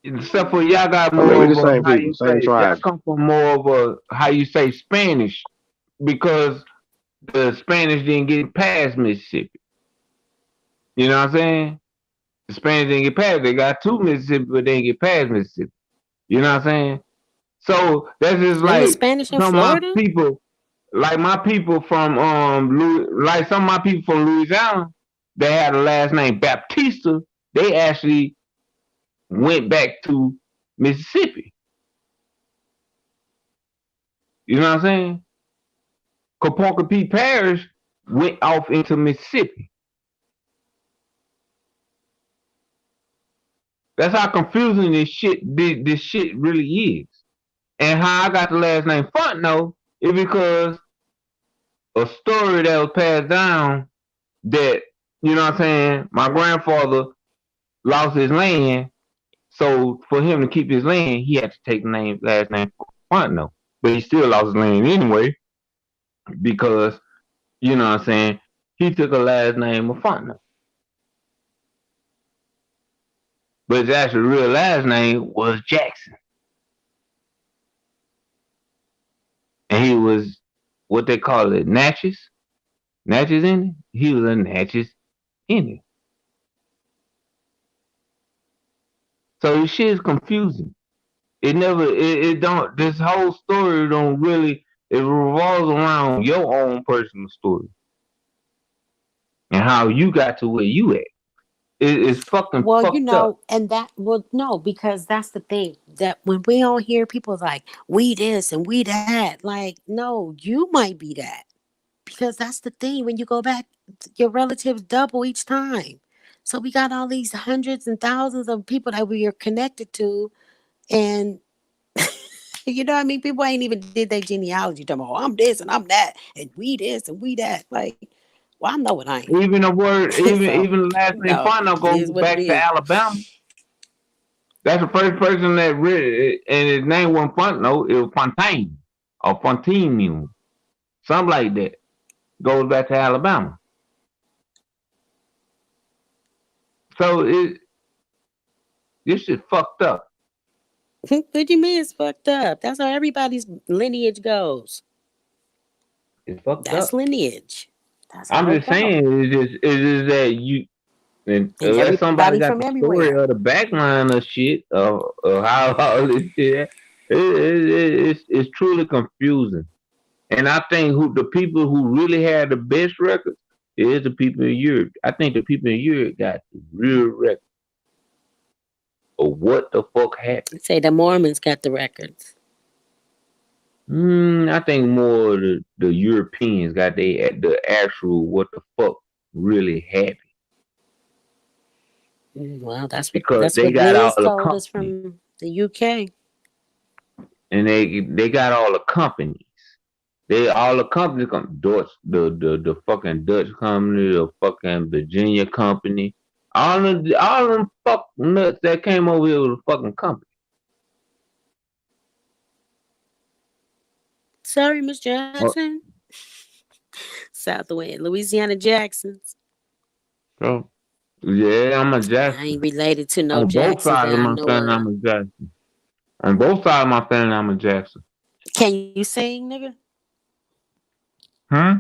except for y'all got I mean, more we the of a same how people, you same say y'all tribe. come from more of a how you say Spanish. because the Spanish didn't get past Mississippi. You know what I'm saying? The Spanish didn't get past. They got to Mississippi, but they didn't get past Mississippi. You know what I'm saying? So that's just Ain't it like Spanish in some of my Florida? people, like my people from like some of my people from Louisiana, they had the last name Baptista. They actually went back to Mississippi. You know what I'm saying? Kaponka P. Parish went off into Mississippi. That's how confusing this shit really is. And how I got the last name Fontenot is because a story that was passed down that, you know what I'm saying, my grandfather lost his land, so for him to keep his land, he had to take the last name Fontenot. But he still lost his land anyway, because, you know what I'm saying, he took a last name of Fontenot. But his actual real last name was Jackson. And he was what they call it, Natchez Indian. He was a Natchez Indian. So this shit is confusing. It don't, this whole story don't really, it revolves around your own personal story. And how you got to where you at. It's fucking Well, fucked you up. know, and that well, no, because that's the thing that when we don't hear people like we this and we that, like, no, you might be that. Because that's the thing. When you go back, your relatives double each time. So we got all these hundreds and thousands of people that we are connected to. And you know what I mean? People ain't even did their genealogy. Talking about, oh, I'm this and I'm that. And we this and we that. Like, well, I know it ain't. Even the word, So, even the last name no, Fontenot it goes is what it back to is. Alabama. That's the first person that really, and his name wasn't Fontenot, it was Fontaine or Fontaine, something like that. Goes back to Alabama. So this shit fucked up. What do you mean it's fucked up? That's how everybody's lineage goes. It's fucked That's up. lineage. That's how I'm it just goes. saying, it's just that you, and And unless somebody everybody got from the story everywhere. or the backline of shit, of how all this shit, it's truly confusing. And I think the people who really had the best records is the people in Europe. I think the people in Europe got the real record of what the fuck happened. Say the Mormons got the records. I think more the Europeans got the actual what the fuck really happened, Well, that's because they got all Liz the told us company, from the UK. and they got all the companies. All the companies come Dutch, the fucking Dutch company, the fucking Virginia company, all them fuck nuts that came over here with a fucking company. Sorry, Miss Oh, Jackson. South Wind, Louisiana Jacksons. so yeah, I'm a I Jackson. ain't related to no On both Jacksons sides that of I my know family, I'm of. a Jackson. On both sides of my family, I'm a Jackson. Can you sing, nigga? Huh?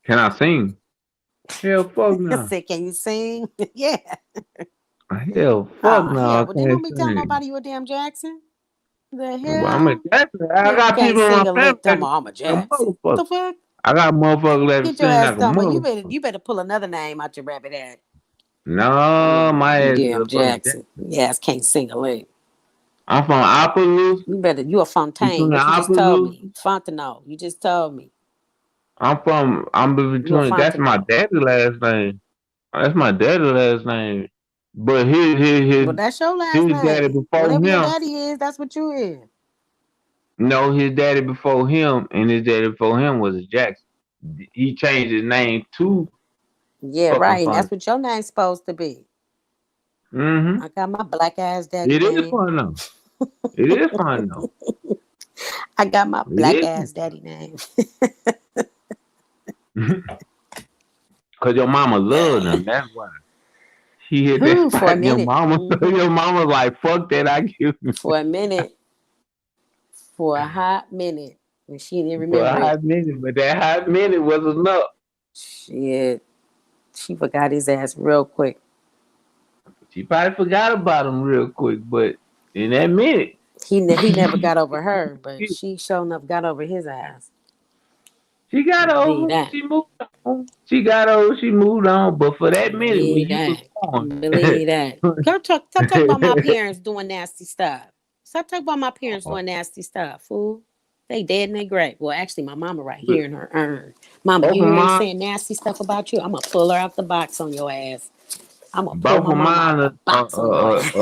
Can I sing? Hell, fuck I no. said, can you sing? Yeah. Hell, fuck Oh, no. hell. I Well, then can't don't be telling sing. nobody you a damn Jackson. The Well, I'm a hell? Jackson. I Nigga got can't people in my sing a family lick. that Tell me can I'm a sing like a Jackson. What motherfucker. the fuck? I got motherfuckers that can Get your sing ass like a done. motherfucker. You better pull another name out your rabbit hat. No, my You ass is damn a fucking Jackson. Jackson. Your ass can't sing a lick. I'm from Appaloosa. You a Fontaine. Between the What you just told me. Appaloosa. Fontenot. You just told me. I'm You a between, that's my Fontenot. daddy's last name. That's my daddy's last name. But Well, that's your last his daddy name. before Whatever your him, daddy is, that's what you is. no, his daddy before him and his daddy before him was a Jackson. He changed his name to Yeah, fucking right. And Fun. that's what your name's supposed to be. Mm-hmm. I got my black ass daddy It is name. fun though. It is fun though. I got my black It ass daddy name. is. Cause your mama loved them. That's why. She hit that Whew, for a spot in your minute. mama. So your mama like, fuck that, I give you. For a minute. For a hot minute. And she didn't for a remember it. hot minute, but that hot minute was enough. Shit. She forgot his ass real quick. She probably forgot about him real quick, but in that minute, He never got over her, but she sure enough got over his ass. she got Believe over. that. She moved on. She got over. She moved on. But for that minute when Believe you was that. born, Believe that. Girl, stop talking about my parents doing nasty stuff. Stop talking about my parents doing nasty stuff, fool. They dead in their grave. Well, actually, my mama right here in her urn. Mama, both you of hear him mine, saying nasty stuff about you? I'm going to pull her out the box on your ass. I'm going to pull both my of mama mine, out the box on your ass.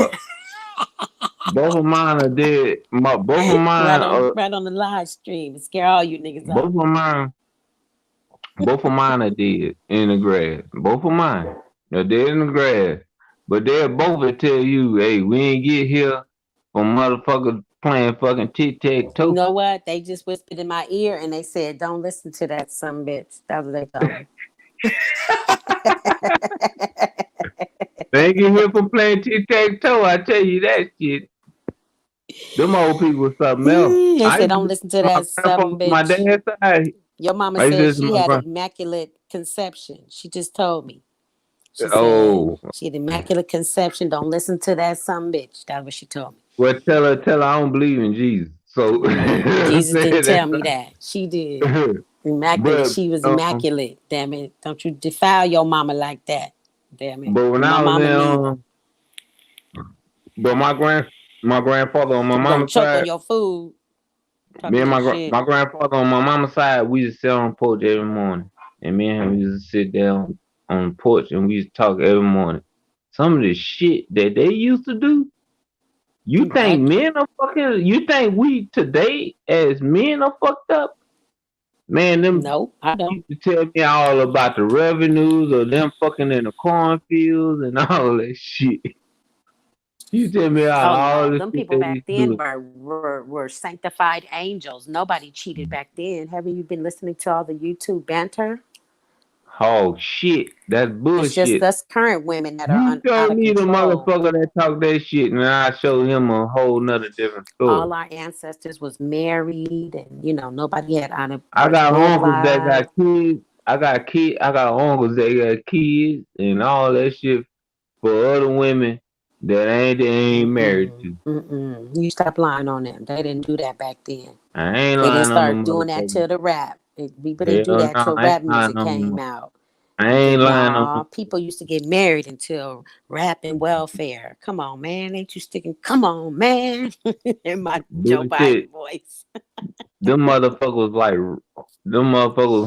both of mine are dead. Both of mine, right on the live stream. Scare all you niggas both off. of mine, both of mine are dead in the grass. Both of mine, they're dead in the grass. But they'll both will tell you, hey, we ain't get here from motherfuckers playing fucking tic tac You toe. know what? They just whispered in my ear and they said, don't listen to that some bitch. That's what they told me. They ain't get here from playing tic tac toe. I tell you that shit. Them old people was something else. They I said, used to don't listen listen to to my that grandpa some on my bitch. dad's side. Your mama I used to said listen to she my had grandpa. immaculate conception. She just told me. She said Oh, she had immaculate conception. Don't listen to that some bitch. That's what she told me. well, tell her I don't believe in Jesus. So Jesus say didn't tell that. me that. She did. Immaculate. but She was um, immaculate. Damn it. Don't you defile your mama like that. Damn it. but when My I was mama neither. but my grandfather on my You gonna mama's choke on side, your food. me Talking and that shit. my grandfather on my mama's side, we used to sit on the porch every morning, and me and him used to sit down on the porch and we used to talk every morning. Some of the shit that they used to do. You think That men are fucking? You think we today as men are fucked up? Man, them no, I don't. used to tell me all about the revenues of them fucking in the cornfields and all that shit. You tell me Oh all no, the them shit people they back used to then do. were sanctified angels. Nobody cheated back then. Haven't you been listening to all the YouTube banter? Oh shit, that's It's just bullshit. us current women that are You out show of me the control. motherfucker that talk that shit, and I show him a whole nother different story. All our ancestors was married, and nobody had out of I first got uncles that bloodline. got kids. I got uncles that got kids and all that shit for other women that they ain't married Mm-mm, to. mm-mm. You stop lying on them. They didn't do that back then. I ain't They didn't lying on them start doing that motherfuckers. till the rap. People didn't do Hell that no, till I ain't rap lying music on came them. out. I ain't lying on them. Nah, people used to get married until rap and welfare. Come on, man. Ain't you sticking? Come on, man. In my Joe Biden Bullshit. voice. Them motherfuckers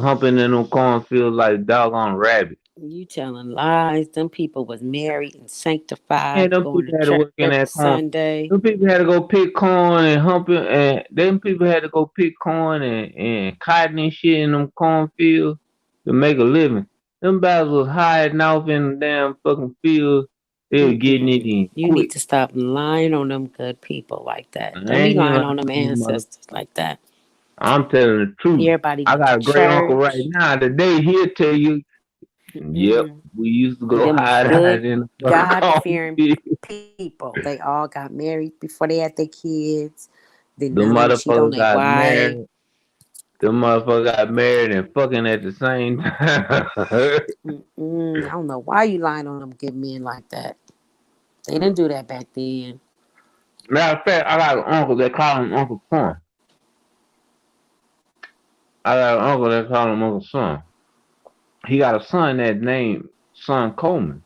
humping in them cornfields like doggone rabbits. You telling lies. Them people was married and And sanctified, them going to people had to church work in every that corn. Sunday. Them people had to go pick corn and humping, and them people had to go pick corn and cotton and shit in them cornfields to make a living. Them guys was hiding off in the damn fucking fields. They were getting it Mm-mm. in You need quick. to stop lying on them good people like that. I Don't be ain't lying lying on on them them mother. ancestors like that. I'm telling the truth. Everybody I went to got a great uncle right church. now. Today he'll tell you, yep, Mm-mm. we used to go Them hide out good, in the fucking God fearing cornfield. people. They all got married before they had their kids. Then The none of them cheat on motherfuckers their got wife. married. The motherfucker got married and fucking at the same time. I don't know why you lying on them good men like that. They didn't do that back then. Matter of fact, I got an uncle that call him Uncle Son. I got an uncle that call him Uncle Son. He got a son that named Son Coleman.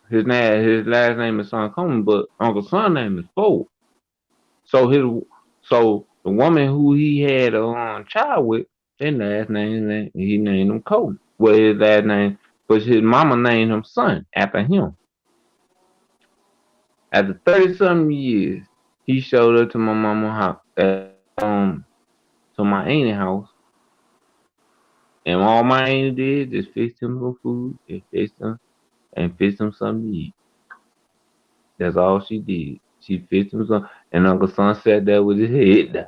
His last name is Son Coleman, but Uncle Son name is Ford. So the woman who he had a child with, his last name he named him Coleman. Well, his last name, but his mama named him Son after him. After 30 something years, he showed up to my mama house, to my auntie house, and all my auntie did is fix him some food and fix him something to eat. That's all she did. She fixed him some, and Uncle Son sat there with his head down.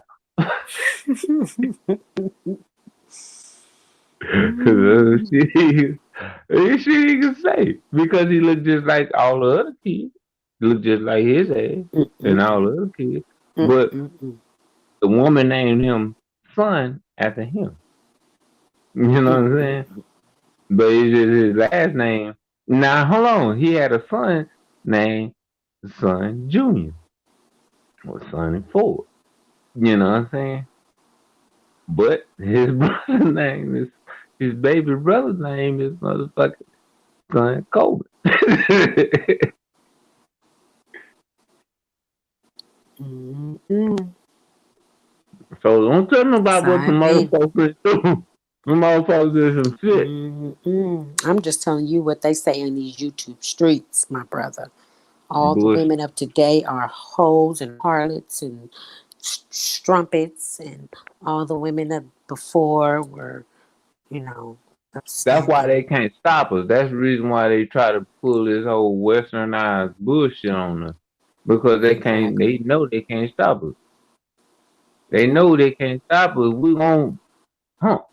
She can say because he looked just like all the other kids. Looked just like his ass and all the other kids. But Mm-mm. The woman named him son after him. You know what I'm saying? But it's just his last name. Now hold on, he had a son named Son Junior or Son Ford. You know what I'm saying? But his brother's name is his baby brother's name is motherfucking Son Coleman. So don't tell me about what some Same thing. motherfuckers do. Some motherfuckers do some shit. I'm just telling you what they say in these YouTube streets, my brother. All the Bullshit. women of today are hoes and harlots and strumpets, and all the women of before were, That's why upstanding. they can't stop us. That's the reason why they try to pull this whole westernized bullshit on us. Because they can't Exactly. they know they can't stop us. They Yeah, know they can't stop us. We gonna hump.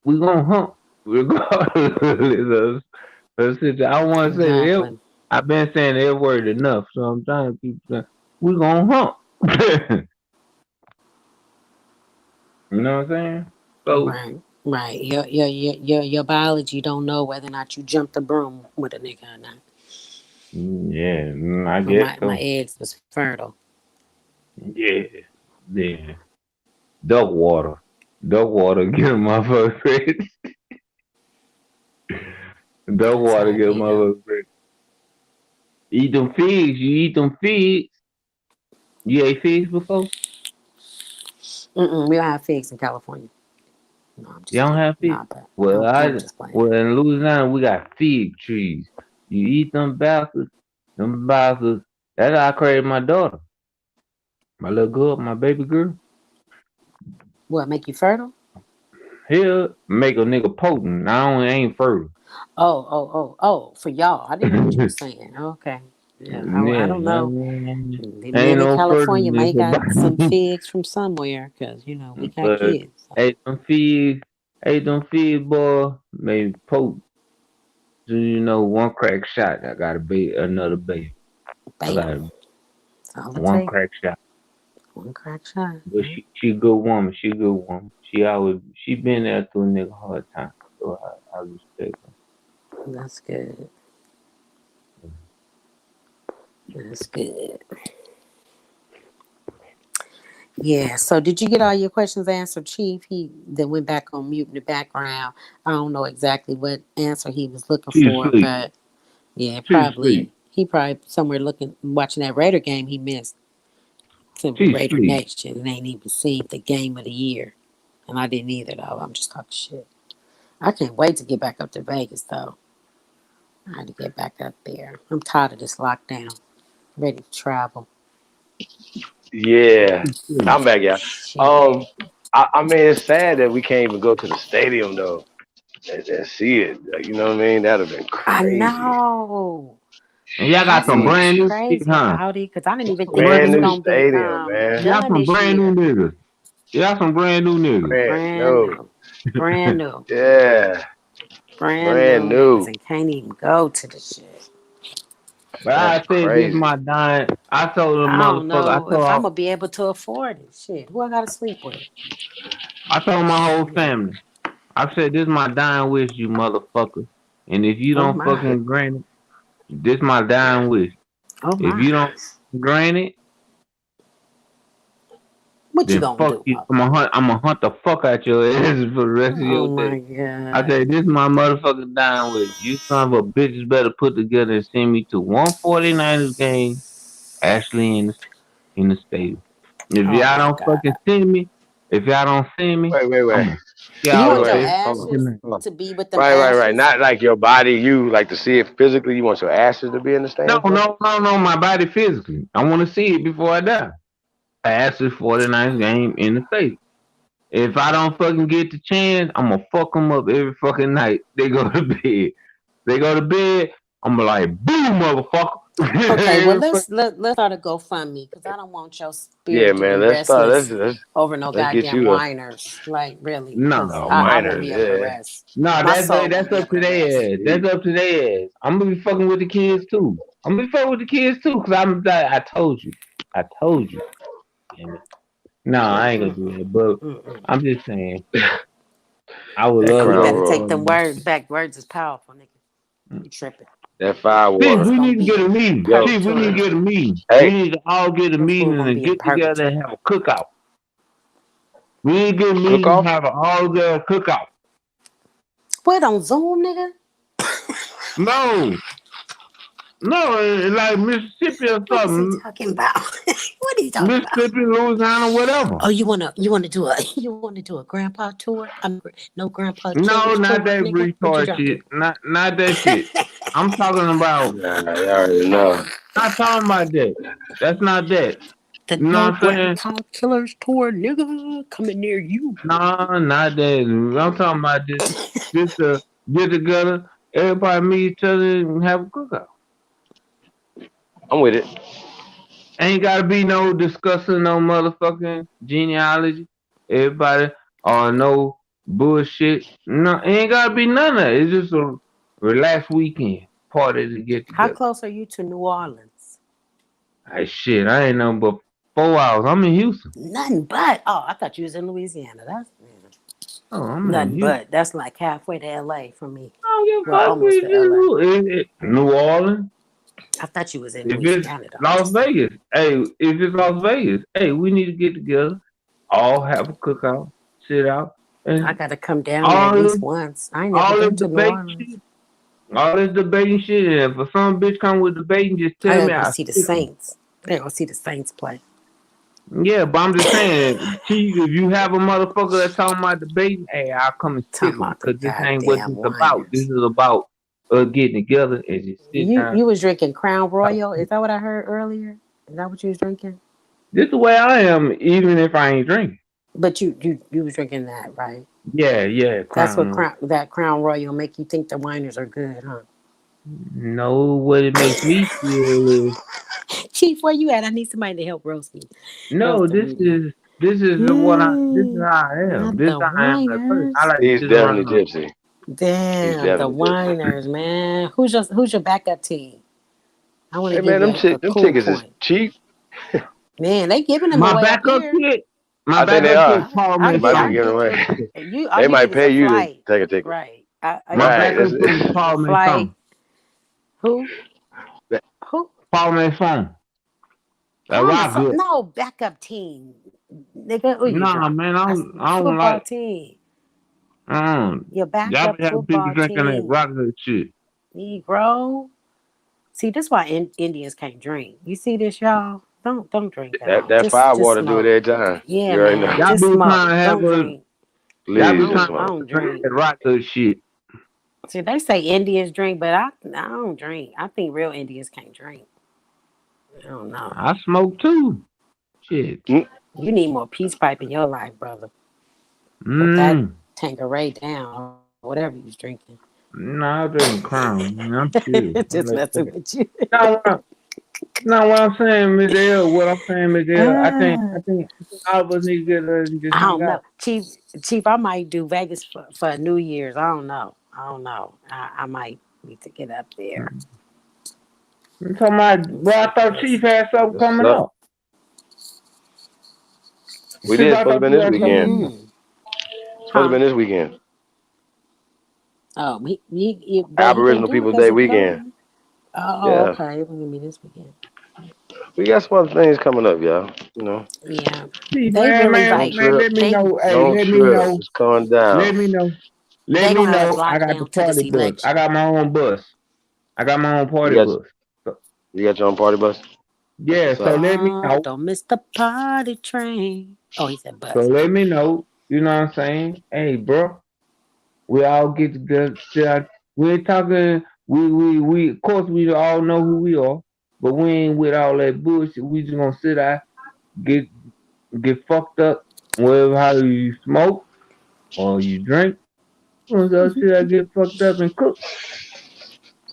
We gonna hump. Regardless of the I don't wanna say the F. exactly. I've been saying the F word enough, so I'm trying to keep saying we gonna hump. You know what I'm saying? So Right, right. Your biology don't know whether or not you jumped the broom with a nigga or not. yeah, I Or guess my so. eggs was fertile. Yeah. Yeah. Duck water. Duck water get a motherfucker ready. Duck That's how water I get a get them. motherfucker ready. Eat them figs. You eat them figs. You ate figs before? We don't have figs in California. No, I'm You just don't kidding. have figs? No, but Well, I'm just playing. well in Louisiana we got fig trees. You eat them bastards. Them bastards. That's how I created my daughter. My little girl, my baby girl. What, make you fertile? Here, make a nigga potent. I ain't fertile. Oh, for y'all. I didn't know what you were saying. Okay. Yeah, I Yeah, don't know. The ain't men in no California fertility may for got some body. figs from somewhere because, we got But kids. So. ate them figs, boy, maybe potent. So one crack shot. I got to be another baby. I Bam. got That's all it one takes. crack shot. One crack shot. But she a good woman. She a good woman. She been there through a nigga hard time. So I respect That's good. her. That's good. Yeah. So did you get all your questions answered, Chief? He then went back on mute in the background. I don't know exactly what answer he was looking She for, sleep. but yeah, She probably sleep. he probably somewhere looking watching that Raider game he missed to She Raider sleep. Nation and ain't even seen the game of the year. And I didn't either though. I'm just talking shit. I can't wait to get back up to Vegas though. I had to get back up there. I'm tired of this lockdown. Ready to travel. Yeah, She sleep. I'm back, yeah. Shit. Um, I mean, it's sad that we can't even go to the stadium though and see it. Like, you know what I mean? That'd have been I crazy. know. And y'all got That's some Jeez. what's brand new shit, crazy huh? about it, because I didn't even Some think it brand was Brand new new. gonna be stadium, man. Y'all done some this brand new year. niggas. Y'all some brand new niggas. Brand Brand new. new, brand new, Yeah, brand brand new niggas, new. and can't even go to the shit. But That's I said this crazy. my dying. I told the I don't motherfucker. know if I'm gonna be able to afford it. Shit, who I gotta sleep with? I told my whole Shit. family. I said this my dying wish, you motherfucker. And if you Oh don't my. fucking grant it, this my dying wish. Oh If my. you don't grant it, What you then gonna fuck do, you. motherfucker? I'm gonna hunt the fuck out your ass for the rest of Oh your my day. I god. said, this is my motherfucking dying wish. You son of a bitches better put together and send me to 149ers game, actually in the stadium. If Oh y'all my don't fucking god. send me, if y'all don't send me, Wait. I'm gonna get You out Wait, want with your wait. this Hold on. ashes fucking Hold on. to be with them Right. ashes? Not like your body. You like to see it physically. You want your ashes to be in the No, stands, no, no, no, my body physically. I want to see it before I die. I asked this 49ers game in the stadium. If I don't fucking get the chance, I'm gonna fuck them up every fucking night. They go to bed. They go to bed. I'm like, boom, motherfucker. Okay, well Every fuck- let's start a GoFundMe because I don't want your Yeah, spirit to be man. Let's start. restless over no Let's get goddamn you a whiners. Like really, because no, I no, won't minor. be able to Yeah. rest. no. My soul won't That's be up able to to rest. their ass. That's up to their ass. I'm gonna be fucking with the kids too. I'm gonna be fucking with the kids too, cause I told you. I told you. Damn it. No, I ain't gonna do that. But Mm-mm. I'm just saying, I would That love to You Crown go. better take Royal, them words back. Words is powerful, nigga. You tripping. that fire Chief, water. we It's gonna need to be get a in meeting. Yo, Chief, we need to purgatory. get a meeting. We hey, need to all get a Your food meeting gonna and be in get together purgatory. and have a cookout. We need to get a cook meeting and off. have an all-girl cookout. What on Zoom, nigga? No, no, like Mississippi or What is he something. talking about? What are you talking about? Mississippi, Louisiana, whatever. Oh, you wanna do a you wanna do a grandpa tour? No grandpa No, chillers not tour, that nigga. What you retard trying to shit. Not that shit. do? I'm talking about. Nah, you already know. Not talking about that. That's not that. The You no know what I'm saying? grandpa killers tour, nigga, coming near you. No, not that. I'm talking about just to get together, everybody meet each other and have a cookout. I'm with it. Ain't gotta be no discussing no motherfucking genealogy. Everybody or no bullshit. No, ain't gotta be none of it. It's just a relaxed weekend party to get How together. close are you to New Orleans? Hey, shit, I ain't nothing but 4 hours. I'm in Houston. Nothing but. Oh, I thought you was in Louisiana. That's Oh, I'm in nothing Houston. but. That's like halfway to LA for me. I don't give a Well, fuck almost if to LA. it's New Orleans. I thought you was in If it's Louisiana though. Las Vegas, hey, if it's Las Vegas, hey, we need to get together, all have a cookout, sit out, I and gotta come down there at all this, least once. I ain't never all this been to New debate Orleans. shit, all this debating shit. And if some bitch come with debating, just I tell gotta me go I see the stick 'em. Saints. I gotta go see the Saints play. Yeah, but I'm just saying, Chief, if you have a motherfucker that's talking about debating, hey, I'll come and stick Talking them about the because this ain't what goddamn this about. This whiners. is about us getting together and just sit You down. was drinking Crown Royal. Is that what I heard earlier? Is that what you was drinking? This is the way I am, even if I ain't drinking. But you was drinking that, right? Yeah, That's what Crown. that Crown Royal make you think the whiners are good, huh? No, what it makes me feel is Chief, where you at? I need somebody to help roast me. no. Roast the This media. is this is what I. This is how I am. Not This is the how I am as a person. I whiners. like to He's sit definitely around. gypsy. He's Damn, the definitely gypsy. whiners, man. Who's your backup team? I want to Hey give man, you a them cool tickets is point. cheap. Man, they giving them My away up backup here. kid. My I think they backup are. kid, Paul They Man might be I'll Song. giving get you away. you all They you might need is a pay you to flight. take a ticket. Right. All you My need Right. is backup That's kid is a Paul Man flight. Song. Who? that, Who? Paul Man Song. That Paul rock Masson. good. No, backup team. Nigga, who you Nah, drink? man, The I don't football like. team. Um, Your y'all backup be having people football drinking that team. rock good shit. Negro. See, this why Indians can't drink. You see this, y'all? Don't drink at that all. that fire Just water do it smoke. every time. Yeah, You already man. know. Y'all Just be trying smoke. to have Don't a. drink. Y'all Please be just trying I smoke. don't to drink drink. that rock good shit. See, they say Indians drink, but I don't drink. I think real Indians can't drink. I don't know. I smoke too. Shit. Mm. You need more peace pipe in your life, brother. Put that Mm. Tanqueray down, or whatever you was drinking. No, I drink Crown. Man, I'm chill. I'm Just like messing that. with you. No, no, what I'm saying, Miss L, what I'm saying, Miss L, I think all of us need to get her and just I hang don't know, out. Chief. I might do Vegas for New Year's. I don't know. I might need to get up there. I'm talking about, Let me well, see I thought this. Chief had something That's what's coming up. up. We Chief, did. I Supposed to thought been you this had weekend. something. Mm. Supposed to Huh? been this weekend. Oh, but he can't Aboriginal do it Peoples because Day of weekend. COVID. Oh, Yeah. okay. It was gonna be this weekend. We got some other things coming up, y'all. You know. Yeah, Chief, they really Don't like trip. let me they know. Hey, Don't let me trip. know. It's going Let down. me know. Let they me gonna have know. I got the lockdown to party this bus. I election. got my own bus. I got my own You party got bus. So, you got your own party bus? That's yeah, what's so up. let me Oh, know. don't miss the party train. Oh, he said So bus. let me know. You know what I'm saying? Hey, bro, we all get together. Sit out. We ain't talking. We. Of course, we all know who we are, but we ain't with all that bullshit. We just gonna sit out, get get fucked up. Whatever, how you smoke or you drink. We gonna sit out, get fucked up and cook.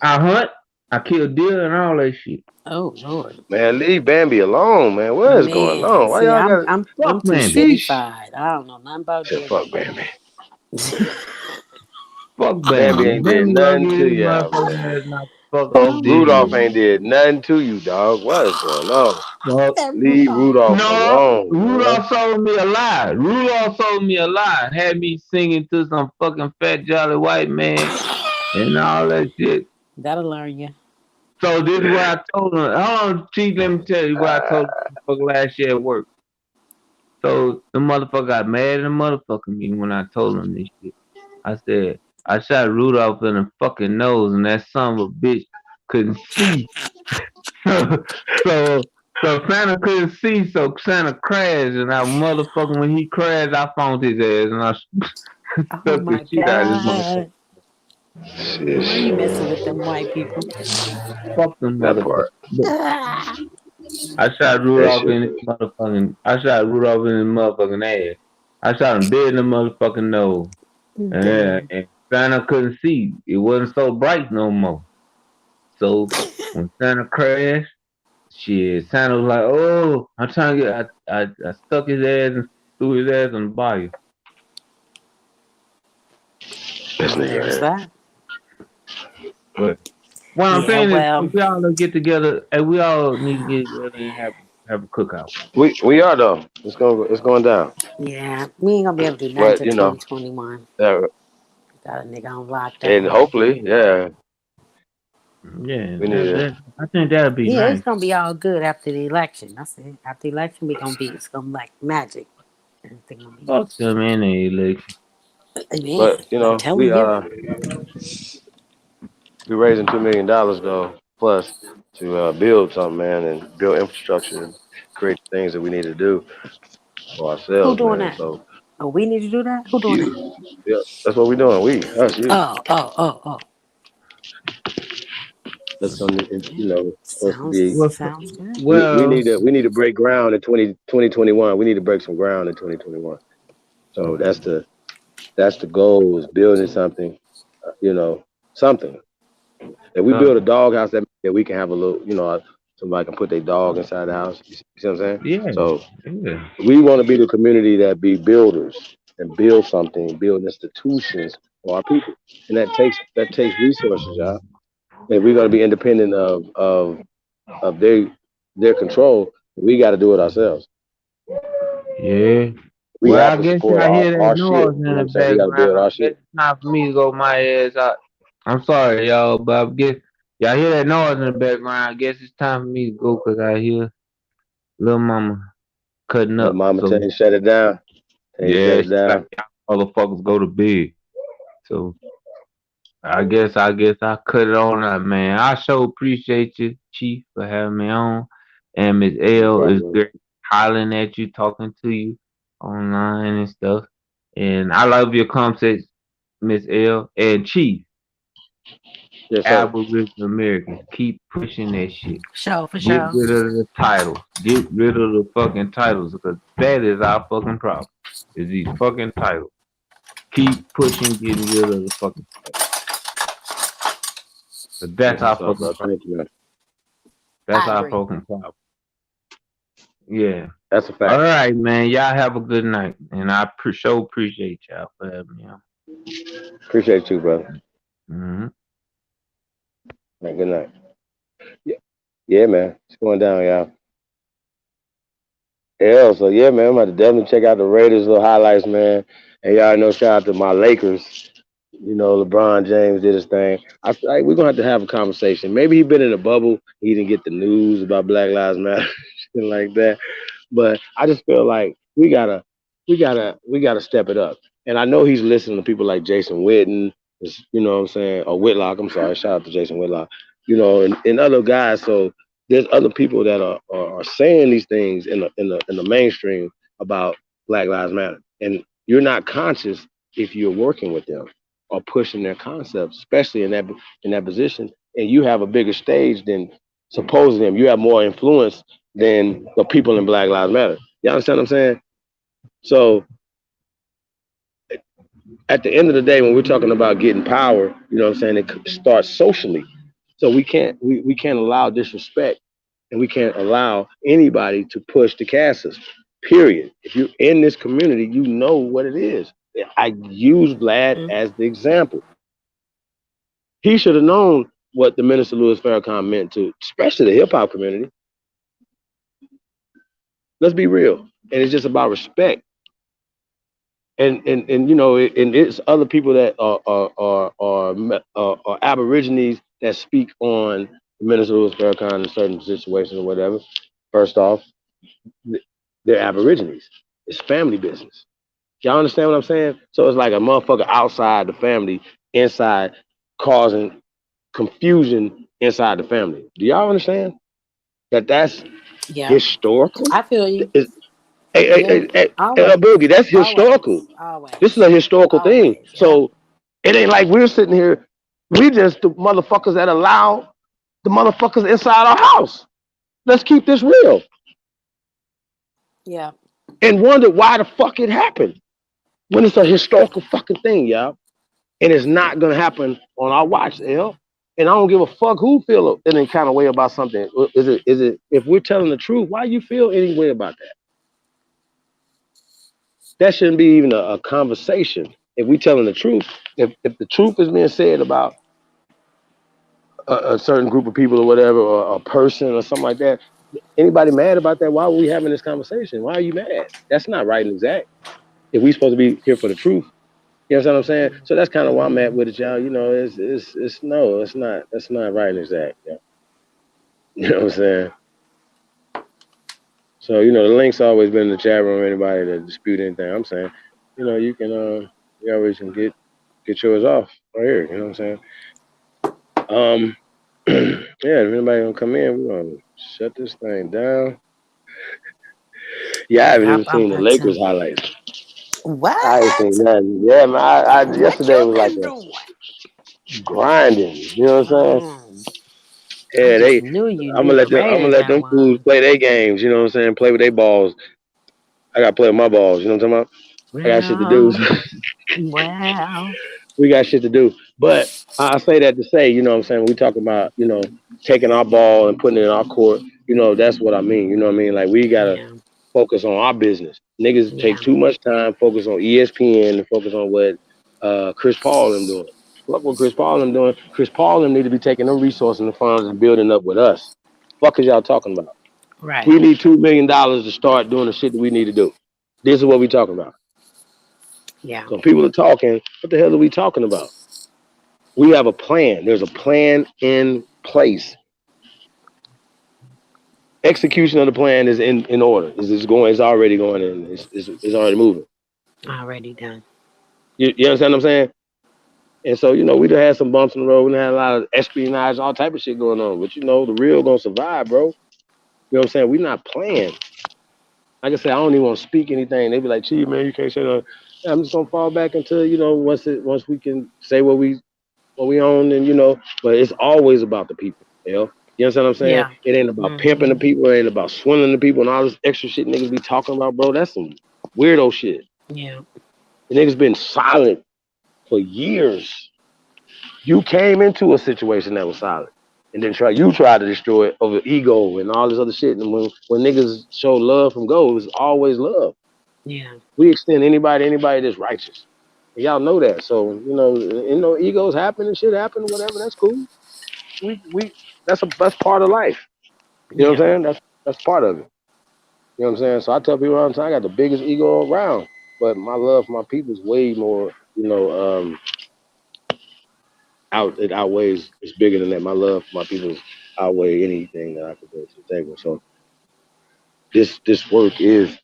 I hunt. I kill deer and all that shit. Oh Lord, Man, leave Bambi alone, man. What is going man. on? Why See, y'all got I'm Fuck too Bambi. sheesh? cityfied. I don't know nothing about Said deer fuck hunting. Bambi. Fuck Bambi Bambi. ain't did Bambi nothing ugly to as y'all, man. motherfucker. Fuck off Oh this my Rudolph shit. ain't God. did nothing to you, dog. What is going on? Fuck. That Leave Rudolph. Rudolph No, alone, man. Rudolph sold me a lie. Rudolph sold me a lie. Had me singing to some fucking fat jolly white man and all that shit. That'll learn you. So this is what I told him. Hold on, Chief, let me tell you what I told him last year at work. So the motherfucker got mad at the motherfucker me when I told him this shit. I said, I shot Rudolph in the fucking nose and that son of a bitch couldn't see. so so Santa couldn't see, so Santa crashed and I motherfucking when he crashed I found his ass and I Oh stuck the my shit out of his motherfucker. God. Why are you messing with them white people? Fuck them That motherfuckers. part. But Ah, I shot That Rudolph shit. in his motherfucking ass. I shot him dead in the motherfucking nose. I'm And, dead. and Santa couldn't see. It wasn't so bright no more. So when Santa crashed, shit, Santa was like, "Oh, I'm trying to get." I stuck his ass and threw his ass on the body. This There's nigga, that. But what I'm Yeah, saying is, well, if we all get together, and we all need to get together and have a cookout. we are though. It's going down. yeah, we ain't gonna be able to do nothing But till you know, 2021. uh, Got a nigga on and lockdown. hopefully, yeah, Yeah, we need to. I think that'd be Yeah, it's nice. gonna be all good after the election. That's it. After the election, it's gonna be like magic. Everything gonna be, Fuck them in the election. man. But you I'm know, telling you. we raising $2 million though, plus to build something, man, and build infrastructure and create things that we need to do for Who ourselves, doing man. that? So Oh, we need to do that. Who doing that? you, yeah, that's what we're doing. You. Oh. That's gonna, supposed to be. Well, Sounds good. well, We need to break ground in 2021. We need to break some ground in 2021. So that's the goal is building something, you know, something. If we build a dog house that we can have a little, somebody can put their dog inside the house. You see what I'm saying? yeah, So yeah. we want to be the community that be builders and build something, build institutions for our people, and that takes resources, y'all. If we're gonna be independent of their control, we got to do it ourselves. Yeah. We Well, have I to guess support y'all hear that our shit. noise You in know what the I'm saying? We got to background. build I our guess shit. it's time for me to go my ass out. I'm sorry, y'all, but I guess y'all hear that noise in the background. I guess it's time for me to go because I hear little mama cutting Little up. mama tell So, you shut it down. Tell you shut yeah, it she like, down. y'all motherfuckers go to bed. So, I guess I cut it on out, man. I sure appreciate you, Chief, for having me on. And Miss No L is problem. great hollering at you, talking to you online and stuff. And I love your concepts, Miss L. And Chief, Yes, sir. Aboriginal Americans, keep pushing that shit. Show for Get sure. rid of the titles. Get rid of the fucking titles because that is our fucking problem. Is these fucking titles. Keep pushing getting rid of the fucking titles. 'Cause that's That's our what's up, fucking bro. problem. Thank you, man. That's I our agree. fucking problem. Yeah. That's a All fact. right, man. Y'all have a good night. And I sure appreciate y'all for having me on. Appreciate you, brother. Mm-hmm. All right, good night. Yeah, yeah, man. It's going down, y'all. Yeah, so yeah, man. I'm about to definitely check out the Raiders little highlights, man. And y'all know, shout out to my Lakers. You know, LeBron James did his thing. We're gonna have a conversation. Maybe he been in a bubble. He didn't get the news about Black Lives Matter, shit like that. But I just feel like we gotta step it up. And I know he's listening to people like Jason Witten, you know what I'm saying, or Whitlock. I'm sorry, shout out to Jason Whitlock. You know, and other guys. So there's other people that are saying these things in the mainstream about Black Lives Matter, and you're not conscious if you're working with them or pushing their concepts, especially in that position, and you have a bigger stage than supposing them. You have more influence than the people in Black Lives Matter. You understand what I'm saying? So at the end of the day, when we're talking about getting power, you know what I'm saying, it starts socially. So we can't allow disrespect, and we can't allow anybody to push the caste system. Period. If you're in this community, you know what it is. I use Vlad Mm. as the example. He should have known what the Minister Louis Farrakhan meant to, especially the hip hop community. Let's be real, and it's just about respect. And and it's other people that are Aborigines that speak on the Minister Louis Farrakhan in certain situations or whatever. First off, they're Aborigines. It's family business. Y'all understand what I'm saying? So it's like a motherfucker outside the family, inside, causing confusion inside the family. Do y'all understand that that's Yeah, historical? I feel you. It's, hey, Yeah, Boogie, always, that's historical. always, This is a always, historical thing. always. Yep. So it ain't like we're sitting here. We just the motherfuckers that allow the motherfuckers inside our house. Let's keep this real Yeah. and wonder why the fuck it happened when it's a historical fucking thing, y'all. And it's not gonna happen on our watch, L. And I don't give a fuck who feel any kind of way about something. Is it if we're telling the truth, why you feel any way about that? That shouldn't be even a conversation. If we telling the truth, if the truth is being said about a certain group of people or whatever, or a person or something like that, anybody mad about that? Why are we having this conversation? Why are you mad? That's not right and exact. If we supposed to be here for the truth, you know what I'm saying? So that's kind of why I'm at with it, y'all. It's no, it's not. That's not right and exact. Yeah. You know what I'm saying? So the link's always been in the chat room. Anybody that dispute anything, I'm saying, you can you always can get yours off right here. You know what I'm saying? Yeah. If anybody gonna come in, we're gonna shut this thing down. Yeah, I haven't Yep. even I'm seen the about to. Lakers highlights. I ain't seen What? nothing. Yeah, man. What Yesterday you was like been a doing? grinding. You know what I'm saying? Um, I Yeah, just knew you I'm gonna need a I'm gonna rating let that them fools one. play their games. You know what I'm saying? Play with their balls. I gotta play with my balls. You know what I'm talking about? I got shit to do. Well, well. We got shit to do. But I say that to say, you know what I'm saying? We talk about, taking our ball and putting it in our court. That's what I mean. You know what I mean? Like we gotta Yeah. focus on our business. Niggas take Yeah. too much time, focus on ESPN and focus on what Chris Paul and them doing. Fuck what Chris Paul and them doing. Chris Paul and them need to be taking them resources and funds and building up with us. Fuck is y'all talking about? Right. We need $2 million to start doing the shit that we need to do. This is what we talking about. Yeah. So people are talking. What the hell are we talking about? We have a plan. There's a plan in place. Execution of the plan is in order. It's going. It's already going in. It's already moving. Already done. You understand what I'm saying? And so we done had some bumps in the road. We done had a lot of espionage, all type of shit going on. But the real gonna survive, bro. You know what I'm saying? We not playing. Like I said, I don't even want to speak anything. They be like, "Gee, man, you can't say that." Yeah, I'm just gonna fall back into once we can say what we own, and but it's always about the people. You understand what I'm saying? Yeah. It ain't about pimping the Mm-hmm. people. It ain't about swindling the people and all this extra shit niggas be talking about, bro. That's some weirdo shit. Yeah. The niggas been silent for years. You came into a situation that was silent. And then you tried to destroy it over ego and all this other shit. And when niggas show love from go, it was always love. Yeah. We extend anybody that's righteous. And y'all know that. So, egos happen and shit happen, whatever, that's cool. We that's part of life. You know what Yeah. I'm saying? That's part of it. You know what I'm saying? So I tell people all the time, I got the biggest ego around, but my love for my people is way more, it outweighs. It's bigger than that. My love for my people outweigh anything that I could bring to the table. So this work is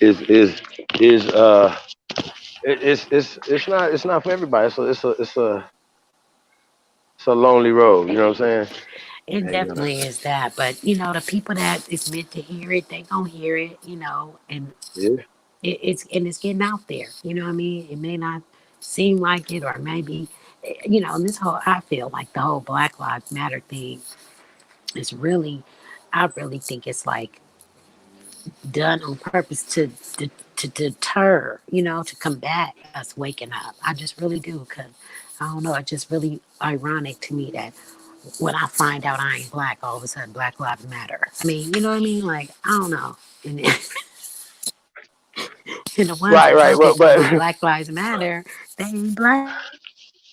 it's not for everybody. It's a lonely road. You know what I'm saying? It And definitely is that. But the people that is meant to hear it, they gonna hear it, and yeah, it's getting out there. You know what I mean? It may not seem like it, or maybe and this whole I feel like the whole Black Lives Matter thing is really, I really think it's like done on purpose to deter, to combat us waking up. I just really do, because I don't know, it's just really ironic to me that when I find out I ain't black, all of a sudden Black Lives Matter. I mean, you know what I mean? Like, I don't know. And, and the ones right, that right. focus But on Black Lives Matter, they ain't black.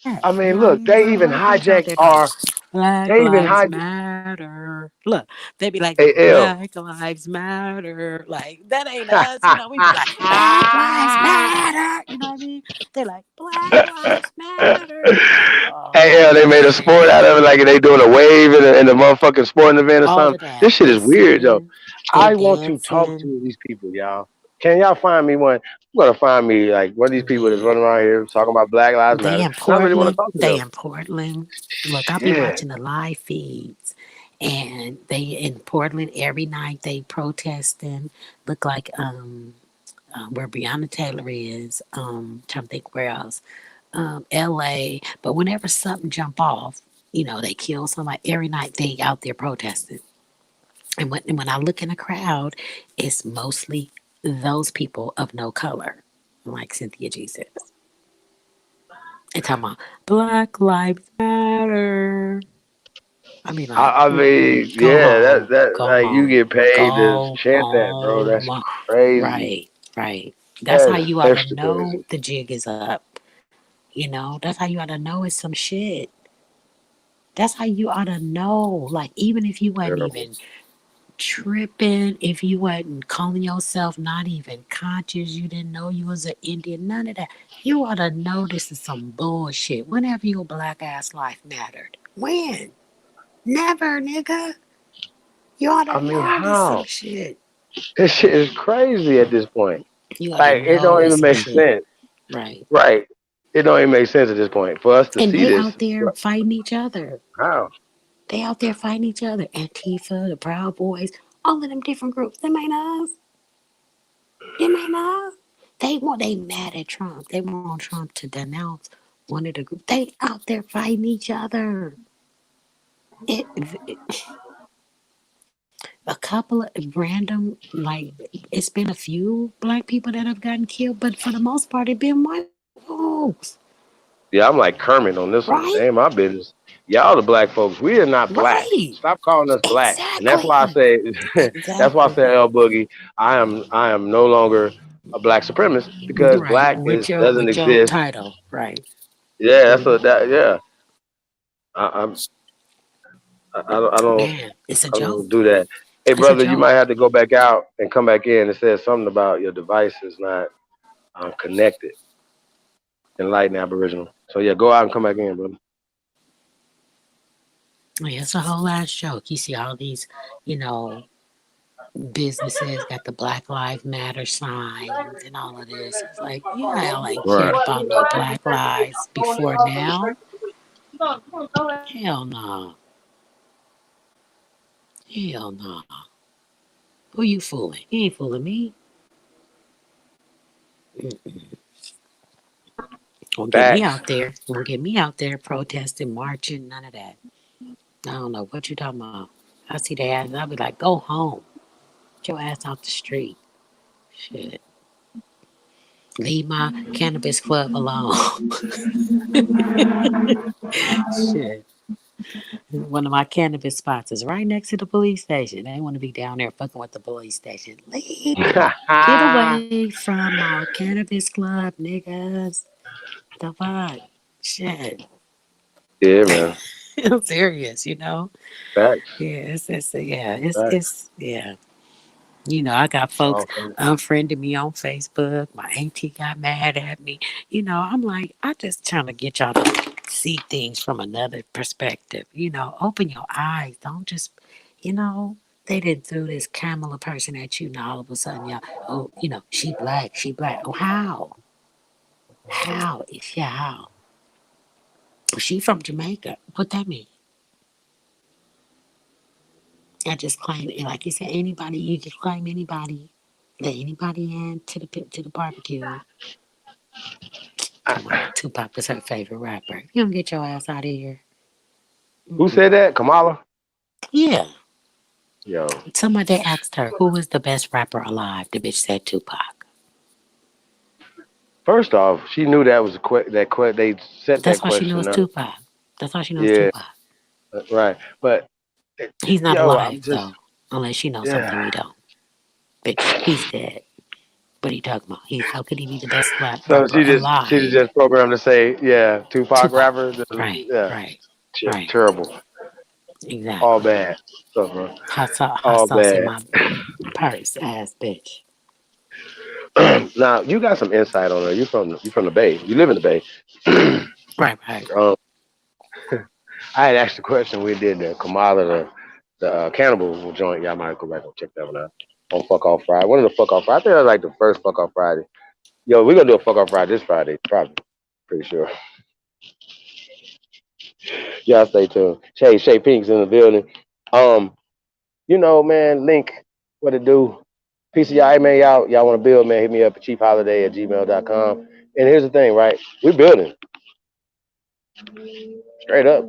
You know what I mean? I Like, mean, what look, folks they out there even talking about? hijacked our Black They even Lives hide. Matter. Look, they be like, Hey, L. Black Lives Matter. Like, that ain't us. You know, we be like, Black Lives Matter. You know what I mean? They like, Black Lives Matter. Like, Hey, oh, L, they made a sport out of it, like they doing a wave in the motherfucking sporting event or all of something. that. This shit They is weird, though. singing, they I want to talk dancing. to these people, y'all. Can y'all find me one? You gotta find me like one of these people that's Yeah. running around here talking about Black Lives They Matter, in and I really want to Portland. talk to They them. in Portland. Look, I'll be Shit. watching the live feeds, and they in Portland every night. They protesting. Look like where Breonna Taylor is. Trying to think where else. L.A. But whenever something jump off, you know they kill somebody. Every night they out there protesting. And when I look in the crowd, it's mostly those people of no color, like Cynthia G says. And talking about Black Lives Matter. I mean, like, I mean, go yeah, home, that go like you home, get paid to go chant that, bro. That's home. crazy. Right, right. That's how That's you ought to extra know crazy. the jig is up. You know, that's how you ought to know it's some shit. That's how you ought to know. Like, even if you wasn't Terrible. even tripping, if you wasn't calling yourself not even conscious, you didn't know you was an Indian, none of that. You ought to know this is some bullshit. Whenever your black ass life mattered. When? Never, nigga. You ought to I mean, know this some how? shit. This shit is crazy at this point. You ought to Like, it know don't it's even some make shit. sense. Right. Right. It don't even make sense at this point for us to And see they this. out there fighting each other. How? They out there fighting each other. Antifa, the Proud Boys, all of them different groups. Them ain't us. Them ain't us. They mad at Trump. They want Trump to denounce one of the groups. They out there fighting each other. It a couple of random, like, it's been a few black people that have gotten killed, but for the most part, it's been white folks, Yeah, I'm like Kermit on this one. right? Ain't my business. Y'all the black folks. We are not black. Right. Stop calling us black. And that's why I Exactly. say that's why I Exactly. say L Boogie, I am no longer a black supremacist because Right. black With is your doesn't with your exist. title. Right. Yeah, that's what that yeah. I'm I don't Man, it's a I don't joke. do that. Hey It's a brother, you joke. might have to go back out and come back in. It says something about your device is not connected. Enlightened Aboriginal. So yeah, go out and come back in, brother. Yeah, it's a whole ass joke. You see all these, you know, businesses got the Black Lives Matter signs and all of this. It's like, y'all ain't cared Right. about no black lives before now. Hell no. Hell no. Who you fooling? You ain't fooling me. Won't get me Facts. out there. Won't get me out there protesting, marching, none of that. I don't know what you talking about. I see the ass, I'll be like, go home. Get your ass out the street. Shit. Leave my cannabis club alone. Shit. One of my cannabis spots is right next to the police station. They want to be down there fucking with the police station. Leave. Get away from my cannabis club, niggas. The fuck? Shit. Yeah, man. I'm serious, you know? Facts. Yeah, Facts. yeah. You know, I got folks All facts. unfriended me on Facebook. My auntie got mad at me. You know, I'm like, I just trying to get y'all to see things from another perspective. You know, open your eyes. Don't just, you know, they didn't throw this Kamala person at you. Now all of a sudden, y'all, oh, you know, she black, she black. Oh, how? How? Yeah, how? She from Jamaica. What that mean? I just claim it. Like you said, anybody, you just claim anybody. Let anybody in to the barbecue. Come on, Tupac was her favorite rapper. You don't get your ass out of here. Who Mm-mm. said that? Kamala? Yeah. Yo. Somebody asked her who was the best rapper alive. The bitch said Tupac. First off, she knew that was they set that That's why she knows question up. Tupac. That's why she knows Yeah, Tupac. right. But He's not yo, I'm alive just though, unless she knows something we yeah. don't. But he's dead. What are you talking about? How could he be the best So rapper she alive? just programmed to say yeah, Tupac Tupac. rapper. Right, Yeah, right, shit, right. terrible. All Exactly. bad stuff, bro. Hot All sauce in bad. my purse, ass bitch. Now you got some insight on it. You from the Bay. You live in the Bay. Right, right. um, I had asked the question. We did the Kamala, the cannibal joint. Y'all might go back and check that one out on Fuck Off Friday. One of the Fuck Off Friday. I think that was like the first Fuck Off Friday. Yo, we're gonna do a Fuck Off Friday this Friday, probably. Pretty sure. Y'all stay tuned. Shay Pink's in the building. Um, man, Link, what it do? PCI, man, y'all want to build, man, hit me up at chiefholiday@gmail.com. And here's the thing, right? We building straight up.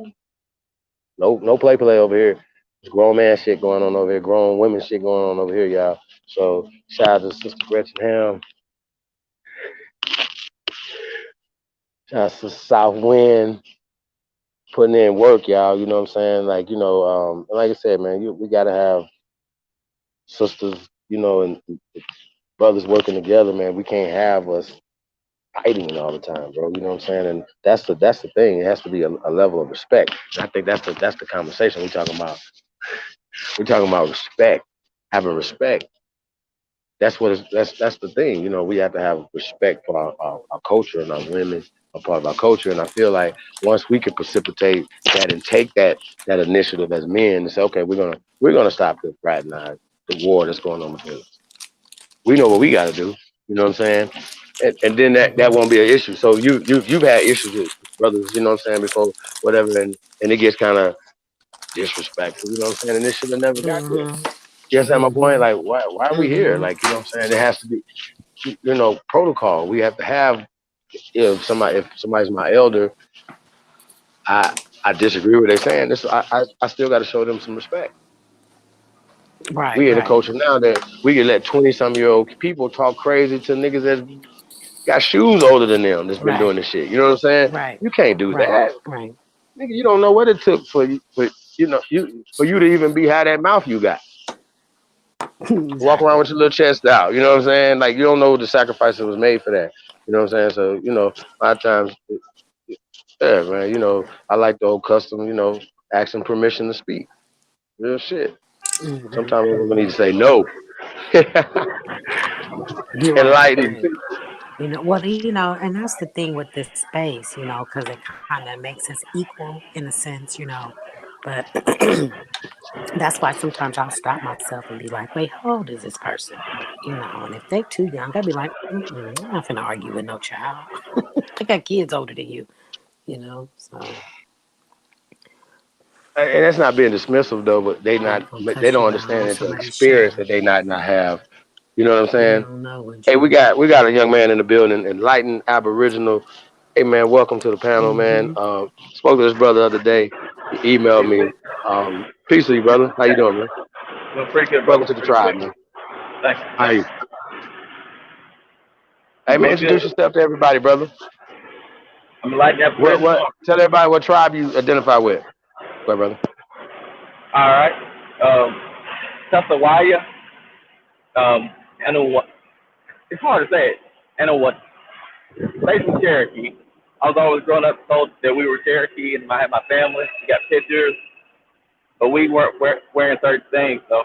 No play over here. There's grown man shit going on over here, grown women shit going on over here, y'all. So shout out to Sister Gretchen Ham, shout out to South Wind, putting in work, y'all. You know what I'm saying? Like, like I said, man, we gotta have sisters, and brothers working together, man. We can't have us fighting all the time, bro. You know what I'm saying? And that's the thing. It has to be a level of respect. And I think that's the conversation we're talking about. We're talking about respect, having respect. That's the thing. We have to have respect for our culture, and our women are part of our culture. And I feel like once we can precipitate that and take that initiative as men and say, okay, we're gonna stop the fraternizing, the war that's going on between us. We know what we got to do. You know what I'm saying? And then that won't be an issue. So you've had issues with brothers, you know what I'm saying, before whatever, and it gets kind of disrespectful. You know what I'm saying? And this should have never got there. Mm-hmm. You understand my point? Mm-hmm. Like why are we here? Mm-hmm. Like, you know what I'm saying? There has to be protocol. We have to have, if somebody's my elder, I I disagree with what they're saying. This I still got to show them some respect. Right, We in a right, culture now that we can let 20-some-year-old people talk crazy to niggas that's got shoes older than them that's been doing right, this shit. You know what I'm saying? right, You can't do right, that. right. Nigga, you don't know what it took for you to even be how that mouth you got. Walk around Exactly. with your little chest out. You know what I'm saying? Like, you don't know the sacrifice that was made for that. You know what I'm saying? So, a lot of times, yeah, man, I like the old custom, asking permission to speak. Real shit. Mm-hmm. Sometimes we need Mm-hmm. to say no. You're right. Enlighten. Right. Well, and that's the thing with this space, because it kind of makes us equal in a sense, but that's why sometimes I'll stop myself and be like, wait, how old is this person? And if they too young, I'd be like, I'm not gonna argue with no child. I got kids older than you. So And that's not being dismissive though, but I ain't gonna they cut don't you down on understand the somebody's experience shine. that they not have. You know what I'm You saying? don't know what Hey, you. we got a young man in the building, enlightened Aboriginal. Hey man, welcome to the panel, man. Mm-hmm. Spoke to this brother the other day. He emailed me. Peace to you, brother. How you doing, man? Doing pretty good, brother. Welcome to the Pretty tribe, good. man. Thank you. How are Thank you? you. Hey man, Doing introduce good. yourself to everybody, brother. I'm like that original. Tell everybody what tribe you identify with. Go ahead, brother. All right. Um, Tasawaya. And what? It's hard to say it. And what? Basically Cherokee. I was always growing up told that we were Cherokee, and I had my family. We got pictures, but we weren't wearing certain things. So,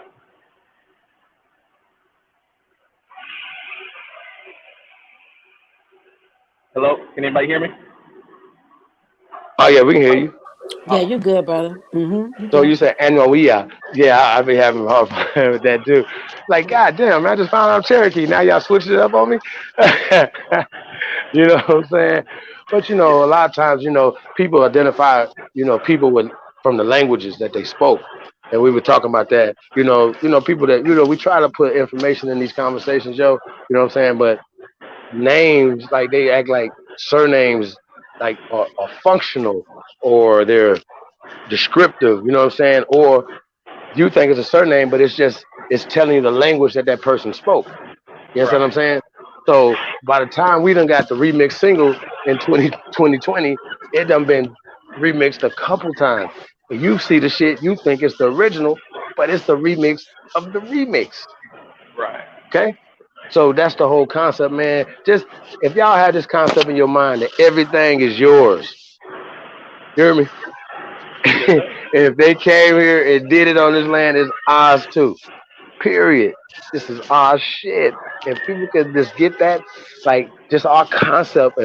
hello, can anybody hear me? Oh yeah, we can hear you. Yeah, you're good, brother. Mm-hmm. You So good. you said Anoia. Yeah, I be having a hard time with that too. Like, god damn, man, I just found out Cherokee. Now y'all switched it up on me. You know what I'm saying? But a lot of times, people identify, people with from the languages that they spoke. And we were talking about that. People that, we try to put information in these conversations, yo. You know what I'm saying? But names, like they act like surnames like are functional or they're descriptive, you know what I'm saying? Or you think it's a surname, but it's telling you the language that person spoke. You understand what I'm Right. saying? So by the time we done got the remix single in 2020, it done been remixed a couple times. And you see the shit, you think it's the original, but it's the remix of the remix. Right. Okay? So that's the whole concept, man. Just if y'all had this concept in your mind that everything is yours, you hear me? If they came here and did it on this land, it's ours too. Period. This is our shit. If people could just get that, like, just our concept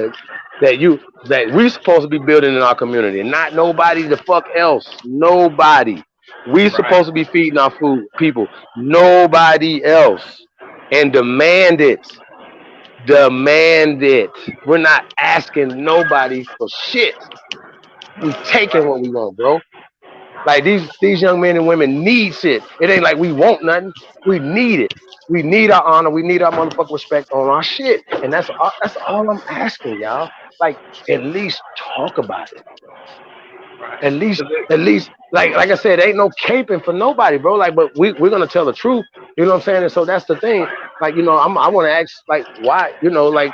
that we supposed to be building in our community, not nobody the fuck else. Nobody. We Right. supposed to be feeding our food people. Nobody else. And demand it. Demand it. We're not asking nobody for shit. We taking what we want, bro. Like these young men and women need shit. It ain't like we want nothing. We need it. We need our honor. We need our motherfucking respect on our shit. And that's all I'm asking, y'all. Like, at least talk about it. Right. At least, like I said, ain't no caping for nobody, bro. Like, but we're gonna tell the truth. You know what I'm saying? And so that's the thing. Like, I want to ask, like, why? Like,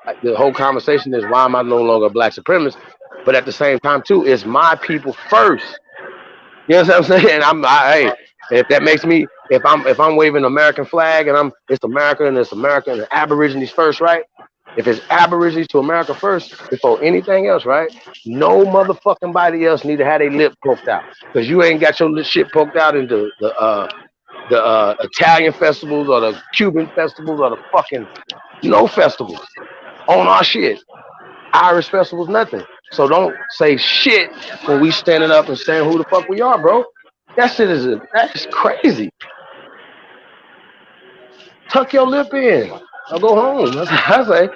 like, the whole conversation is, why am I no longer a black supremacist? But at the same time, too, it's my people first. You know what I'm saying? Hey, if that makes me, if I'm waving an American flag and it's America and it's America and the Aborigines first, right? If it's Aborigines to America first before anything else, right? No motherfucking body else need to have their lip poked out, because you ain't got your shit poked out into the Italian festivals or the Cuban festivals or the fucking no festivals on our shit. Irish festivals, nothing. So don't say shit when we standing up and saying who the fuck we are, bro. That's crazy. Tuck your lip in or go home. That's what I say.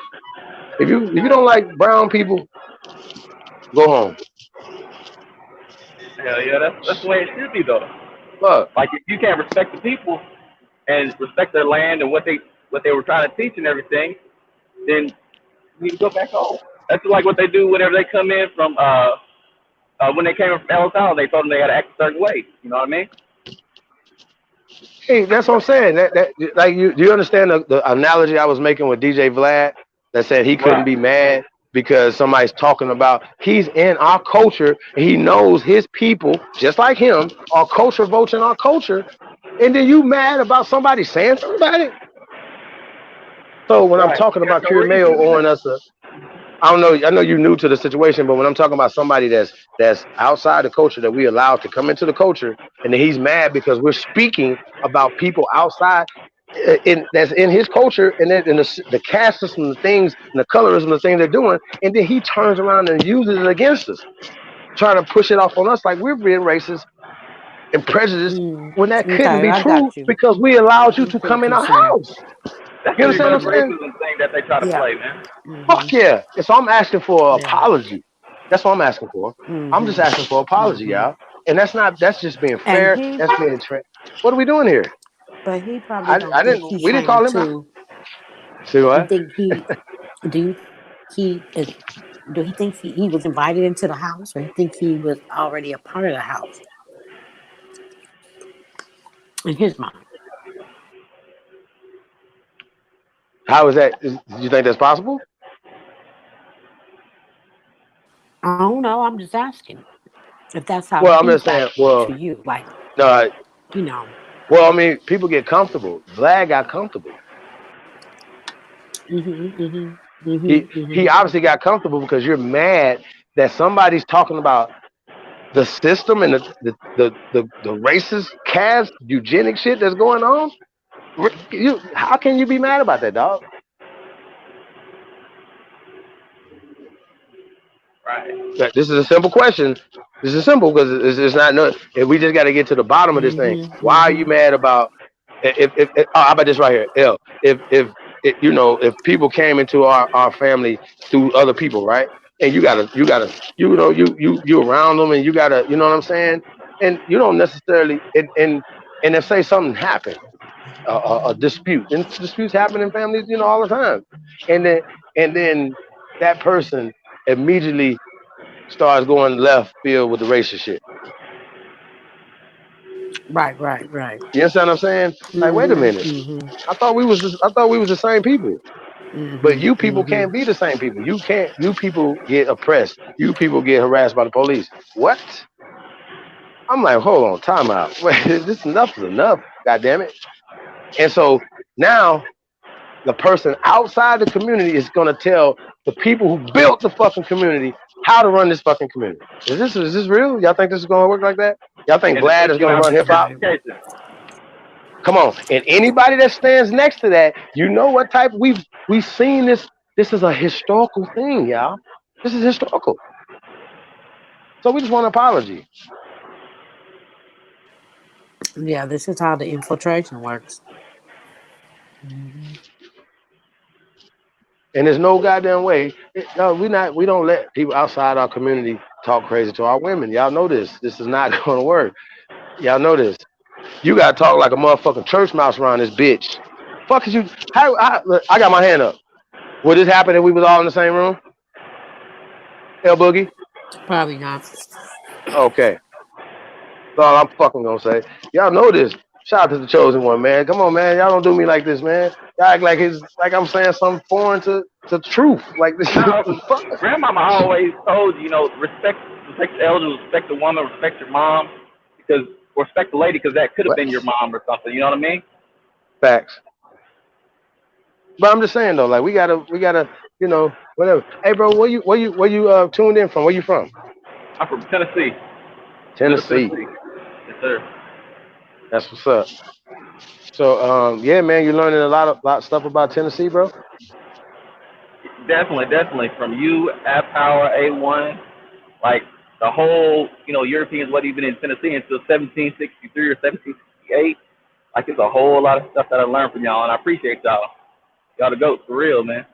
If you don't like brown people, go home. Hell yeah, that's the way it should be though. Fuck. Like if you can't respect the people and respect their land and what they were trying to teach and everything, then you need to go back home. That's like what they do whenever they come in from when they came in from Ellis Island, they told them they had to act a certain way. You know what I mean? Hey, that's what I'm saying. That like, do you understand the analogy I was making with DJ Vlad that said he couldn't Right. be mad because somebody's talking about, he's in our culture and he knows his people just like him are culture votes in our culture, and then you mad about somebody saying something about it? So when I'm Right. talking You got about no Curie reason Mayo to be owing mad. us I don't know. I know you're new to the situation, but when I'm talking about somebody that's outside the culture that we allowed to come into the culture, and then he's mad because we're speaking about people outside that's in his culture, and then the caste system, the things, and the colorism, the things they're doing, and then he turns around and uses it against us, trying to push it off on us like we're being racist and prejudiced when that couldn't Okay, be I true got you. because we allowed you I to see what come in you're our saying. house. That's You the understand reverse what I'm saying? racism thing that they try to Yeah. play, man. Mhm. Fuck yeah. And so I'm asking for an Yeah. apology. That's what I'm asking for. I'm just Mhm. asking for an apology, Mhm. y'all. And that's just being And fair. he, That's being what are we doing here? but he probably I don't think didn't he's we didn't trying call him out. to. See You what? think he? Do you think he is? Do he think he was invited into the house, or he think he was already a part of the house in his mind? How is that? Do you think that's possible? I don't know. I'm just asking if that's how Well, I'm he just felt saying, to well, you. Like, no, you know. well, I mean, people get comfortable. Vlad got comfortable. Mhm. Mhm. Mhm. He Mhm. obviously got comfortable because you're mad that somebody's talking about the system and the racist caste eugenic shit that's going on. How can you be mad about that, dog? Right. Like, this is a simple question. This is simple because it's not no. If we just got to get to the bottom of this thing, Mhm. why are you Mhm. mad about? Oh, how about this right here? L. If people came into our family through other people, right? And you gotta you around them, and you gotta, you know what I'm saying? And you don't necessarily, and if say something happened, a dispute, and disputes happen in families, all the time, and then that person immediately starts going left field with the racist shit. Right. Right. Right. You understand what I'm saying? Like, wait a Mhm. minute. Mhm. I thought we was the same people. But Mhm. you people Mhm. can't be the same people. You can't. You people get oppressed. You people get harassed by the police. What? I'm like, hold on, time out. Wait, this enough is enough. God damn it. And so now the person outside the community is going to tell the people who built the fucking community how to run this fucking community. Is this real? Y'all think this is gonna work like that? Y'all think And to Vlad take is you gonna out run of hip hop? education. Come on. And anybody that stands next to that, you know what type we've seen this. This is a historical thing, y'all. This is historical. So we just want an apology. Yeah, this is how the infiltration works. And there's no goddamn way. No, we don't let people outside our community talk crazy to our women. Y'all know this. This is not gonna work. Y'all know this. You gotta talk like a motherfucking church mouse around this bitch. Fuck is you? Look, I got my hand up. Would this happen if we was all in the same room? Hell Boogie? Probably not. Okay. That's all I'm fucking gonna say. Y'all know this. Shout out to the chosen one, man. Come on, man. Y'all don't do me like this, man. Y'all act like I'm saying something foreign to truth. Like this. No, Fuck. grandmama always told you, respect the elders, respect the woman, respect your mom, because or respect the lady, because that could have What? been your mom or something. You know what I mean? Facts. But I'm just saying though, like we gotta, whatever. Hey, bro, where you tuned in from? Where you from? I'm from Tennessee, Middle Tennessee. Tennessee. Yes, sir. That's what's up. So, yeah, man, you're learning a lot of stuff about Tennessee, bro. Definitely. From you, App Power, A1, like the whole, Europeans wasn't even in Tennessee until 1763 or 1768. Like it's a whole lot of stuff that I learned from y'all, and I appreciate y'all. Y'all the goats for real, man.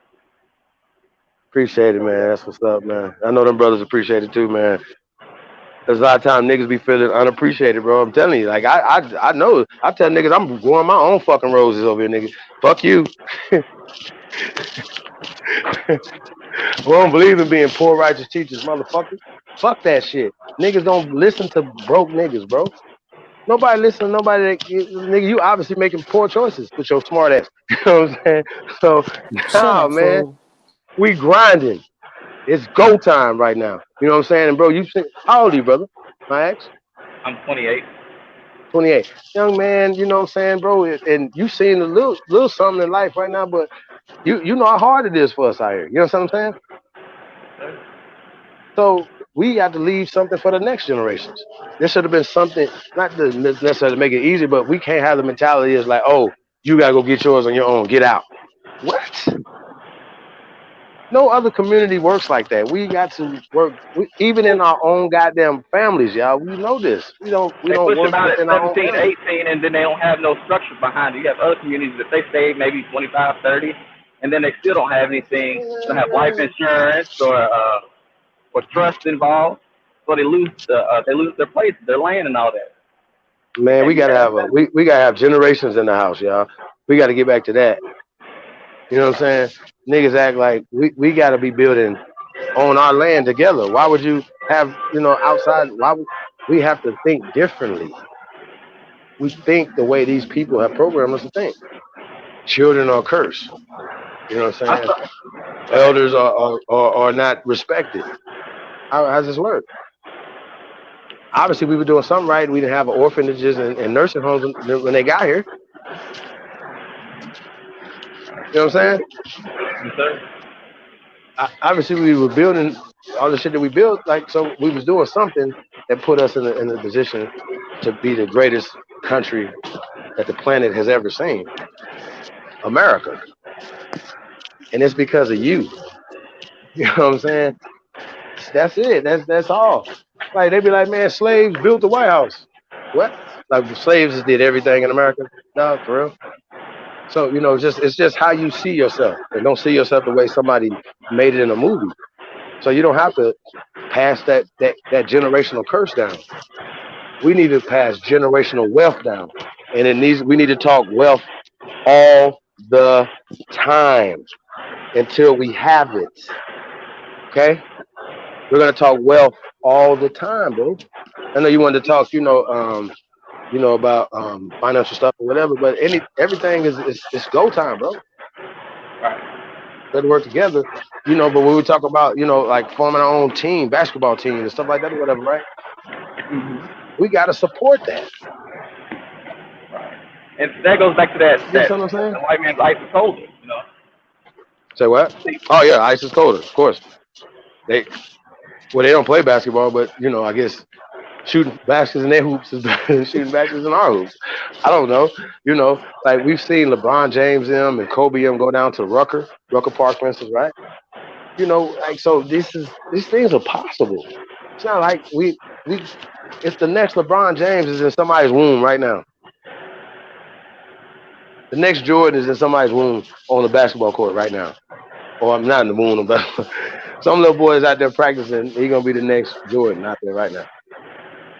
Appreciate it, man. That's what's up, man. I know them brothers appreciate it too, man. There's a lot of times niggas be feeling unappreciated, bro. I'm telling you, like I know. I tell niggas I'm growing my own fucking roses over here, nigga. Fuck you. We don't believe in being poor righteous teachers, motherfucker. Fuck that shit. Niggas don't listen to broke niggas, bro. Nobody listen to nobody nigga, you obviously making poor choices with your smart ass. You know what I'm saying? So Shut nah, up, man, fool. we grinding. It's go time right now. You know what I'm saying? And bro, how old are you, brother? My ex? I'm 28. 28. Young man, you know what I'm saying, bro? And you seeing a little something in life right now, but you know how hard it is for us out here. You know what I'm saying? So we got to leave something for the next generations. There should have been something, not to necessarily make it easy, but we can't have the mentality is like, oh, you gotta go get yours on your own. Get out. What? No other community works like that. We got to work, even in our own goddamn families, y'all. We know this. We They don't push them work out at within our own 17, families. 18, and then they don't have no structure behind it. You have other communities that they stay maybe 25, 30, and then they still don't have anything. They don't have life insurance or trust involved, so they lose their place, their land, and all that. Man, And we you gotta have have we gotta have generations in the house, y'all. We gotta get back to that. You know what I'm saying? Niggas act like we gotta be building on our land together. Why would you have, outside? Why would we have to think differently? We think the way these people have programmed us to think. Children are cursed. You know what I'm saying? Elders are not respected. How's this work? Obviously, we were doing something right. We didn't have orphanages and nursing homes when they got here. You know what I'm saying? yes, sir. Obviously, we were building all the shit that we built. Like, so we was doing something that put us in a position to be the greatest country that the planet has ever seen, America. And it's because of you. You know what I'm saying? That's it. That's all. Like they be like, man, slaves built the White House. What? Like slaves just did everything in America? No, for real. So it's just how you see yourself, and don't see yourself the way somebody made it in a movie. So you don't have to pass that generational curse down. We need to pass generational wealth down, and we need to talk wealth all the time until we have it. Okay, we're gonna talk wealth all the time, bro. I know you wanted to talk, about financial stuff or whatever, but everything is go time, bro. Better work together, But when we talk about, like forming our own team, basketball team and stuff like that or whatever, right? We gotta support that. And that goes back to that You understand what I'm saying? the white man's ice and cold, Say what? Oh yeah, ice is colder, of course. They they don't play basketball, but you know, I guess shooting baskets in their hoops is better than shooting baskets in our hoops. I don't know. You know, like we've seen LeBron James them and Kobe them go down to Rucker Park, for instance, right? You know, like so these things are possible. It's not like we it's the next LeBron James is in somebody's womb right now. The next Jordan is in somebody's womb on the basketball court right now. Or I'm not in the womb, but some little boys out there practicing, he's gonna be the next Jordan out there right now.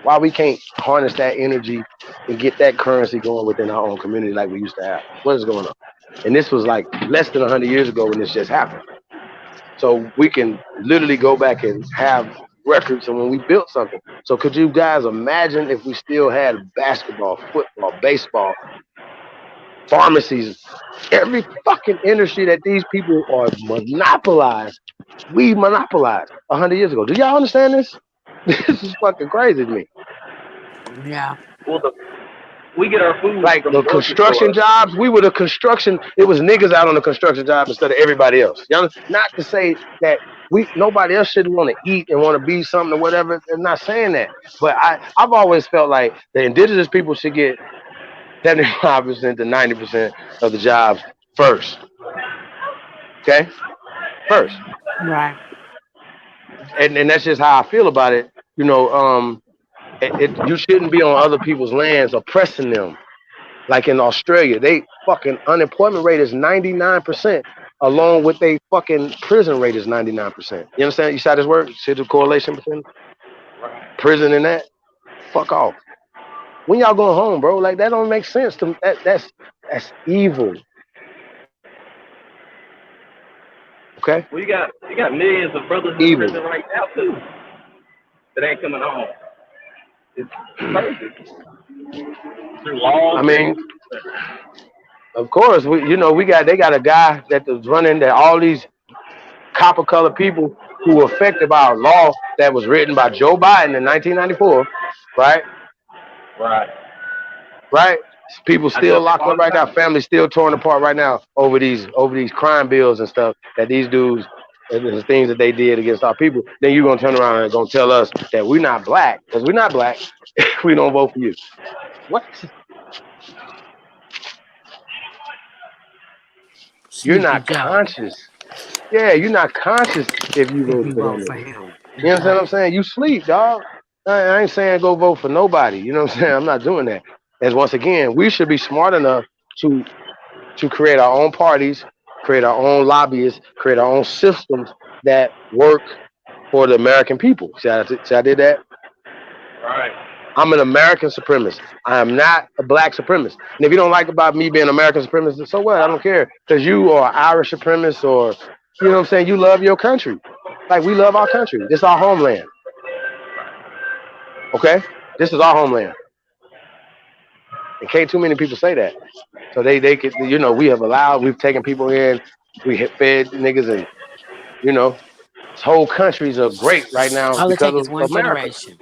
Why we can't harness that energy and get that currency going within our own community like we used to have? What is going on? And this was like less than 100 years ago when this just happened. So we can literally go back and have records and when we built something. So could you guys imagine if we still had basketball, football, baseball, pharmacies, every fucking industry that these people are monopolized, we monopolized 100 years ago. Do y'all understand this? This is fucking crazy to me. Yeah. Well, we get our food like from the grocery construction stores. jobs. We were the construction. It was niggas out on the construction job instead of everybody else. You know, not to say that nobody else should want to eat and want to be something or whatever. I'm not saying that, but I've always felt like the indigenous people should get 75% to 90% of the jobs first. Okay, first, Right. and that's just how I feel about it. You know, you shouldn't be on other people's lands oppressing them. Like in Australia, they fucking unemployment rate is 99%, along with they fucking prison rate is 99%. You understand? You saw this word? See the correlation between prison and that? Fuck off. When y'all going home, bro? Like that don't make sense to me. That's evil. Okay? Well, you got millions of brothers in Evil. prison right now too that ain't coming home. It's crazy. Through laws. I mean, of course, they got a guy that was running that all these copper colored people who were affected by a law that was written by Joe Biden in 1994, right? Right. Right? People I tell still people locked all up the right now. time. Families still torn apart right now over these crime bills and stuff that these dudes and the things that they did against our people. Then you're gonna turn around and gonna tell us that we're not black because we're not black. We don't vote for you. What? You're Sleepy not Joe. conscious. Yeah, you're not conscious if you If voted you for that vote for nigga. him. You understand what Right. I'm saying? You sleep, dog. I ain't saying go vote for nobody. You know what I'm saying? I'm not doing that. As once again, we should be smart enough to create our own parties, create our own lobbyists, create our own systems that work for the American people. See, I did that? Right. I'm an American supremacist. I am not a black supremacist. And if you don't like about me being American supremacist, so what? I don't care. Because you are Irish supremacist or, you know what I'm saying? You love your country. Like we love our country. This is our homeland. Okay? This is our homeland. And can't too many people say that. So they could, we've taken people in, we have fed niggas and, this whole countries are great right now All it because takes is of one America. generation.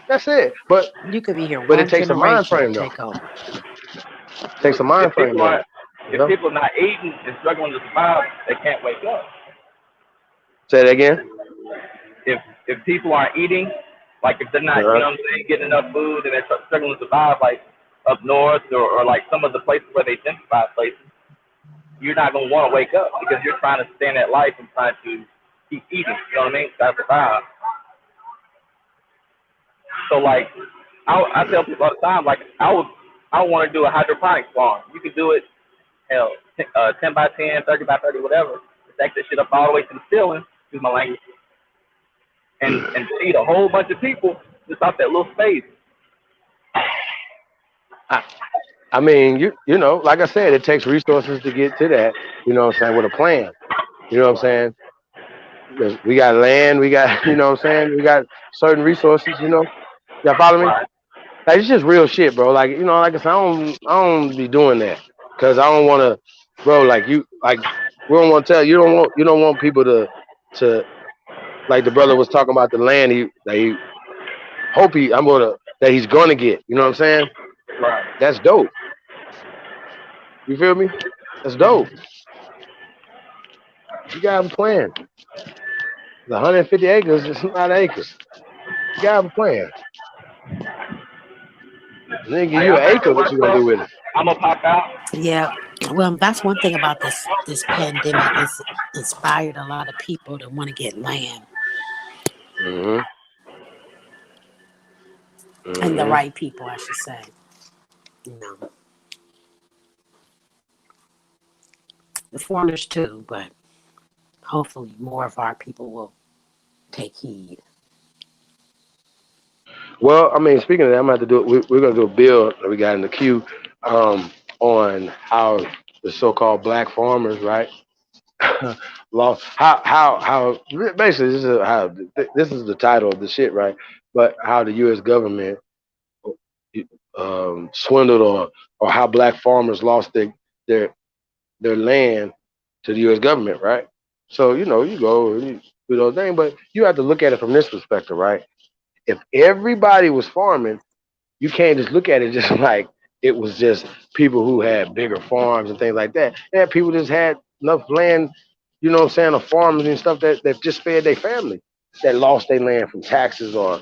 That's it. But You could be here it one takes a mind generation to frame though. take over. It takes a mind frame though. You If know? people are not eating and struggling to survive, they can't wake up. Say that again. If people aren't eating, like if they're not, you Uh-huh. know what I'm saying, getting enough food and they're struggling to survive, like up north or like some of the places where they gentrify places, you're not gonna want to wake up because you're trying to stand that life and trying to keep eating. You know what I mean? Try to survive. So like, I tell people all the time, like I want to do a hydroponics farm. You could do it, hell, 10 by 10, 30 by 30, whatever. Stack that shit up all the way to the ceiling, excuse my language, and feed a whole bunch of people just off that little space. I mean, like I said, it takes resources to get to that. You know what I'm saying? With a plan. You know what I'm saying? Because we got land, we got, you know what I'm saying? We got certain resources. Y'all follow me? Right. Like it's just real shit, bro. Like like I said, I don't be doing that because I don't want to, bro. Like we don't want to tell you don't want people to like the brother was talking about the land that he's gonna get. You know what I'm saying? Right. That's dope. You feel me? That's dope. You got them playing. The 150 acres is not acres. You got them playing. And they give Hey, you y'all an take acre. your What lunch you gonna though. do with it? I'm gonna pop out. Yeah. Well, that's one thing about this pandemic. It's inspired a lot of people to want to get land, Mm-hmm. and the Mm-hmm. right people, I should say. You know, the foreigners too, but hopefully more of our people will take heed. Well, I mean, speaking of that, I'm gonna have to do it. We're gonna do a bill that we got in the queue on how the so-called black farmers, right? Lost how basically this is the title of the shit, right? But how the U.S. government swindled or how black farmers lost their their land to the U.S. government, right? So you go you do those things, but you have to look at it from this perspective, right? If everybody was farming, you can't just look at it just like it was just people who had bigger farms and things like that. Yeah, people just had enough land, what I'm saying, of farms and stuff that just fed their family, that lost their land from taxes or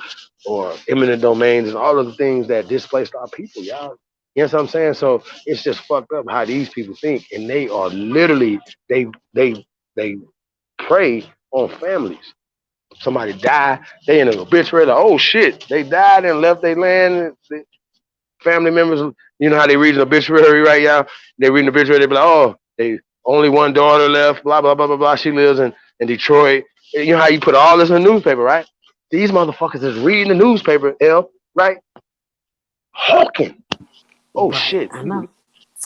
eminent domains and all of the things that displaced our people, y'all. You know what I'm saying? So it's just fucked up how these people think, and they are literally they prey on families. Somebody die, they in an obituary, like, oh shit, they died and left their land. Family members, you know how they read an obituary, right, y'all? They read an obituary, they be like, oh, they only one daughter left, blah, blah, blah, blah, blah. She lives in Detroit. You know how you put all this in the newspaper, right? These motherfuckers is reading the newspaper, right? Hawking. Oh Right. shit. I know.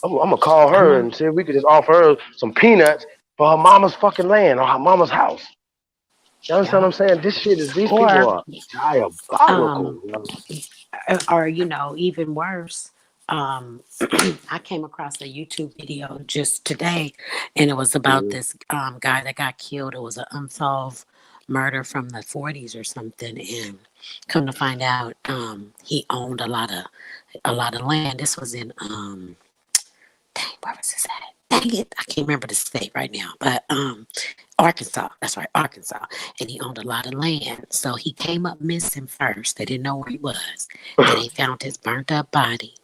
I'm gonna call I her know. and see if we could just offer her some peanuts for her mama's fucking land or her mama's house. You understand Yeah. what I'm saying? These people Or are diabolical. um, or even worse. I came across a YouTube video just today, and it was about Mhm. this guy that got killed. It was an unsolved murder from the 40s or something, and come to find out, he owned a lot of land. This was in dang, where was this at? Dang it, I can't remember the state right now, but Arkansas. That's right, Arkansas. And he owned a lot of land. So he came up missing first. They didn't know where he was. Then they found his burnt up body.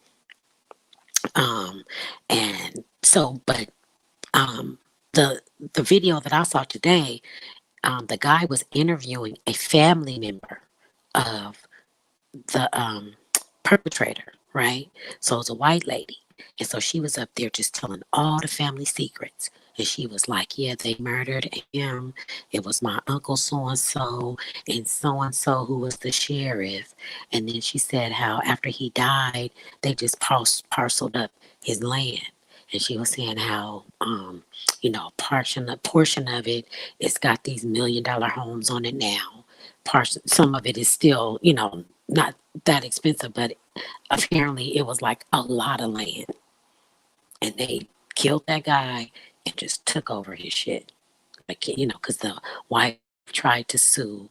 Um, and so, but um, the the video that I saw today, the guy was interviewing a family member of the perpetrator, right? So it was a white lady. And so she was up there just telling all the family secrets. And she was like, yeah, they murdered him. It was my uncle so and so who was the sheriff. And then she said how after he died, they just parceled up his land. And she was saying how, a portion of it, it's got these $1 million homes on it now. Some of it is still, not that expensive, but apparently it was like a lot of land. And they killed that guy and just took over his shit. Like, because the wife tried to sue,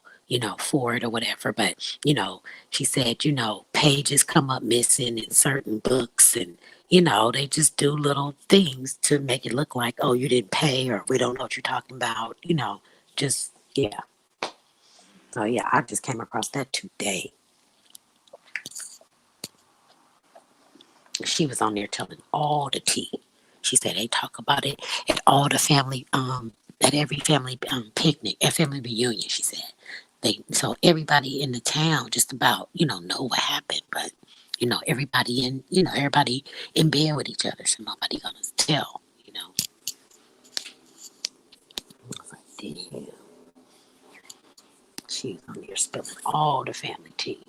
for it or whatever. But, she said, pages come up missing in certain books and, they just do little things to make it look like, oh, you didn't pay or we don't know what you're talking about, just, yeah. So, yeah, I just came across that today. She was on there telling all the tea. She said they talk about it at all the family, at every family picnic, at family reunion. She said so everybody in the town just about know what happened, but everybody in bed with each other, so nobody gonna tell. I was like, damn. She was on there spilling all the family tea.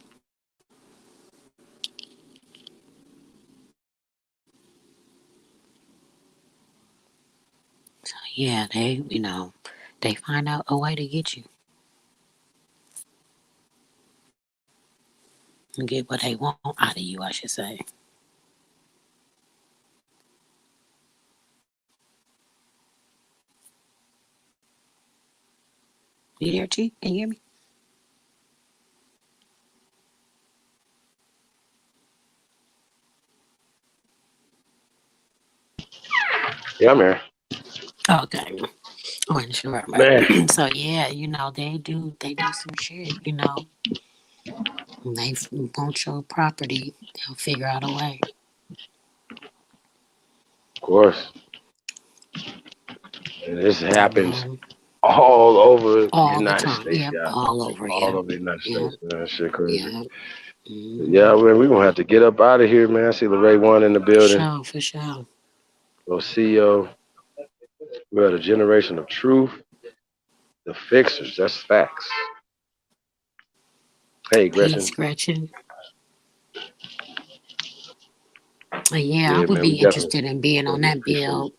So yeah, they find out a way to get you and get what they want out of you, I should say. You hear T? Can you hear me? Yeah, man. Okay. Wasn't sure, Man, but so yeah, they do some shit. They want your property. They'll figure out a way. of course. And this happens hmm all over the All the United time. States, Yep. yeah. All over. All Yep. over the United Yep. States, man. That shit crazy. Yep. hmm Yeah, man, we're gonna have to get up out of here, man. I see Lorraine one in the For building. sure. For sure. Well, CEO, we're at a generation of truth. The fixers, that's facts. Hey, Peace, Gretchen. Gretchen. Yeah, I Yeah, would man, we be definitely, interested in being on definitely that appreciate bill. it.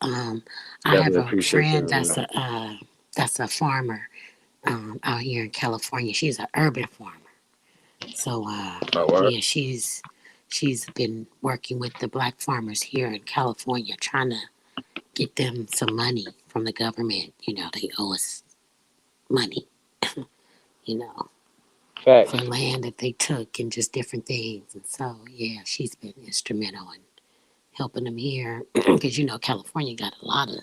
I have Definitely a appreciate friend y'all, man. that's a farmer out here in California. She's an urban farmer. So All right. yeah, she's been working with the black farmers here in California, trying to get them some money from the government. They owe us money. You know, for Facts. land that they took and just different things. And so yeah, she's been instrumental in helping them here because California got a lot of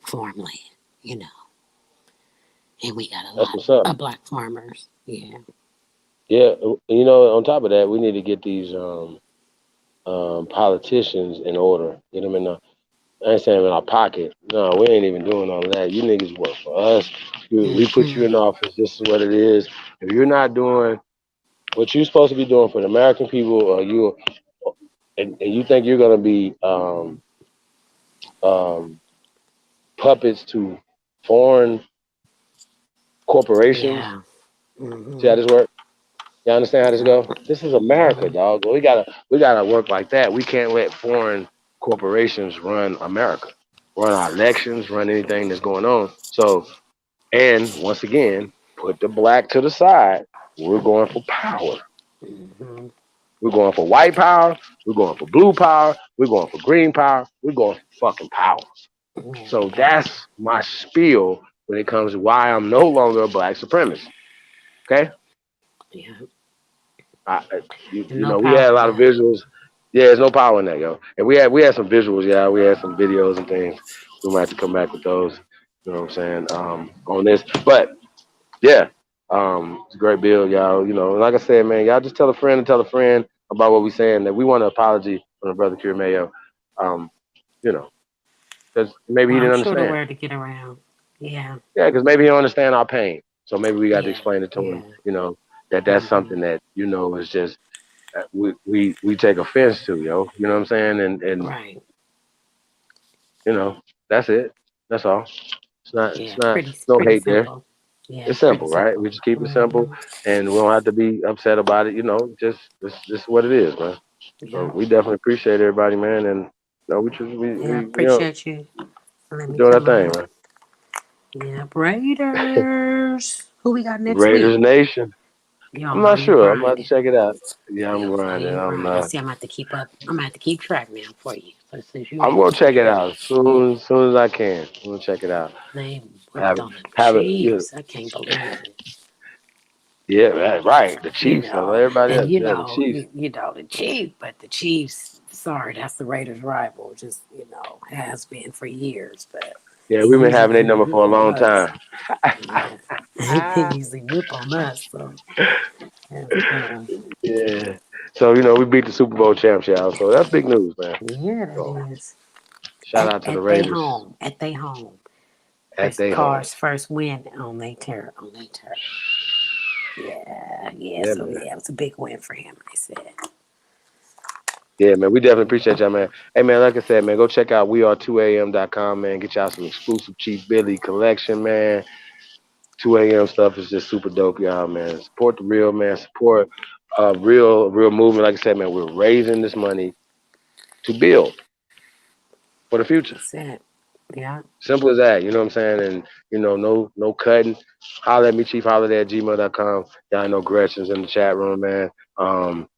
farmland. You know, and we got a That's lot what's up. of black farmers. Yeah. Yeah, on top of that, we need to get these politicians in order. Get them in the, I ain't saying in our pocket. No, we ain't even doing all that. You niggas work for us. We put you hmm in office. This is what it is. If you're not doing what you're supposed to be doing for the American people, or and you think you're gonna be um, puppets to foreign corporations. Yeah. See how hmm this works? You understand how this Yeah. go? This is America, hmm dog. We gotta work like that. We can't let foreign corporations run America, run our elections, run anything that's going on. So, and once again, put the black to the side. We're going for power. hmm We're going for white power. We're going for blue power. We're going for green power. We're going for fucking power. So Yeah. that's my spiel when it comes to why I'm no longer a black supremacist. Okay, Yeah. No we had a power in lot of that. visuals. Yeah, there's no power in that, yo. And we had some visuals. Yeah, we had some videos and things. We might have to come back with those. You know what I'm saying? On this, but yeah, it's a great bill, y'all. Like I said, man, y'all just tell a friend and tell a friend about what we saying. That we want an apology from the brother Kir Mayo. Um, you know, because maybe Well, he I'm didn't sure the understand. word to get around. Yeah. Yeah, because maybe he don't understand our pain. So maybe we got to Yeah. explain it to him. Yeah. That's hmm something that is just we take offense to, yo. You know what I'm saying? And Right. that's it. That's all. It's Yeah. not Pretty. no Pretty hate there. simple. Yeah. It's Pretty simple, right? We simple. just keep it simple, hmm and we don't have to be upset about it. Just this is what it is, man. So Yeah. we definitely appreciate everybody, man, and we just Yeah. we Appreciate you. Let we me doing our come thing, up. man. Yeah. Raiders. Who we got next Raiders week? Nation. I'm Y'all, not you sure. I'm gonna have to grinding. check it out. Yeah, I'm I grinding. you I'm grinding. not. See, I'm gonna have to keep up. I'm gonna have to keep track now for you. So since you I'm ain't gonna check since it you out as soon as I can. I'm gonna check it out. they Have whipped it, on the have it. Chiefs. I can't believe it. Yeah, right. The Chiefs, and everybody else. And Yeah, the Chiefs. the Chiefs, but the Chiefs. Sorry, that's the Raiders' rival. Just has been for years, but Yeah, they we've been usually having their can number whip for a on long us. time. Yeah, they usually whip on us. So that's fine. Yeah. So we beat the Super Bowl champs, y'all. So that's big news, man. Yeah, that So is shout out to the at they Raiders home. At they home. at Chris their home. Carr's first win on their turf. On their turf. Yeah, yeah. Yeah, So man. yeah, it was a big win for him. They said. Yeah, man. We definitely appreciate y'all, man. Hey, man. Like I said, man, go check out weare2am.com, man. Get y'all some exclusive Chief Billy collection, man. 2 a.m. stuff is just super dope, y'all, man. Support the real, man. Support real movement. Like I said, man, we're raising this money to build for the future. That's it. Yeah. Simple as that. You know what I'm saying? And no cutting. Holler at me, Chief Holiday at gmail.com. Y'all know Gretchen's in the chat room, man. Um,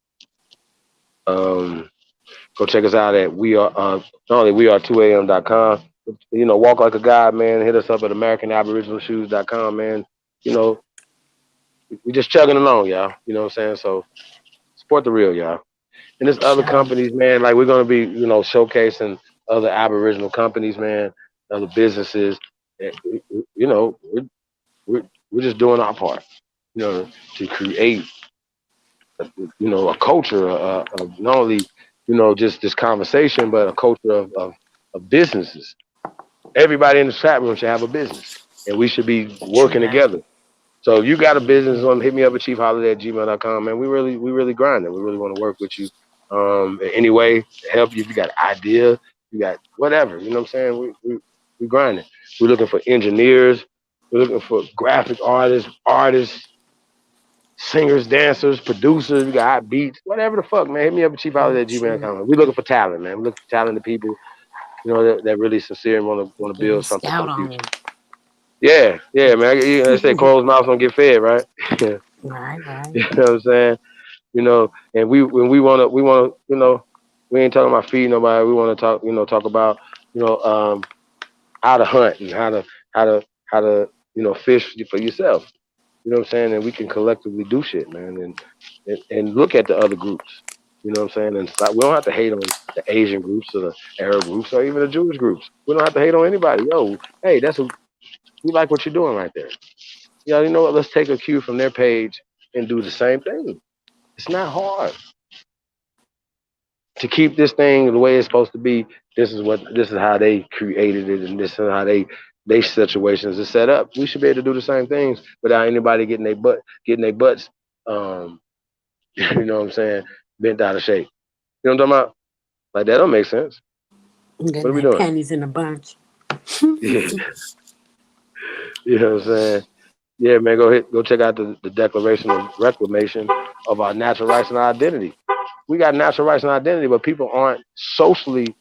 um, go check us out at not only weare2am.com. Walk like a god, man. Hit us up at americanaboriginalshoes.com, man. You know, we just chugging along, y'all. You know what I'm saying? So support the real, y'all. And there's For other sure. companies, man. Like we're gonna be, showcasing other Aboriginal companies, man, other businesses. you know, we're just doing our part, you know, to create, a culture of not only, just this conversation, but a culture of businesses. Everybody in the chat room should have a business, and we should be True working that. together. So if you got a business, on hit me up at chiefholiday@gmail.com, man. We really grinding. We really want to work with you, in any way to help you. If you got an idea, you got whatever, you know what I'm saying? We grinding. We're looking for engineers. We're looking for graphic artists, singers, dancers, producers. We got hot beats, whatever the fuck, man. Hit me up at True. chiefholiday@gmail.com. We're looking for talent, man. We're looking for talented people, that really sincere and want to Get a build something for scout the on. future. Yeah, yeah, man. They say closed mouths don't get fed, right? You Right, right. know what I'm saying? And when we ain't talking about feeding nobody. We want to talk about, you know, um, how to hunt and how to fish for yourself. You know what I'm saying? And we can collectively do shit, man, and look at the other groups. You know what I'm saying? And stop. We don't have to hate on the Asian groups or the Arab groups or even the Jewish groups. We don't have to hate on anybody. Yo, hey, we like what you're doing right there. Yeah, you know what? Let's take a cue from their page and do the same thing. It's not hard to keep this thing the way it's supposed to be. This is how they created it, and this is how they situations is set up. We should be able to do the same things without anybody getting their butts, um, you know what I'm saying, bent out of shape. You know what I'm talking about? Like that don't make sense. What Getting are we their doing? panties in a bunch. Yeah, you know what I'm saying. Yeah, man, go check out the Declaration of Reclamation of our natural rights and our identity. We got natural rights and identity, but people aren't socially,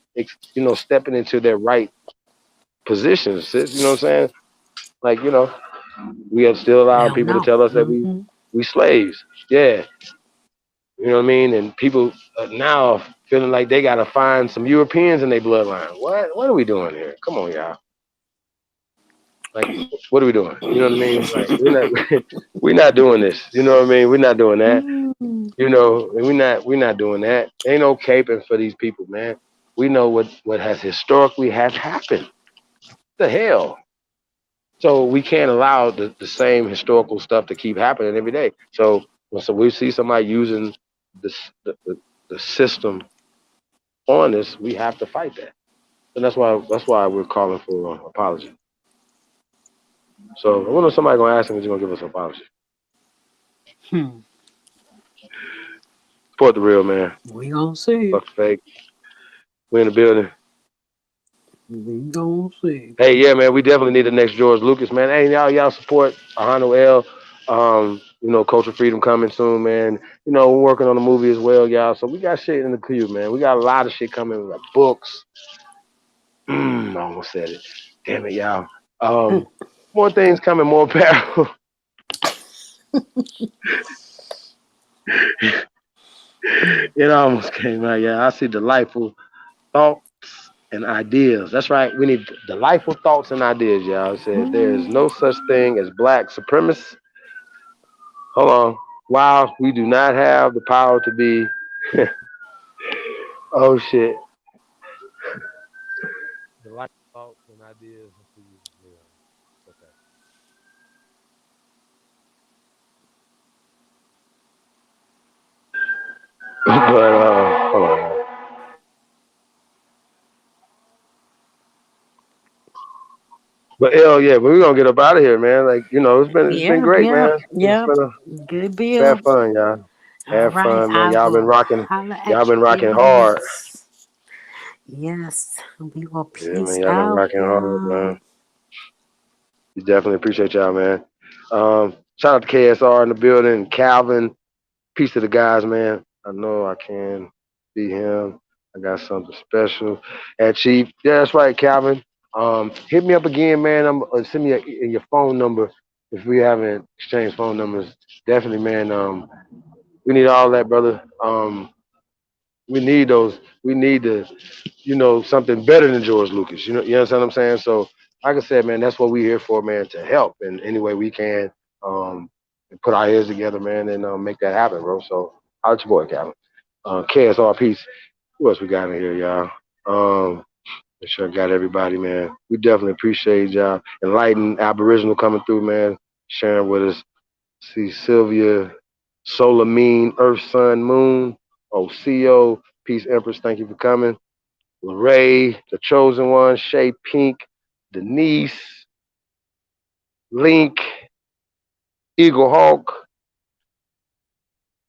stepping into their right positions. Sis, you know what I'm saying? Like, we are still allowing No, people to no. tell us that Mm-hmm. we slaves. Yeah, you know what I mean? And people now feeling like they gotta find some Europeans in their bloodline. What are we doing here? Come on, y'all. Like, what are we doing? You know what I mean? Like, we're not doing this. You know what I mean? We're not doing that. Mm. And we're not doing that. Ain't no caping for these people, man. We know what has historically has happened. The hell. So we can't allow the same historical stuff to keep happening every day. So we see somebody using this the system on us, we have to fight that. And that's why we're calling for an apology. So I wonder if somebody gonna ask him if he's gonna give us an apology. Hmm. Support the real man. We gonna see. Fuck the fake. We in the building. We gonna see. Hey, yeah, man, we definitely need the next George Lucas, man. Hey, y'all support Ahano L. Culture Freedom coming soon, man. We're working on a movie as well, y'all. So we got shit in the queue, man. We got a lot of shit coming. We got books. I almost said it. Damn it, y'all. More things coming, more apparel. It almost came out, yeah. I see delightful thoughts and ideas. That's right. We need delightful thoughts and ideas, y'all. It said there is no such thing as black supremacists. Hold on. Wow, we do not have the power to be. Oh shit. Delightful thoughts and ideas. Okay. But hold on. But hell yeah, but we're gonna get up out of here, man. Like, it's been Yep, great, yep, man. It's yep. been a Good Have bill. fun, y'all. All Have right. fun, man. I Y'all been will rocking. holler Y'all at been you rocking hard. idiots. Yes. We will Yeah, man. peace Y'all been out, rocking hard, y'all. man. We definitely appreciate y'all, man. Shout out to KSR in the building, Calvin. Peace to the guys, man. I know I can be him. I got something special. And Chief, yeah, that's right, Calvin. Hit me up again, man. Send me your phone number if we haven't exchanged phone numbers. Definitely, man. We need all that, brother. We need those. We need something better than George Lucas. You understand what I'm saying? So, like I said, man, that's what we're here for, man, to help in any way we can, and put our heads together, man, and make that happen, bro. So, I'll let your boy, Calvin. KSR, peace. Who else we got in here, y'all? Make sure I got everybody, man. We definitely appreciate y'all. Enlightened Aboriginal coming through, man. Sharing with us. See Sylvia, Solar Mean, Earth, Sun, Moon. OCO, Peace Empress, thank you for coming. Ray, the chosen one, Shay Pink, Denise, Link, Eagle Hawk,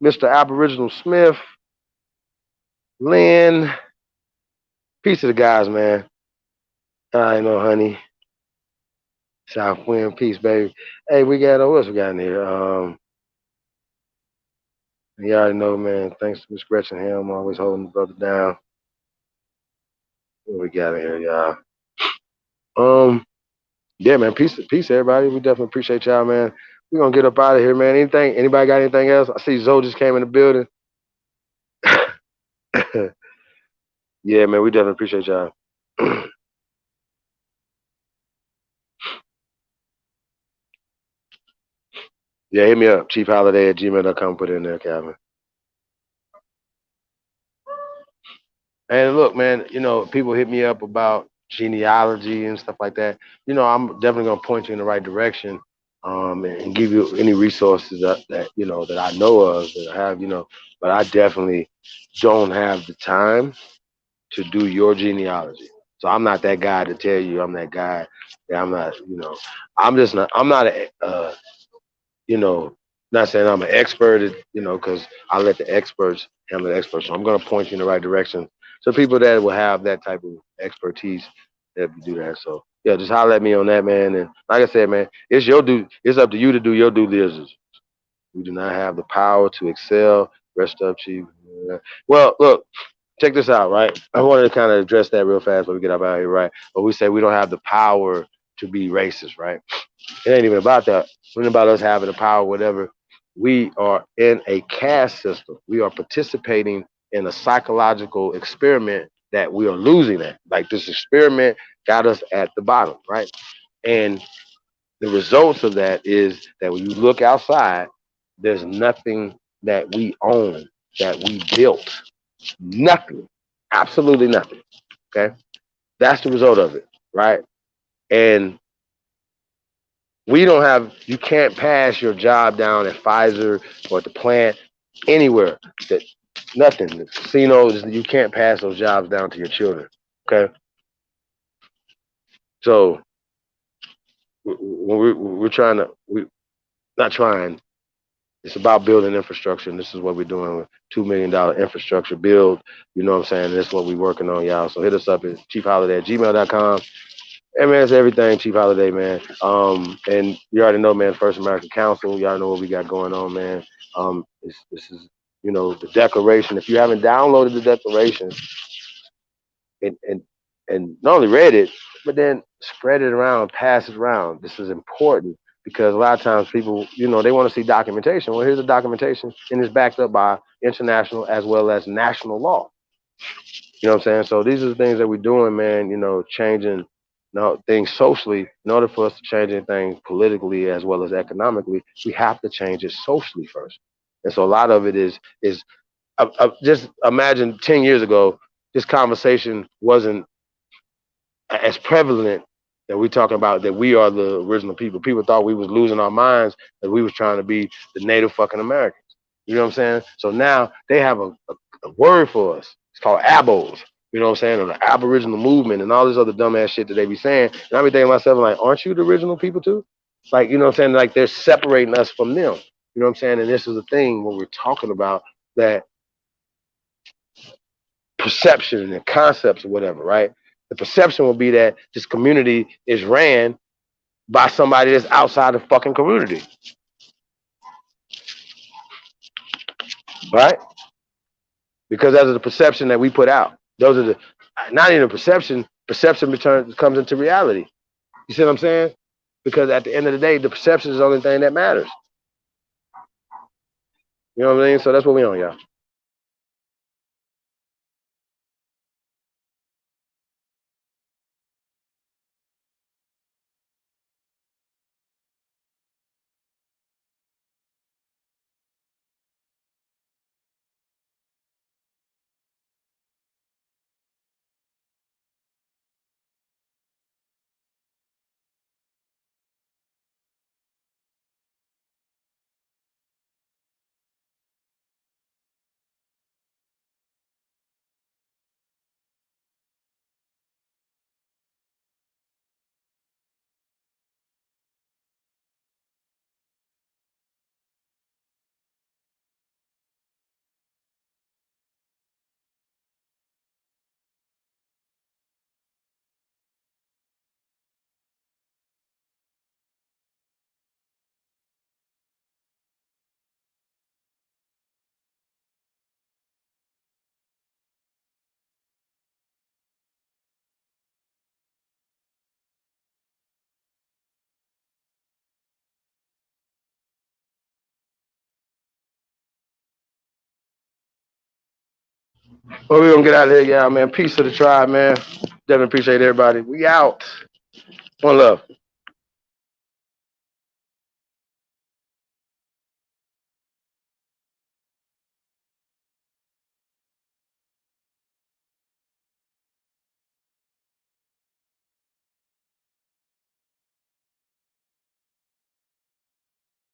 Mr. Aboriginal Smith, Lynn. Peace to the guys, man. I know, honey. South Wind, peace, baby. Hey, we got what else we got in here? You already know, man. Thanks to Miss Gretchen Helm, always holding the brother down. What we got in here, y'all? Yeah, man. Peace, everybody. We definitely appreciate y'all, man. We're gonna get up out of here, man. Anybody got anything else? I see Zoe just came in the building. Yeah, man, we definitely appreciate y'all. Yeah, hit me up. chiefholiday@gmail.com. Put it in there, Calvin. And look, man, people hit me up about genealogy and stuff like that. I'm definitely gonna point you in the right direction, and give you any resources that I know of that I have, but I definitely don't have the time to do your genealogy. So I'm not that guy to tell you I'm that guy. Yeah, I'm not, I'm not you know, not saying I'm an expert, because I let the experts handle the experts. So I'm going to point you in the right direction. So people that will have that type of expertise that do that. So yeah, just holler at me on that, man. And like I said, man, it's up to you to do your due diligence. We do not have the power to excel. Rest up, chief. Well, look, check this out, right? I wanted to kind of address that real fast when we get up out of here, right? But we say we don't have the power to be racist, right? It ain't even about that. It's not about us having the power, whatever. We are in a caste system. We are participating in a psychological experiment that we are losing at. Like this experiment got us at the bottom, right? And the results of that is that when you look outside, there's nothing that we own, that we built. Nothing. Absolutely nothing. Okay. That's the result of it, right? And you can't pass your job down at Pfizer or at the plant anywhere. That nothing. The casinos, you can't pass those jobs down to your children. Okay. So we're trying to, we're not trying. It's about building infrastructure, and this is what we're doing with $2 million infrastructure build. You know what I'm saying? That's what we're working on, y'all. So hit us up at chiefholiday@gmail.com. Hey man, it's everything, Chief Holiday, man. And you already know, man, First American Council, y'all know what we got going on, man. This is, the declaration. If you haven't downloaded the declaration and and not only read it, but then spread it around, pass it around. This is important because a lot of times people, they want to see documentation. Well, here's the documentation, and it's backed up by international as well as national law. You know what I'm saying? So these are the things that we're doing, man, changing things socially. In order for us to change anything politically as well as economically, we have to change it socially first. And so a lot of it is just imagine 10 years ago, this conversation wasn't as prevalent that we talking about that we are the original people. People thought we was losing our minds, that we was trying to be the native fucking Americans. You know what I'm saying? So now they have a word for us. It's called abos. You know what I'm saying? Or the Aboriginal movement and all this other dumbass shit that they be saying. And I be thinking to myself, like, aren't you the original people too? Like, you know what I'm saying? Like they're separating us from them. You know what I'm saying? And this is the thing when we're talking about that perception and concepts or whatever, right? The perception will be that this community is ran by somebody that's outside the fucking community, right? Because those are the perception that we put out. Those are the not even a perception. Perception comes into reality. You see what I'm saying? Because at the end of the day, the perception is the only thing that matters. You know what I mean? So that's what we on, y'all. Well, we're gonna get out of here, y'all, man. Peace to the tribe, man. Definitely appreciate everybody. We out. One love.